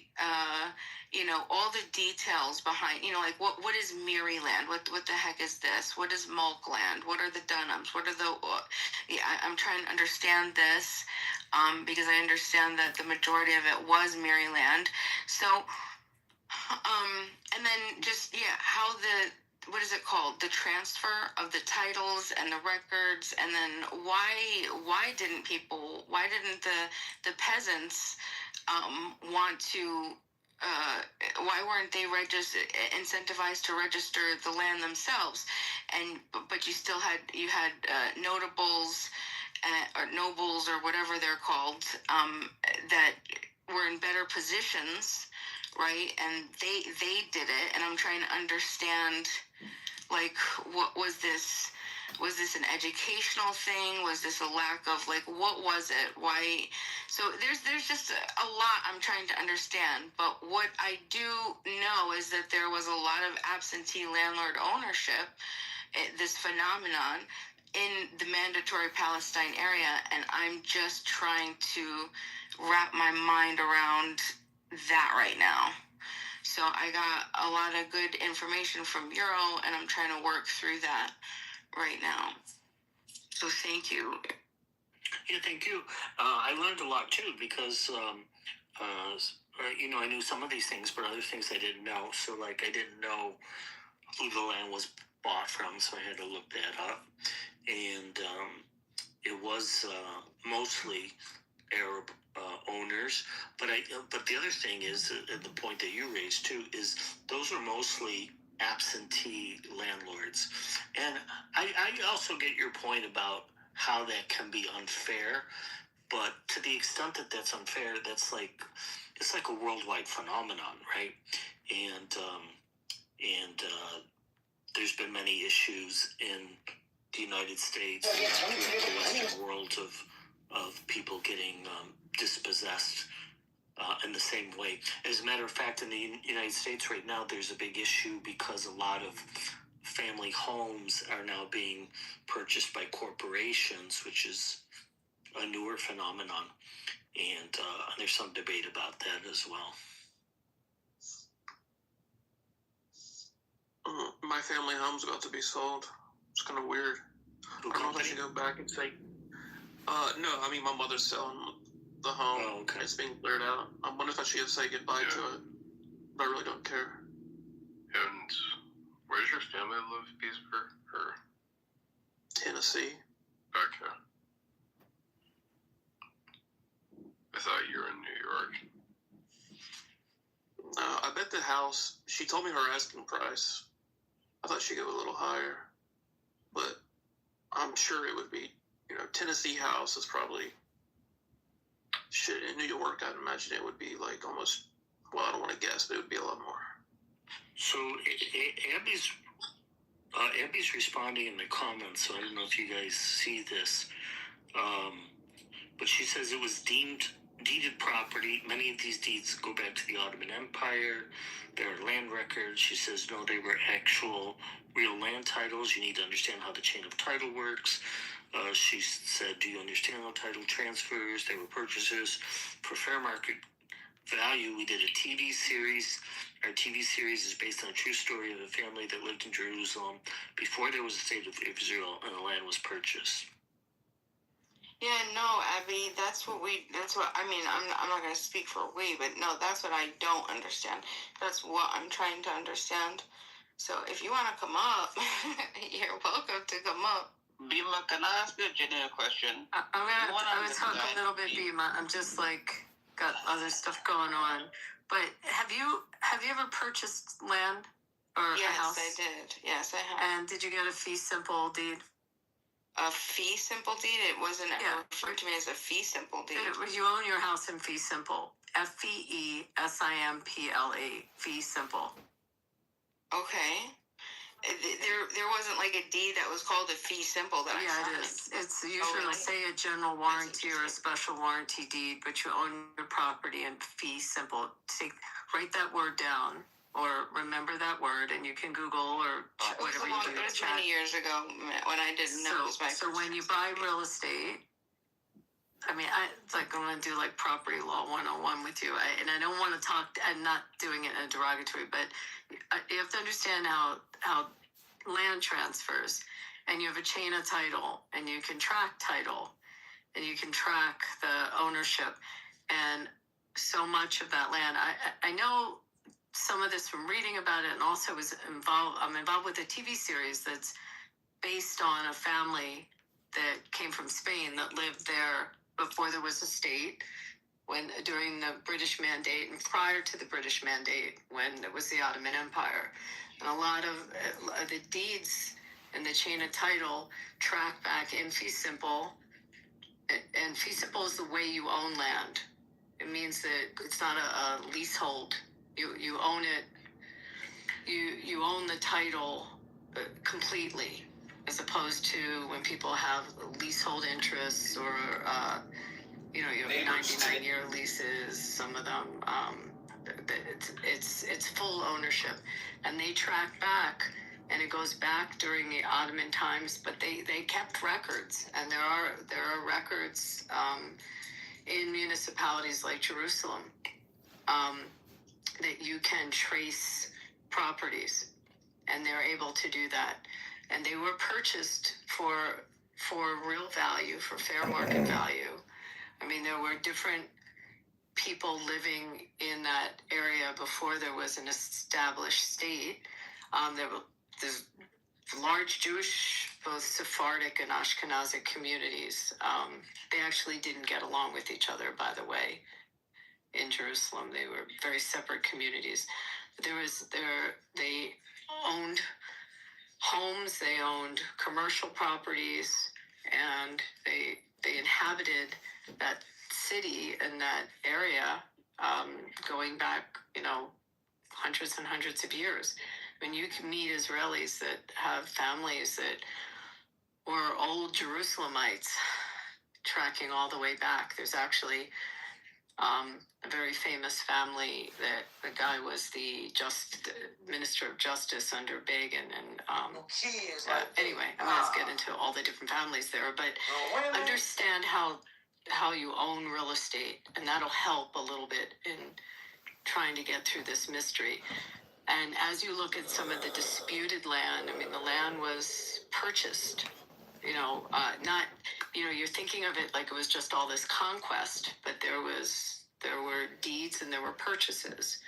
all the details behind, like what is Miri land? What the heck is this? What is Mulk land? What are the Dunhams? What are I'm trying to understand this, because I understand that the majority of it was Miri land. So, and then just, how what is it called? The transfer of the titles and the records, and then why didn't the peasants want to? Why weren't they incentivized to register the land themselves? But you had notables or nobles or whatever they're called, that were in better positions, right? And they did it, and I'm trying to understand, like, what was this? Was this an educational thing? Was this a lack of, what was it? Why? So there's just a lot I'm trying to understand. But what I do know is that there was a lot of absentee landlord ownership, this phenomenon, in the mandatory Palestine area, and I'm just trying to wrap my mind around that right now. So I got a lot of good information from Euro, and I'm trying to work through that right now. So thank you. Yeah, thank you. I learned a lot too, because I knew some of these things, but other things I didn't know. So I didn't know who the land was bought from, so I had to look that up. And it was mostly Arab owners, but the other thing is, the point that you raised too, is those are mostly absentee landlords. And I also get your point about how that can be unfair, but to the extent that that's unfair, it's like a worldwide phenomenon, right? And there's been many issues in the United States and throughout the Western world of people getting dispossessed in the same way. As a matter of fact, in the United States right now, there's a big issue because a lot of family homes are now being purchased by corporations, which is a newer phenomenon. And there's some debate about that as well. My family home's about to be sold. It's kind of weird. I don't know if I should go back and say. No, I mean my mother's selling the home. Oh, okay. It's being cleared out. I wonder if I should say goodbye to it. But I really don't care. And where does your family live, Beesburg? Or Tennessee. okay. I thought you were in New York. No, I bet the house. She told me her asking price. I thought she'd go a little higher, but I'm sure it would be. Tennessee house is probably shit. In New York, I'd imagine it would be like almost. Well, I don't want to guess, but it would be a lot more. So Abby's responding in the comments, so I don't know if you guys see this. But she says it was deeded property. Many of these deeds go back to the Ottoman Empire. There are land records. She says, no, they were actual real land titles. You need to understand how the chain of title works. She said, do you understand how title transfers? They were purchases for fair market value. We did a TV series. Our TV series is based on a true story of a family that lived in Jerusalem before there was a state of Israel and the land was purchased. Yeah, no, Abby, that's what I mean, I'm not going to speak for we, but no, that's what I don't understand. That's what I'm trying to understand. So if you want to come up, you're welcome to come up. Bima, can I ask you a genuine question? I'm gonna talk a little bit, Bima. I'm just got other stuff going on. But have you ever purchased land or a house? Yes, I did. Yes, I have. And did you get a fee simple deed? A fee simple deed? It wasn't referred to me as a fee simple deed. You own your house in fee simple. FEESIMPLE. Fee simple. Okay. There wasn't like a deed that was called a fee simple that I signed. It is. It's usually say a general warranty or a special warranty deed, but you own your property in fee simple. Write that word down or remember that word, and you can Google or whatever you do. It was many years ago when I didn't know it was my. So when you buy real estate, I mean, it's like I'm going to do like property law 101 with you. And I don't want to talk, I'm not doing it in a derogatory, but you have to understand how land transfers, and you have a chain of title, and you can track title, and you can track the ownership. And so much of that land, I know some of this from reading about it, and also I'm involved with a TV series that's based on a family that came from Spain that lived there before there was a state, during the British Mandate and prior to the British Mandate, when it was the Ottoman Empire. And a lot of the deeds and the chain of title track back in fee simple. And fee simple is the way you own land. It means that it's not a leasehold. You own it. You own the title completely, as opposed to when people have leasehold interests or you have 99-year leases. Some of them, it's full ownership, and they track back, and it goes back during the Ottoman times. But they kept records, and there are records in municipalities like Jerusalem that you can trace properties, and they're able to do that, and they were purchased for real value, for fair market value. I mean, there were different people living in that area before there was an established state. There's large Jewish, both Sephardic and Ashkenazic communities. They actually didn't get along with each other, by the way, in Jerusalem. They were very separate communities. They owned homes, they owned commercial properties, and they inhabited that city and that area going back, hundreds and hundreds of years. I mean, you can meet Israelis that have families that were old Jerusalemites tracking all the way back. There's actually a very famous family. That the guy was the Minister of Justice under Begin, and anyway, I'm going to get into all the different families there, but understand how you own real estate, and that'll help a little bit in trying to get through this mystery. And as you look at some of the disputed land, I mean, the land was purchased. Not, you're thinking of it like it was just all this conquest, but there were deeds and there were purchases.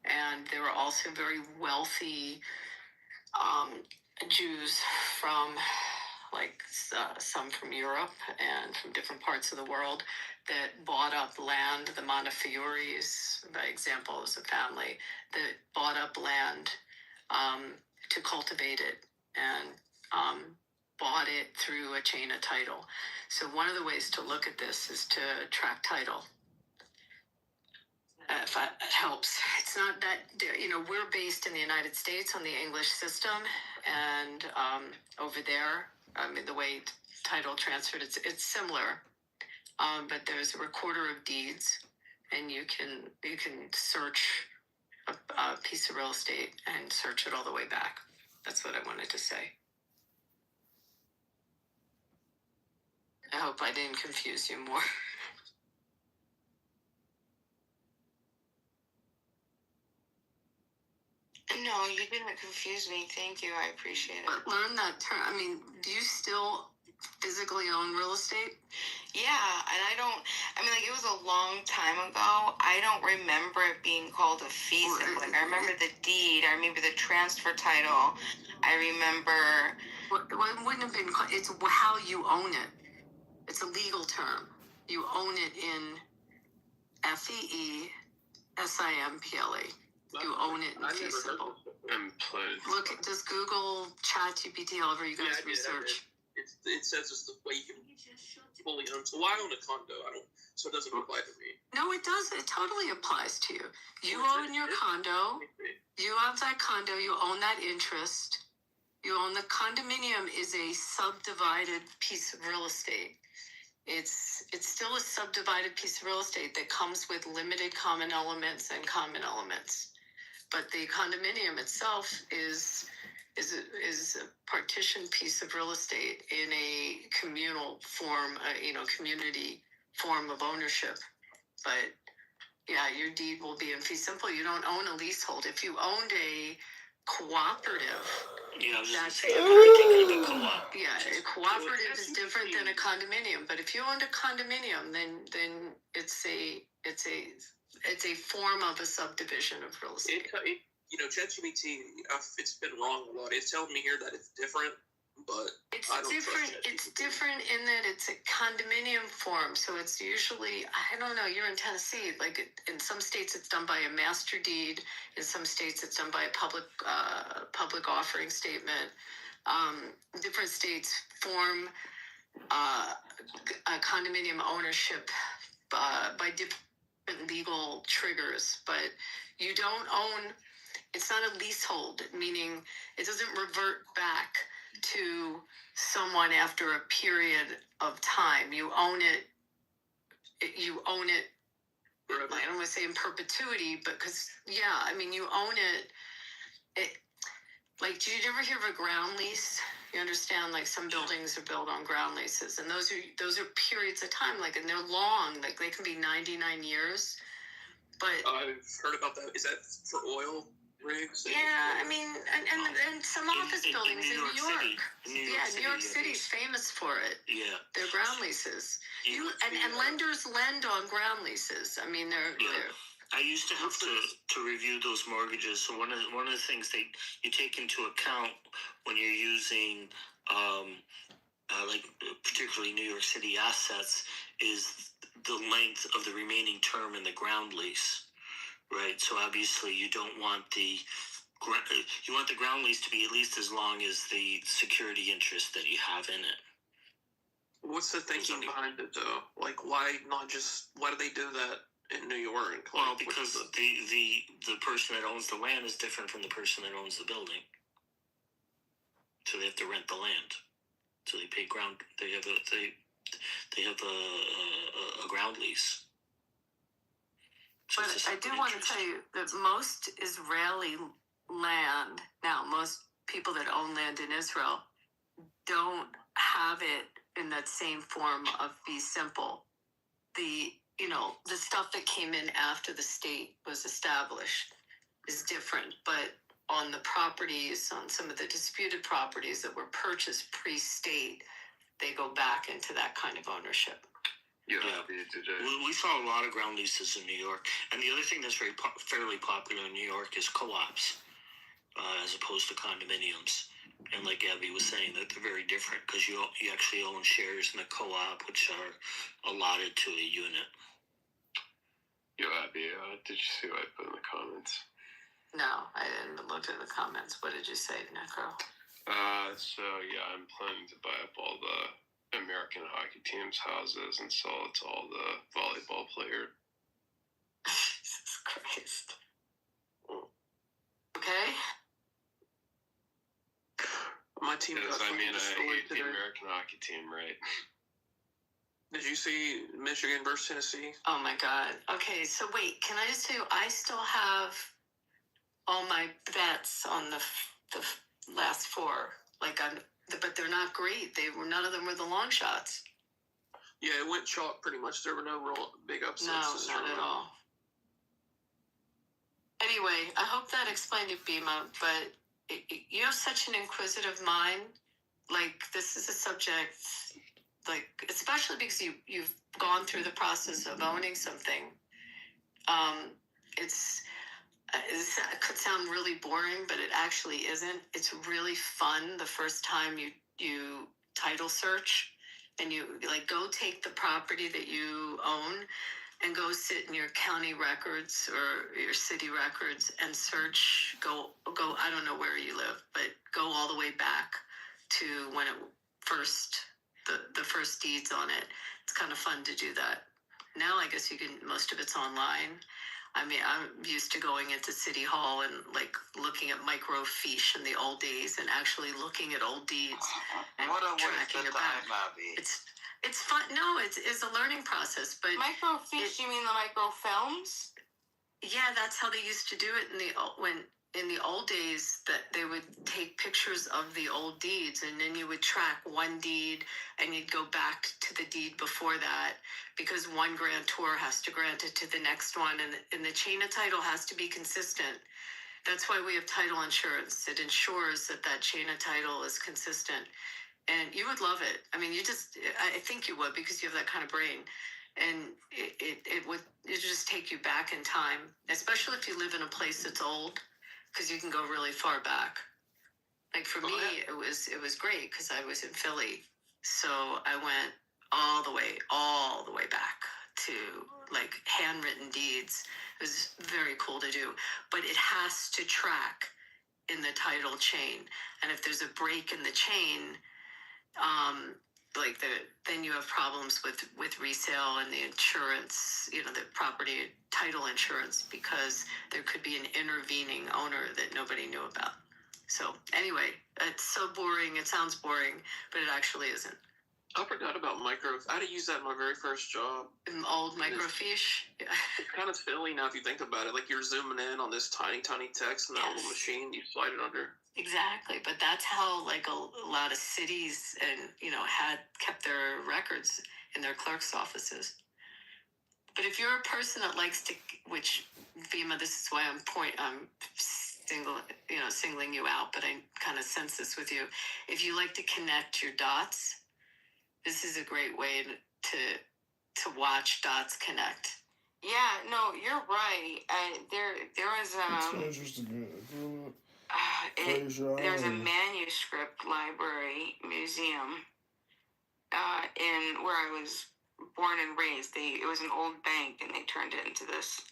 And there were also very wealthy Jews from, some from Europe and from different parts of the world that bought up land. The Montefiore's, by example, is a family that bought up land to cultivate it and bought it through a chain of title. So one of the ways to look at this is to track title. If that helps. It's not that, we're based in the United States on the English system, and over there, the way title transferred, it's similar, but there's a recorder of deeds, and you can search a piece of real estate and search it all the way back. That's what I wanted to say. I hope I didn't confuse you more. No, you didn't confuse me. Thank you. I appreciate it. But learn that term. Do you still physically own real estate? Yeah, and it was a long time ago. I don't remember it being called a fee simple. I remember the deed. I remember the transfer title. I remember... Well, it wouldn't have been... It's how you own it. It's a legal term. You own it in FEE SIMPLE. You own it in fee simple. Look, just Google ChatGPT, however you guys research. It says it's the way you can fully own. So I own a condo. So it doesn't apply to me. No, it does. It totally applies to you. You own your condo. You own that condo. You own that interest. You own the condominium is a subdivided piece of real estate. It's still a subdivided piece of real estate that comes with limited common elements and common elements. But the condominium itself is a partitioned piece of real estate in a communal form, community form of ownership. But yeah, your deed will be in fee simple. You don't own a leasehold. If you owned a cooperative, a cooperative is different than a condominium. But if you owned a condominium, then it's a form of a subdivision of real estate. ChatGPT, it's been wrong a lot. It's telling me here that it's different, but I don't different. trust It's different in that it's a condominium form. So it's usually, I don't know, you're in Tennessee. Like in some states, it's done by a master deed. In some states, it's done by a public offering statement. Different states form a condominium ownership by different legal triggers, but you don't own. It's not a leasehold, meaning it doesn't revert back to someone after a period of time. You own it. You own it. I don't want to say in perpetuity, but you own it. Did you ever hear of a ground lease? You understand, some buildings are built on ground leases, and those are periods of time, and they're long. They can be 99 years. But I've heard about that. Is that for oil rigs? Yeah, and some office buildings in New York. New York City's famous for it. Yeah, their ground leases. And lenders lend on ground leases. They're I used to have to review those mortgages. So one of the things you take into account when you're using particularly New York City assets is the length of the remaining term in the ground lease, right? So obviously you don't want the ground lease to be at least as long as the security interest that you have in it. What's the thinking behind it, though? Why do they do that in New York? Well, because the person that owns the land is different from the person that owns the building. So they have to rent the land. So they pay ground. They have a ground lease. But I do want to tell you that most Israeli land, now most people that own land in Israel don't have it in that same form of fee simple. The stuff that came in after the state was established is different, but on the properties, on some of the disputed properties that were purchased pre-state, they go back into that kind of ownership. Yeah, we saw a lot of ground leases in New York, and the other thing that's fairly popular in New York is co-ops, as opposed to condominiums. And like Abby was saying, that they're very different because you actually own shares in the co-op, which are allotted to a unit. Yo, Abby, did you see what I put in the comments? No, I didn't look at the comments. What did you say, Necro? So yeah, I'm planning to buy up all the American hockey teams' houses and sell it to all the volleyball players. Jesus Christ. Okay. My team got I mean, I destroyed hate the today. American hockey team, right? Did you see Michigan versus Tennessee? Oh my God. Okay, so wait, can I just tell you, I still have all my bets on the last four. But they're not great. None of them were the long shots. Yeah, it went chalk pretty much. There were no real big upsets. No, not at all. Anyway, I hope that explained it, Bima, but you have such an inquisitive mind. Like, this is a subject, like, especially because you've gone through the process of owning something. It could sound really boring, but it actually isn't. It's really fun the first time you title search and you go take the property that you own and go sit in your county records or your city records and search, go, I don't know where you live, but go all the way back to when it first, the first deeds on it. It's kind of fun to do that. Now I guess most of it's online. I mean, I'm used to going into City Hall and looking at microfiche in the old days and actually looking at old deeds and tracking it back. It's fun. No, it's a learning process. But Microfiche? You mean the microfilms? Yeah, that's how they used to do it in the old days. That they would take pictures of the old deeds, and then you would track one deed, and you'd go back to the deed before that, because one grantor has to grant it to the next one, and the chain of title has to be consistent. That's why we have title insurance. It ensures that chain of title is consistent. And you would love it. I mean, I think you would, because you have that kind of brain. And it would just take you back in time, especially if you live in a place that's old, because you can go really far back. Like for me, it was great because I was in Philly. So I went all the way back to handwritten deeds. It was very cool to do, but it has to track in the title chain. And if there's a break in the chain, then you have problems with resale and the insurance, the property title insurance, because there could be an intervening owner that nobody knew about. So anyway, it's so boring. It sounds boring, but it actually isn't. I forgot about I had to use that in my very first job. An old microfiche? Yeah. It's kind of silly now if you think about it. Like, you're zooming in on this tiny, tiny text in that little machine. You slide it under. Exactly, but that's how a lot of cities and had kept their records in their clerk's offices. But if you're a person that likes to, which Vima, this is why I'm singling you out, but I kind of sense this with you. If you like to connect your dots, this is a great way to watch dots connect. Yeah, no, you're right. There was there's a manuscript library museum in where I was born and raised. It was an old bank, and they turned it into this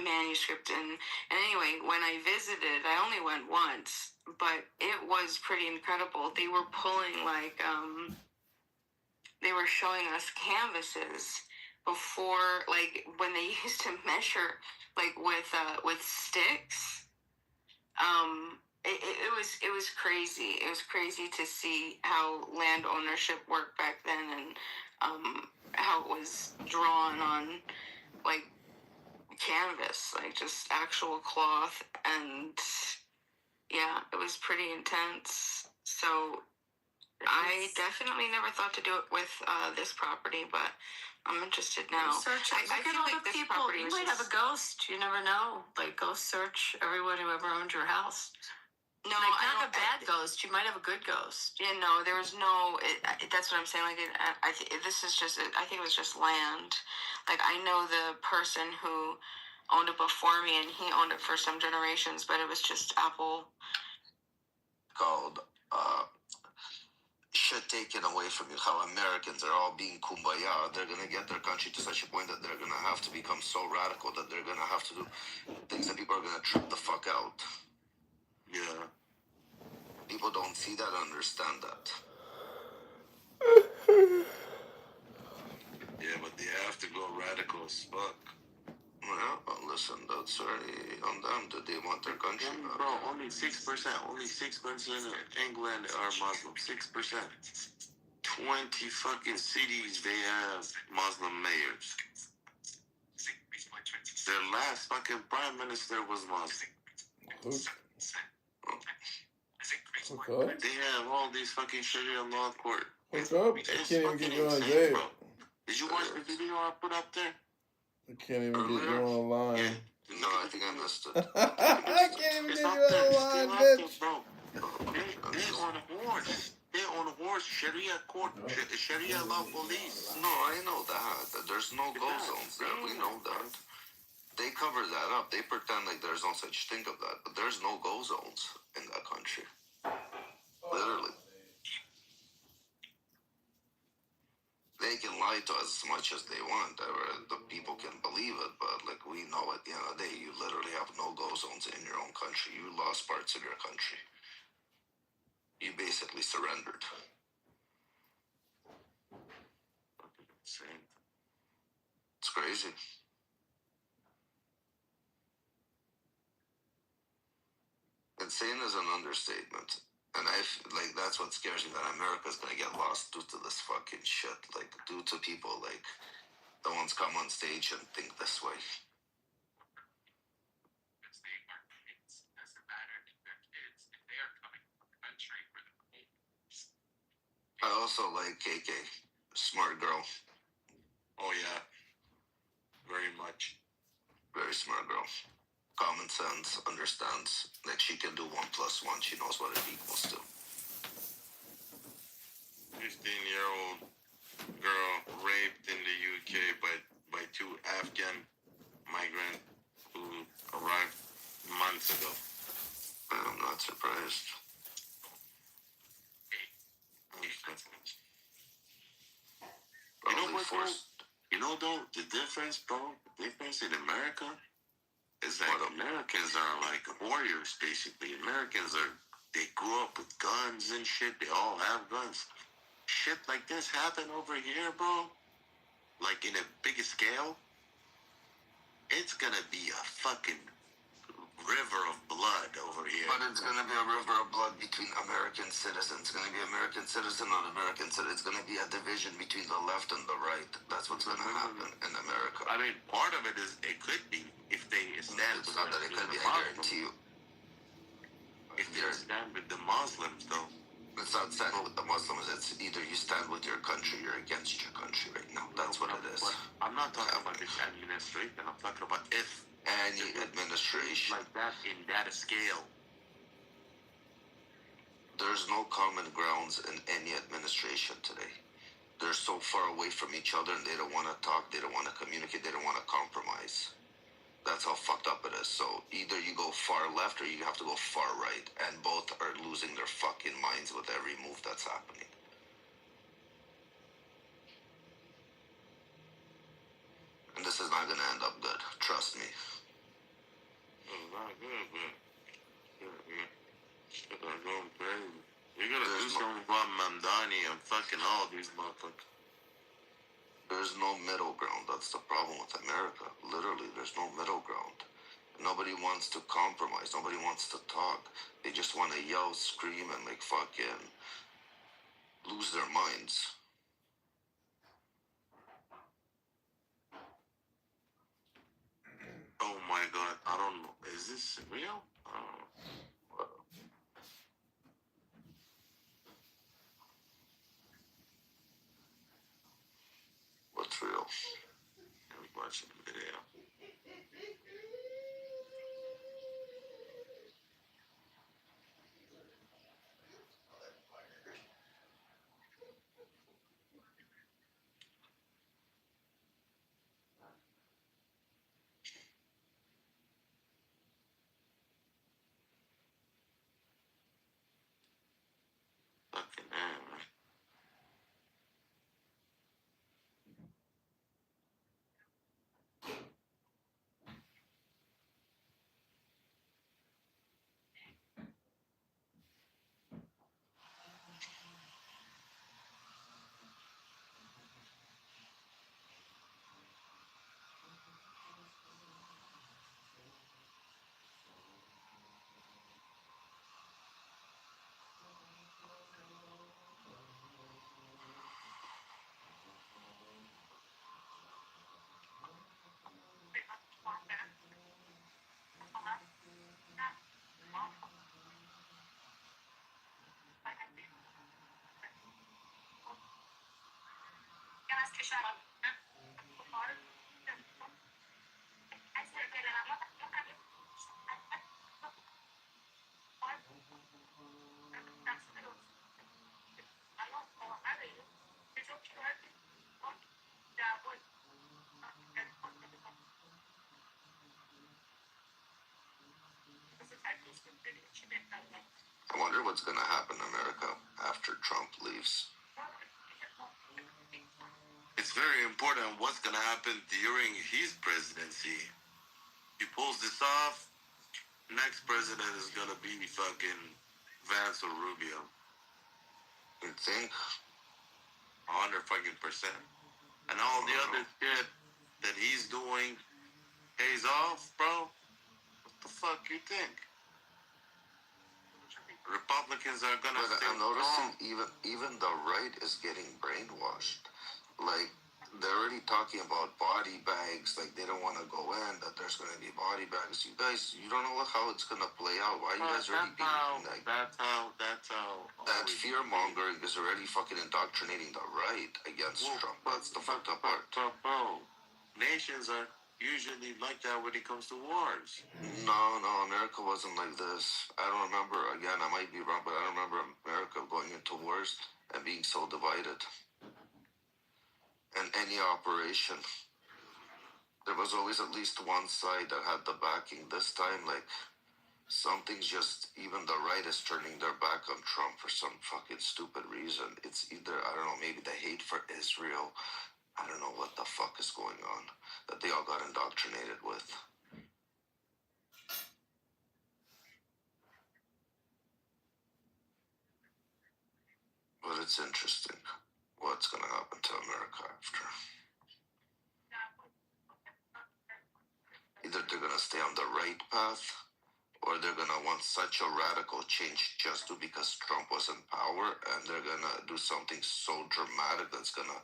manuscript. And anyway, when I visited, I only went once, but it was pretty incredible. They were pulling they were showing us canvases before, when they used to measure with sticks. It was crazy. It was crazy to see how land ownership worked back then, and how it was drawn on canvas, like just actual cloth, and yeah, it was pretty intense. So I definitely never thought to do it with this property, but I'm interested now. Search. I feel all like the this people. property You was might have a just- ghost. You never know. Like, go search everyone who ever owned your house. No, like, I not don't- a bad ghost. You might have a good ghost. Yeah, no, there was no. That's what I'm saying. Like, this is just. I think it was just land. Like, I know the person who owned it before me, and he owned it for some generations, but it was just apple. Called shit taken away from you. How Americans are all being kumbaya. They're gonna get their country to such a point that they're gonna have to become so radical that they're gonna have to do things that people are gonna trip the fuck out. Yeah. People don't see that, understand that. Yeah, but they have to go radical as fuck. Yeah, but listen, that's already on them that they want their country back. Bro, only 6%. Only 6% of England are Muslim. 6%. 20 fucking cities they have Muslim mayors. Their last fucking prime minister was Muslim. Okay. They have all these fucking Sharia law court. What's up? I can't even get you on date. Did you watch the video I put up there? I can't even get you online. No, I think I missed it. I can't even It's get up you there. online, Still up there, bitch. bro. They on a horse. They on a horse. Sharia court. Sharia law police. No, I know that. There's no go zones there. We know that. They cover that up. They pretend like there's no such thing of that. But there's no go zones in that country. Literally. They can lie to us as much as they want. The people can believe it, but like we know at the end of the day, you literally have no go zones in your own country. You lost parts of your country. You basically surrendered. It's crazy. Insane is an understatement. And like that's what scares me, that America's gonna get lost due to this fucking shit. Like due to people like the ones come on stage and think this way. I also like KK. Smart girl. Oh yeah. Very much. Very smart girl. Common sense, understands. Like she can do 1 + 1. She knows what it equals to. 15-year-old girl raped in the UK by 2 Afghan migrants who arrived months ago. I'm not surprised. You know what, bro? You know, though, the difference, bro? The difference in America is that Americans are like warriors, basically. Americans they grew up with guns and shit. They all have guns. Shit like this happen over here, bro. Like in a big scale. It's gonna be a fucking river of blood over here. But it's gonna be a river of blood between American citizens. It's gonna be American citizen on American citizen. It's gonna be a division between the left and the right. That's what's gonna happen in America. I mean, part of it is it could be if they stand. It's not that it could be. I guarantee you. If they stand with the Muslims, though. It's not standing with the Muslims. It's either you stand with your country, you're against your country right now. That's what it is. I'm not talking about this administration. I'm talking about if any administration like that in that scale. There's no common grounds in any administration today. They're so far away from each other and they don't want to talk, they don't want to communicate, they don't want to compromise. That's how fucked up it is. So either you go far left or you have to go far right. And both are losing their fucking minds with every move that's happening. And this is not going to end up good. Trust me. It's not good, but shit are going crazy. You gotta do something about Mamdani and fucking all these motherfuckers. There's no middle ground. That's the problem with America. Literally, there's no middle ground. Nobody wants to compromise. Nobody wants to talk. They just want to yell, scream, and like fucking lose their minds. don't know. Is this real? I don't know. What's real? I was watching the video. Fucking man. I wonder what's going to happen in America after Trump leaves. It's very important what's going to happen during his presidency. He pulls this off, next president is going to be fucking Vance or Rubio. You think? 100 fucking percent. And all the other shit that he's doing pays off, bro. What the fuck you think? Republicans are gonna But stay I'm noticing strong. even the right is getting brainwashed. Like, they're already talking about body bags. Like, they don't want to go in, that there's going to be body bags. You guys, you don't know how it's going to play out. Why are you guys already being like... That's how... That fear-mongering is already fucking indoctrinating the right against Trump. That's the fucked up part. Bro, nations are usually like that when it comes to wars. No, America wasn't like this. I don't remember, again, I might be wrong, but I don't remember America going into wars and being so divided. And any operation, there was always at least one side that had the backing. This time, like, something's just, even the right is turning their back on Trump for some fucking stupid reason. It's either, I don't know, maybe the hate for Israel. I don't know what the fuck is going on that they all got indoctrinated with. But it's interesting what's going to happen to America after. Either they're going to stay on the right path, or they're going to want such a radical change just because Trump was in power, and they're going to do something so dramatic that's going to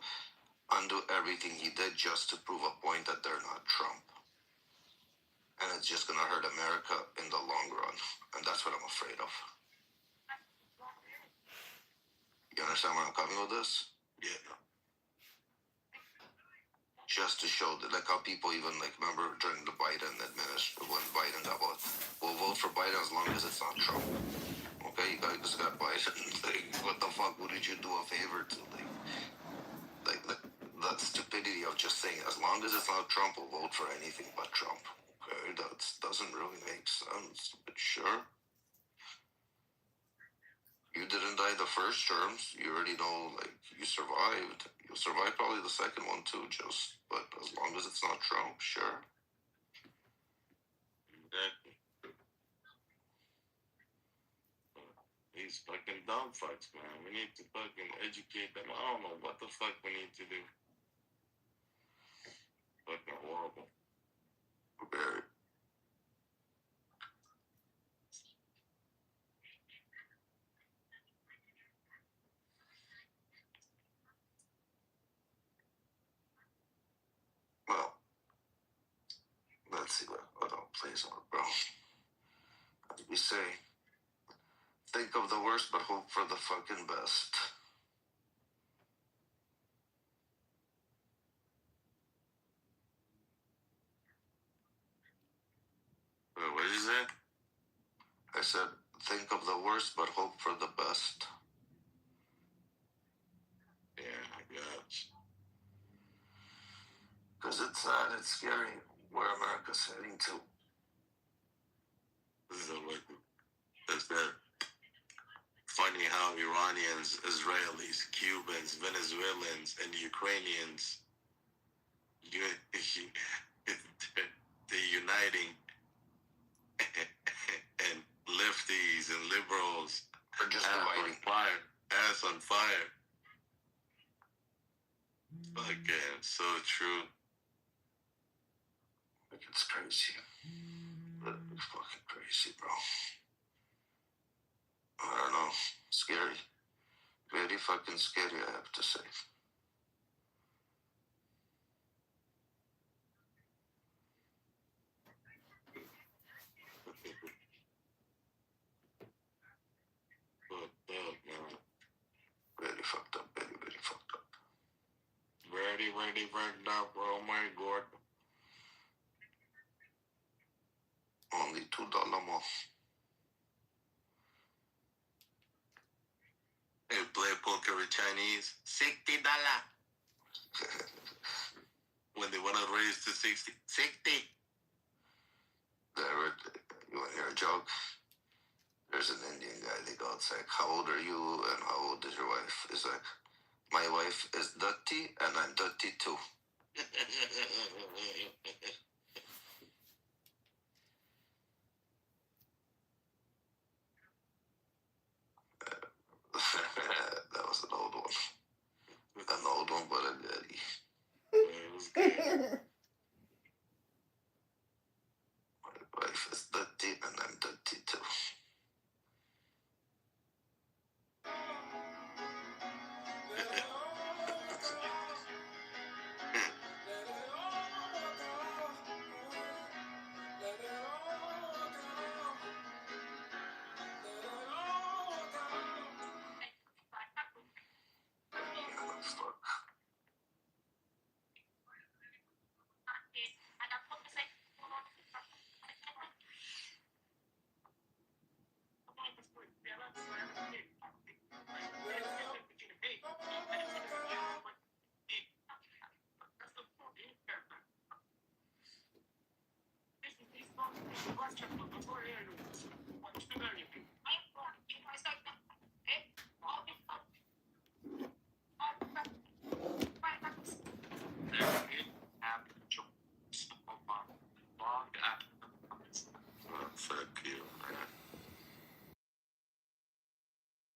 undo everything he did just to prove a point that they're not Trump. And it's just going to hurt America in the long run. And that's what I'm afraid of. You understand where I'm coming with this? Yeah. Just to show that, like, how people even, like, remember during the Biden administration, when Biden got what? We'll vote for Biden as long as it's not Trump. Okay, you guys got Biden. Like, what the fuck? Who did you do a favor to? Like that stupidity of just saying, as long as it's not Trump, we'll vote for anything but Trump. Okay, that doesn't really make sense. But sure. You didn't die the first terms. You already know, like, you survived. You'll survive probably the second one too, but as long as it's not Trump, sure. Exactly. These fucking dumb fucks, man. We need to fucking educate them. I don't know what the fuck we need to do. Fucking horrible. Very. Well, let's see what else. plays out, bro. As we say, think of the worst, but hope for the fucking best. Wait, what did you say? I said, think of the worst, but hope for the best. Yeah, I guess. Because it's sad, it's scary where America's heading to. So, like, it's that funny how Iranians, Israelis, Cubans, Venezuelans, and Ukrainians, they're uniting, and lefties and liberals are just on fire, ass on fire. Again, so true. Like, it's crazy. It's fucking crazy, bro. I don't know. Scary. Very fucking scary, I have to say. Very fucked up. Very, very fucked up. Very fucked up. Oh my god. Only $2 more. Hey, play poker with Chinese. $60. When they want to raise to 60. 60. You want to hear a joke? There's an Indian guy. They go, it's like, how old are you and how old is your wife? It's like, my wife is dirty and I'm dirty too. That was an old one. An old one, but a goodie. My wife is dirty and I'm dirty too.